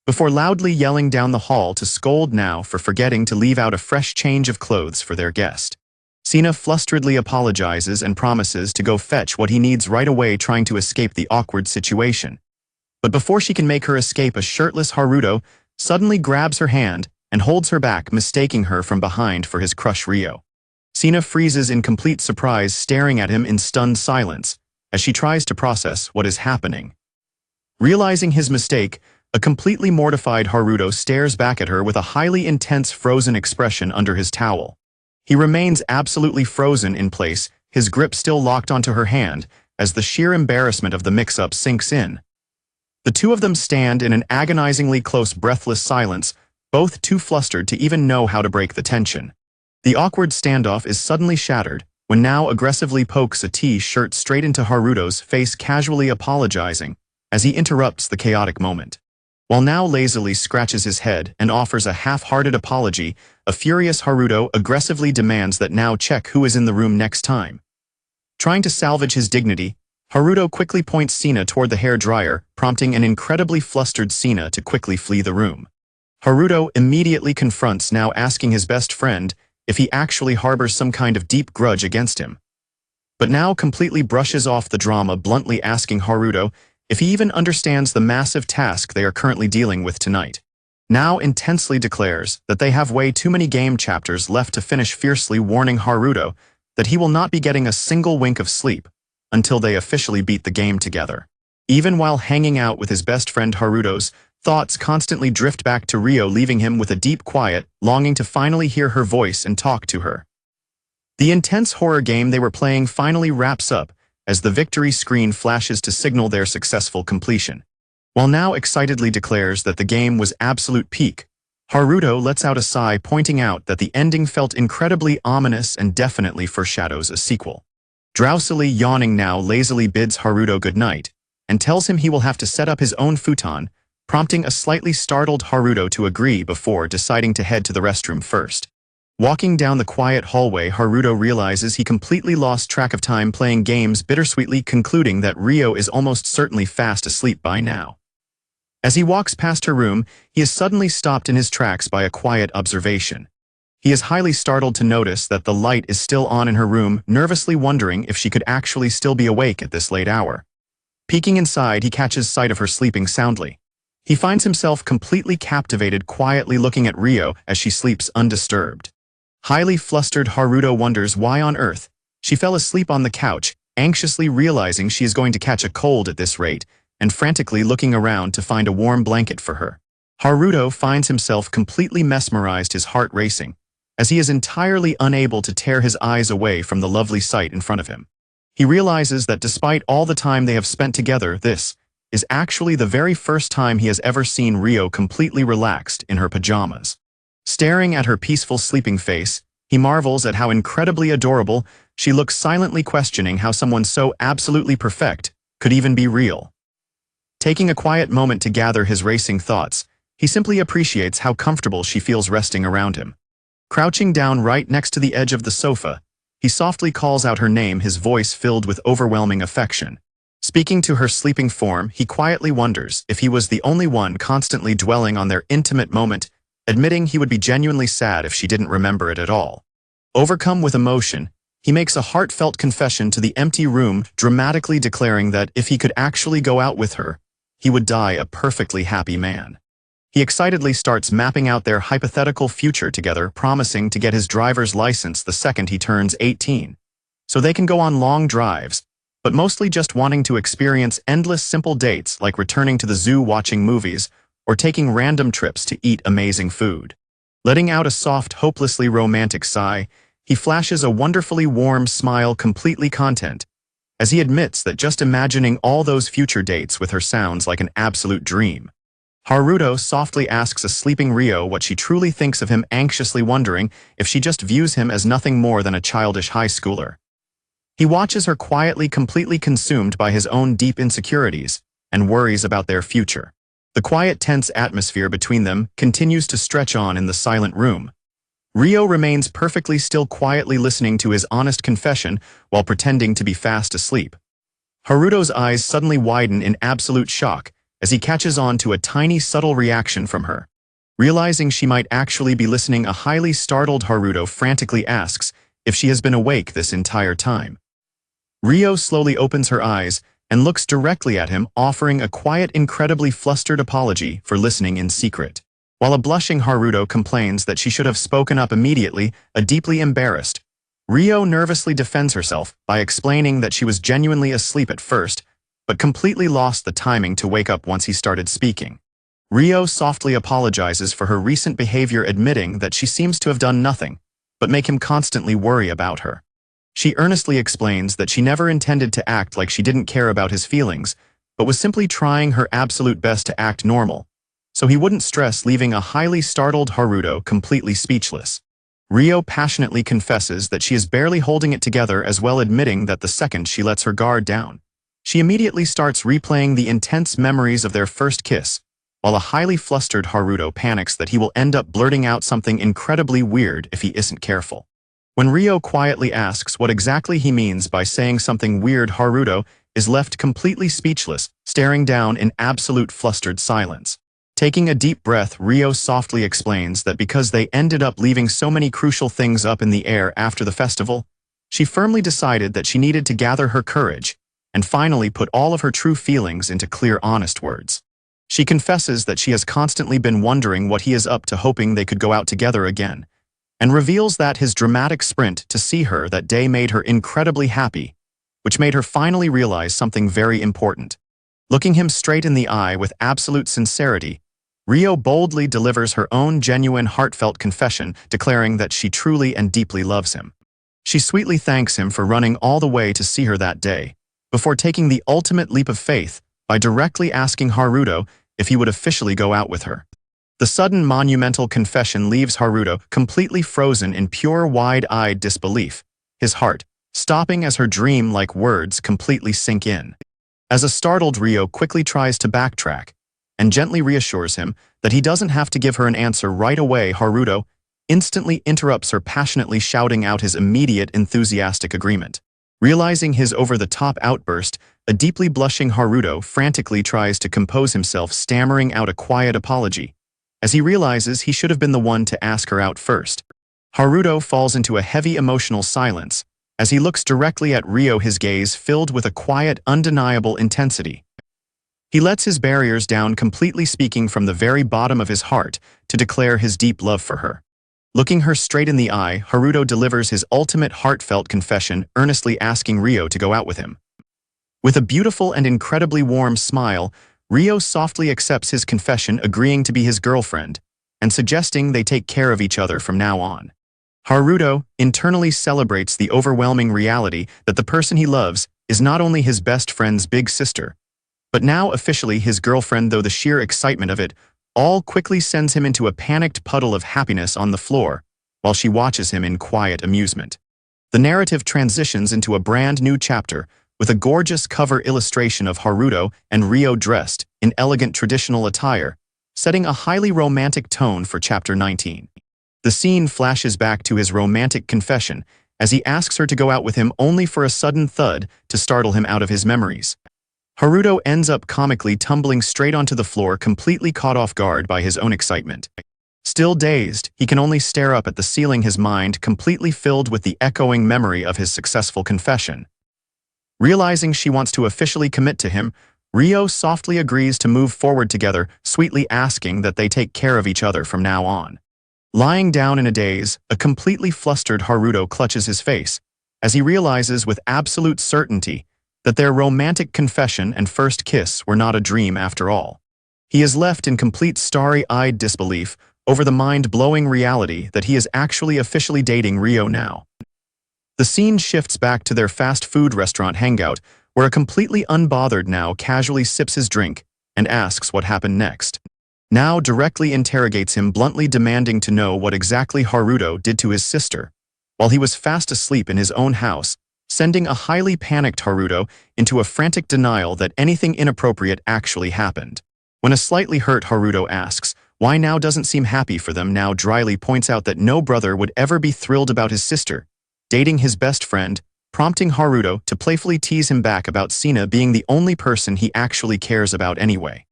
S1: before loudly yelling down the hall to scold Nao for forgetting to leave out a fresh change of clothes for their guest. Sina flusteredly apologizes and promises to go fetch what he needs right away, trying to escape the awkward situation. But before she can make her escape, a shirtless Haruto suddenly grabs her hand and holds her back, mistaking her from behind for his crush Ryo. Sina freezes in complete surprise, staring at him in stunned silence as she tries to process what is happening. Realizing his mistake, a completely mortified Haruto stares back at her with a highly intense frozen expression under his towel. He remains absolutely frozen in place, his grip still locked onto her hand, as the sheer embarrassment of the mix-up sinks in. The two of them stand in an agonizingly close breathless silence, both too flustered to even know how to break the tension. The awkward standoff is suddenly shattered, when now aggressively pokes a T-shirt straight into Haruto's face, casually apologizing, as he interrupts the chaotic moment. While now lazily scratches his head and offers a half-hearted apology, a furious Haruto aggressively demands that now check who is in the room next time. Trying to salvage his dignity, Haruto quickly points Sina toward the hair dryer, prompting an incredibly flustered Sina to quickly flee the room. Haruto immediately confronts now asking his best friend if he actually harbors some kind of deep grudge against him. But now completely brushes off the drama, bluntly asking Haruto if he even understands the massive task they are currently dealing with tonight. Now intensely declares that they have way too many game chapters left to finish, fiercely warning Haruto that he will not be getting a single wink of sleep until they officially beat the game together. Even while hanging out with his best friend, Haruto's thoughts constantly drift back to Ryo, leaving him with a deep quiet, longing to finally hear her voice and talk to her. The intense horror game they were playing finally wraps up as the victory screen flashes to signal their successful completion. While now excitedly declares that the game was absolute peak, Haruto lets out a sigh, pointing out that the ending felt incredibly ominous and definitely foreshadows a sequel. Drowsily yawning, now lazily bids Haruto goodnight and tells him he will have to set up his own futon, prompting a slightly startled Haruto to agree before deciding to head to the restroom first. Walking down the quiet hallway, Haruto realizes he completely lost track of time playing games, bittersweetly concluding that Ryo is almost certainly fast asleep by now. As he walks past her room, he is suddenly stopped in his tracks by a quiet observation. He is highly startled to notice that the light is still on in her room, nervously wondering if she could actually still be awake at this late hour. Peeking inside, he catches sight of her sleeping soundly. He finds himself completely captivated, quietly looking at Ryo as she sleeps undisturbed. Highly flustered, Haruto wonders why on earth she fell asleep on the couch, anxiously realizing she is going to catch a cold at this rate, and frantically looking around to find a warm blanket for her. Haruto finds himself completely mesmerized, his heart racing, as he is entirely unable to tear his eyes away from the lovely sight in front of him. He realizes that despite all the time they have spent together, this is actually the very first time he has ever seen Ryo completely relaxed in her pajamas. Staring at her peaceful sleeping face, he marvels at how incredibly adorable she looks, silently questioning how someone so absolutely perfect could even be real. Taking a quiet moment to gather his racing thoughts, he simply appreciates how comfortable she feels resting around him. Crouching down right next to the edge of the sofa, he softly calls out her name, his voice filled with overwhelming affection. Speaking to her sleeping form, he quietly wonders if he was the only one constantly dwelling on their intimate moment, admitting he would be genuinely sad if she didn't remember it at all. Overcome with emotion, he makes a heartfelt confession to the empty room, dramatically declaring that if he could actually go out with her, he would die a perfectly happy man. He excitedly starts mapping out their hypothetical future together, promising to get his driver's license the second he turns 18, so they can go on long drives, but mostly just wanting to experience endless simple dates like returning to the zoo, watching movies, or taking random trips to eat amazing food. Letting out a soft, hopelessly romantic sigh, he flashes a wonderfully warm smile, completely content, as he admits that just imagining all those future dates with her sounds like an absolute dream. Haruto softly asks a sleeping Ryo what she truly thinks of him, anxiously wondering if she just views him as nothing more than a childish high schooler. He watches her quietly, completely consumed by his own deep insecurities and worries about their future. The quiet, tense atmosphere between them continues to stretch on in the silent room. Ryo remains perfectly still, quietly listening to his honest confession while pretending to be fast asleep. Haruto's eyes suddenly widen in absolute shock as he catches on to a tiny, subtle reaction from her. Realizing she might actually be listening, a highly startled Haruto frantically asks if she has been awake this entire time. Ryo slowly opens her eyes and looks directly at him, offering a quiet, incredibly flustered apology for listening in secret. While a blushing Haruto complains that she should have spoken up immediately, deeply embarrassed, Ryo nervously defends herself by explaining that she was genuinely asleep at first, but completely lost the timing to wake up once he started speaking. Ryo softly apologizes for her recent behavior, admitting that she seems to have done nothing but make him constantly worry about her. She earnestly explains that she never intended to act like she didn't care about his feelings, but was simply trying her absolute best to act normal, so he wouldn't stress, leaving a highly startled Haruto completely speechless. Ryo passionately confesses that she is barely holding it together, as well admitting that the second she lets her guard down, she immediately starts replaying the intense memories of their first kiss, while a highly flustered Haruto panics that he will end up blurting out something incredibly weird if he isn't careful. When Ryo quietly asks what exactly he means by saying something weird, Haruto is left completely speechless, staring down in absolute flustered silence. Taking a deep breath, Ryo softly explains that because they ended up leaving so many crucial things up in the air after the festival, she firmly decided that she needed to gather her courage and finally put all of her true feelings into clear, honest words. She confesses that she has constantly been wondering what he is up to, hoping they could go out together again, and reveals that his dramatic sprint to see her that day made her incredibly happy, which made her finally realize something very important. Looking him straight in the eye with absolute sincerity, Ryo boldly delivers her own genuine, heartfelt confession, declaring that she truly and deeply loves him. She sweetly thanks him for running all the way to see her that day, before taking the ultimate leap of faith by directly asking Haruto if he would officially go out with her. The sudden monumental confession leaves Haruto completely frozen in pure wide-eyed disbelief, his heart stopping as her dream-like words completely sink in. As a startled Ryo quickly tries to backtrack and gently reassures him that he doesn't have to give her an answer right away, Haruto instantly interrupts her, passionately shouting out his immediate enthusiastic agreement. Realizing his over-the-top outburst, a deeply blushing Haruto frantically tries to compose himself, stammering out a quiet apology, as he realizes he should have been the one to ask her out first. Haruto falls into a heavy emotional silence as he looks directly at Ryo, his gaze filled with a quiet, undeniable intensity. He lets his barriers down completely, speaking from the very bottom of his heart to declare his deep love for her. Looking her straight in the eye, Haruto delivers his ultimate heartfelt confession, earnestly asking Ryo to go out with him. With a beautiful and incredibly warm smile, Ryo softly accepts his confession, agreeing to be his girlfriend, and suggesting they take care of each other from now on. Haruto internally celebrates the overwhelming reality that the person he loves is not only his best friend's big sister, but now officially his girlfriend, though the sheer excitement of it all quickly sends him into a panicked puddle of happiness on the floor, while she watches him in quiet amusement. The narrative transitions into a brand new chapter, with a gorgeous cover illustration of Haruto and Ryo dressed in elegant traditional attire, setting a highly romantic tone for Chapter 19. The scene flashes back to his romantic confession as he asks her to go out with him, only for a sudden thud to startle him out of his memories. Haruto ends up comically tumbling straight onto the floor, completely caught off guard by his own excitement. Still dazed, he can only stare up at the ceiling, his mind completely filled with the echoing memory of his successful confession. Realizing she wants to officially commit to him, Ryo softly agrees to move forward together, sweetly asking that they take care of each other from now on. Lying down in a daze, a completely flustered Haruto clutches his face as he realizes with absolute certainty that their romantic confession and first kiss were not a dream after all. He is left in complete starry-eyed disbelief over the mind-blowing reality that he is actually officially dating Ryo now. The scene shifts back to their fast food restaurant hangout, where a completely unbothered Now casually sips his drink and asks what happened next. Now directly interrogates him, bluntly demanding to know what exactly Haruto did to his sister, while he was fast asleep in his own house, sending a highly panicked Haruto into a frantic denial that anything inappropriate actually happened. When a slightly hurt Haruto asks why Now doesn't seem happy for them, Now dryly points out that no brother would ever be thrilled about his sister dating his best friend, prompting Haruto to playfully tease him back about Sina being the only person he actually cares about anyway.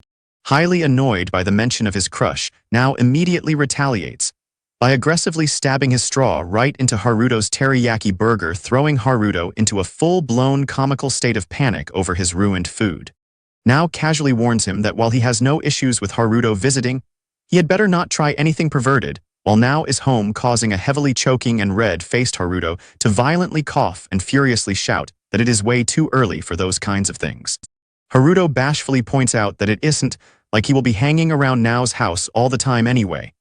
S1: Highly annoyed by the mention of his crush, Now immediately retaliates by aggressively stabbing his straw right into Haruto's teriyaki burger, throwing Haruto into a full-blown comical state of panic over his ruined food. Now casually warns him that while he has no issues with Haruto visiting, he had better not try anything perverted, while Now is home, causing a heavily choking and red-faced Haruto to violently cough and furiously shout that it is way too early for those kinds of things. Haruto bashfully points out that it isn't, like he will be hanging around Now's house all the time anyway.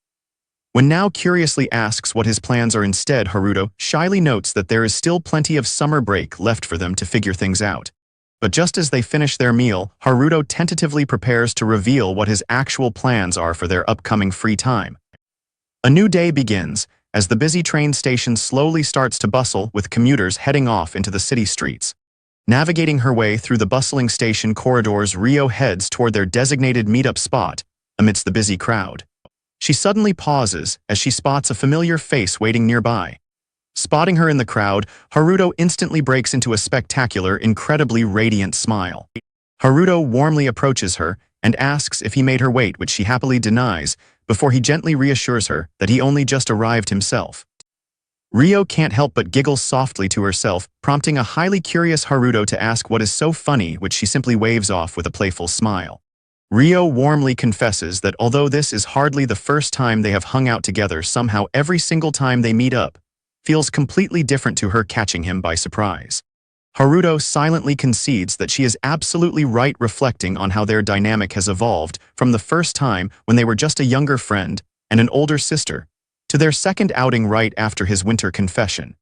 S1: When now curiously asks what his plans are instead, Haruto shyly notes that there is still plenty of summer break left for them to figure things out. But just as they finish their meal, Haruto tentatively prepares to reveal what his actual plans are for their upcoming free time. A new day begins, as the busy train station slowly starts to bustle with commuters heading off into the city streets. Navigating her way through the bustling station corridors, Rio heads toward their designated meetup spot amidst the busy crowd. She suddenly pauses as she spots a familiar face waiting nearby. Spotting her in the crowd, Haruto instantly breaks into a spectacular, incredibly radiant smile. Haruto warmly approaches her and asks if he made her wait, which she happily denies, before he gently reassures her that he only just arrived himself. Rio can't help but giggle softly to herself, prompting a highly curious Haruto to ask what is so funny, which she simply waves off with a playful smile. Rio warmly confesses that although this is hardly the first time they have hung out together, somehow every single time they meet up feels completely different to her, catching him by surprise. Haruto silently concedes that she is absolutely right, reflecting on how their dynamic has evolved from the first time when they were just a younger friend and an older sister, to their second outing right after his winter confession.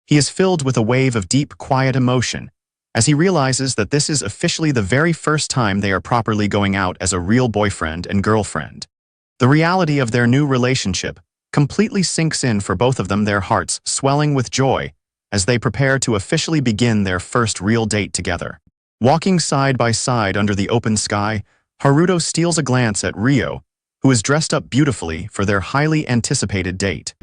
S1: He is filled with a wave of deep, quiet emotion, as he realizes that this is officially the very first time they are properly going out as a real boyfriend and girlfriend. The reality of their new relationship completely sinks in for both of them, their hearts swelling with joy as they prepare to officially begin their first real date together. Walking side by side under the open sky, Haruto steals a glance at Rio, who is dressed up beautifully for their highly anticipated date.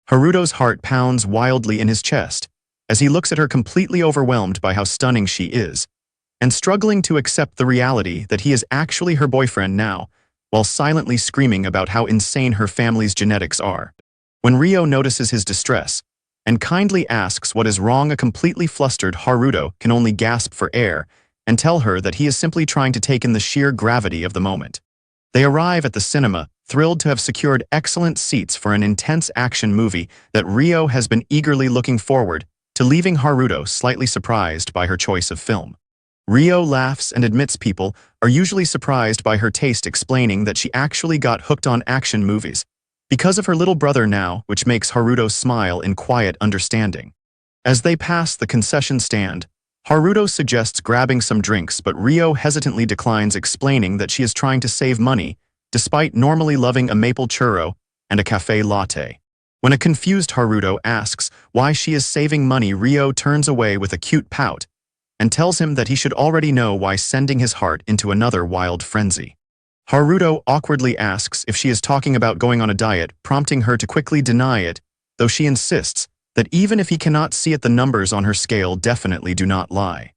S1: Haruto's heart pounds wildly in his chest as he looks at her, completely overwhelmed by how stunning she is, and struggling to accept the reality that he is actually her boyfriend now, while silently screaming about how insane her family's genetics are. When Rio notices his distress and kindly asks what is wrong, a completely flustered Haruto can only gasp for air and tell her that he is simply trying to take in the sheer gravity of the moment. They arrive at the cinema, thrilled to have secured excellent seats for an intense action movie that Rio has been eagerly looking forward to, leaving Haruto slightly surprised by her choice of film. Rio laughs and admits people are usually surprised by her taste, explaining that she actually got hooked on action movies because of her little brother now, which makes Haruto smile in quiet understanding. As they pass the concession stand, Haruto suggests grabbing some drinks, but Rio hesitantly declines, explaining that she is trying to save money, despite normally loving a maple churro and a cafe latte. When a confused Haruto asks why she is saving money, Rio turns away with a cute pout and tells him that he should already know why, sending his heart into another wild frenzy. Haruto awkwardly asks if she is talking about going on a diet, prompting her to quickly deny it, though she insists that even if he cannot see it, the numbers on her scale definitely do not lie.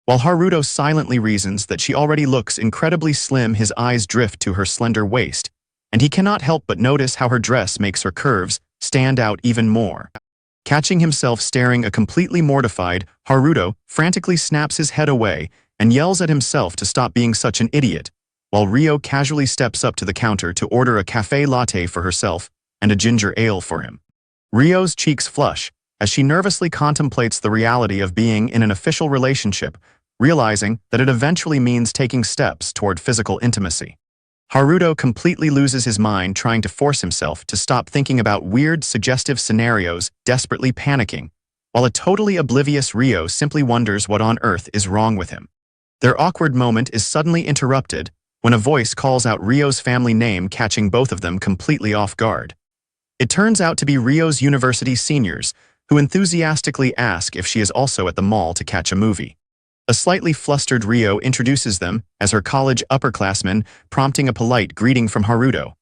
S1: While Haruto silently reasons that she already looks incredibly slim, his eyes drift to her slender waist, and he cannot help but notice how her dress makes her curves stand out even more. Catching himself staring, a completely mortified Haruto frantically snaps his head away and yells at himself to stop being such an idiot, while Rio casually steps up to the counter to order a cafe latte for herself and a ginger ale for him. Rio's cheeks flush as she nervously contemplates the reality of being in an official relationship, realizing that it eventually means taking steps toward physical intimacy. Haruto completely loses his mind, trying to force himself to stop thinking about weird, suggestive scenarios, desperately panicking, while a totally oblivious Rio simply wonders what on earth is wrong with him. Their awkward moment is suddenly interrupted when a voice calls out Rio's family name, catching both of them completely off guard. It turns out to be Rio's university seniors, who enthusiastically ask if she is also at the mall to catch a movie. A slightly flustered Rio introduces them as her college upperclassmen, prompting a polite greeting from Haruto.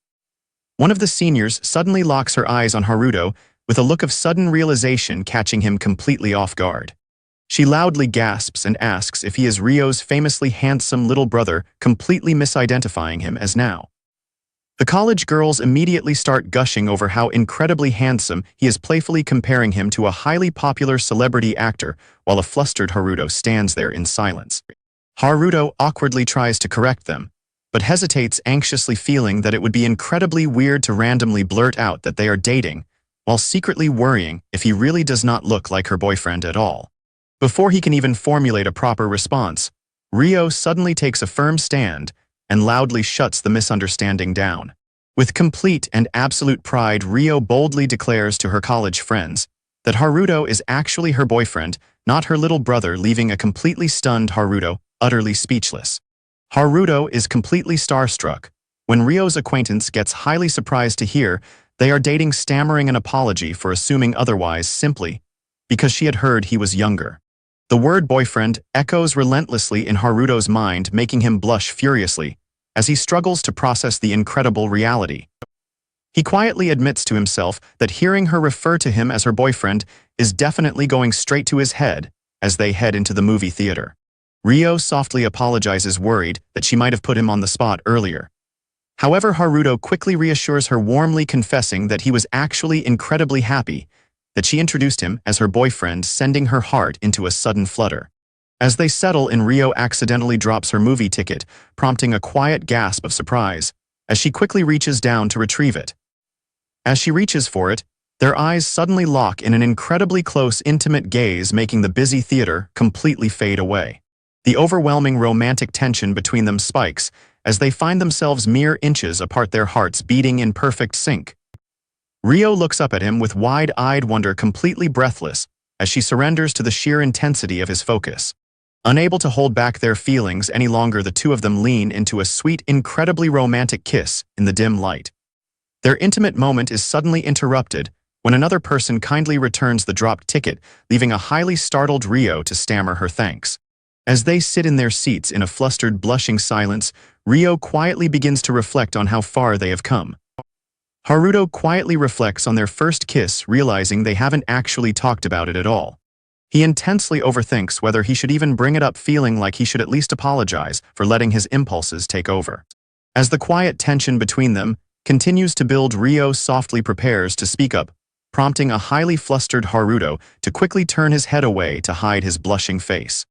S1: One of the seniors suddenly locks her eyes on Haruto with a look of sudden realization, catching him completely off guard. She loudly gasps and asks if he is Rio's famously handsome little brother, completely misidentifying him as now. The college girls immediately start gushing over how incredibly handsome he is, playfully comparing him to a highly popular celebrity actor, while a flustered Haruto stands there in silence. Haruto awkwardly tries to correct them, but hesitates, anxiously feeling that it would be incredibly weird to randomly blurt out that they are dating, while secretly worrying if he really does not look like her boyfriend at all. Before he can even formulate a proper response, Rio suddenly takes a firm stand and loudly shuts the misunderstanding down. With complete and absolute pride, Rio boldly declares to her college friends that Haruto is actually her boyfriend, not her little brother, leaving a completely stunned Haruto utterly speechless. Haruto is completely starstruck when Rio's acquaintance gets highly surprised to hear they are dating, stammering an apology for assuming otherwise simply because she had heard he was younger. The word boyfriend echoes relentlessly in Haruto's mind, making him blush furiously as he struggles to process the incredible reality. He quietly admits to himself that hearing her refer to him as her boyfriend is definitely going straight to his head as they head into the movie theater. Rio softly apologizes, worried that she might have put him on the spot earlier. However, Haruto quickly reassures her, warmly confessing that he was actually incredibly happy that she introduced him as her boyfriend, sending her heart into a sudden flutter. As they settle in, Rio accidentally drops her movie ticket, prompting a quiet gasp of surprise as she quickly reaches down to retrieve it. As she reaches for it, their eyes suddenly lock in an incredibly close, intimate gaze, making the busy theater completely fade away. The overwhelming romantic tension between them spikes as they find themselves mere inches apart, their hearts beating in perfect sync. Rio looks up at him with wide-eyed wonder, completely breathless as she surrenders to the sheer intensity of his focus. Unable to hold back their feelings any longer, the two of them lean into a sweet, incredibly romantic kiss in the dim light. Their intimate moment is suddenly interrupted when another person kindly returns the dropped ticket, leaving a highly startled Rio to stammer her thanks. As they sit in their seats in a flustered, blushing silence, Rio quietly begins to reflect on how far they have come. Haruto quietly reflects on their first kiss, realizing they haven't actually talked about it at all. He intensely overthinks whether he should even bring it up, feeling like he should at least apologize for letting his impulses take over. As the quiet tension between them continues to build, Rio softly prepares to speak up, prompting a highly flustered Haruto to quickly turn his head away to hide his blushing face.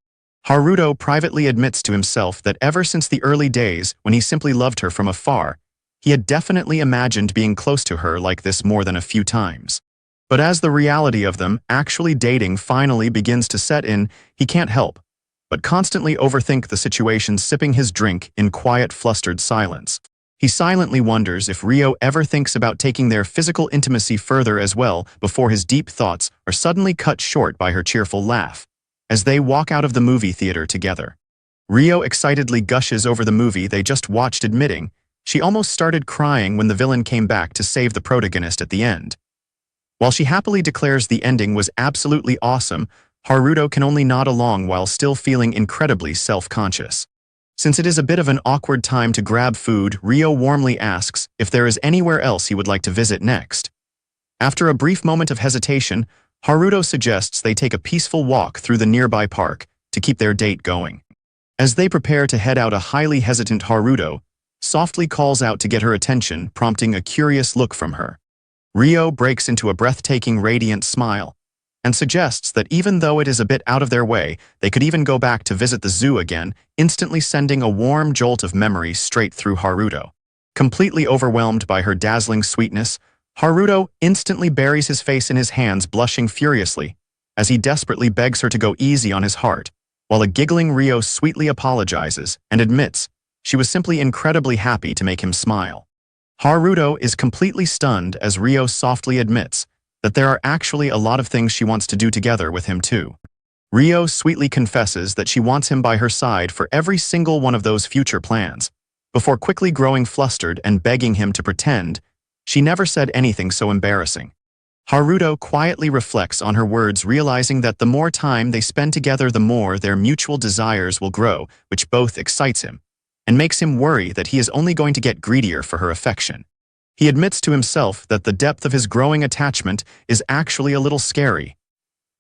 S1: Haruto privately admits to himself that ever since the early days when he simply loved her from afar, he had definitely imagined being close to her like this more than a few times. But as the reality of them actually dating finally begins to set in, he can't help but constantly overthink the situation, sipping his drink in quiet, flustered silence. He silently wonders if Rio ever thinks about taking their physical intimacy further as well, before his deep thoughts are suddenly cut short by her cheerful laugh as they walk out of the movie theater together. Rio excitedly gushes over the movie they just watched, admitting she almost started crying when the villain came back to save the protagonist at the end. While she happily declares the ending was absolutely awesome, Haruto can only nod along while still feeling incredibly self-conscious. Since it is a bit of an awkward time to grab food, Rio warmly asks if there is anywhere else he would like to visit next. After a brief moment of hesitation, Haruto suggests they take a peaceful walk through the nearby park to keep their date going. As they prepare to head out, a highly hesitant Haruto softly calls out to get her attention, prompting a curious look from her. Rio breaks into a breathtaking, radiant smile and suggests that even though it is a bit out of their way, they could even go back to visit the zoo again, instantly sending a warm jolt of memory straight through Haruto. Completely overwhelmed by her dazzling sweetness, Haruto instantly buries his face in his hands, blushing furiously as he desperately begs her to go easy on his heart, while a giggling Rio sweetly apologizes and admits she was simply incredibly happy to make him smile. Haruto is completely stunned as Rio softly admits that there are actually a lot of things she wants to do together with him too. Rio sweetly confesses that she wants him by her side for every single one of those future plans, before quickly growing flustered and begging him to pretend she never said anything so embarrassing. Haruto quietly reflects on her words, realizing that the more time they spend together, the more their mutual desires will grow, which both excites him and makes him worry that he is only going to get greedier for her affection. He admits to himself that the depth of his growing attachment is actually a little scary.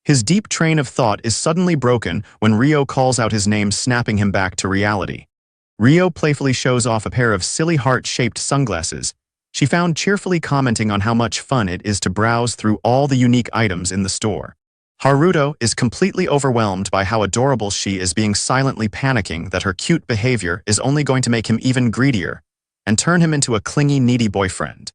S1: His deep train of thought is suddenly broken when Rio calls out his name, snapping him back to reality. Rio playfully shows off a pair of silly heart-shaped sunglasses she found, cheerfully commenting on how much fun it is to browse through all the unique items in the store. Haruto is completely overwhelmed by how adorable she is, being silently panicking that her cute behavior is only going to make him even greedier and turn him into a clingy, needy boyfriend.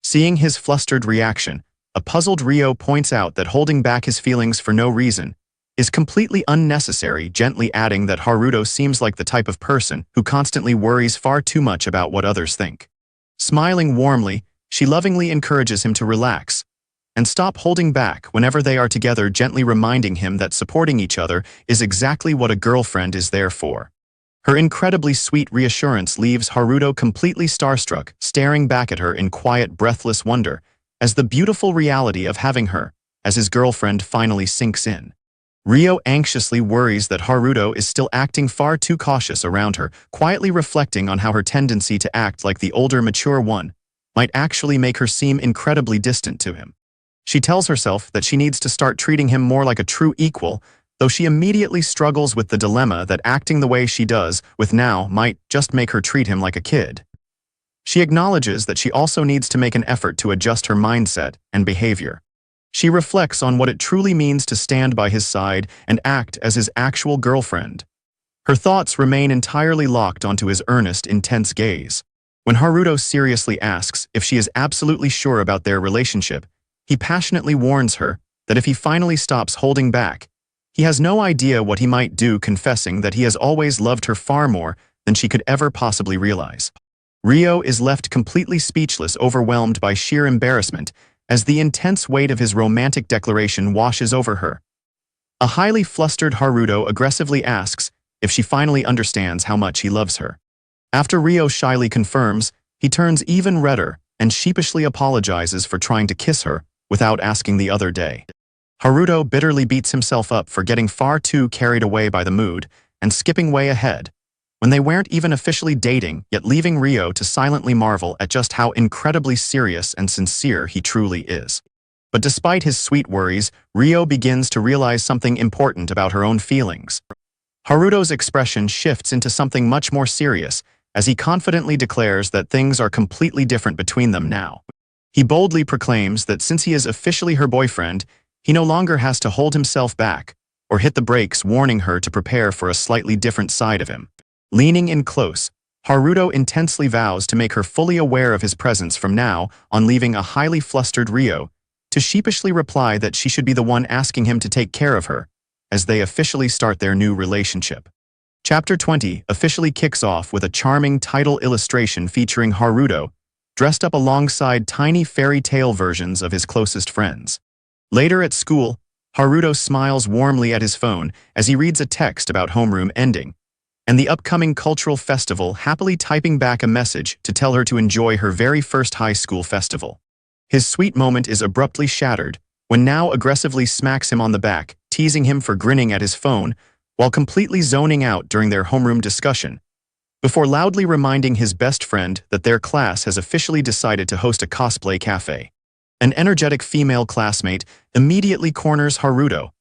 S1: Seeing his flustered reaction, a puzzled Rio points out that holding back his feelings for no reason is completely unnecessary, gently adding that Haruto seems like the type of person who constantly worries far too much about what others think. Smiling warmly, she lovingly encourages him to relax and stop holding back whenever they are together, gently reminding him that supporting each other is exactly what a girlfriend is there for. Her incredibly sweet reassurance leaves Haruto completely starstruck, staring back at her in quiet, breathless wonder, as the beautiful reality of having her as his girlfriend finally sinks in. Ryo anxiously worries that Haruto is still acting far too cautious around her, quietly reflecting on how her tendency to act like the older, mature one might actually make her seem incredibly distant to him. She tells herself that she needs to start treating him more like a true equal, though she immediately struggles with the dilemma that acting the way she does with now might just make her treat him like a kid. She acknowledges that she also needs to make an effort to adjust her mindset and behavior. She reflects on what it truly means to stand by his side and act as his actual girlfriend. Her thoughts remain entirely locked onto his earnest, intense gaze. When Haruto seriously asks if she is absolutely sure about their relationship, he passionately warns her that if he finally stops holding back, he has no idea what he might do, confessing that he has always loved her far more than she could ever possibly realize. Ryo is left completely speechless, overwhelmed by sheer embarrassment, as the intense weight of his romantic declaration washes over her. A highly flustered Haruto aggressively asks if she finally understands how much he loves her. After Ryo shyly confirms, he turns even redder and sheepishly apologizes for trying to kiss her without asking the other day. Haruto bitterly beats himself up for getting far too carried away by the mood and skipping way ahead, when they weren't even officially dating, yet leaving Ryo to silently marvel at just how incredibly serious and sincere he truly is. But despite his sweet worries, Ryo begins to realize something important about her own feelings. Haruto's expression shifts into something much more serious, as he confidently declares that things are completely different between them now. He boldly proclaims that since he is officially her boyfriend, he no longer has to hold himself back or hit the brakes, warning her to prepare for a slightly different side of him. Leaning in close, Haruto intensely vows to make her fully aware of his presence from now on, leaving a highly flustered Ryo to sheepishly reply that she should be the one asking him to take care of her, as they officially start their new relationship. Chapter 20 officially kicks off with a charming title illustration featuring Haruto dressed up alongside tiny fairy tale versions of his closest friends. Later at school, Haruto smiles warmly at his phone as he reads a text about homeroom ending and the upcoming cultural festival, happily typing back a message to tell her to enjoy her very first high school festival. His sweet moment is abruptly shattered when Now aggressively smacks him on the back, teasing him for grinning at his phone while completely zoning out during their homeroom discussion, before loudly reminding his best friend that their class has officially decided to host a cosplay cafe. An energetic female classmate immediately corners Haruto,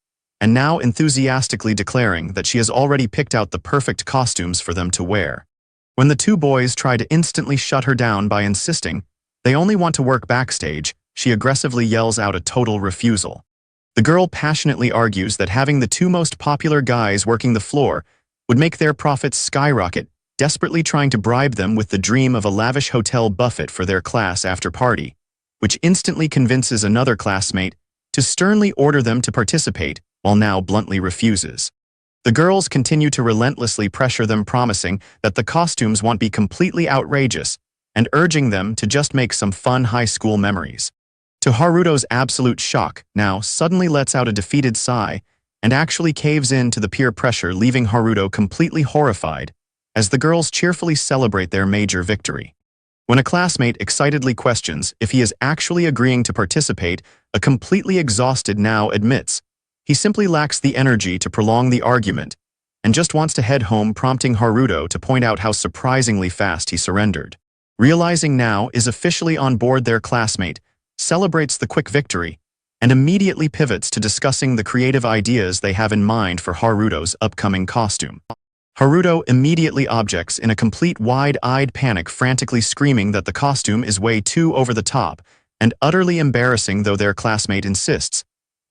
S1: and Now enthusiastically declaring that she has already picked out the perfect costumes for them to wear. When the two boys try to instantly shut her down by insisting they only want to work backstage, she aggressively yells out a total refusal. The girl passionately argues that having the two most popular guys working the floor would make their profits skyrocket, desperately trying to bribe them with the dream of a lavish hotel buffet for their class after party, which instantly convinces another classmate to sternly order them to participate, while Now bluntly refuses. The girls continue to relentlessly pressure them, promising that the costumes won't be completely outrageous and urging them to just make some fun high school memories. To Haruto's absolute shock, Now suddenly lets out a defeated sigh and actually caves in to the peer pressure, leaving Haruto completely horrified as the girls cheerfully celebrate their major victory. When a classmate excitedly questions if he is actually agreeing to participate, a completely exhausted Now admits he simply lacks the energy to prolong the argument and just wants to head home, prompting Haruto to point out how surprisingly fast he surrendered. Realizing Now is officially on board, their classmate celebrates the quick victory and immediately pivots to discussing the creative ideas they have in mind for Haruto's upcoming costume. Haruto immediately objects in a complete wide-eyed panic, frantically screaming that the costume is way too over the top and utterly embarrassing, though their classmate insists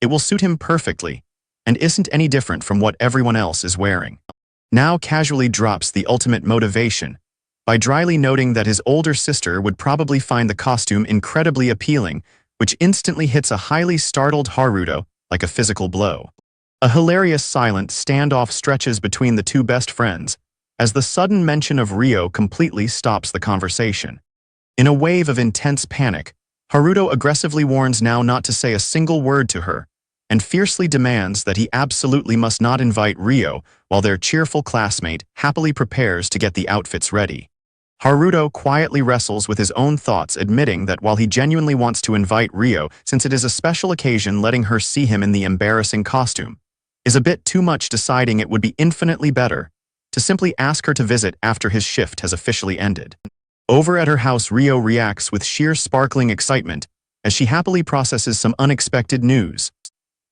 S1: it will suit him perfectly and isn't any different from what everyone else is wearing. Now casually drops the ultimate motivation by dryly noting that his older sister would probably find the costume incredibly appealing, which instantly hits a highly startled Haruto like a physical blow. A hilarious silent standoff stretches between the two best friends as the sudden mention of Ryo completely stops the conversation. In a wave of intense panic, Haruto aggressively warns Nao not to say a single word to her, and fiercely demands that he absolutely must not invite Ryo while their cheerful classmate happily prepares to get the outfits ready. Haruto quietly wrestles with his own thoughts, admitting that while he genuinely wants to invite Ryo, since it is a special occasion, letting her see him in the embarrassing costume is a bit too much, deciding it would be infinitely better to simply ask her to visit after his shift has officially ended. Over at her house, Ryo reacts with sheer sparkling excitement as she happily processes some unexpected news.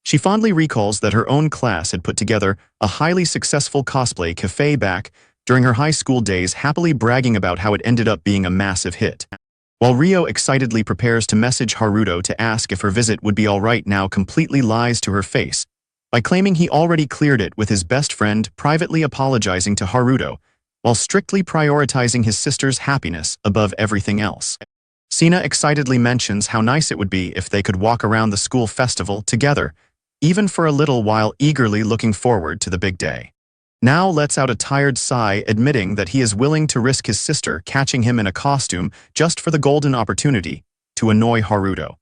S1: She fondly recalls that her own class had put together a highly successful cosplay cafe back during her high school days, happily bragging about how it ended up being a massive hit. While Ryo excitedly prepares to message Haruto to ask if her visit would be alright, Nao completely lies to her face by claiming he already cleared it with his best friend, privately apologizing to Haruto while strictly prioritizing his sister's happiness above everything else. Sina excitedly mentions how nice it would be if they could walk around the school festival together, even for a little while, eagerly looking forward to the big day. Nao lets out a tired sigh, admitting that he is willing to risk his sister catching him in a costume just for the golden opportunity to annoy Haruto.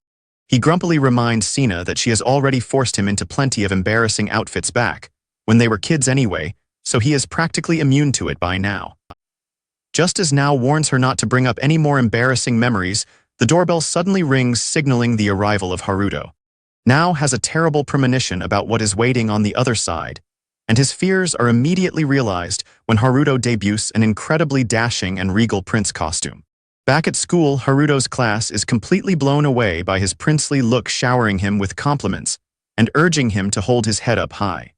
S1: He grumpily reminds Sina that she has already forced him into plenty of embarrassing outfits back when they were kids anyway, so he is practically immune to it by now. Just as Nao warns her not to bring up any more embarrassing memories, the doorbell suddenly rings, signaling the arrival of Haruto. Nao has a terrible premonition about what is waiting on the other side, and his fears are immediately realized when Haruto debuts an incredibly dashing and regal prince costume. Back at school, Haruto's class is completely blown away by his princely look, showering him with compliments and urging him to hold his head up high.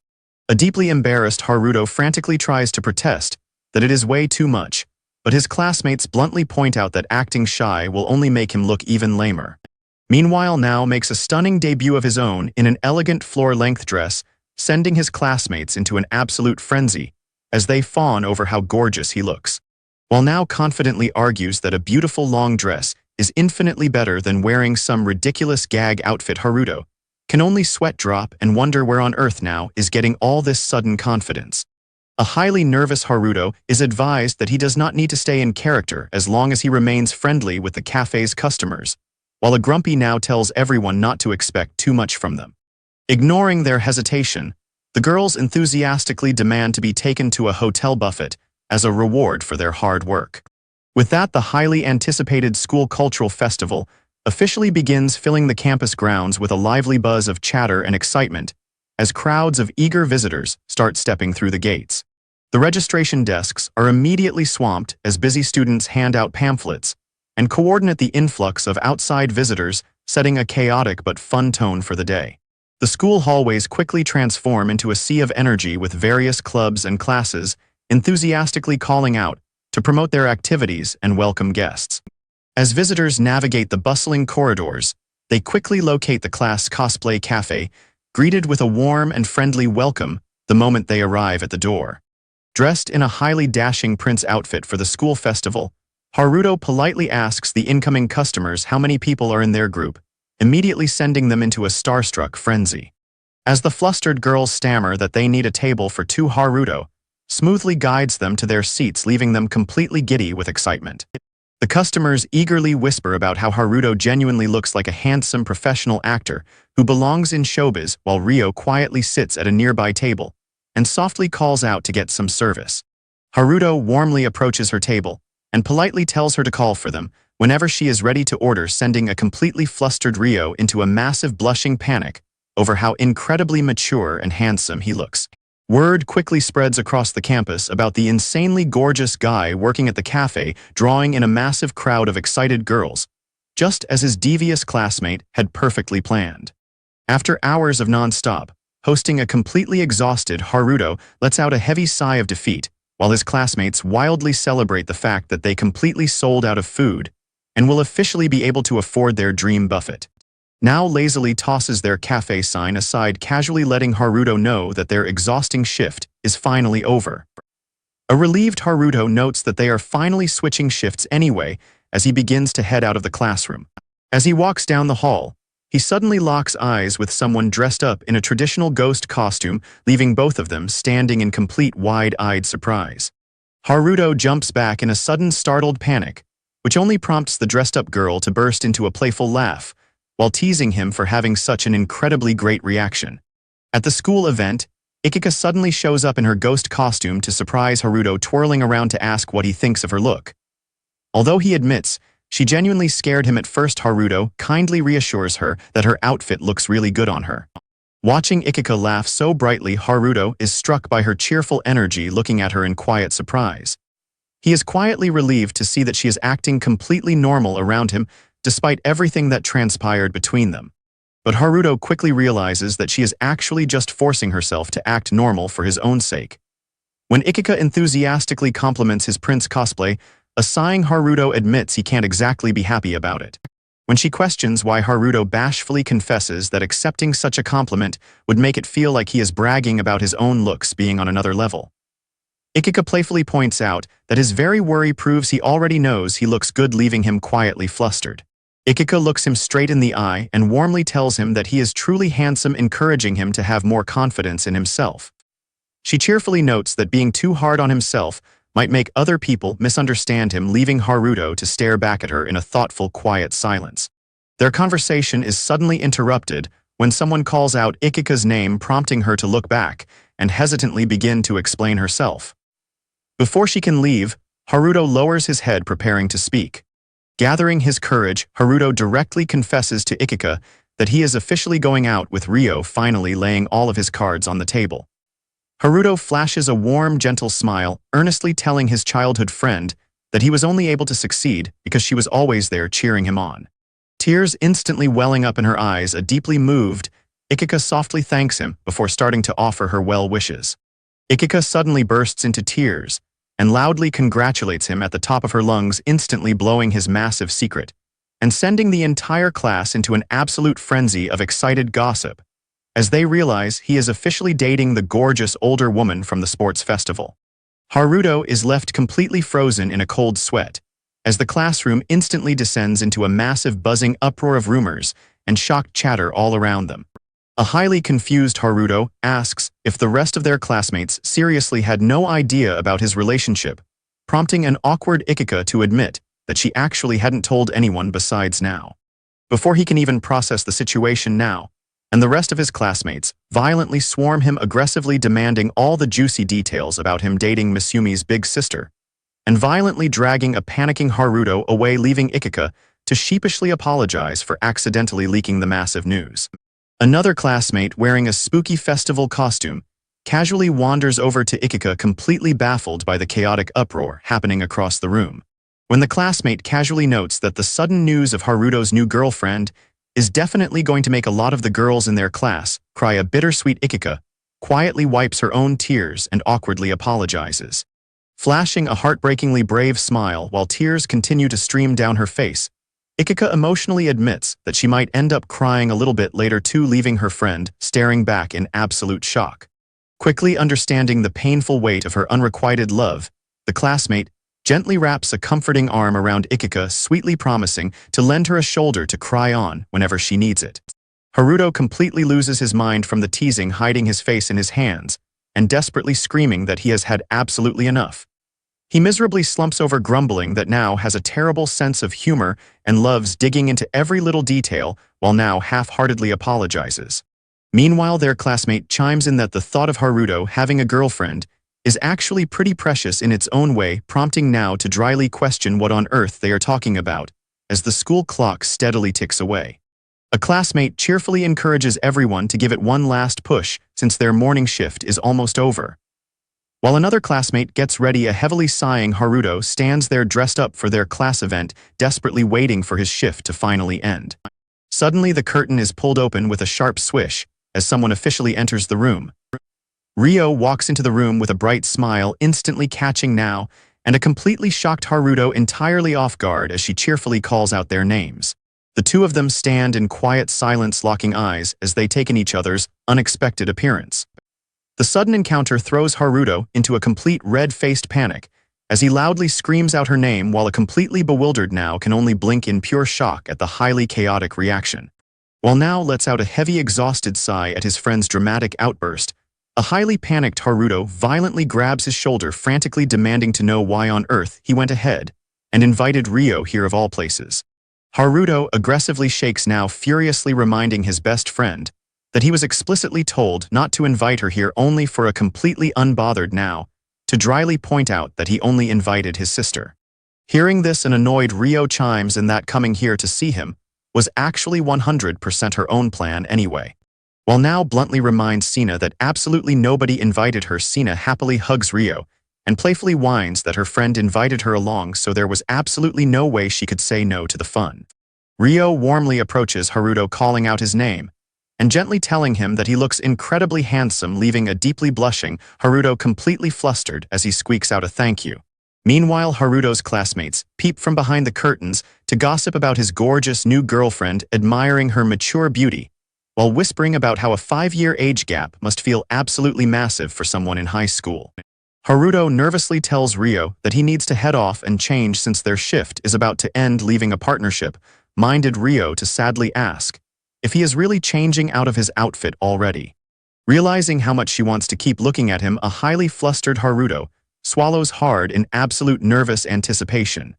S1: A deeply embarrassed Haruto frantically tries to protest that it is way too much, but his classmates bluntly point out that acting shy will only make him look even lamer. Meanwhile, Nao makes a stunning debut of his own in an elegant floor-length dress, sending his classmates into an absolute frenzy as they fawn over how gorgeous he looks. While Nao confidently argues that a beautiful long dress is infinitely better than wearing some ridiculous gag outfit, Haruto can only sweat drop and wonder where on earth Nao is getting all this sudden confidence. A highly nervous Haruto is advised that he does not need to stay in character as long as he remains friendly with the cafe's customers, while a grumpy Nao tells everyone not to expect too much from them. Ignoring their hesitation, the girls enthusiastically demand to be taken to a hotel buffet as a reward for their hard work. With that, the highly anticipated school cultural festival officially begins, filling the campus grounds with a lively buzz of chatter and excitement as crowds of eager visitors start stepping through the gates. The registration desks are immediately swamped as busy students hand out pamphlets and coordinate the influx of outside visitors, setting a chaotic but fun tone for the day. The school hallways quickly transform into a sea of energy, with various clubs and classes enthusiastically calling out to promote their activities and welcome guests. As visitors navigate the bustling corridors, they quickly locate the class cosplay cafe, greeted with a warm and friendly welcome the moment they arrive at the door. Dressed in a highly dashing prince outfit for the school festival, Haruto politely asks the incoming customers how many people are in their group, immediately sending them into a starstruck frenzy. As the flustered girls stammer that they need a table for two, Haruto smoothly guides them to their seats, leaving them completely giddy with excitement. The customers eagerly whisper about how Haruto genuinely looks like a handsome professional actor who belongs in showbiz, while Ryo quietly sits at a nearby table and softly calls out to get some service. Haruto warmly approaches her table and politely tells her to call for them whenever she is ready to order, sending a completely flustered Ryo into a massive blushing panic over how incredibly mature and handsome he looks. Word quickly spreads across the campus about the insanely gorgeous guy working at the cafe, drawing in a massive crowd of excited girls, just as his devious classmate had perfectly planned. After hours of non-stop hosting, a completely exhausted Haruto lets out a heavy sigh of defeat, while his classmates wildly celebrate the fact that they completely sold out of food and will officially be able to afford their dream buffet. Nao lazily tosses their cafe sign aside, casually letting Haruto know that their exhausting shift is finally over. A relieved Haruto notes that they are finally switching shifts anyway as he begins to head out of the classroom. As he walks down the hall, he suddenly locks eyes with someone dressed up in a traditional ghost costume, leaving both of them standing in complete wide-eyed surprise. Haruto jumps back in a sudden startled panic which only prompts the dressed-up girl to burst into a playful laugh, while teasing him for having such an incredibly great reaction. At the school event, Ikika suddenly shows up in her ghost costume to surprise Haruto, twirling around to ask what he thinks of her look. Although he admits she genuinely scared him at first, Haruto kindly reassures her that her outfit looks really good on her. Watching Ikika laugh so brightly, Haruto is struck by her cheerful energy, looking at her in quiet surprise. He is quietly relieved to see that she is acting completely normal around him, despite everything that transpired between them. But Haruto quickly realizes that she is actually just forcing herself to act normal for his own sake. When Ikika enthusiastically compliments his prince cosplay, a sighing Haruto admits he can't exactly be happy about it. When she questions why, Haruto bashfully confesses that accepting such a compliment would make it feel like he is bragging about his own looks being on another level. Ikika playfully points out that his very worry proves he already knows he looks good, leaving him quietly flustered. Ikika looks him straight in the eye and warmly tells him that he is truly handsome, encouraging him to have more confidence in himself. She cheerfully notes that being too hard on himself might make other people misunderstand him, leaving Haruto to stare back at her in a thoughtful, quiet silence. Their conversation is suddenly interrupted when someone calls out Ikika's name, prompting her to look back and hesitantly begin to explain herself. Before she can leave, Haruto lowers his head, preparing to speak. Gathering his courage, Haruto directly confesses to Ikika that he is officially going out with Ryo, finally laying all of his cards on the table. Haruto flashes a warm, gentle smile, earnestly telling his childhood friend that he was only able to succeed because she was always there cheering him on. Tears instantly welling up in her eyes, a deeply moved, Ikika softly thanks him before starting to offer her well wishes. Ikika suddenly bursts into tears and loudly congratulates him at the top of her lungs, instantly blowing his massive secret and sending the entire class into an absolute frenzy of excited gossip as they realize he is officially dating the gorgeous older woman from the sports festival. Haruto is left completely frozen in a cold sweat as the classroom instantly descends into a massive buzzing uproar of rumors and shocked chatter all around them. A highly confused Haruto asks if the rest of their classmates seriously had no idea about his relationship, prompting an awkward Ikika to admit that she actually hadn't told anyone besides now. Before he can even process the situation, now and the rest of his classmates violently swarm him, aggressively demanding all the juicy details about him dating Misumi's big sister, and violently dragging a panicking Haruto away, leaving Ikika to sheepishly apologize for accidentally leaking the massive news. Another classmate wearing a spooky festival costume casually wanders over to Ikika, completely baffled by the chaotic uproar happening across the room. When the classmate casually notes that the sudden news of Haruto's new girlfriend is definitely going to make a lot of the girls in their class cry, a bittersweet Ikika quietly wipes her own tears and awkwardly apologizes. Flashing a heartbreakingly brave smile while tears continue to stream down her face, Ikika emotionally admits that she might end up crying a little bit later too, leaving her friend staring back in absolute shock. Quickly understanding the painful weight of her unrequited love, the classmate gently wraps a comforting arm around Ikika, sweetly promising to lend her a shoulder to cry on whenever she needs it. Haruto completely loses his mind from the teasing, hiding his face in his hands and desperately screaming that he has had absolutely enough. He miserably slumps over, grumbling that now has a terrible sense of humor and loves digging into every little detail, while now half-heartedly apologizes. Meanwhile, their classmate chimes in that the thought of Haruto having a girlfriend is actually pretty precious in its own way, prompting now to dryly question what on earth they are talking about as the school clock steadily ticks away. A classmate cheerfully encourages everyone to give it one last push since their morning shift is almost over. While another classmate gets ready, a heavily sighing Haruto stands there dressed up for their class event, desperately waiting for his shift to finally end. Suddenly, the curtain is pulled open with a sharp swish as someone officially enters the room. Ryo walks into the room with a bright smile, instantly catching now and a completely shocked Haruto entirely off guard as she cheerfully calls out their names. The two of them stand in quiet silence, locking eyes as they take in each other's unexpected appearance. The sudden encounter throws Haruto into a complete red-faced panic as he loudly screams out her name, while a completely bewildered Now can only blink in pure shock at the highly chaotic reaction. While Now lets out a heavy, exhausted sigh at his friend's dramatic outburst, a highly panicked Haruto violently grabs his shoulder, frantically demanding to know why on earth he went ahead and invited Ryo here of all places. Haruto aggressively shakes now, furiously reminding his best friend that he was explicitly told not to invite her here, only for a completely unbothered now to dryly point out that he only invited his sister. Hearing this, an annoyed Ryo chimes in that coming here to see him was actually 100% her own plan anyway. While now bluntly reminds Sina that absolutely nobody invited her, Sina happily hugs Ryo and playfully whines that her friend invited her along, so there was absolutely no way she could say no to the fun. Ryo warmly approaches Haruto, calling out his name and gently telling him that he looks incredibly handsome, leaving a deeply blushing Haruto completely flustered as he squeaks out a thank you. Meanwhile, Haruto's classmates peep from behind the curtains to gossip about his gorgeous new girlfriend, admiring her mature beauty, while whispering about how a 5-year age gap must feel absolutely massive for someone in high school. Haruto nervously tells Ryo that he needs to head off and change since their shift is about to end, leaving a partnership-minded Ryo to sadly ask if he is really changing out of his outfit already. Realizing how much she wants to keep looking at him, a highly flustered Haruto swallows hard in absolute nervous anticipation.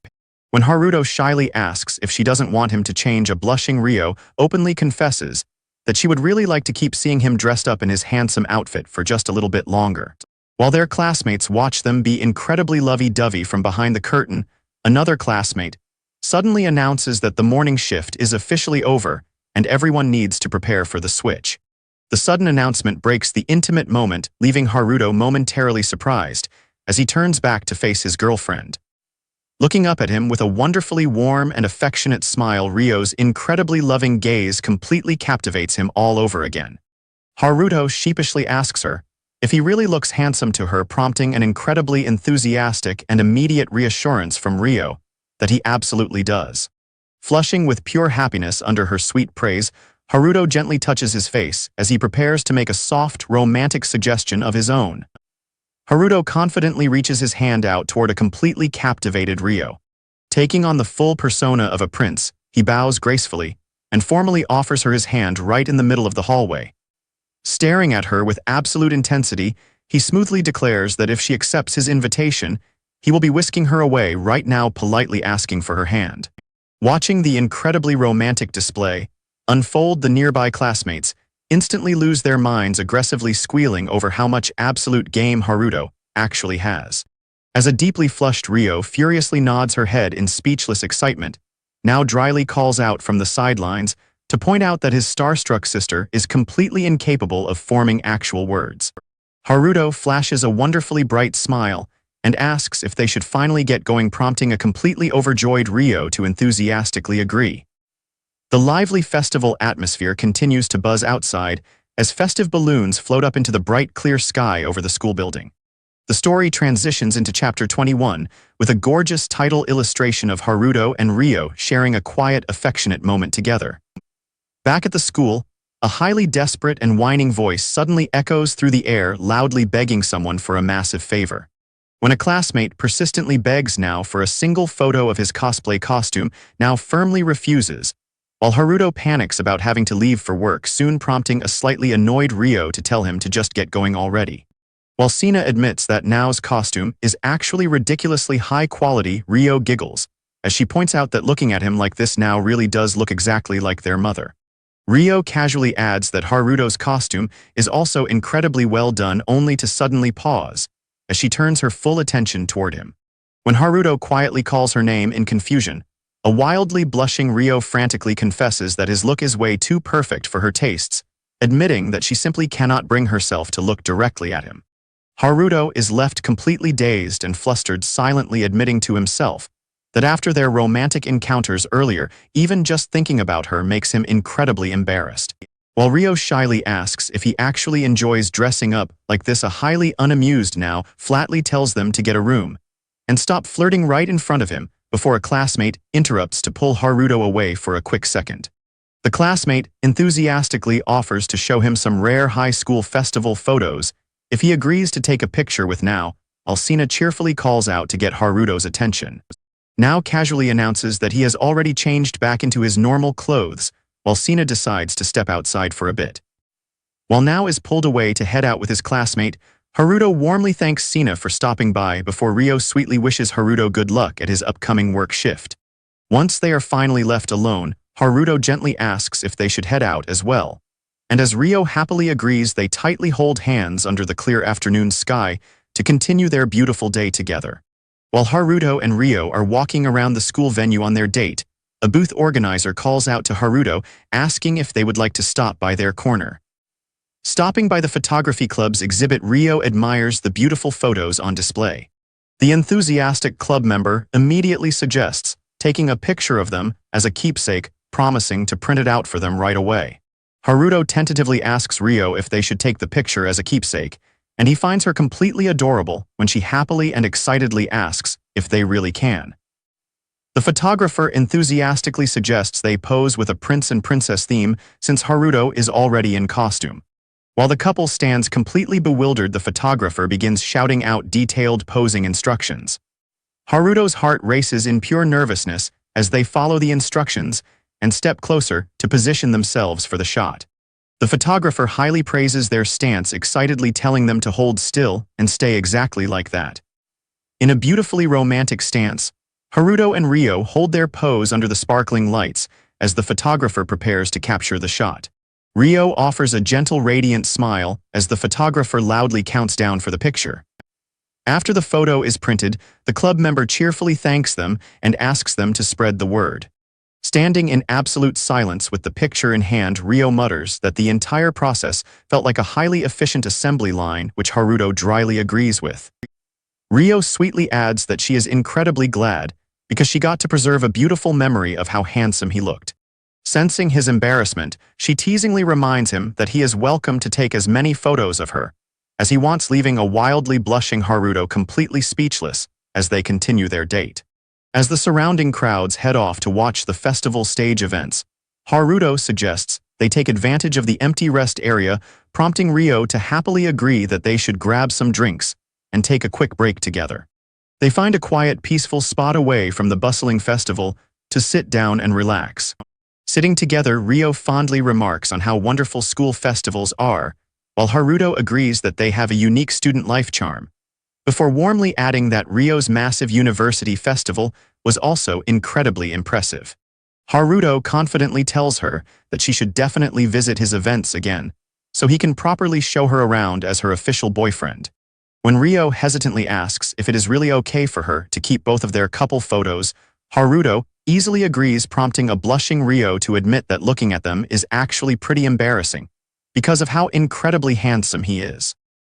S1: When Haruto shyly asks if she doesn't want him to change, a blushing Ryo openly confesses that she would really like to keep seeing him dressed up in his handsome outfit for just a little bit longer. While their classmates watch them be incredibly lovey-dovey from behind the curtain, another classmate suddenly announces that the morning shift is officially over and everyone needs to prepare for the switch. The sudden announcement breaks the intimate moment, leaving Haruto momentarily surprised as he turns back to face his girlfriend. Looking up at him with a wonderfully warm and affectionate smile, Ryo's incredibly loving gaze completely captivates him all over again. Haruto sheepishly asks her if he really looks handsome to her, prompting an incredibly enthusiastic and immediate reassurance from Ryo that he absolutely does. Flushing with pure happiness under her sweet praise, Haruto gently touches his face as he prepares to make a soft, romantic suggestion of his own. Haruto confidently reaches his hand out toward a completely captivated Ryo. Taking on the full persona of a prince, he bows gracefully and formally offers her his hand right in the middle of the hallway. Staring at her with absolute intensity, he smoothly declares that if she accepts his invitation, he will be whisking her away right now, politely asking for her hand. Watching the incredibly romantic display unfold, the nearby classmates instantly lose their minds, aggressively squealing over how much absolute game Haruto actually has. As a deeply flushed Ryo furiously nods her head in speechless excitement, now dryly calls out from the sidelines to point out that his starstruck sister is completely incapable of forming actual words. Haruto flashes a wonderfully bright smile and asks if they should finally get going, prompting a completely overjoyed Ryo to enthusiastically agree. The lively festival atmosphere continues to buzz outside as festive balloons float up into the bright, clear sky over the school building. The story transitions into Chapter 21 with a gorgeous title illustration of Haruto and Ryo sharing a quiet, affectionate moment together. Back at the school, a highly desperate and whining voice suddenly echoes through the air, loudly begging someone for a massive favor. When a classmate persistently begs now for a single photo of his cosplay costume, now firmly refuses, while Haruto panics about having to leave for work, soon prompting a slightly annoyed Ryo to tell him to just get going already. While Sina admits that Nao's costume is actually ridiculously high quality, Ryo giggles as she points out that looking at him like this now really does look exactly like their mother. Ryo casually adds that Haruto's costume is also incredibly well done, only to suddenly pause as she turns her full attention toward him. When Haruto quietly calls her name in confusion, a wildly blushing Ryo frantically confesses that his look is way too perfect for her tastes, admitting that she simply cannot bring herself to look directly at him. Haruto is left completely dazed and flustered, silently admitting to himself that after their romantic encounters earlier, even just thinking about her makes him incredibly embarrassed. While Ryo shyly asks if he actually enjoys dressing up like this, a highly unamused now flatly tells them to get a room and stop flirting right in front of him before a classmate interrupts to pull Haruto away for a quick second. The classmate enthusiastically offers to show him some rare high school festival photos if he agrees to take a picture with Nao. Sina cheerfully calls out to get Haruto's attention. Nao casually announces that he has already changed back into his normal clothes, while Sina decides to step outside for a bit. While Nao is pulled away to head out with his classmate, Haruto warmly thanks Sina for stopping by before Ryo sweetly wishes Haruto good luck at his upcoming work shift. Once they are finally left alone, Haruto gently asks if they should head out as well. And as Ryo happily agrees, they tightly hold hands under the clear afternoon sky to continue their beautiful day together. While Haruto and Ryo are walking around the school venue on their date, a booth organizer calls out to Haruto asking if they would like to stop by their corner. Stopping by the photography club's exhibit, Ryo admires the beautiful photos on display. The enthusiastic club member immediately suggests taking a picture of them as a keepsake, promising to print it out for them right away. Haruto tentatively asks Ryo if they should take the picture as a keepsake, and he finds her completely adorable when she happily and excitedly asks if they really can. The photographer enthusiastically suggests they pose with a prince and princess theme since Haruto is already in costume. While the couple stands completely bewildered, the photographer begins shouting out detailed posing instructions. Haruto's heart races in pure nervousness as they follow the instructions and step closer to position themselves for the shot. The photographer highly praises their stance, excitedly telling them to hold still and stay exactly like that. In a beautifully romantic stance, Haruto and Ryo hold their pose under the sparkling lights as the photographer prepares to capture the shot. Ryo offers a gentle, radiant smile as the photographer loudly counts down for the picture. After the photo is printed, the club member cheerfully thanks them and asks them to spread the word. Standing in absolute silence with the picture in hand, Ryo mutters that the entire process felt like a highly efficient assembly line, which Haruto dryly agrees with. Ryo sweetly adds that she is incredibly glad because she got to preserve a beautiful memory of how handsome he looked. Sensing his embarrassment, she teasingly reminds him that he is welcome to take as many photos of her as he wants, leaving a wildly blushing Haruto completely speechless as they continue their date. As the surrounding crowds head off to watch the festival stage events, Haruto suggests they take advantage of the empty rest area, prompting Ryo to happily agree that they should grab some drinks and take a quick break together. They find a quiet, peaceful spot away from the bustling festival to sit down and relax. Sitting together, Ryo fondly remarks on how wonderful school festivals are, while Haruto agrees that they have a unique student life charm, before warmly adding that Ryo's massive university festival was also incredibly impressive. Haruto confidently tells her that she should definitely visit his events again, so he can properly show her around as her official boyfriend. When Ryo hesitantly asks if it is really okay for her to keep both of their couple photos, Haruto easily agrees, prompting a blushing Ryo to admit that looking at them is actually pretty embarrassing because of how incredibly handsome he is.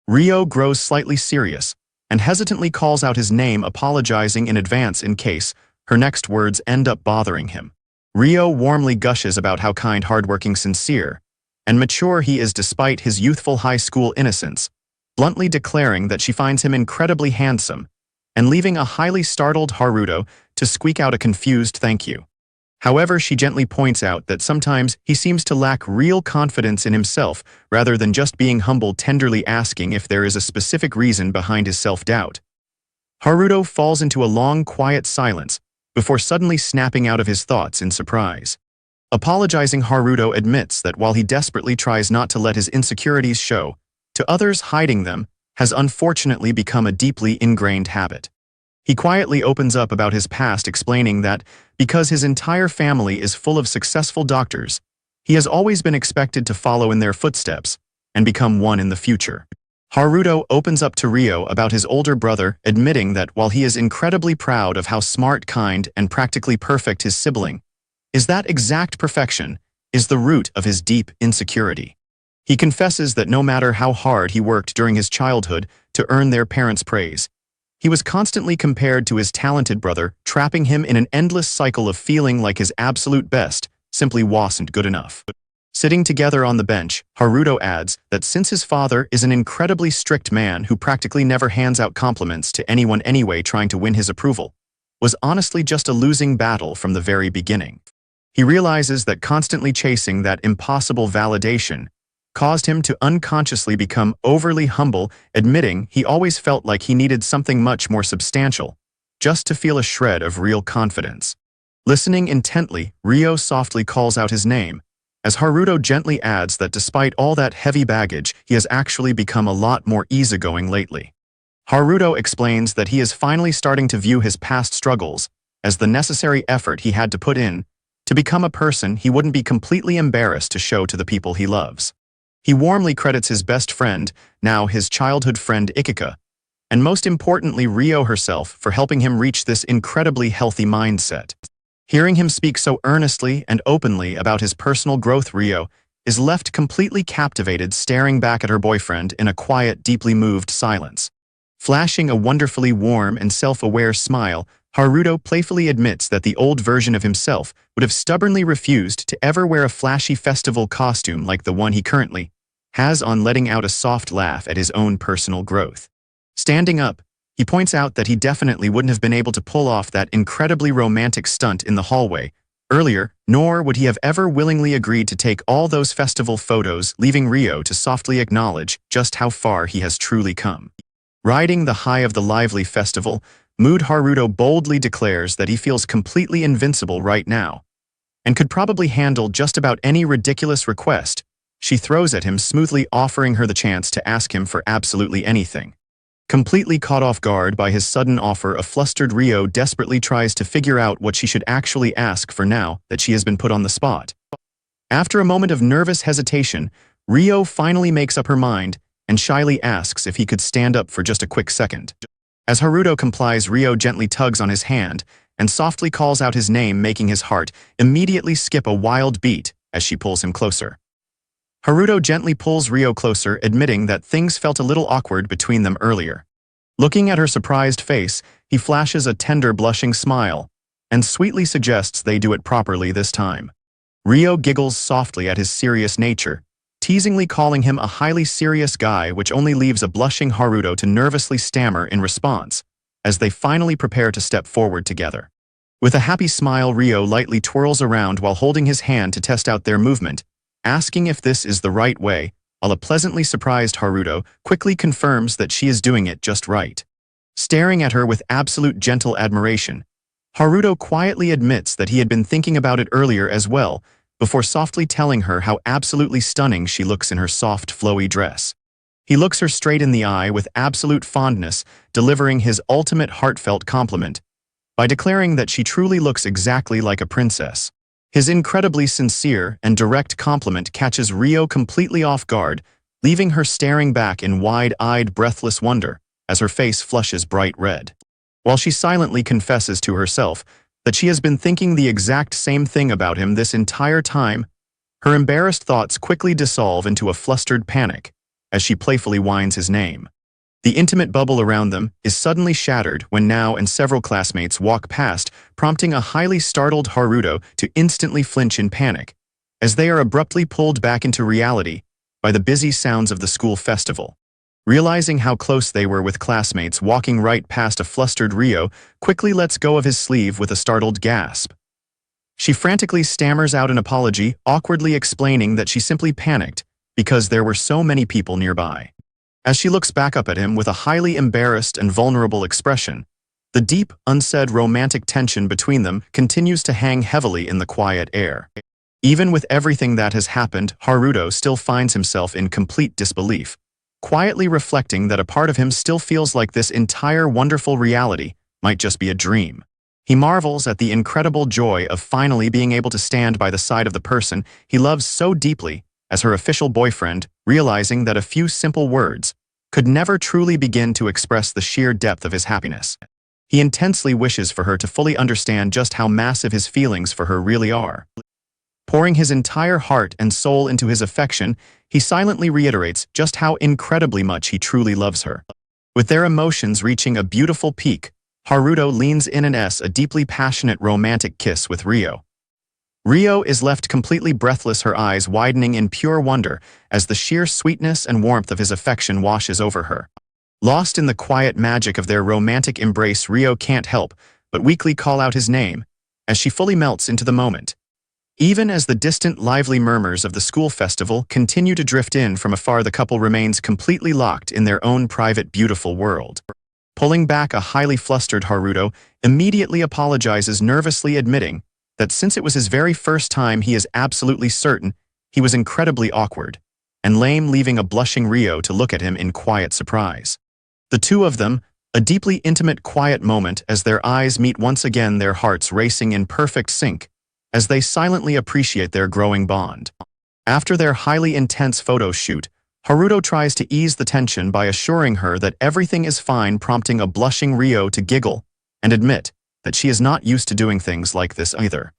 S1: Ryo grows slightly serious and hesitantly calls out his name, apologizing in advance in case her next words end up bothering him. Ryo warmly gushes about how kind, hardworking, sincere, and mature he is despite his youthful high school innocence, bluntly declaring that she finds him incredibly handsome and leaving a highly startled Haruto to squeak out a confused thank you. However, she gently points out that sometimes he seems to lack real confidence in himself rather than just being humble, tenderly asking if there is a specific reason behind his self-doubt. Haruto falls into a long, quiet silence before suddenly snapping out of his thoughts in surprise. Apologizing, Haruto admits that while he desperately tries not to let his insecurities show to others, hiding them has unfortunately become a deeply ingrained habit. He quietly opens up about his past, explaining that because his entire family is full of successful doctors, he has always been expected to follow in their footsteps and become one in the future. Haruto opens up to Ryo about his older brother, admitting that while he is incredibly proud of how smart, kind, and practically perfect his sibling is, that exact perfection is the root of his deep insecurity. He confesses that no matter how hard he worked during his childhood to earn their parents' praise, he was constantly compared to his talented brother, trapping him in an endless cycle of feeling like his absolute best simply wasn't good enough. Sitting together on the bench, Haruto adds that since his father is an incredibly strict man who practically never hands out compliments to anyone anyway, trying to win his approval was honestly just a losing battle from the very beginning. He realizes that constantly chasing that impossible validation caused him to unconsciously become overly humble, admitting he always felt like he needed something much more substantial just to feel a shred of real confidence. Listening intently, Ryo softly calls out his name as Haruto gently adds that despite all that heavy baggage, he has actually become a lot more easygoing lately. Haruto explains that he is finally starting to view his past struggles as the necessary effort he had to put in to become a person he wouldn't be completely embarrassed to show to the people he loves. He warmly credits his best friend, now his childhood friend Ikika, and most importantly Ryo herself for helping him reach this incredibly healthy mindset. Hearing him speak so earnestly and openly about his personal growth, Ryo is left completely captivated, staring back at her boyfriend in a quiet, deeply moved silence. Flashing a wonderfully warm and self-aware smile, Haruto playfully admits that the old version of himself would have stubbornly refused to ever wear a flashy festival costume like the one he currently has on, letting out a soft laugh at his own personal growth. Standing up, he points out that he definitely wouldn't have been able to pull off that incredibly romantic stunt in the hallway earlier, nor would he have ever willingly agreed to take all those festival photos, leaving Ryo to softly acknowledge just how far he has truly come. Riding the high of the lively festival, mood, Haruto boldly declares that he feels completely invincible right now and could probably handle just about any ridiculous request she throws at him, smoothly offering her the chance to ask him for absolutely anything. Completely caught off guard by his sudden offer, a flustered Ryo desperately tries to figure out what she should actually ask for now that she has been put on the spot. After a moment of nervous hesitation, Ryo finally makes up her mind and shyly asks if he could stand up for just a quick second. As Haruto complies, Ryo gently tugs on his hand and softly calls out his name, making his heart immediately skip a wild beat as she pulls him closer. Haruto gently pulls Ryo closer, admitting that things felt a little awkward between them earlier. Looking at her surprised face, he flashes a tender, blushing smile and sweetly suggests they do it properly this time. Ryo giggles softly at his serious nature, teasingly calling him a highly serious guy, which only leaves a blushing Haruto to nervously stammer in response as they finally prepare to step forward together. With a happy smile, Ryo lightly twirls around while holding his hand to test out their movement, asking if this is the right way, while a pleasantly surprised Haruto quickly confirms that she is doing it just right. Staring at her with absolute gentle admiration, Haruto quietly admits that he had been thinking about it earlier as well, before softly telling her how absolutely stunning she looks in her soft, flowy dress. He looks her straight in the eye with absolute fondness, delivering his ultimate heartfelt compliment by declaring that she truly looks exactly like a princess. His incredibly sincere and direct compliment catches Ryo completely off guard, leaving her staring back in wide-eyed, breathless wonder as her face flushes bright red. While she silently confesses to herself that she has been thinking the exact same thing about him this entire time, her embarrassed thoughts quickly dissolve into a flustered panic as she playfully whines his name. The intimate bubble around them is suddenly shattered when Nao and several classmates walk past, prompting a highly startled Haruto to instantly flinch in panic, as they are abruptly pulled back into reality by the busy sounds of the school festival. Realizing how close they were with classmates walking right past a flustered Ryo, quickly lets go of his sleeve with a startled gasp. She frantically stammers out an apology, awkwardly explaining that she simply panicked because there were so many people nearby. As she looks back up at him with a highly embarrassed and vulnerable expression, the deep, unsaid romantic tension between them continues to hang heavily in the quiet air. Even with everything that has happened, Haruto still finds himself in complete disbelief, quietly reflecting that a part of him still feels like this entire wonderful reality might just be a dream. He marvels at the incredible joy of finally being able to stand by the side of the person he loves so deeply as her official boyfriend, realizing that a few simple words could never truly begin to express the sheer depth of his happiness. He intensely wishes for her to fully understand just how massive his feelings for her really are. Pouring his entire heart and soul into his affection, he silently reiterates just how incredibly much he truly loves her. With their emotions reaching a beautiful peak, Haruto leans in and a deeply passionate romantic kiss with Ryo. Ryo is left completely breathless, her eyes widening in pure wonder as the sheer sweetness and warmth of his affection washes over her. Lost in the quiet magic of their romantic embrace, Ryo can't help but weakly call out his name as she fully melts into the moment. Even as the distant, lively murmurs of the school festival continue to drift in from afar, the couple remains completely locked in their own private, beautiful world. Pulling back, a highly flustered Haruto immediately apologizes, nervously admitting that since it was his very first time, he is absolutely certain he was incredibly awkward, and lame, leaving a blushing Rio to look at him in quiet surprise. The two of them, a deeply intimate quiet moment as their eyes meet once again, their hearts racing in perfect sync, as they silently appreciate their growing bond. After their highly intense photo shoot, Haruto tries to ease the tension by assuring her that everything is fine, prompting a blushing Rio to giggle and admit that she is not used to doing things like this either.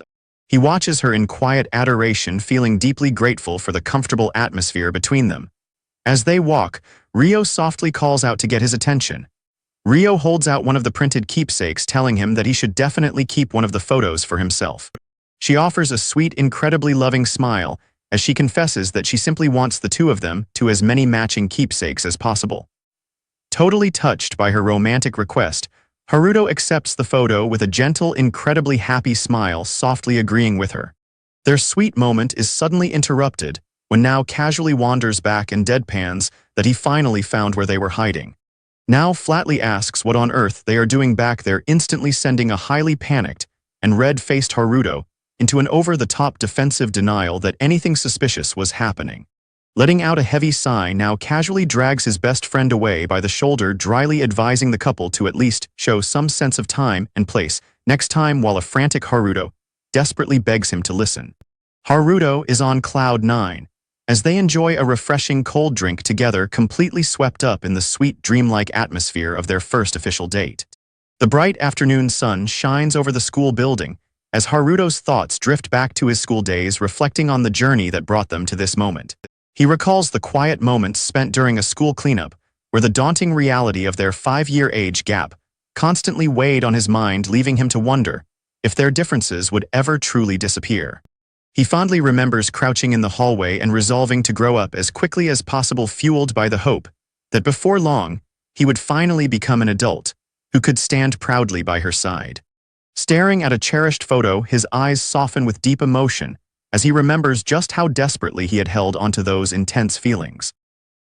S1: He watches her in quiet adoration, feeling deeply grateful for the comfortable atmosphere between them. As they walk, Rio softly calls out to get his attention. Rio holds out one of the printed keepsakes, telling him that he should definitely keep one of the photos for himself. She offers a sweet, incredibly loving smile as she confesses that she simply wants the two of them to as many matching keepsakes as possible. Totally touched by her romantic request, Haruto accepts the photo with a gentle, incredibly happy smile, softly agreeing with her. Their sweet moment is suddenly interrupted when Now casually wanders back and deadpans that he finally found where they were hiding. Now flatly asks what on earth they are doing back there, instantly sending a highly panicked and red-faced Haruto into an over-the-top defensive denial that anything suspicious was happening. Letting out a heavy sigh, Now casually drags his best friend away by the shoulder, dryly advising the couple to at least show some sense of time and place next time, while a frantic Haruto desperately begs him to listen. Haruto is on cloud nine as they enjoy a refreshing cold drink together, completely swept up in the sweet, dreamlike atmosphere of their first official date. The bright afternoon sun shines over the school building as Haruto's thoughts drift back to his school days, reflecting on the journey that brought them to this moment. He recalls the quiet moments spent during a school cleanup, where the daunting reality of their 5-year age gap constantly weighed on his mind, leaving him to wonder if their differences would ever truly disappear. He fondly remembers crouching in the hallway and resolving to grow up as quickly as possible, fueled by the hope that before long he would finally become an adult who could stand proudly by her side. Staring at a cherished photo, his eyes soften with deep emotion as he remembers just how desperately he had held onto those intense feelings.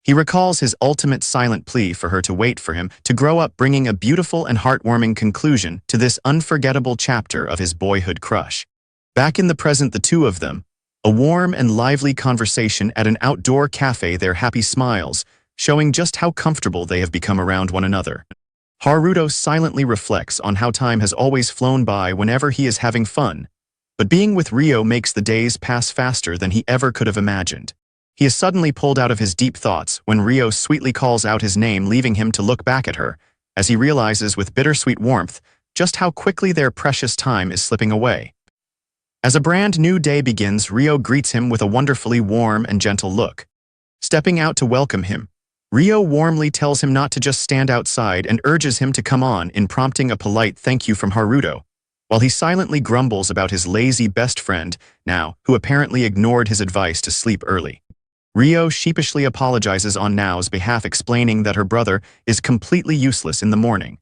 S1: He recalls his ultimate silent plea for her to wait for him to grow up, bringing a beautiful and heartwarming conclusion to this unforgettable chapter of his boyhood crush. Back in the present, the two of them, a warm and lively conversation at an outdoor cafe, their happy smiles showing just how comfortable they have become around one another. Haruto silently reflects on how time has always flown by whenever he is having fun, but being with Rio makes the days pass faster than he ever could have imagined. He is suddenly pulled out of his deep thoughts when Rio sweetly calls out his name, leaving him to look back at her, as he realizes with bittersweet warmth just how quickly their precious time is slipping away. As a brand new day begins, Rio greets him with a wonderfully warm and gentle look. Stepping out to welcome him, Rio warmly tells him not to just stand outside and urges him to come on in, prompting a polite thank you from Haruto, while he silently grumbles about his lazy best friend, Now, who apparently ignored his advice to sleep early. Rio sheepishly apologizes on Now's behalf, explaining that her brother is completely useless in the morning.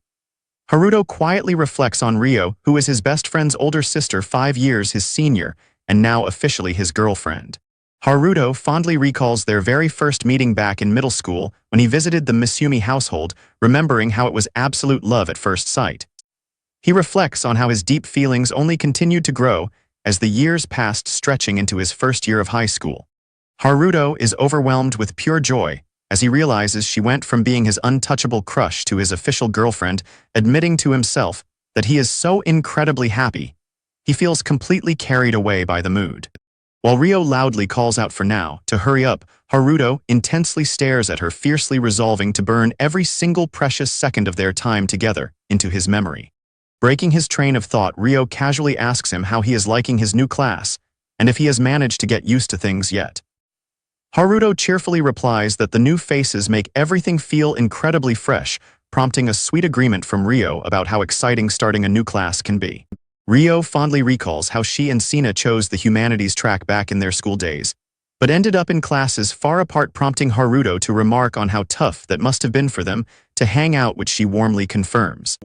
S1: Haruto quietly reflects on Rio, who is his best friend's older sister, 5 years his senior, and now officially his girlfriend. Haruto fondly recalls their very first meeting back in middle school when he visited the Misumi household, remembering how it was absolute love at first sight. He reflects on how his deep feelings only continued to grow as the years passed, stretching into his first year of high school. Haruto is overwhelmed with pure joy as he realizes she went from being his untouchable crush to his official girlfriend, admitting to himself that he is so incredibly happy. He feels completely carried away by the mood. While Rio loudly calls out for Now to hurry up, Haruto intensely stares at her, fiercely resolving to burn every single precious second of their time together into his memory. Breaking his train of thought, Rio casually asks him how he is liking his new class and if he has managed to get used to things yet. Haruto cheerfully replies that the new faces make everything feel incredibly fresh, prompting a sweet agreement from Rio about how exciting starting a new class can be. Rio fondly recalls how she and Sina chose the humanities track back in their school days, but ended up in classes far apart, prompting Haruto to remark on how tough that must have been for them to hang out, which she warmly confirms.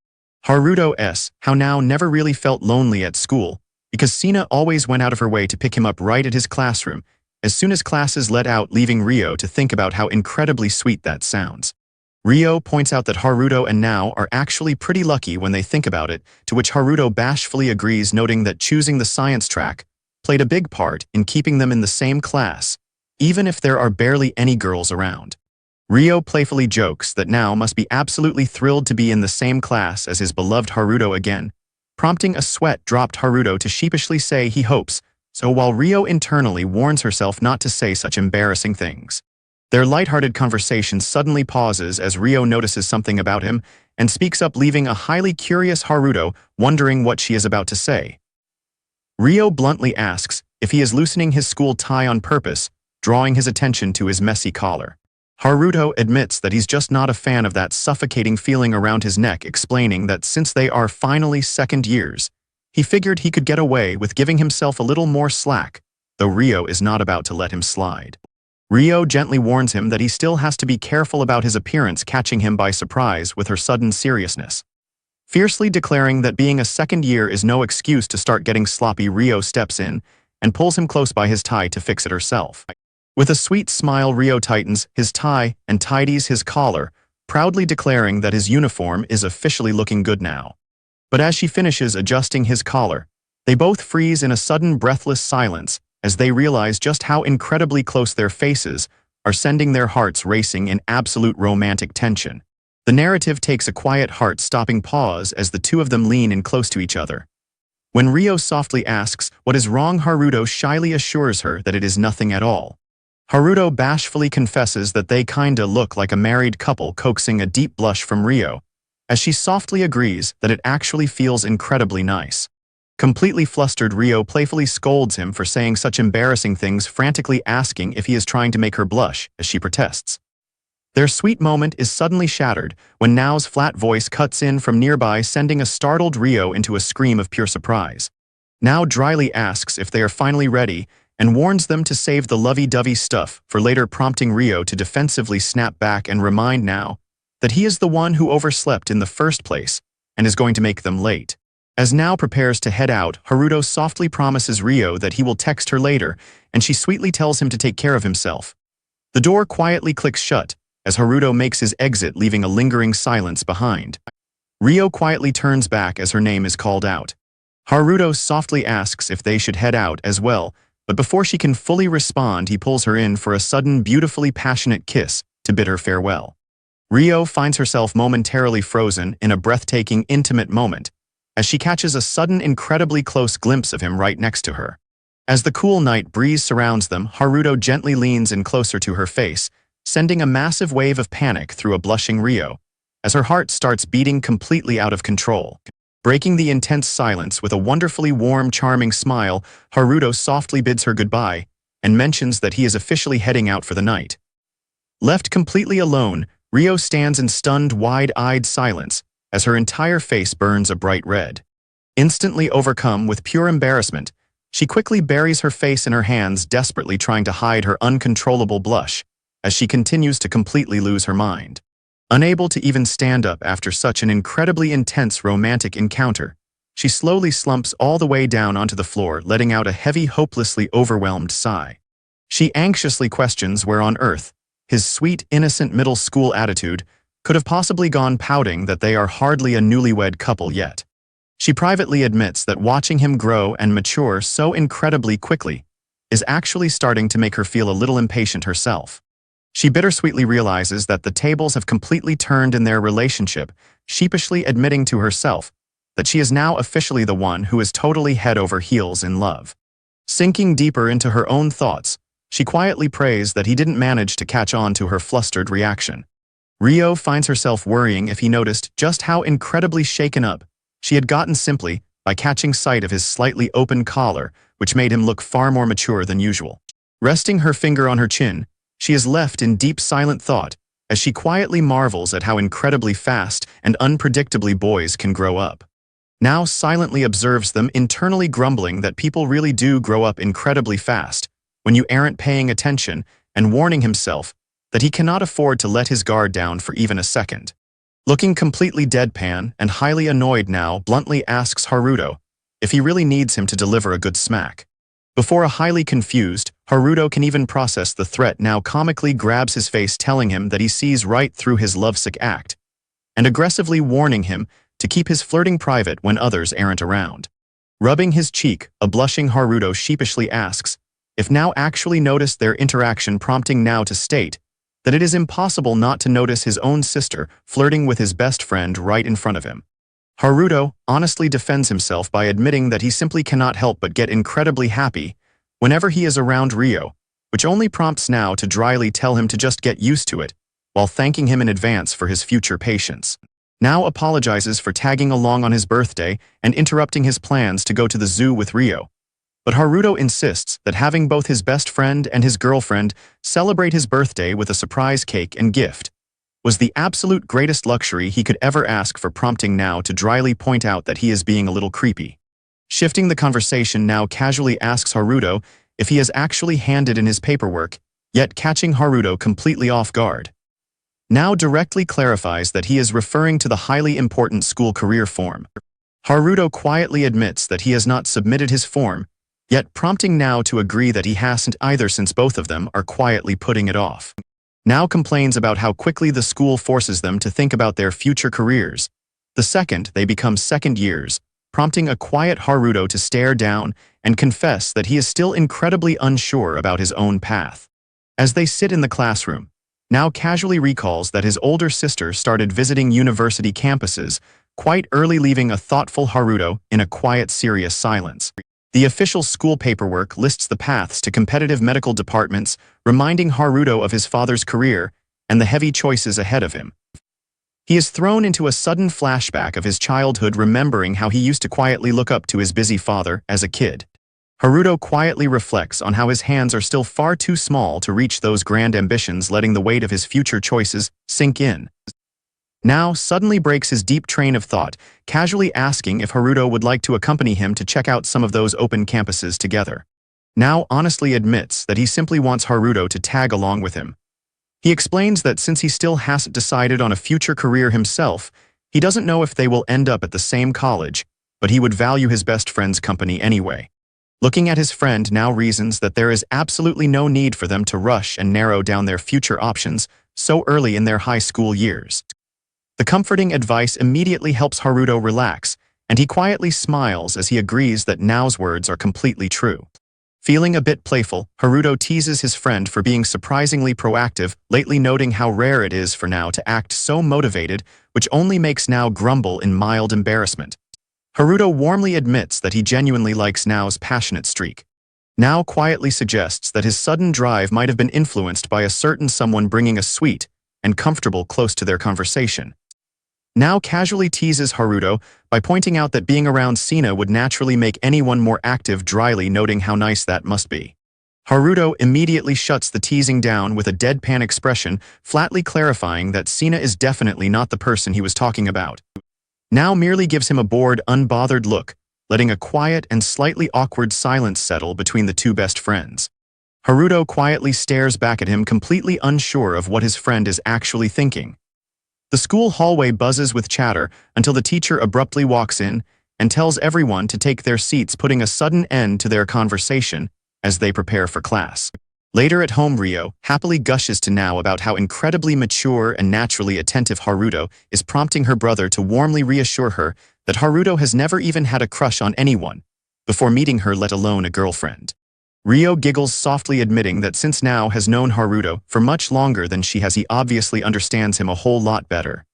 S1: Haruto's how Now never really felt lonely at school because Sina always went out of her way to pick him up right at his classroom as soon as classes let out, leaving Rio to think about how incredibly sweet that sounds. Rio points out that Haruto and Now are actually pretty lucky when they think about it, to which Haruto bashfully agrees, noting that choosing the science track played a big part in keeping them in the same class, even if there are barely any girls around. Ryo playfully jokes that now must be absolutely thrilled to be in the same class as his beloved Haruto again, prompting a sweat-dropped Haruto to sheepishly say he hopes, so while Ryo internally warns herself not to say such embarrassing things. Their lighthearted conversation suddenly pauses as Ryo notices something about him and speaks up, leaving a highly curious Haruto wondering what she is about to say. Ryo bluntly asks if he is loosening his school tie on purpose, drawing his attention to his messy collar. Haruto admits that he's just not a fan of that suffocating feeling around his neck, explaining that since they are finally second years, he figured he could get away with giving himself a little more slack, though Ryo is not about to let him slide. Ryo gently warns him that he still has to be careful about his appearance catching him by surprise with her sudden seriousness. Fiercely declaring that being a second year is no excuse to start getting sloppy, Ryo steps in and pulls him close by his tie to fix it herself. With a sweet smile, Ryo tightens his tie and tidies his collar, proudly declaring that his uniform is officially looking good now. But as she finishes adjusting his collar, they both freeze in a sudden breathless silence as they realize just how incredibly close their faces are, sending their hearts racing in absolute romantic tension. The narrative takes a quiet heart-stopping pause as the two of them lean in close to each other. When Ryo softly asks what is wrong, Haruto shyly assures her that it is nothing at all. Haruto bashfully confesses that they kinda look like a married couple, coaxing a deep blush from Ryo, as she softly agrees that it actually feels incredibly nice. Completely flustered, Ryo playfully scolds him for saying such embarrassing things, frantically asking if he is trying to make her blush as she protests. Their sweet moment is suddenly shattered when Nao's flat voice cuts in from nearby, sending a startled Ryo into a scream of pure surprise. Nao dryly asks if they are finally ready and warns them to save the lovey-dovey stuff for later, prompting Ryo to defensively snap back and remind Nao that he is the one who overslept in the first place and is going to make them late. As Nao prepares to head out, Haruto softly promises Ryo that he will text her later, and she sweetly tells him to take care of himself. The door quietly clicks shut as Haruto makes his exit, leaving a lingering silence behind. Ryo quietly turns back as her name is called out. Haruto softly asks if they should head out as well, but before she can fully respond, he pulls her in for a sudden, beautifully passionate kiss to bid her farewell. Ryo finds herself momentarily frozen in a breathtaking, intimate moment, as she catches a sudden, incredibly close glimpse of him right next to her. As the cool night breeze surrounds them, Haruto gently leans in closer to her face, sending a massive wave of panic through a blushing Ryo, as her heart starts beating completely out of control. Breaking the intense silence with a wonderfully warm, charming smile, Haruto softly bids her goodbye and mentions that he is officially heading out for the night. Left completely alone, Ryo stands in stunned, wide-eyed silence as her entire face burns a bright red. Instantly overcome with pure embarrassment, she quickly buries her face in her hands, desperately trying to hide her uncontrollable blush as she continues to completely lose her mind. Unable to even stand up after such an incredibly intense romantic encounter, she slowly slumps all the way down onto the floor, letting out a heavy, hopelessly overwhelmed sigh. She anxiously questions where on earth his sweet, innocent middle school attitude could have possibly gone, pouting that they are hardly a newlywed couple yet. She privately admits that watching him grow and mature so incredibly quickly is actually starting to make her feel a little impatient herself. She bittersweetly realizes that the tables have completely turned in their relationship, sheepishly admitting to herself that she is now officially the one who is totally head over heels in love. Sinking deeper into her own thoughts, she quietly prays that he didn't manage to catch on to her flustered reaction. Ryo finds herself worrying if he noticed just how incredibly shaken up she had gotten simply by catching sight of his slightly open collar, which made him look far more mature than usual. Resting her finger on her chin, she is left in deep silent thought as she quietly marvels at how incredibly fast and unpredictably boys can grow up. Now silently observes them, internally grumbling that people really do grow up incredibly fast when you aren't paying attention, and warning himself that he cannot afford to let his guard down for even a second. Looking completely deadpan and highly annoyed, Now bluntly asks Haruto if he really needs him to deliver a good smack. Before a highly confused Haruto can even process the threat, Now comically grabs his face, telling him that he sees right through his lovesick act, and aggressively warning him to keep his flirting private when others aren't around. Rubbing his cheek, a blushing Haruto sheepishly asks if Now actually noticed their interaction, prompting Now to state that it is impossible not to notice his own sister flirting with his best friend right in front of him. Haruto honestly defends himself by admitting that he simply cannot help but get incredibly happy whenever he is around Ryo, which only prompts Now to dryly tell him to just get used to it, while thanking him in advance for his future patience. Now apologizes for tagging along on his birthday and interrupting his plans to go to the zoo with Ryo. But Haruto insists that having both his best friend and his girlfriend celebrate his birthday with a surprise cake and gift was the absolute greatest luxury he could ever ask for, prompting Now to dryly point out that he is being a little creepy. Shifting the conversation, Now casually asks Haruto if he has actually handed in his paperwork, yet catching Haruto completely off guard. Now directly clarifies that he is referring to the highly important school career form. Haruto quietly admits that he has not submitted his form, yet prompting Now to agree that he hasn't either, since both of them are quietly putting it off. Now complains about how quickly the school forces them to think about their future careers the second they become second years, prompting a quiet Haruto to stare down and confess that he is still incredibly unsure about his own path. As they sit in the classroom, Now casually recalls that his older sister started visiting university campuses quite early, leaving a thoughtful Haruto in a quiet, serious silence. The official school paperwork lists the paths to competitive medical departments, reminding Haruto of his father's career and the heavy choices ahead of him. He is thrown into a sudden flashback of his childhood, remembering how he used to quietly look up to his busy father as a kid. Haruto quietly reflects on how his hands are still far too small to reach those grand ambitions, letting the weight of his future choices sink in. Now suddenly breaks his deep train of thought, casually asking if Haruto would like to accompany him to check out some of those open campuses together. Now honestly admits that he simply wants Haruto to tag along with him. He explains that since he still hasn't decided on a future career himself, he doesn't know if they will end up at the same college, but he would value his best friend's company anyway. Looking at his friend, Now reasons that there is absolutely no need for them to rush and narrow down their future options so early in their high school years. The comforting advice immediately helps Haruto relax, and he quietly smiles as he agrees that Nao's words are completely true. Feeling a bit playful, Haruto teases his friend for being surprisingly proactive, lately noting how rare it is for Nao to act so motivated, which only makes Nao grumble in mild embarrassment. Haruto warmly admits that he genuinely likes Nao's passionate streak. Nao quietly suggests that his sudden drive might have been influenced by a certain someone bringing a sweet and comfortable close to their conversation. Nao casually teases Haruto by pointing out that being around Sina would naturally make anyone more active, dryly noting how nice that must be. Haruto immediately shuts the teasing down with a deadpan expression, flatly clarifying that Sina is definitely not the person he was talking about. Nao merely gives him a bored, unbothered look, letting a quiet and slightly awkward silence settle between the two best friends. Haruto quietly stares back at him, completely unsure of what his friend is actually thinking. The school hallway buzzes with chatter until the teacher abruptly walks in and tells everyone to take their seats, putting a sudden end to their conversation as they prepare for class. Later at home, Ryo happily gushes to Nao about how incredibly mature and naturally attentive Haruto is, prompting her brother to warmly reassure her that Haruto has never even had a crush on anyone before meeting her, let alone a girlfriend. Ryo giggles softly, admitting that since Nao has known Haruto for much longer than she has, he obviously understands him a whole lot better.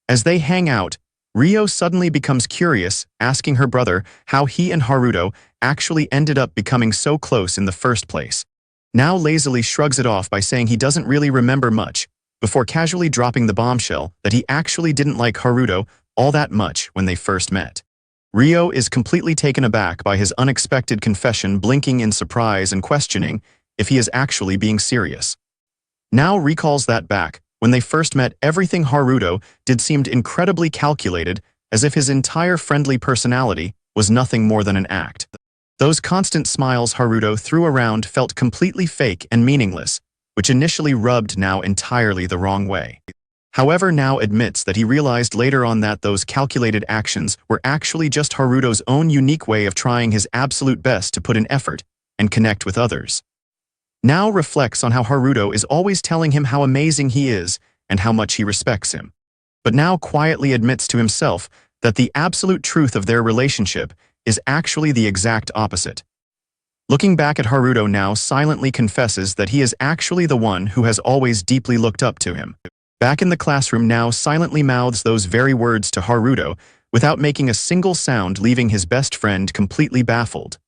S1: As they hang out, Ryo suddenly becomes curious, asking her brother how he and Haruto actually ended up becoming so close in the first place. Nao lazily shrugs it off by saying he doesn't really remember much, before casually dropping the bombshell that he actually didn't like Haruto all that much when they first met. Ryo is completely taken aback by his unexpected confession, blinking in surprise and questioning if he is actually being serious. Nao recalls that back when they first met, everything Haruto did seemed incredibly calculated, as if his entire friendly personality was nothing more than an act. Those constant smiles Haruto threw around felt completely fake and meaningless, which initially rubbed Nao entirely the wrong way. However, Nao admits that he realized later on that those calculated actions were actually just Haruto's own unique way of trying his absolute best to put in effort and connect with others. Nao reflects on how Haruto is always telling him how amazing he is and how much he respects him. But Nao quietly admits to himself that the absolute truth of their relationship is actually the exact opposite. Looking back at Haruto now silently confesses that he is actually the one who has always deeply looked up to him. Back in the classroom now silently mouths those very words to Haruto without making a single sound, leaving his best friend completely baffled.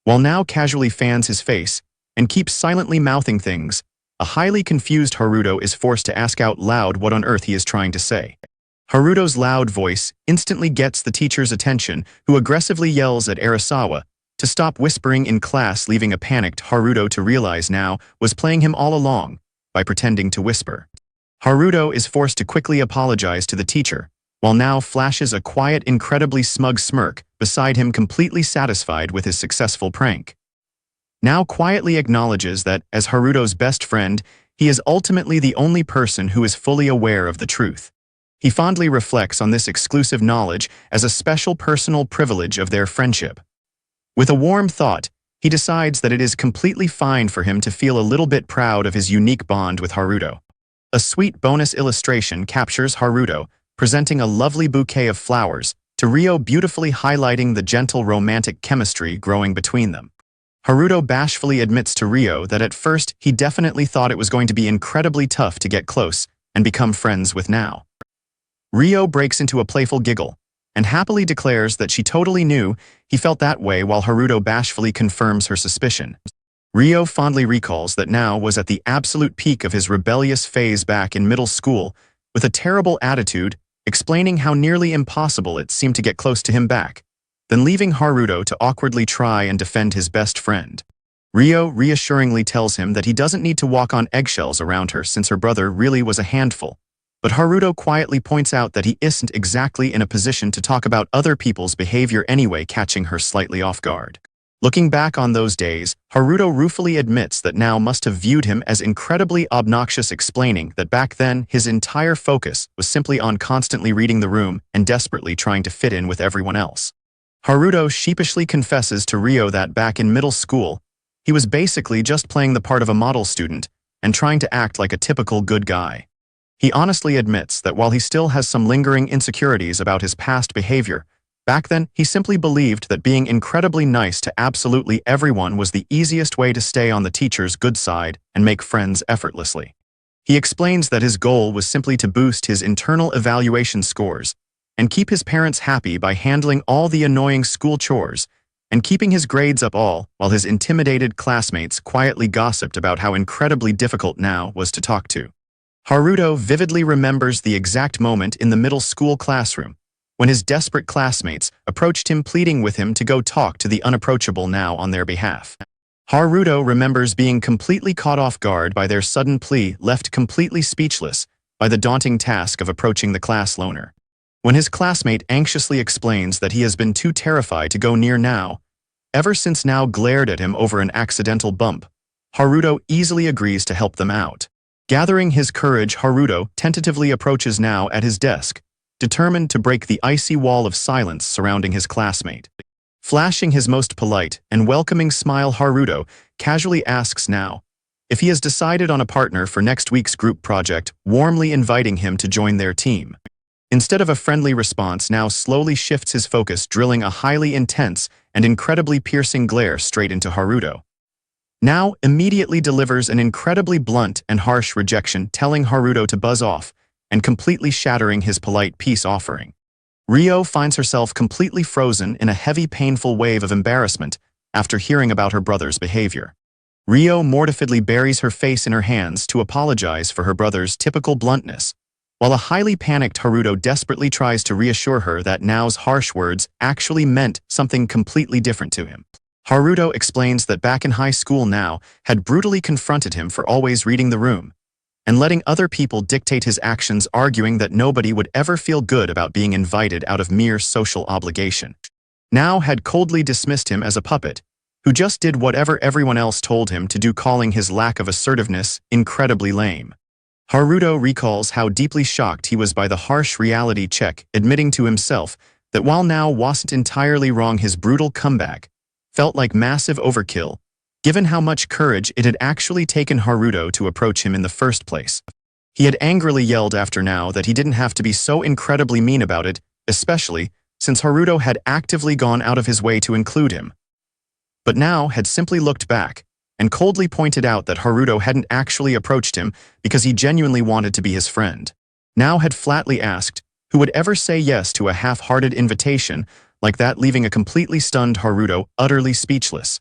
S1: While now casually fans his face and keeps silently mouthing things, a highly confused Haruto is forced to ask out loud what on earth he is trying to say. Haruto's loud voice instantly gets the teacher's attention, who aggressively yells at Arasawa to stop whispering in class, leaving a panicked Haruto to realize now was playing him all along by pretending to whisper. Haruto is forced to quickly apologize to the teacher, while now flashes a quiet, incredibly smug smirk beside him, completely satisfied with his successful prank. Now quietly acknowledges that, as Haruto's best friend, he is ultimately the only person who is fully aware of the truth. He fondly reflects on this exclusive knowledge as a special personal privilege of their friendship. With a warm thought, he decides that it is completely fine for him to feel a little bit proud of his unique bond with Haruto. A sweet bonus illustration captures Haruto presenting a lovely bouquet of flowers to Ryo, beautifully highlighting the gentle romantic chemistry growing between them. Haruto bashfully admits to Ryo that at first he definitely thought it was going to be incredibly tough to get close and become friends with now. Ryo breaks into a playful giggle and happily declares that she totally knew he felt that way, while Haruto bashfully confirms her suspicion. Ryo fondly recalls that now was at the absolute peak of his rebellious phase back in middle school, with a terrible attitude, explaining how nearly impossible it seemed to get close to him back, then leaving Haruto to awkwardly try and defend his best friend. Ryo reassuringly tells him that he doesn't need to walk on eggshells around her since her brother really was a handful, but Haruto quietly points out that he isn't exactly in a position to talk about other people's behavior anyway, catching her slightly off guard. Looking back on those days, Haruto ruefully admits that now must have viewed him as incredibly obnoxious, explaining that back then his entire focus was simply on constantly reading the room and desperately trying to fit in with everyone else. Haruto sheepishly confesses to Ryo that back in middle school, he was basically just playing the part of a model student and trying to act like a typical good guy. He honestly admits that while he still has some lingering insecurities about his past behavior, back then he simply believed that being incredibly nice to absolutely everyone was the easiest way to stay on the teacher's good side and make friends effortlessly. He explains that his goal was simply to boost his internal evaluation scores and keep his parents happy by handling all the annoying school chores and keeping his grades up, all while his intimidated classmates quietly gossiped about how incredibly difficult now was to talk to. Haruto vividly remembers the exact moment in the middle school classroom when his desperate classmates approached him, pleading with him to go talk to the unapproachable now on their behalf. Haruto remembers being completely caught off guard by their sudden plea, left completely speechless by the daunting task of approaching the class loner. When his classmate anxiously explains that he has been too terrified to go near now, ever since now glared at him over an accidental bump, Haruto easily agrees to help them out. Gathering his courage, Haruto tentatively approaches now at his desk, determined to break the icy wall of silence surrounding his classmate. Flashing his most polite and welcoming smile, Haruto casually asks now if he has decided on a partner for next week's group project, warmly inviting him to join their team. Instead of a friendly response, now slowly shifts his focus, drilling a highly intense and incredibly piercing glare straight into Haruto. Now immediately delivers an incredibly blunt and harsh rejection, telling Haruto to buzz off and completely shattering his polite peace offering. Ryo finds herself completely frozen in a heavy, painful wave of embarrassment after hearing about her brother's behavior. Ryo mortifiedly buries her face in her hands to apologize for her brother's typical bluntness, while a highly panicked Haruto desperately tries to reassure her that now's harsh words actually meant something completely different to him. Haruto explains that back in high school now had brutally confronted him for always reading the room and letting other people dictate his actions, arguing that nobody would ever feel good about being invited out of mere social obligation. Now had coldly dismissed him as a puppet who just did whatever everyone else told him to do, calling his lack of assertiveness incredibly lame. Haruto recalls how deeply shocked he was by the harsh reality check, admitting to himself that while now wasn't entirely wrong, his brutal comeback felt like massive overkill, given how much courage it had actually taken Haruto to approach him in the first place. He had angrily yelled after now that he didn't have to be so incredibly mean about it, especially since Haruto had actively gone out of his way to include him, but now had simply looked back and coldly pointed out that Haruto hadn't actually approached him because he genuinely wanted to be his friend. Now had flatly asked who would ever say yes to a half-hearted invitation like that, leaving a completely stunned Haruto utterly speechless.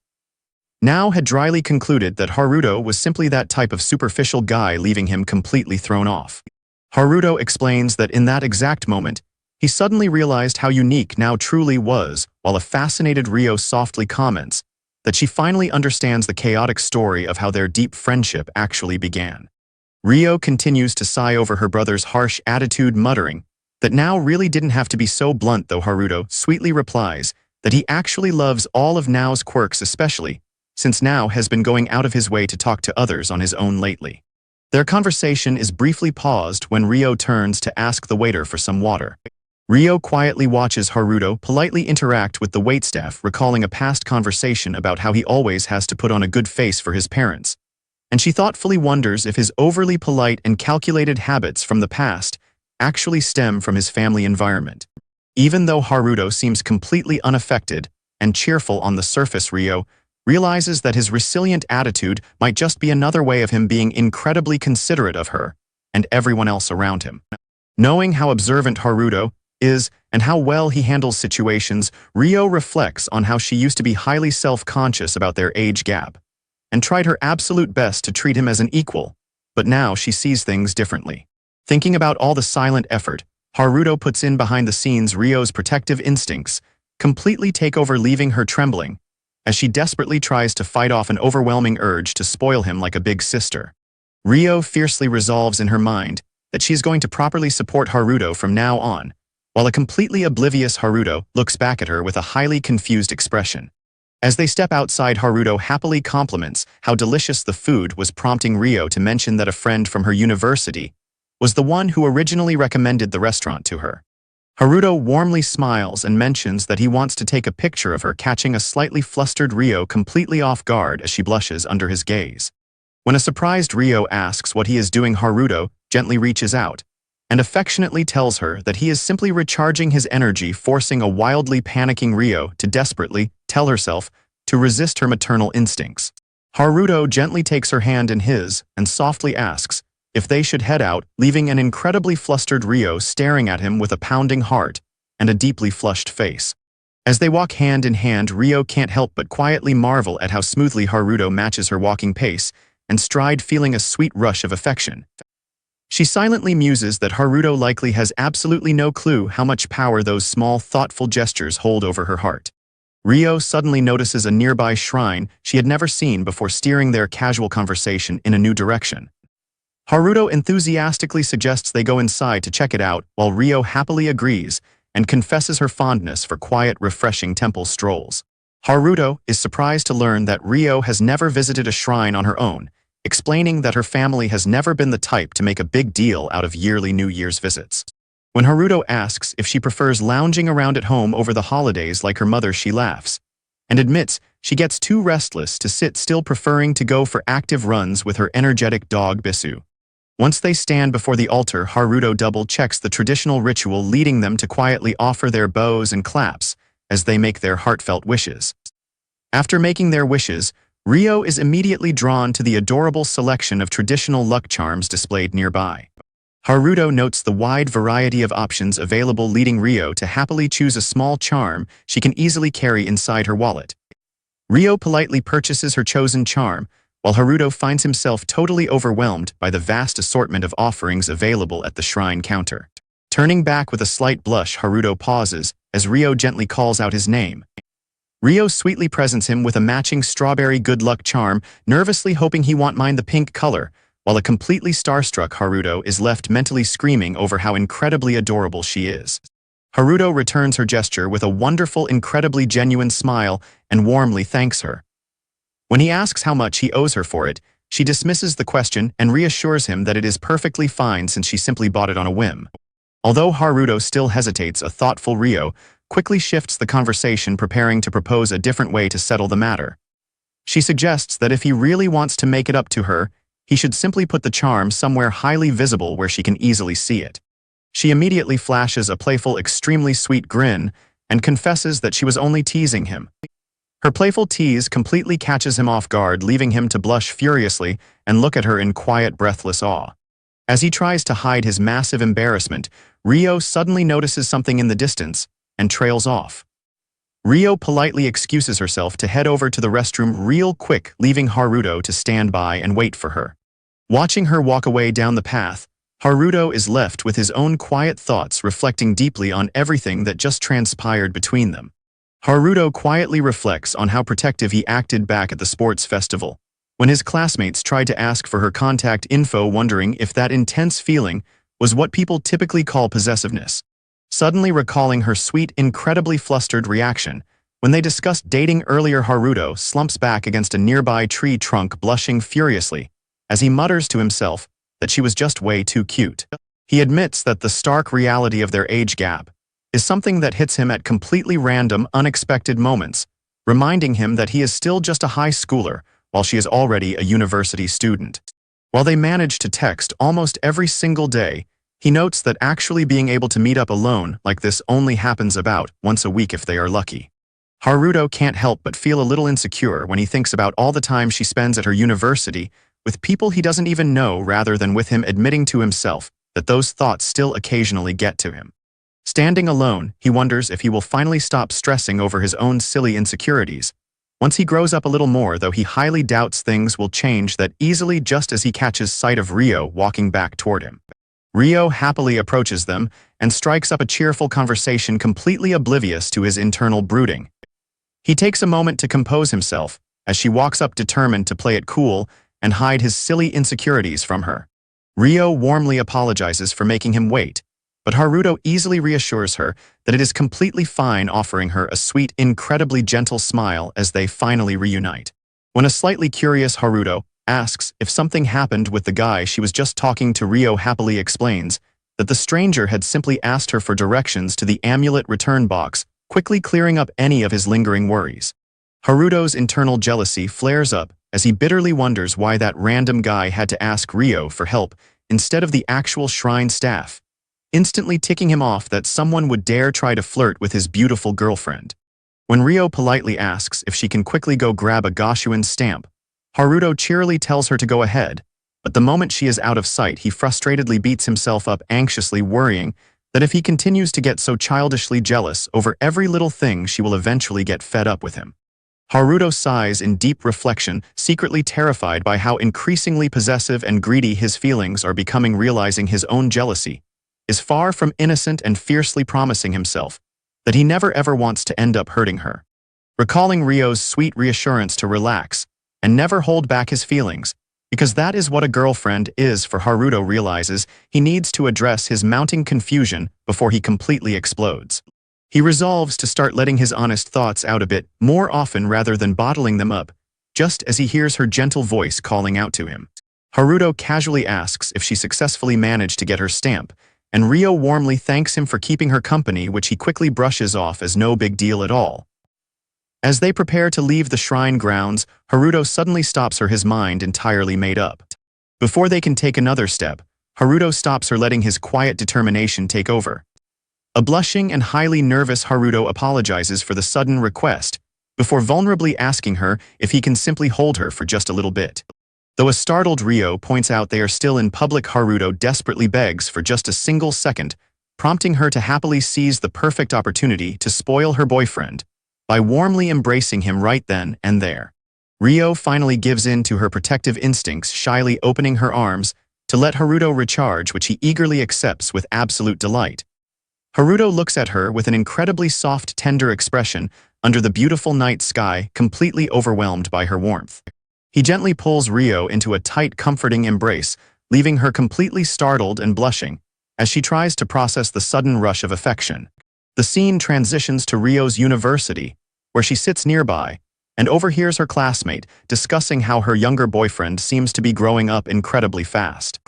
S1: Now had dryly concluded that Haruto was simply that type of superficial guy, leaving him completely thrown off. Haruto explains that in that exact moment, he suddenly realized how unique now truly was, while a fascinated Rio softly comments that she finally understands the chaotic story of how their deep friendship actually began. Rio continues to sigh over her brother's harsh attitude, muttering that now really didn't have to be so blunt, though Haruto sweetly replies that he actually loves all of Nao's quirks, especially since Nao has been going out of his way to talk to others on his own lately. Their conversation is briefly paused when Rio turns to ask the waiter for some water. Rio quietly watches Haruto politely interact with the waitstaff, recalling a past conversation about how he always has to put on a good face for his parents, and she thoughtfully wonders if his overly polite and calculated habits from the past actually stem from his family environment. Even though Haruto seems completely unaffected and cheerful on the surface, Rio realizes that his resilient attitude might just be another way of him being incredibly considerate of her and everyone else around him. Knowing how observant Haruto is and how well he handles situations, Rio reflects on how she used to be highly self-conscious about their age gap and tried her absolute best to treat him as an equal, but now she sees things differently. Thinking about all the silent effort Haruto puts in behind the scenes, Rio's protective instincts completely take over, leaving her trembling as she desperately tries to fight off an overwhelming urge to spoil him like a big sister. Rio fiercely resolves in her mind that she is going to properly support Haruto from now on, while a completely oblivious Haruto looks back at her with a highly confused expression. As they step outside, Haruto happily compliments how delicious the food was, prompting Rio to mention that a friend from her university was the one who originally recommended the restaurant to her. Haruto warmly smiles and mentions that he wants to take a picture of her, catching a slightly flustered Rio completely off guard as she blushes under his gaze. When a surprised Rio asks what he is doing, Haruto gently reaches out and affectionately tells her that he is simply recharging his energy, forcing a wildly panicking Rio to desperately tell herself to resist her maternal instincts. Haruto gently takes her hand in his and softly asks if they should head out, leaving an incredibly flustered Rio staring at him with a pounding heart and a deeply flushed face. As they walk hand in hand, Rio can't help but quietly marvel at how smoothly Haruto matches her walking pace and stride, feeling a sweet rush of affection. She silently muses that Haruto likely has absolutely no clue how much power those small, thoughtful gestures hold over her heart. Rio suddenly notices a nearby shrine she had never seen before, steering their casual conversation in a new direction. Haruto enthusiastically suggests they go inside to check it out, while Rio happily agrees and confesses her fondness for quiet, refreshing temple strolls. Haruto is surprised to learn that Rio has never visited a shrine on her own, explaining that her family has never been the type to make a big deal out of yearly New Year's visits. When Haruto asks if she prefers lounging around at home over the holidays like her mother, she laughs and admits she gets too restless to sit still, preferring to go for active runs with her energetic dog Bisu. Once they stand before the altar, Haruto double-checks the traditional ritual, leading them to quietly offer their bows and claps as they make their heartfelt wishes. After making their wishes, Rio is immediately drawn to the adorable selection of traditional luck charms displayed nearby. Haruto notes the wide variety of options available, leading Rio to happily choose a small charm she can easily carry inside her wallet. Rio politely purchases her chosen charm, while Haruto finds himself totally overwhelmed by the vast assortment of offerings available at the shrine counter. Turning back with a slight blush, Haruto pauses as Rio gently calls out his name. Rio sweetly presents him with a matching strawberry good luck charm, nervously hoping he won't mind the pink color, while a completely starstruck Haruto is left mentally screaming over how incredibly adorable she is. Haruto returns her gesture with a wonderful, incredibly genuine smile and warmly thanks her. When he asks how much he owes her for it, she dismisses the question and reassures him that it is perfectly fine since she simply bought it on a whim. Although Haruto still hesitates, a thoughtful Rio quickly shifts the conversation, preparing to propose a different way to settle the matter. She suggests that if he really wants to make it up to her, he should simply put the charm somewhere highly visible where she can easily see it. She immediately flashes a playful, extremely sweet grin and confesses that she was only teasing him. Her playful tease completely catches him off guard, leaving him to blush furiously and look at her in quiet, breathless awe. As he tries to hide his massive embarrassment, Rio suddenly notices something in the distance and trails off. Rio politely excuses herself to head over to the restroom real quick, leaving Haruto to stand by and wait for her. Watching her walk away down the path, Haruto is left with his own quiet thoughts, reflecting deeply on everything that just transpired between them. Haruto quietly reflects on how protective he acted back at the sports festival, when his classmates tried to ask for her contact info, wondering if that intense feeling was what people typically call possessiveness. Suddenly recalling her sweet, incredibly flustered reaction when they discussed dating earlier, Haruto slumps back against a nearby tree trunk, blushing furiously, as he mutters to himself that she was just way too cute. He admits that the stark reality of their age gap is something that hits him at completely random, unexpected moments, reminding him that he is still just a high schooler while she is already a university student. While they manage to text almost every single day, he notes that actually being able to meet up alone like this only happens about once a week if they are lucky. Haruto can't help but feel a little insecure when he thinks about all the time she spends at her university with people he doesn't even know, rather than with him admitting to himself that those thoughts still occasionally get to him. Standing alone, he wonders if he will finally stop stressing over his own silly insecurities. Once he grows up a little more, though he highly doubts things will change that easily, just as he catches sight of Rio walking back toward him. Rio happily approaches them and strikes up a cheerful conversation, completely oblivious to his internal brooding. He takes a moment to compose himself as she walks up, determined to play it cool and hide his silly insecurities from her. Rio warmly apologizes for making him wait, but Haruto easily reassures her that it is completely fine, offering her a sweet, incredibly gentle smile as they finally reunite. When a slightly curious Haruto asks if something happened with the guy she was just talking to, Rio happily explains that the stranger had simply asked her for directions to the amulet return box, quickly clearing up any of his lingering worries. Haruto's internal jealousy flares up as he bitterly wonders why that random guy had to ask Rio for help instead of the actual shrine staff, instantly ticking him off that someone would dare try to flirt with his beautiful girlfriend. When Rio politely asks if she can quickly go grab a Gashuin stamp, Haruto cheerily tells her to go ahead, but the moment she is out of sight, he frustratedly beats himself up, anxiously worrying that if he continues to get so childishly jealous over every little thing, she will eventually get fed up with him. Haruto sighs in deep reflection, secretly terrified by how increasingly possessive and greedy his feelings are becoming, realizing his own jealousy is far from innocent, and fiercely promising himself that he never ever wants to end up hurting her. Recalling Rio's sweet reassurance to relax and never hold back his feelings, because that is what a girlfriend is for, Haruto realizes he needs to address his mounting confusion before he completely explodes. He resolves to start letting his honest thoughts out a bit more often rather than bottling them up, just as he hears her gentle voice calling out to him. Haruto casually asks if she successfully managed to get her stamp, and Rio warmly thanks him for keeping her company, which he quickly brushes off as no big deal at all. As they prepare to leave the shrine grounds, Haruto suddenly stops her, his mind entirely made up. Before they can take another step, Haruto stops her, letting his quiet determination take over. A blushing and highly nervous Haruto apologizes for the sudden request, before vulnerably asking her if he can simply hold her for just a little bit. Though a startled Rio points out they are still in public, Haruto desperately begs for just a single second, prompting her to happily seize the perfect opportunity to spoil her boyfriend by warmly embracing him right then and there. Rio finally gives in to her protective instincts, shyly opening her arms to let Haruto recharge, which he eagerly accepts with absolute delight. Haruto looks at her with an incredibly soft, tender expression under the beautiful night sky, completely overwhelmed by her warmth. He gently pulls Rio into a tight, comforting embrace, leaving her completely startled and blushing as she tries to process the sudden rush of affection. The scene transitions to Rio's university, where she sits nearby and overhears her classmate discussing how her younger boyfriend seems to be growing up incredibly fast.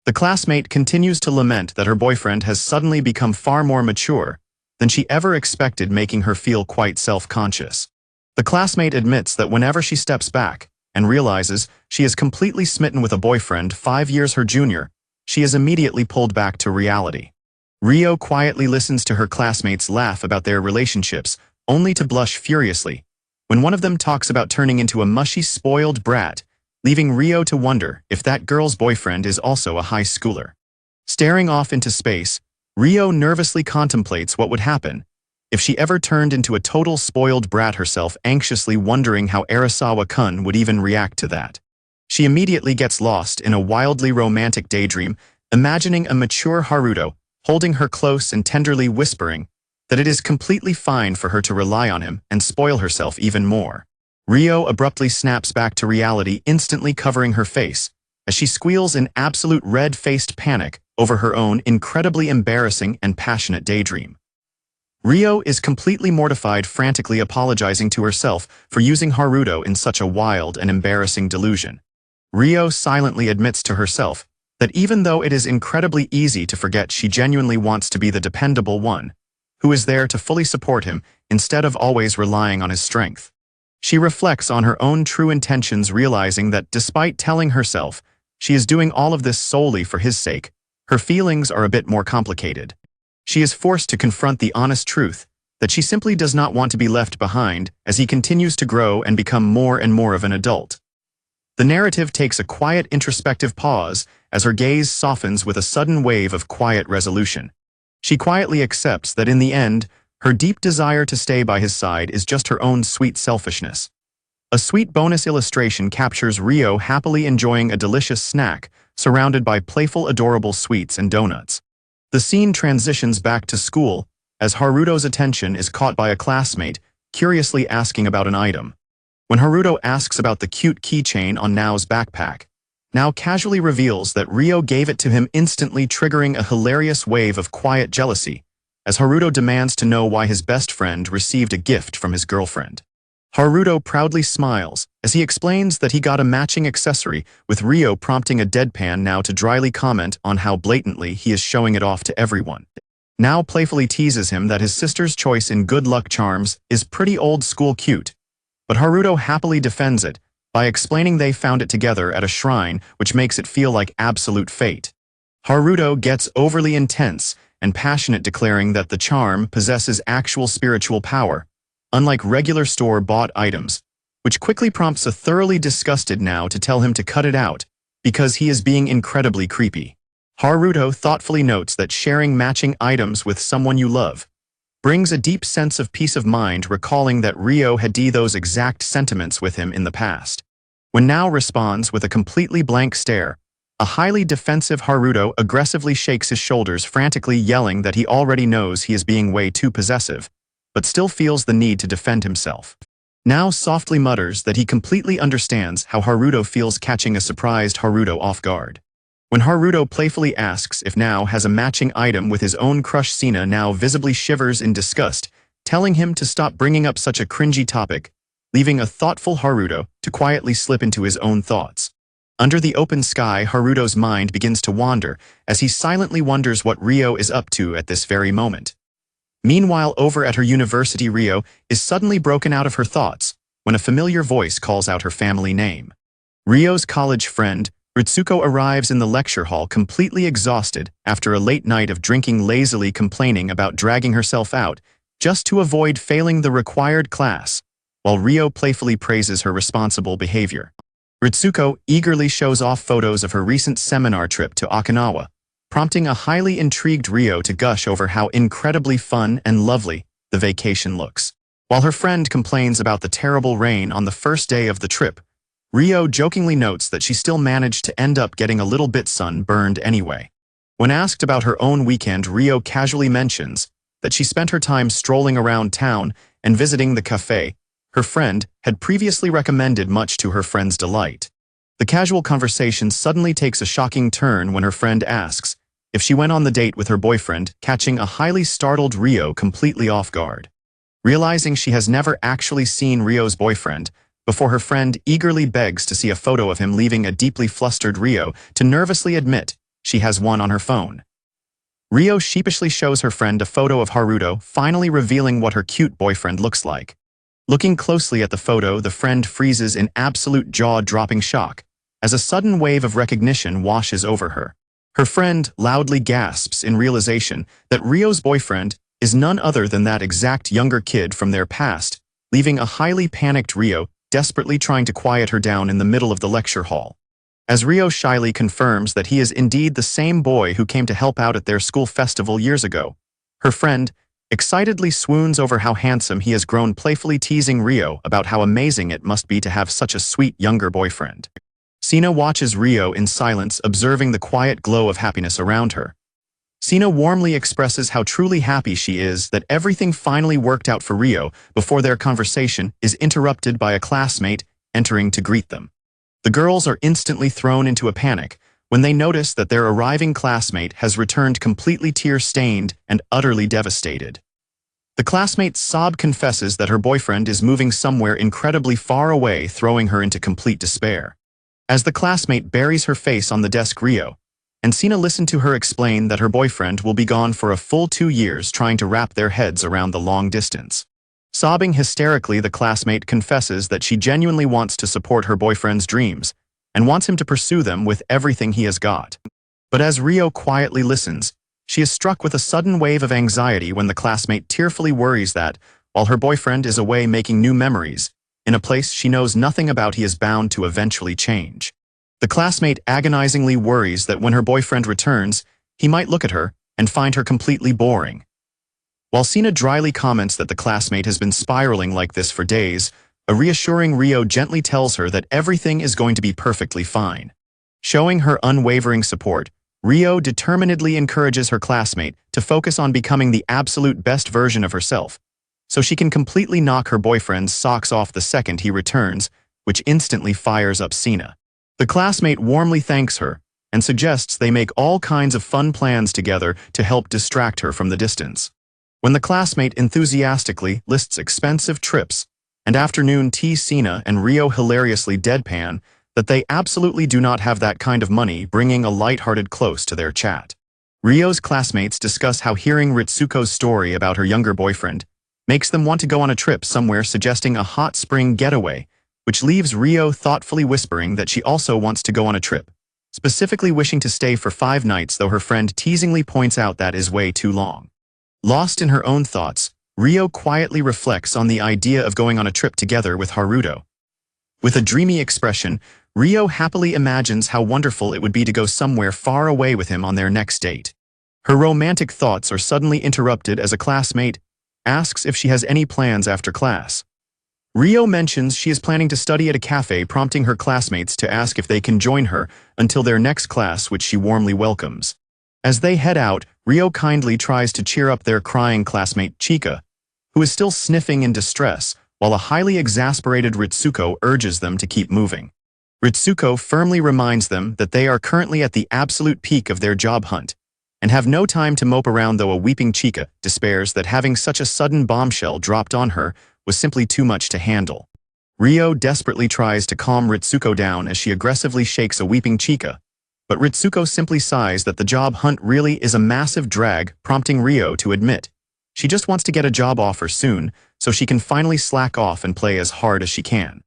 S1: The classmate continues to lament that her boyfriend has suddenly become far more mature than she ever expected, making her feel quite self-conscious. The classmate admits that whenever she steps back and realizes she is completely smitten with a boyfriend 5 years her junior, she is immediately pulled back to reality. Rio quietly listens to her classmates laugh about their relationships, only to blush furiously when one of them talks about turning into a mushy, spoiled brat, leaving Rio to wonder if that girl's boyfriend is also a high schooler. Staring off into space, Rio nervously contemplates what would happen if she ever turned into a total spoiled brat herself, anxiously wondering how Arasawa-kun would even react to that. She immediately gets lost in a wildly romantic daydream, imagining a mature Haruto holding her close and tenderly whispering that it is completely fine for her to rely on him and spoil herself even more. Rio abruptly snaps back to reality, instantly covering her face, as she squeals in absolute red-faced panic over her own incredibly embarrassing and passionate daydream. Rio is completely mortified, frantically apologizing to herself for using Haruto in such a wild and embarrassing delusion. Rio silently admits to herself that even though it is incredibly easy to forget, she genuinely wants to be the dependable one, who is there to fully support him instead of always relying on his strength. She reflects on her own true intentions, realizing that despite telling herself she is doing all of this solely for his sake, her feelings are a bit more complicated. She is forced to confront the honest truth that she simply does not want to be left behind as he continues to grow and become more and more of an adult. The narrative takes a quiet, introspective pause as her gaze softens with a sudden wave of quiet resolution. She quietly accepts that in the end, her deep desire to stay by his side is just her own sweet selfishness. A sweet bonus illustration captures Rio happily enjoying a delicious snack, surrounded by playful, adorable sweets and donuts. The scene transitions back to school, as Haruto's attention is caught by a classmate, curiously asking about an item. When Haruto asks about the cute keychain on Nao's backpack, Nao casually reveals that Rio gave it to him, instantly triggering a hilarious wave of quiet jealousy, as Haruto demands to know why his best friend received a gift from his girlfriend. Haruto proudly smiles as he explains that he got a matching accessory, with Rio prompting a deadpan Nao to dryly comment on how blatantly he is showing it off to everyone. Nao playfully teases him that his sister's choice in good luck charms is pretty old school cute, but Haruto happily defends it by explaining they found it together at a shrine, which makes it feel like absolute fate. Haruto gets overly intense and passionate, declaring that the charm possesses actual spiritual power, unlike regular store-bought items, which quickly prompts a thoroughly disgusted Nao to tell him to cut it out because he is being incredibly creepy. Haruto thoughtfully notes that sharing matching items with someone you love brings a deep sense of peace of mind, recalling that Rio had those exact sentiments with him in the past. When Nao responds with a completely blank stare, a highly defensive Haruto aggressively shakes his shoulders, frantically yelling that he already knows he is being way too possessive, but still feels the need to defend himself. Nao softly mutters that he completely understands how Haruto feels, catching a surprised Haruto off guard. When Haruto playfully asks if Nao has a matching item with his own crush Sina, Nao visibly shivers in disgust, telling him to stop bringing up such a cringy topic, leaving a thoughtful Haruto to quietly slip into his own thoughts. Under the open sky, Haruto's mind begins to wander as he silently wonders what Rio is up to at this very moment. Meanwhile, over at her university, Rio is suddenly broken out of her thoughts when a familiar voice calls out her family name. Rio's college friend, Ritsuko, arrives in the lecture hall completely exhausted after a late night of drinking, lazily complaining about dragging herself out just to avoid failing the required class, while Rio playfully praises her responsible behavior. Ritsuko eagerly shows off photos of her recent seminar trip to Okinawa, prompting a highly intrigued Rio to gush over how incredibly fun and lovely the vacation looks. While her friend complains about the terrible rain on the first day of the trip, Rio jokingly notes that she still managed to end up getting a little bit sunburned anyway. When asked about her own weekend, Rio casually mentions that she spent her time strolling around town and visiting the cafe her friend had previously recommended, much to her friend's delight. The casual conversation suddenly takes a shocking turn when her friend asks if she went on the date with her boyfriend, catching a highly startled Rio completely off guard. Realizing she has never actually seen Rio's boyfriend before, her friend eagerly begs to see a photo of him, leaving a deeply flustered Rio to nervously admit she has one on her phone. Rio sheepishly shows her friend a photo of Haruto, finally revealing what her cute boyfriend looks like. Looking closely at the photo, the friend freezes in absolute jaw-dropping shock as a sudden wave of recognition washes over her. Her friend loudly gasps in realization that Rio's boyfriend is none other than that exact younger kid from their past, leaving a highly panicked Rio desperately trying to quiet her down in the middle of the lecture hall. As Rio shyly confirms that he is indeed the same boy who came to help out at their school festival years ago, her friend excitedly swoons over how handsome he has grown, playfully teasing Rio about how amazing it must be to have such a sweet younger boyfriend. Sina watches Rio in silence, observing the quiet glow of happiness around her. Sina warmly expresses how truly happy she is that everything finally worked out for Rio before their conversation is interrupted by a classmate entering to greet them. The girls are instantly thrown into a panic when they notice that their arriving classmate has returned completely tear-stained and utterly devastated. The classmate's sob confesses that her boyfriend is moving somewhere incredibly far away, throwing her into complete despair. As the classmate buries her face on the desk, Rio and Sina listen to her explain that her boyfriend will be gone for a full 2 years, trying to wrap their heads around the long distance. Sobbing hysterically, the classmate confesses that she genuinely wants to support her boyfriend's dreams and wants him to pursue them with everything he has got. But as Rio quietly listens, she is struck with a sudden wave of anxiety when the classmate tearfully worries that, while her boyfriend is away making new memories, in a place she knows nothing about, he is bound to eventually change. The classmate agonizingly worries that when her boyfriend returns, he might look at her and find her completely boring. While Sina dryly comments that the classmate has been spiraling like this for days, a reassuring Rio gently tells her that everything is going to be perfectly fine. Showing her unwavering support, Rio determinedly encourages her classmate to focus on becoming the absolute best version of herself, so she can completely knock her boyfriend's socks off the second he returns, which instantly fires up Sina. The classmate warmly thanks her and suggests they make all kinds of fun plans together to help distract her from the distance. When the classmate enthusiastically lists expensive trips and afternoon tea, Sina and Rio hilariously deadpan that they absolutely do not have that kind of money, bringing a light-hearted close to their chat. Rio's classmates discuss how hearing Ritsuko's story about her younger boyfriend makes them want to go on a trip somewhere, suggesting a hot spring getaway, which leaves Rio thoughtfully whispering that she also wants to go on a trip, specifically wishing to stay for 5 nights, though her friend teasingly points out that is way too long. Lost in her own thoughts, Rio quietly reflects on the idea of going on a trip together with Haruto. With a dreamy expression, Rio happily imagines how wonderful it would be to go somewhere far away with him on their next date. Her romantic thoughts are suddenly interrupted as a classmate asks if she has any plans after class. Rio mentions she is planning to study at a cafe, prompting her classmates to ask if they can join her until their next class, which she warmly welcomes. As they head out, Rio kindly tries to cheer up their crying classmate Chika, who is still sniffing in distress, while a highly exasperated Ritsuko urges them to keep moving. Ritsuko firmly reminds them that they are currently at the absolute peak of their job hunt and have no time to mope around, though a weeping Chika despairs that having such a sudden bombshell dropped on her was simply too much to handle. Rio desperately tries to calm Ritsuko down as she aggressively shakes a weeping Chika, but Ritsuko simply sighs that the job hunt really is a massive drag, prompting Rio to admit she just wants to get a job offer soon so she can finally slack off and play as hard as she can.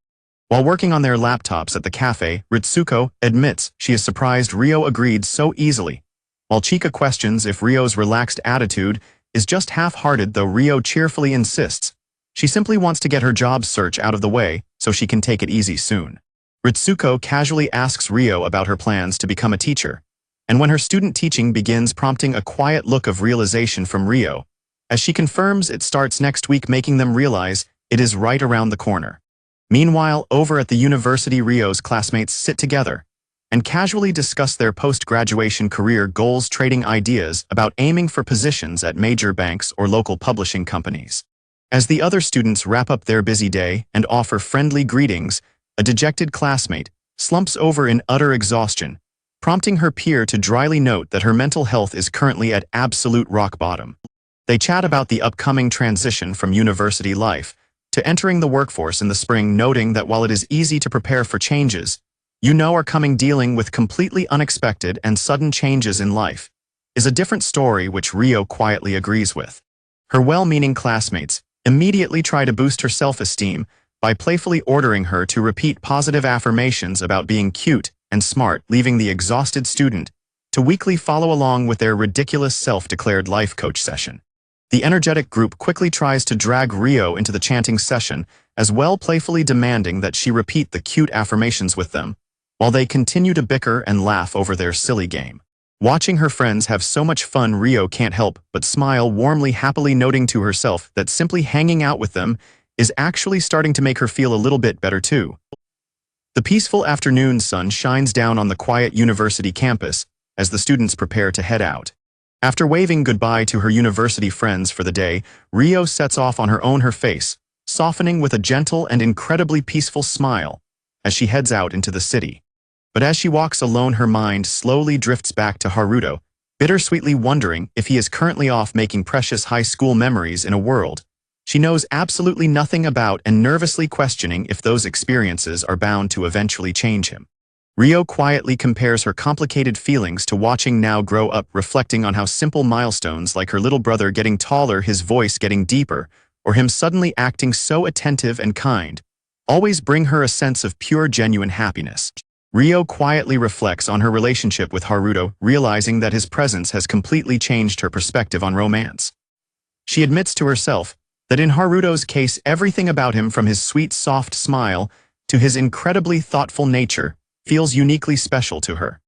S1: While working on their laptops at the cafe, Ritsuko admits she is surprised Rio agreed so easily, while Chika questions if Rio's relaxed attitude is just half-hearted, though Rio cheerfully insists she simply wants to get her job search out of the way so she can take it easy soon. Ritsuko casually asks Rio about her plans to become a teacher, and when her student teaching begins, prompting a quiet look of realization from Rio, as she confirms it starts next week, making them realize it is right around the corner. Meanwhile, over at the university, Rio's classmates sit together and casually discuss their post-graduation career goals, trading ideas about aiming for positions at major banks or local publishing companies. As the other students wrap up their busy day and offer friendly greetings, a dejected classmate slumps over in utter exhaustion, prompting her peer to dryly note that her mental health is currently at absolute rock bottom. They chat about the upcoming transition from university life to entering the workforce in the spring, noting that while it is easy to prepare for changes are coming, dealing with completely unexpected and sudden changes in life is a different story, which Rio quietly agrees with. Her well-meaning classmates immediately try to boost her self-esteem by playfully ordering her to repeat positive affirmations about being cute and smart, leaving the exhausted student to weekly follow along with their ridiculous self-declared life coach session. The energetic group quickly tries to drag Rio into the chanting session, as well playfully demanding that she repeat the cute affirmations with them, while they continue to bicker and laugh over their silly game. Watching her friends have so much fun, Rio can't help but smile warmly, happily noting to herself that simply hanging out with them is actually starting to make her feel a little bit better too. The peaceful afternoon sun shines down on the quiet university campus as the students prepare to head out. After waving goodbye to her university friends for the day, Rio sets off on her face, softening with a gentle and incredibly peaceful smile as she heads out into the city. But as she walks alone, her mind slowly drifts back to Haruto, bittersweetly wondering if he is currently off making precious high school memories in a world she knows absolutely nothing about, and nervously questioning if those experiences are bound to eventually change him. Rio quietly compares her complicated feelings to watching Now grow up, reflecting on how simple milestones like her little brother getting taller, his voice getting deeper, or him suddenly acting so attentive and kind, always bring her a sense of pure, genuine happiness. Rio quietly reflects on her relationship with Haruto, realizing that his presence has completely changed her perspective on romance. She admits to herself that in Haruto's case, everything about him, from his sweet, soft smile to his incredibly thoughtful nature, feels uniquely special to her.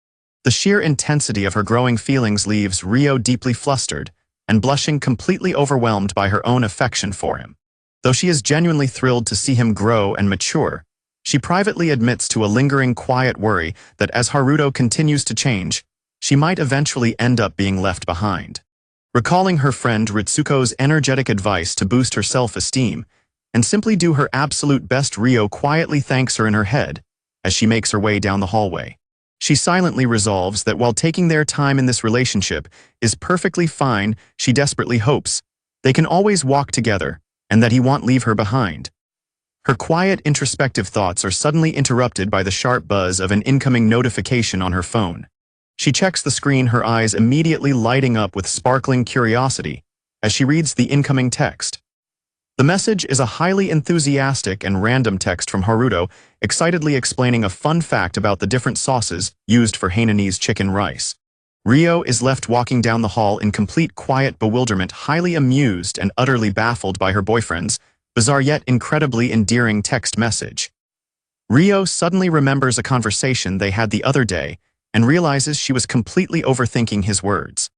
S1: The sheer intensity of her growing feelings leaves Rio deeply flustered and blushing, completely overwhelmed by her own affection for him. Though she is genuinely thrilled to see him grow and mature, she privately admits to a lingering, quiet worry that as Haruto continues to change, she might eventually end up being left behind. Recalling her friend Ritsuko's energetic advice to boost her self-esteem and simply do her absolute best, Rio quietly thanks her in her head as she makes her way down the hallway. She silently resolves that while taking their time in this relationship is perfectly fine, she desperately hopes they can always walk together and that he won't leave her behind. Her quiet, introspective thoughts are suddenly interrupted by the sharp buzz of an incoming notification on her phone. She checks the screen, her eyes immediately lighting up with sparkling curiosity as she reads the incoming text. The message is a highly enthusiastic and random text from Haruto, excitedly explaining a fun fact about the different sauces used for Hainanese chicken rice. Rio is left walking down the hall in complete quiet bewilderment, highly amused and utterly baffled by her boyfriend's bizarre yet incredibly endearing text message. Rio suddenly remembers a conversation they had the other day and realizes she was completely overthinking his words.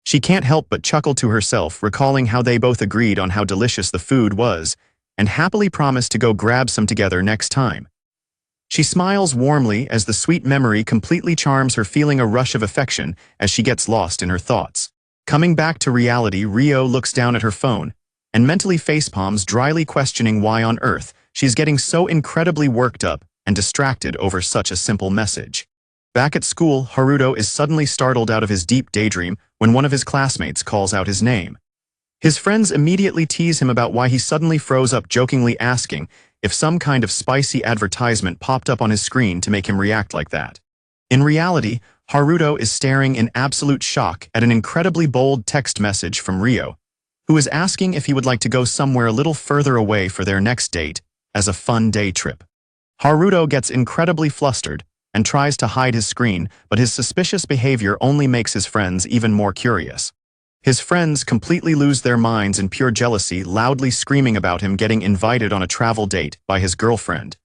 S1: She can't help but chuckle to herself, recalling how they both agreed on how delicious the food was and happily promised to go grab some together next time. She smiles warmly as the sweet memory completely charms her, feeling a rush of affection as she gets lost in her thoughts. Coming back to reality, Rio looks down at her phone and mentally facepalms, dryly questioning why on earth she's getting so incredibly worked up and distracted over such a simple message. Back at school, Haruto is suddenly startled out of his deep daydream when one of his classmates calls out his name. His friends immediately tease him about why he suddenly froze up, jokingly asking if some kind of spicy advertisement popped up on his screen to make him react like that. In reality, Haruto is staring in absolute shock at an incredibly bold text message from Rio, who is asking if he would like to go somewhere a little further away for their next date as a fun day trip. Haruto gets incredibly flustered and tries to hide his screen, but his suspicious behavior only makes his friends even more curious. His friends completely lose their minds in pure jealousy, loudly screaming about him getting invited on a travel date by his girlfriend,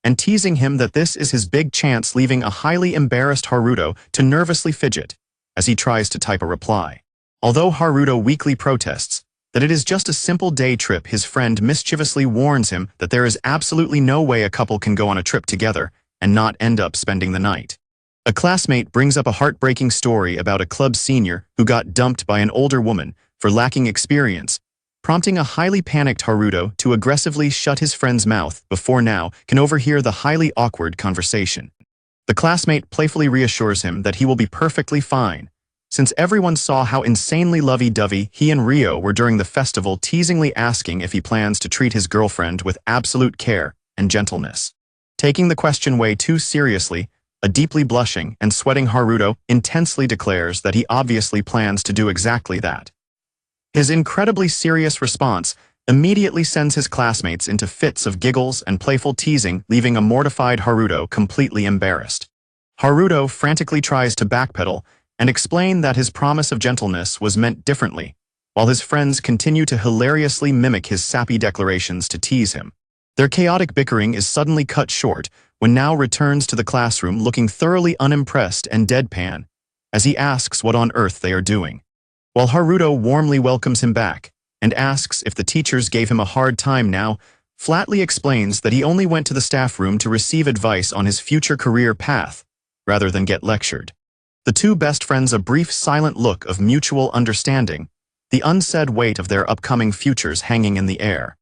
S1: and teasing him that this is his big chance, leaving a highly embarrassed Haruto to nervously fidget as he tries to type a reply. Although Haruto weakly protests that it is just a simple day trip, his friend mischievously warns him that there is absolutely no way a couple can go on a trip together and not end up spending the night. A classmate brings up a heartbreaking story about a club senior who got dumped by an older woman for lacking experience, prompting a highly panicked Haruto to aggressively shut his friend's mouth before Now can overhear the highly awkward conversation. The classmate playfully reassures him that he will be perfectly fine, since everyone saw how insanely lovey-dovey he and Rio were during the festival, teasingly asking if he plans to treat his girlfriend with absolute care and gentleness. Taking the question way too seriously, a deeply blushing and sweating Haruto intensely declares that he obviously plans to do exactly that. His incredibly serious response immediately sends his classmates into fits of giggles and playful teasing, leaving a mortified Haruto completely embarrassed. Haruto frantically tries to backpedal and explain that his promise of gentleness was meant differently, while his friends continue to hilariously mimic his sappy declarations to tease him. Their chaotic bickering is suddenly cut short when Now returns to the classroom looking thoroughly unimpressed and deadpan, as he asks what on earth they are doing. While Haruto warmly welcomes him back and asks if the teachers gave him a hard time, Now flatly explains that he only went to the staff room to receive advice on his future career path, rather than get lectured. The two best friends a brief silent look of mutual understanding, the unsaid weight of their upcoming futures hanging in the air.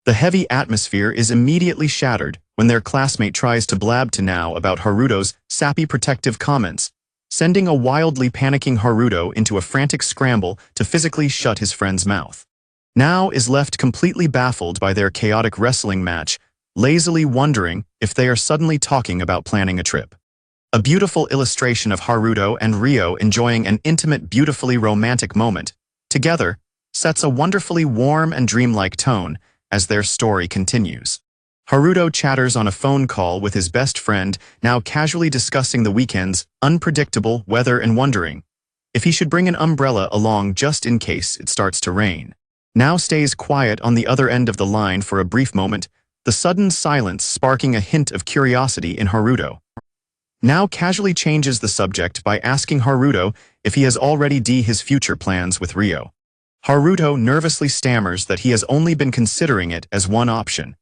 S1: The heavy atmosphere is immediately shattered when their classmate tries to blab to Now about Haruto's sappy protective comments, sending a wildly panicking Haruto into a frantic scramble to physically shut his friend's mouth. Now is left completely baffled by their chaotic wrestling match, lazily wondering if they are suddenly talking about planning a trip. A beautiful illustration of Haruto and Ryo enjoying an intimate, beautifully romantic moment together sets a wonderfully warm and dreamlike tone as their story continues. Haruto chatters on a phone call with his best friend, Now casually discussing the weekend's unpredictable weather and wondering if he should bring an umbrella along just in case it starts to rain. Now stays quiet on the other end of the line for a brief moment, the sudden silence sparking a hint of curiosity in Haruto. Now casually changes the subject by asking Haruto if he has already his future plans with Ryo. Haruto nervously stammers that he has only been considering it as one option,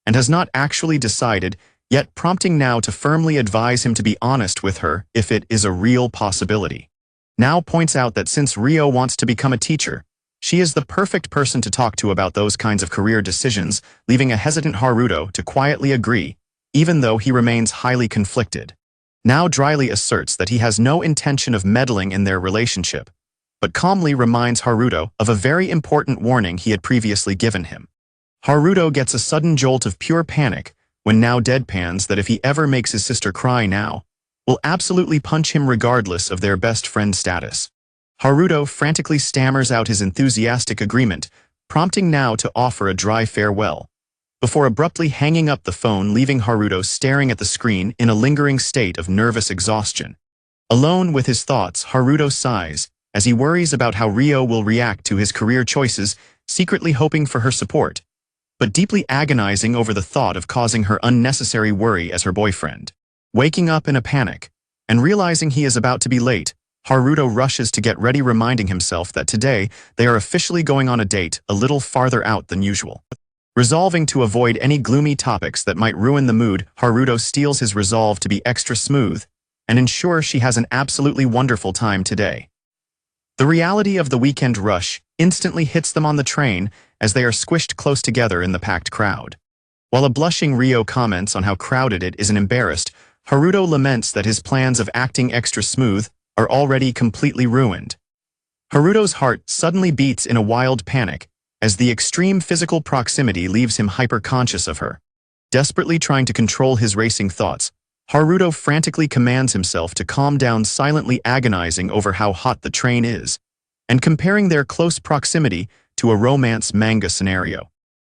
S1: and has not actually decided, yet prompting Now to firmly advise him to be honest with her if it is a real possibility. Now points out that since Ryo wants to become a teacher, she is the perfect person to talk to about those kinds of career decisions, leaving a hesitant Haruto to quietly agree, even though he remains highly conflicted. Now dryly asserts that he has no intention of meddling in their relationship, but calmly reminds Haruto of a very important warning he had previously given him. Haruto gets a sudden jolt of pure panic when Now deadpans that if he ever makes his sister cry, Now will absolutely punch him regardless of their best friend status. Haruto frantically stammers out his enthusiastic agreement, prompting Now to offer a dry farewell, before abruptly hanging up the phone, leaving Haruto staring at the screen in a lingering state of nervous exhaustion. Alone with his thoughts, Haruto sighs as he worries about how Ryo will react to his career choices, secretly hoping for her support, but deeply agonizing over the thought of causing her unnecessary worry as her boyfriend. Waking up in a panic and realizing he is about to be late, Haruto rushes to get ready, reminding himself that today they are officially going on a date a little farther out than usual. Resolving to avoid any gloomy topics that might ruin the mood, Haruto steels his resolve to be extra smooth and ensure she has an absolutely wonderful time today. The reality of the weekend rush instantly hits them on the train as they are squished close together in the packed crowd. While a blushing Ryo comments on how crowded it is and embarrassed, Haruto laments that his plans of acting extra smooth are already completely ruined. Haruto's heart suddenly beats in a wild panic as the extreme physical proximity leaves him hyper-conscious of her. Desperately trying to control his racing thoughts, Haruto frantically commands himself to calm down, silently agonizing over how hot the train is, and comparing their close proximity to a romance manga scenario.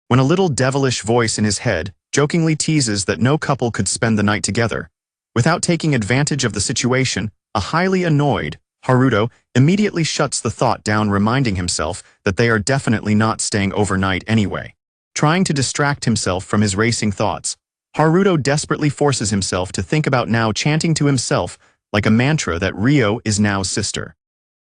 S1: When a little devilish voice in his head jokingly teases that no couple could spend the night together, without taking advantage of the situation, a highly annoyed Haruto immediately shuts the thought down, reminding himself that they are definitely not staying overnight anyway. Trying to distract himself from his racing thoughts, Haruto desperately forces himself to think about Now, chanting to himself like a mantra that Ryo is Now's sister.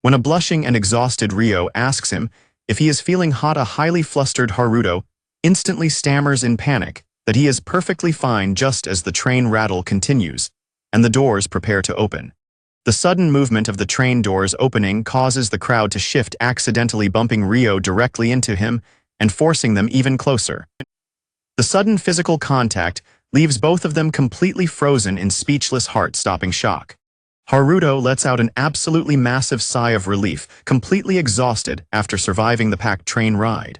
S1: When a blushing and exhausted Ryo asks him if he is feeling hot, a highly flustered Haruto instantly stammers in panic that he is perfectly fine, just as the train rattle continues and the doors prepare to open. The sudden movement of the train doors opening causes the crowd to shift, accidentally bumping Ryo directly into him and forcing them even closer. The sudden physical contact leaves both of them completely frozen in speechless, heart-stopping shock. Haruto lets out an absolutely massive sigh of relief, completely exhausted after surviving the packed train ride.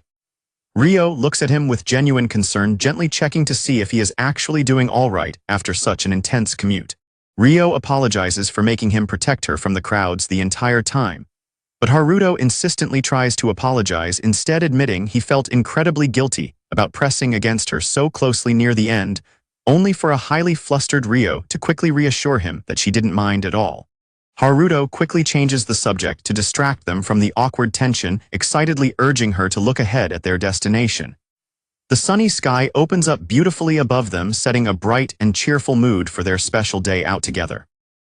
S1: Ryo looks at him with genuine concern, gently checking to see if he is actually doing all right after such an intense commute. Ryo apologizes for making him protect her from the crowds the entire time, but Haruto insistently tries to apologize, instead admitting he felt incredibly guilty about pressing against her so closely near the end, only for a highly flustered Ryo to quickly reassure him that she didn't mind at all. Haruto quickly changes the subject to distract them from the awkward tension, excitedly urging her to look ahead at their destination. The sunny sky opens up beautifully above them, setting a bright and cheerful mood for their special day out together.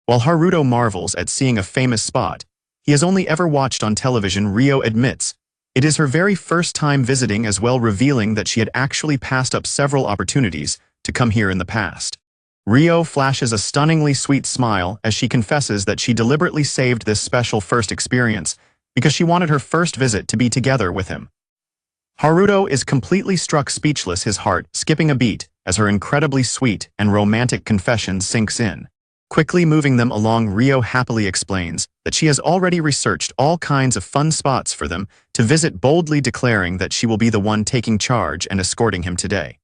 S1: While Haruto marvels at seeing a famous spot he has only ever watched on television, Rio admits it is her very first time visiting, as well, revealing that she had actually passed up several opportunities to come here in the past. Rio flashes a stunningly sweet smile as she confesses that she deliberately saved this special first experience because she wanted her first visit to be together with him. Haruto is completely struck speechless, his heart skipping a beat as her incredibly sweet and romantic confession sinks in. Quickly moving them along, Rio happily explains that she has already researched all kinds of fun spots for them to visit, boldly declaring that she will be the one taking charge and escorting him today.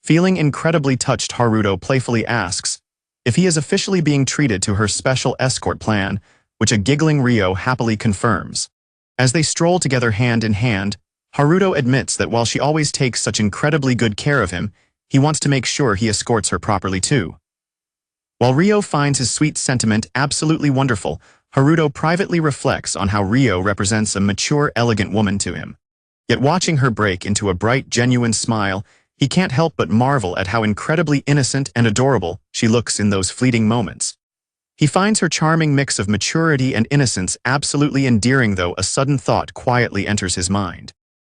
S1: Feeling incredibly touched, Haruto playfully asks if he is officially being treated to her special escort plan, which a giggling Rio happily confirms. As they stroll together hand in hand, Haruto admits that while she always takes such incredibly good care of him, he wants to make sure he escorts her properly too. While Rio finds his sweet sentiment absolutely wonderful, Haruto privately reflects on how Rio represents a mature, elegant woman to him. Yet watching her break into a bright, genuine smile, he can't help but marvel at how incredibly innocent and adorable she looks in those fleeting moments. He finds her charming mix of maturity and innocence absolutely endearing, though a sudden thought quietly enters his mind.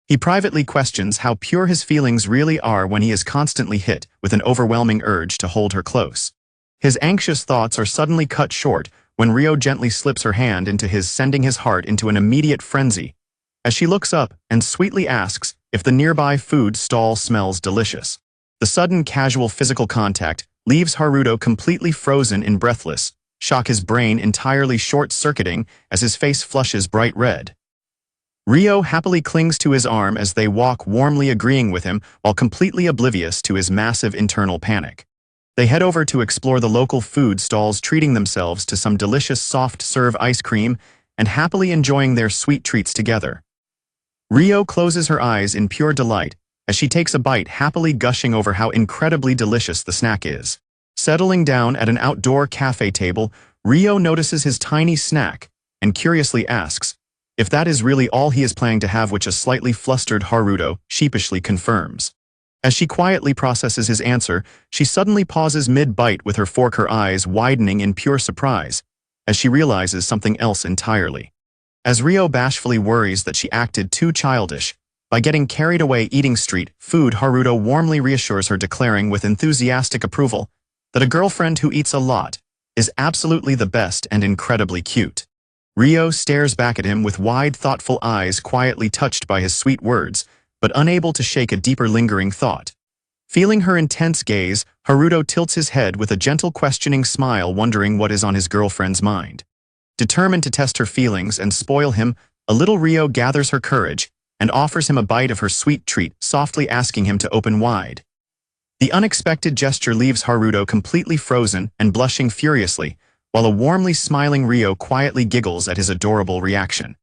S1: He privately questions how pure his feelings really are when he is constantly hit with an overwhelming urge to hold her close. His anxious thoughts are suddenly cut short when Rio gently slips her hand into his, sending his heart into an immediate frenzy, as she looks up and sweetly asks if the nearby food stall smells delicious. The sudden casual physical contact leaves Haruto completely frozen in breathless shock, his brain entirely short-circuiting as his face flushes bright red. Rio happily clings to his arm as they walk, warmly agreeing with him while completely oblivious to his massive internal panic. They head over to explore the local food stalls, treating themselves to some delicious soft-serve ice cream and happily enjoying their sweet treats together. Rio closes her eyes in pure delight as she takes a bite, happily gushing over how incredibly delicious the snack is. Settling down at an outdoor cafe table, Rio notices his tiny snack and curiously asks if that is really all he is planning to have, which a slightly flustered Haruto sheepishly confirms. As she quietly processes his answer, she suddenly pauses mid-bite with her fork, her eyes widening in pure surprise as she realizes something else entirely. As Rio bashfully worries that she acted too childish by getting carried away eating street food, Haruto warmly reassures her, declaring with enthusiastic approval that a girlfriend who eats a lot is absolutely the best and incredibly cute. Rio stares back at him with wide, thoughtful eyes, quietly touched by his sweet words, but unable to shake a deeper, lingering thought. Feeling her intense gaze, Haruto tilts his head with a gentle, questioning smile, wondering what is on his girlfriend's mind. Determined to test her feelings and spoil him a little, Rio gathers her courage and offers him a bite of her sweet treat, softly asking him to open wide. The unexpected gesture leaves Haruto completely frozen and blushing furiously, while a warmly smiling Rio quietly giggles at his adorable reaction.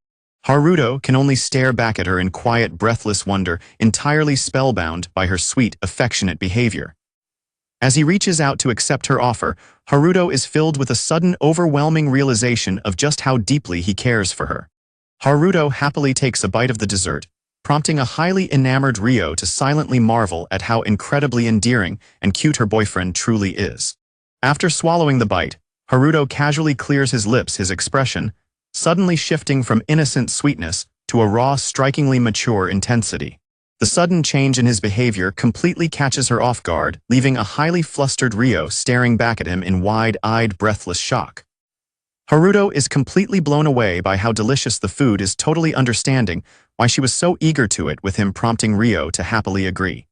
S1: Haruto can only stare back at her in quiet, breathless wonder, entirely spellbound by her sweet, affectionate behavior. As he reaches out to accept her offer, Haruto is filled with a sudden, overwhelming realization of just how deeply he cares for her. Haruto happily takes a bite of the dessert, prompting a highly enamored Rio to silently marvel at how incredibly endearing and cute her boyfriend truly is. After swallowing the bite, Haruto casually clears his lips, his expression suddenly shifting from innocent sweetness to a raw, strikingly mature intensity. The sudden change in his behavior completely catches her off guard, leaving a highly flustered Rio staring back at him in wide-eyed, breathless shock. Haruto is completely blown away by how delicious the food is, totally understanding why she was so eager to it, with him prompting Rio to happily agree.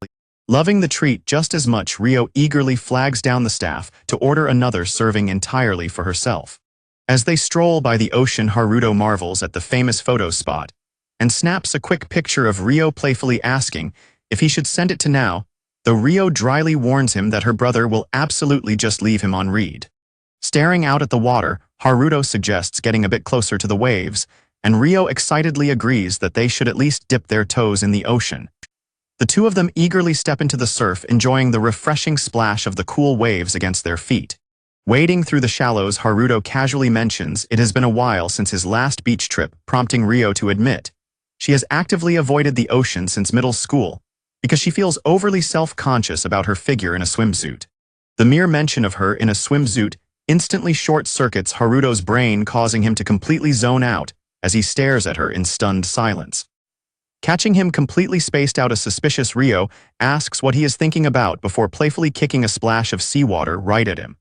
S1: Loving the treat just as much, Rio eagerly flags down the staff to order another serving entirely for herself. As they stroll by the ocean, Haruto marvels at the famous photo spot and snaps a quick picture of Rio, playfully asking if he should send it to now, though Rio dryly warns him that her brother will absolutely just leave him on read. Staring out at the water, Haruto suggests getting a bit closer to the waves, and Rio excitedly agrees that they should at least dip their toes in the ocean. The two of them eagerly step into the surf, enjoying the refreshing splash of the cool waves against their feet. Wading through the shallows, Haruto casually mentions it has been a while since his last beach trip, prompting Rio to admit she has actively avoided the ocean since middle school because she feels overly self-conscious about her figure in a swimsuit. The mere mention of her in a swimsuit instantly short-circuits Haruto's brain, causing him to completely zone out as he stares at her in stunned silence. Catching him completely spaced out, a suspicious Rio asks what he is thinking about before playfully kicking a splash of seawater right at him.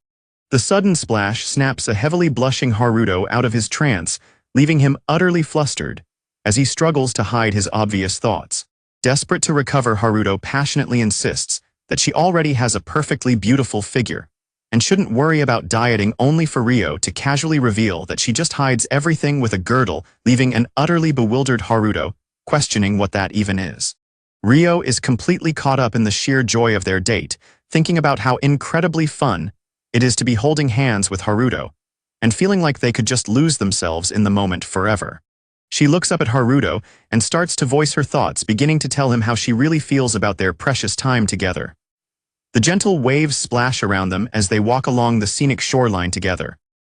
S1: The sudden splash snaps a heavily blushing Haruto out of his trance, leaving him utterly flustered as he struggles to hide his obvious thoughts. Desperate to recover, Haruto passionately insists that she already has a perfectly beautiful figure and shouldn't worry about dieting, only for Rio to casually reveal that she just hides everything with a girdle, leaving an utterly bewildered Haruto questioning what that even is. Rio is completely caught up in the sheer joy of their date, thinking about how incredibly fun it is to be holding hands with Haruto, and feeling like they could just lose themselves in the moment forever. She looks up at Haruto and starts to voice her thoughts, beginning to tell him how she really feels about their precious time together. The gentle waves splash around them as they walk along the scenic shoreline together.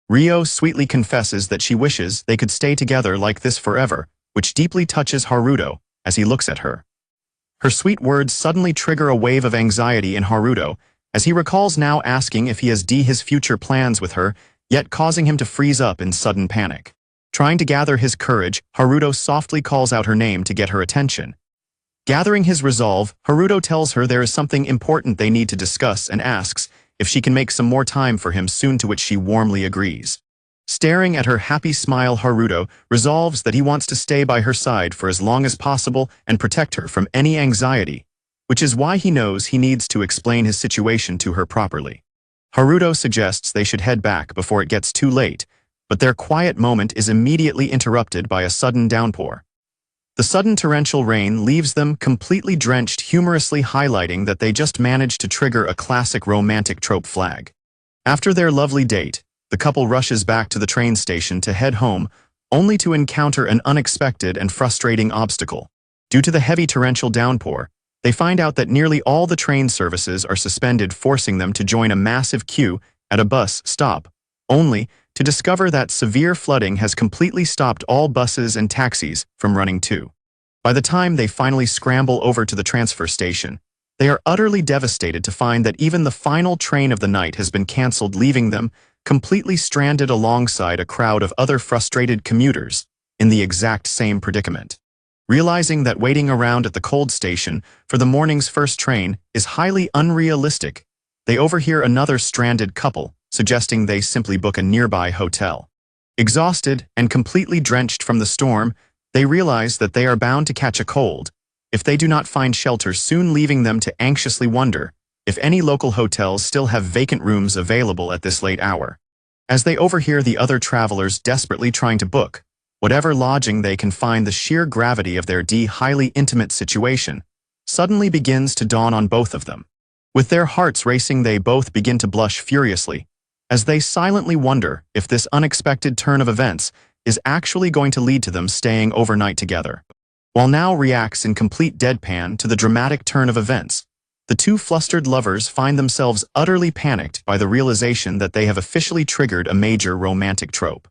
S1: Rio sweetly confesses that she wishes they could stay together like this forever, which deeply touches Haruto as he looks at her. Her sweet words suddenly trigger a wave of anxiety in Haruto, as he recalls now asking if he has his future plans with her, yet causing him to freeze up in sudden panic. Trying to gather his courage, Haruto softly calls out her name to get her attention. Gathering his resolve, Haruto tells her there is something important they need to discuss and asks if she can make some more time for him soon, to which she warmly agrees. Staring at her happy smile, Haruto resolves that he wants to stay by her side for as long as possible and protect her from any anxiety, which is why he knows he needs to explain his situation to her properly. Haruto suggests they should head back before it gets too late, but their quiet moment is immediately interrupted by a sudden downpour. The sudden torrential rain leaves them completely drenched, humorously highlighting that they just managed to trigger a classic romantic trope flag. After their lovely date, the couple rushes back to the train station to head home, only to encounter an unexpected and frustrating obstacle. Due to the heavy torrential downpour, they find out that nearly all the train services are suspended, forcing them to join a massive queue at a bus stop, only to discover that severe flooding has completely stopped all buses and taxis from running too. By the time they finally scramble over to the transfer station, they are utterly devastated to find that even the final train of the night has been cancelled, leaving them completely stranded alongside a crowd of other frustrated commuters in the exact same predicament. Realizing that waiting around at the cold station for the morning's first train is highly unrealistic, they overhear another stranded couple suggesting they simply book a nearby hotel. Exhausted and completely drenched from the storm, they realize that they are bound to catch a cold if they do not find shelter soon, leaving them to anxiously wonder if any local hotels still have vacant rooms available at this late hour. As they overhear the other travelers desperately trying to book whatever lodging they can find, the sheer gravity of their highly intimate situation suddenly begins to dawn on both of them. With their hearts racing, they both begin to blush furiously as they silently wonder if this unexpected turn of events is actually going to lead to them staying overnight together. While now reacts in complete deadpan to the dramatic turn of events, the two flustered lovers find themselves utterly panicked by the realization that they have officially triggered a major romantic trope.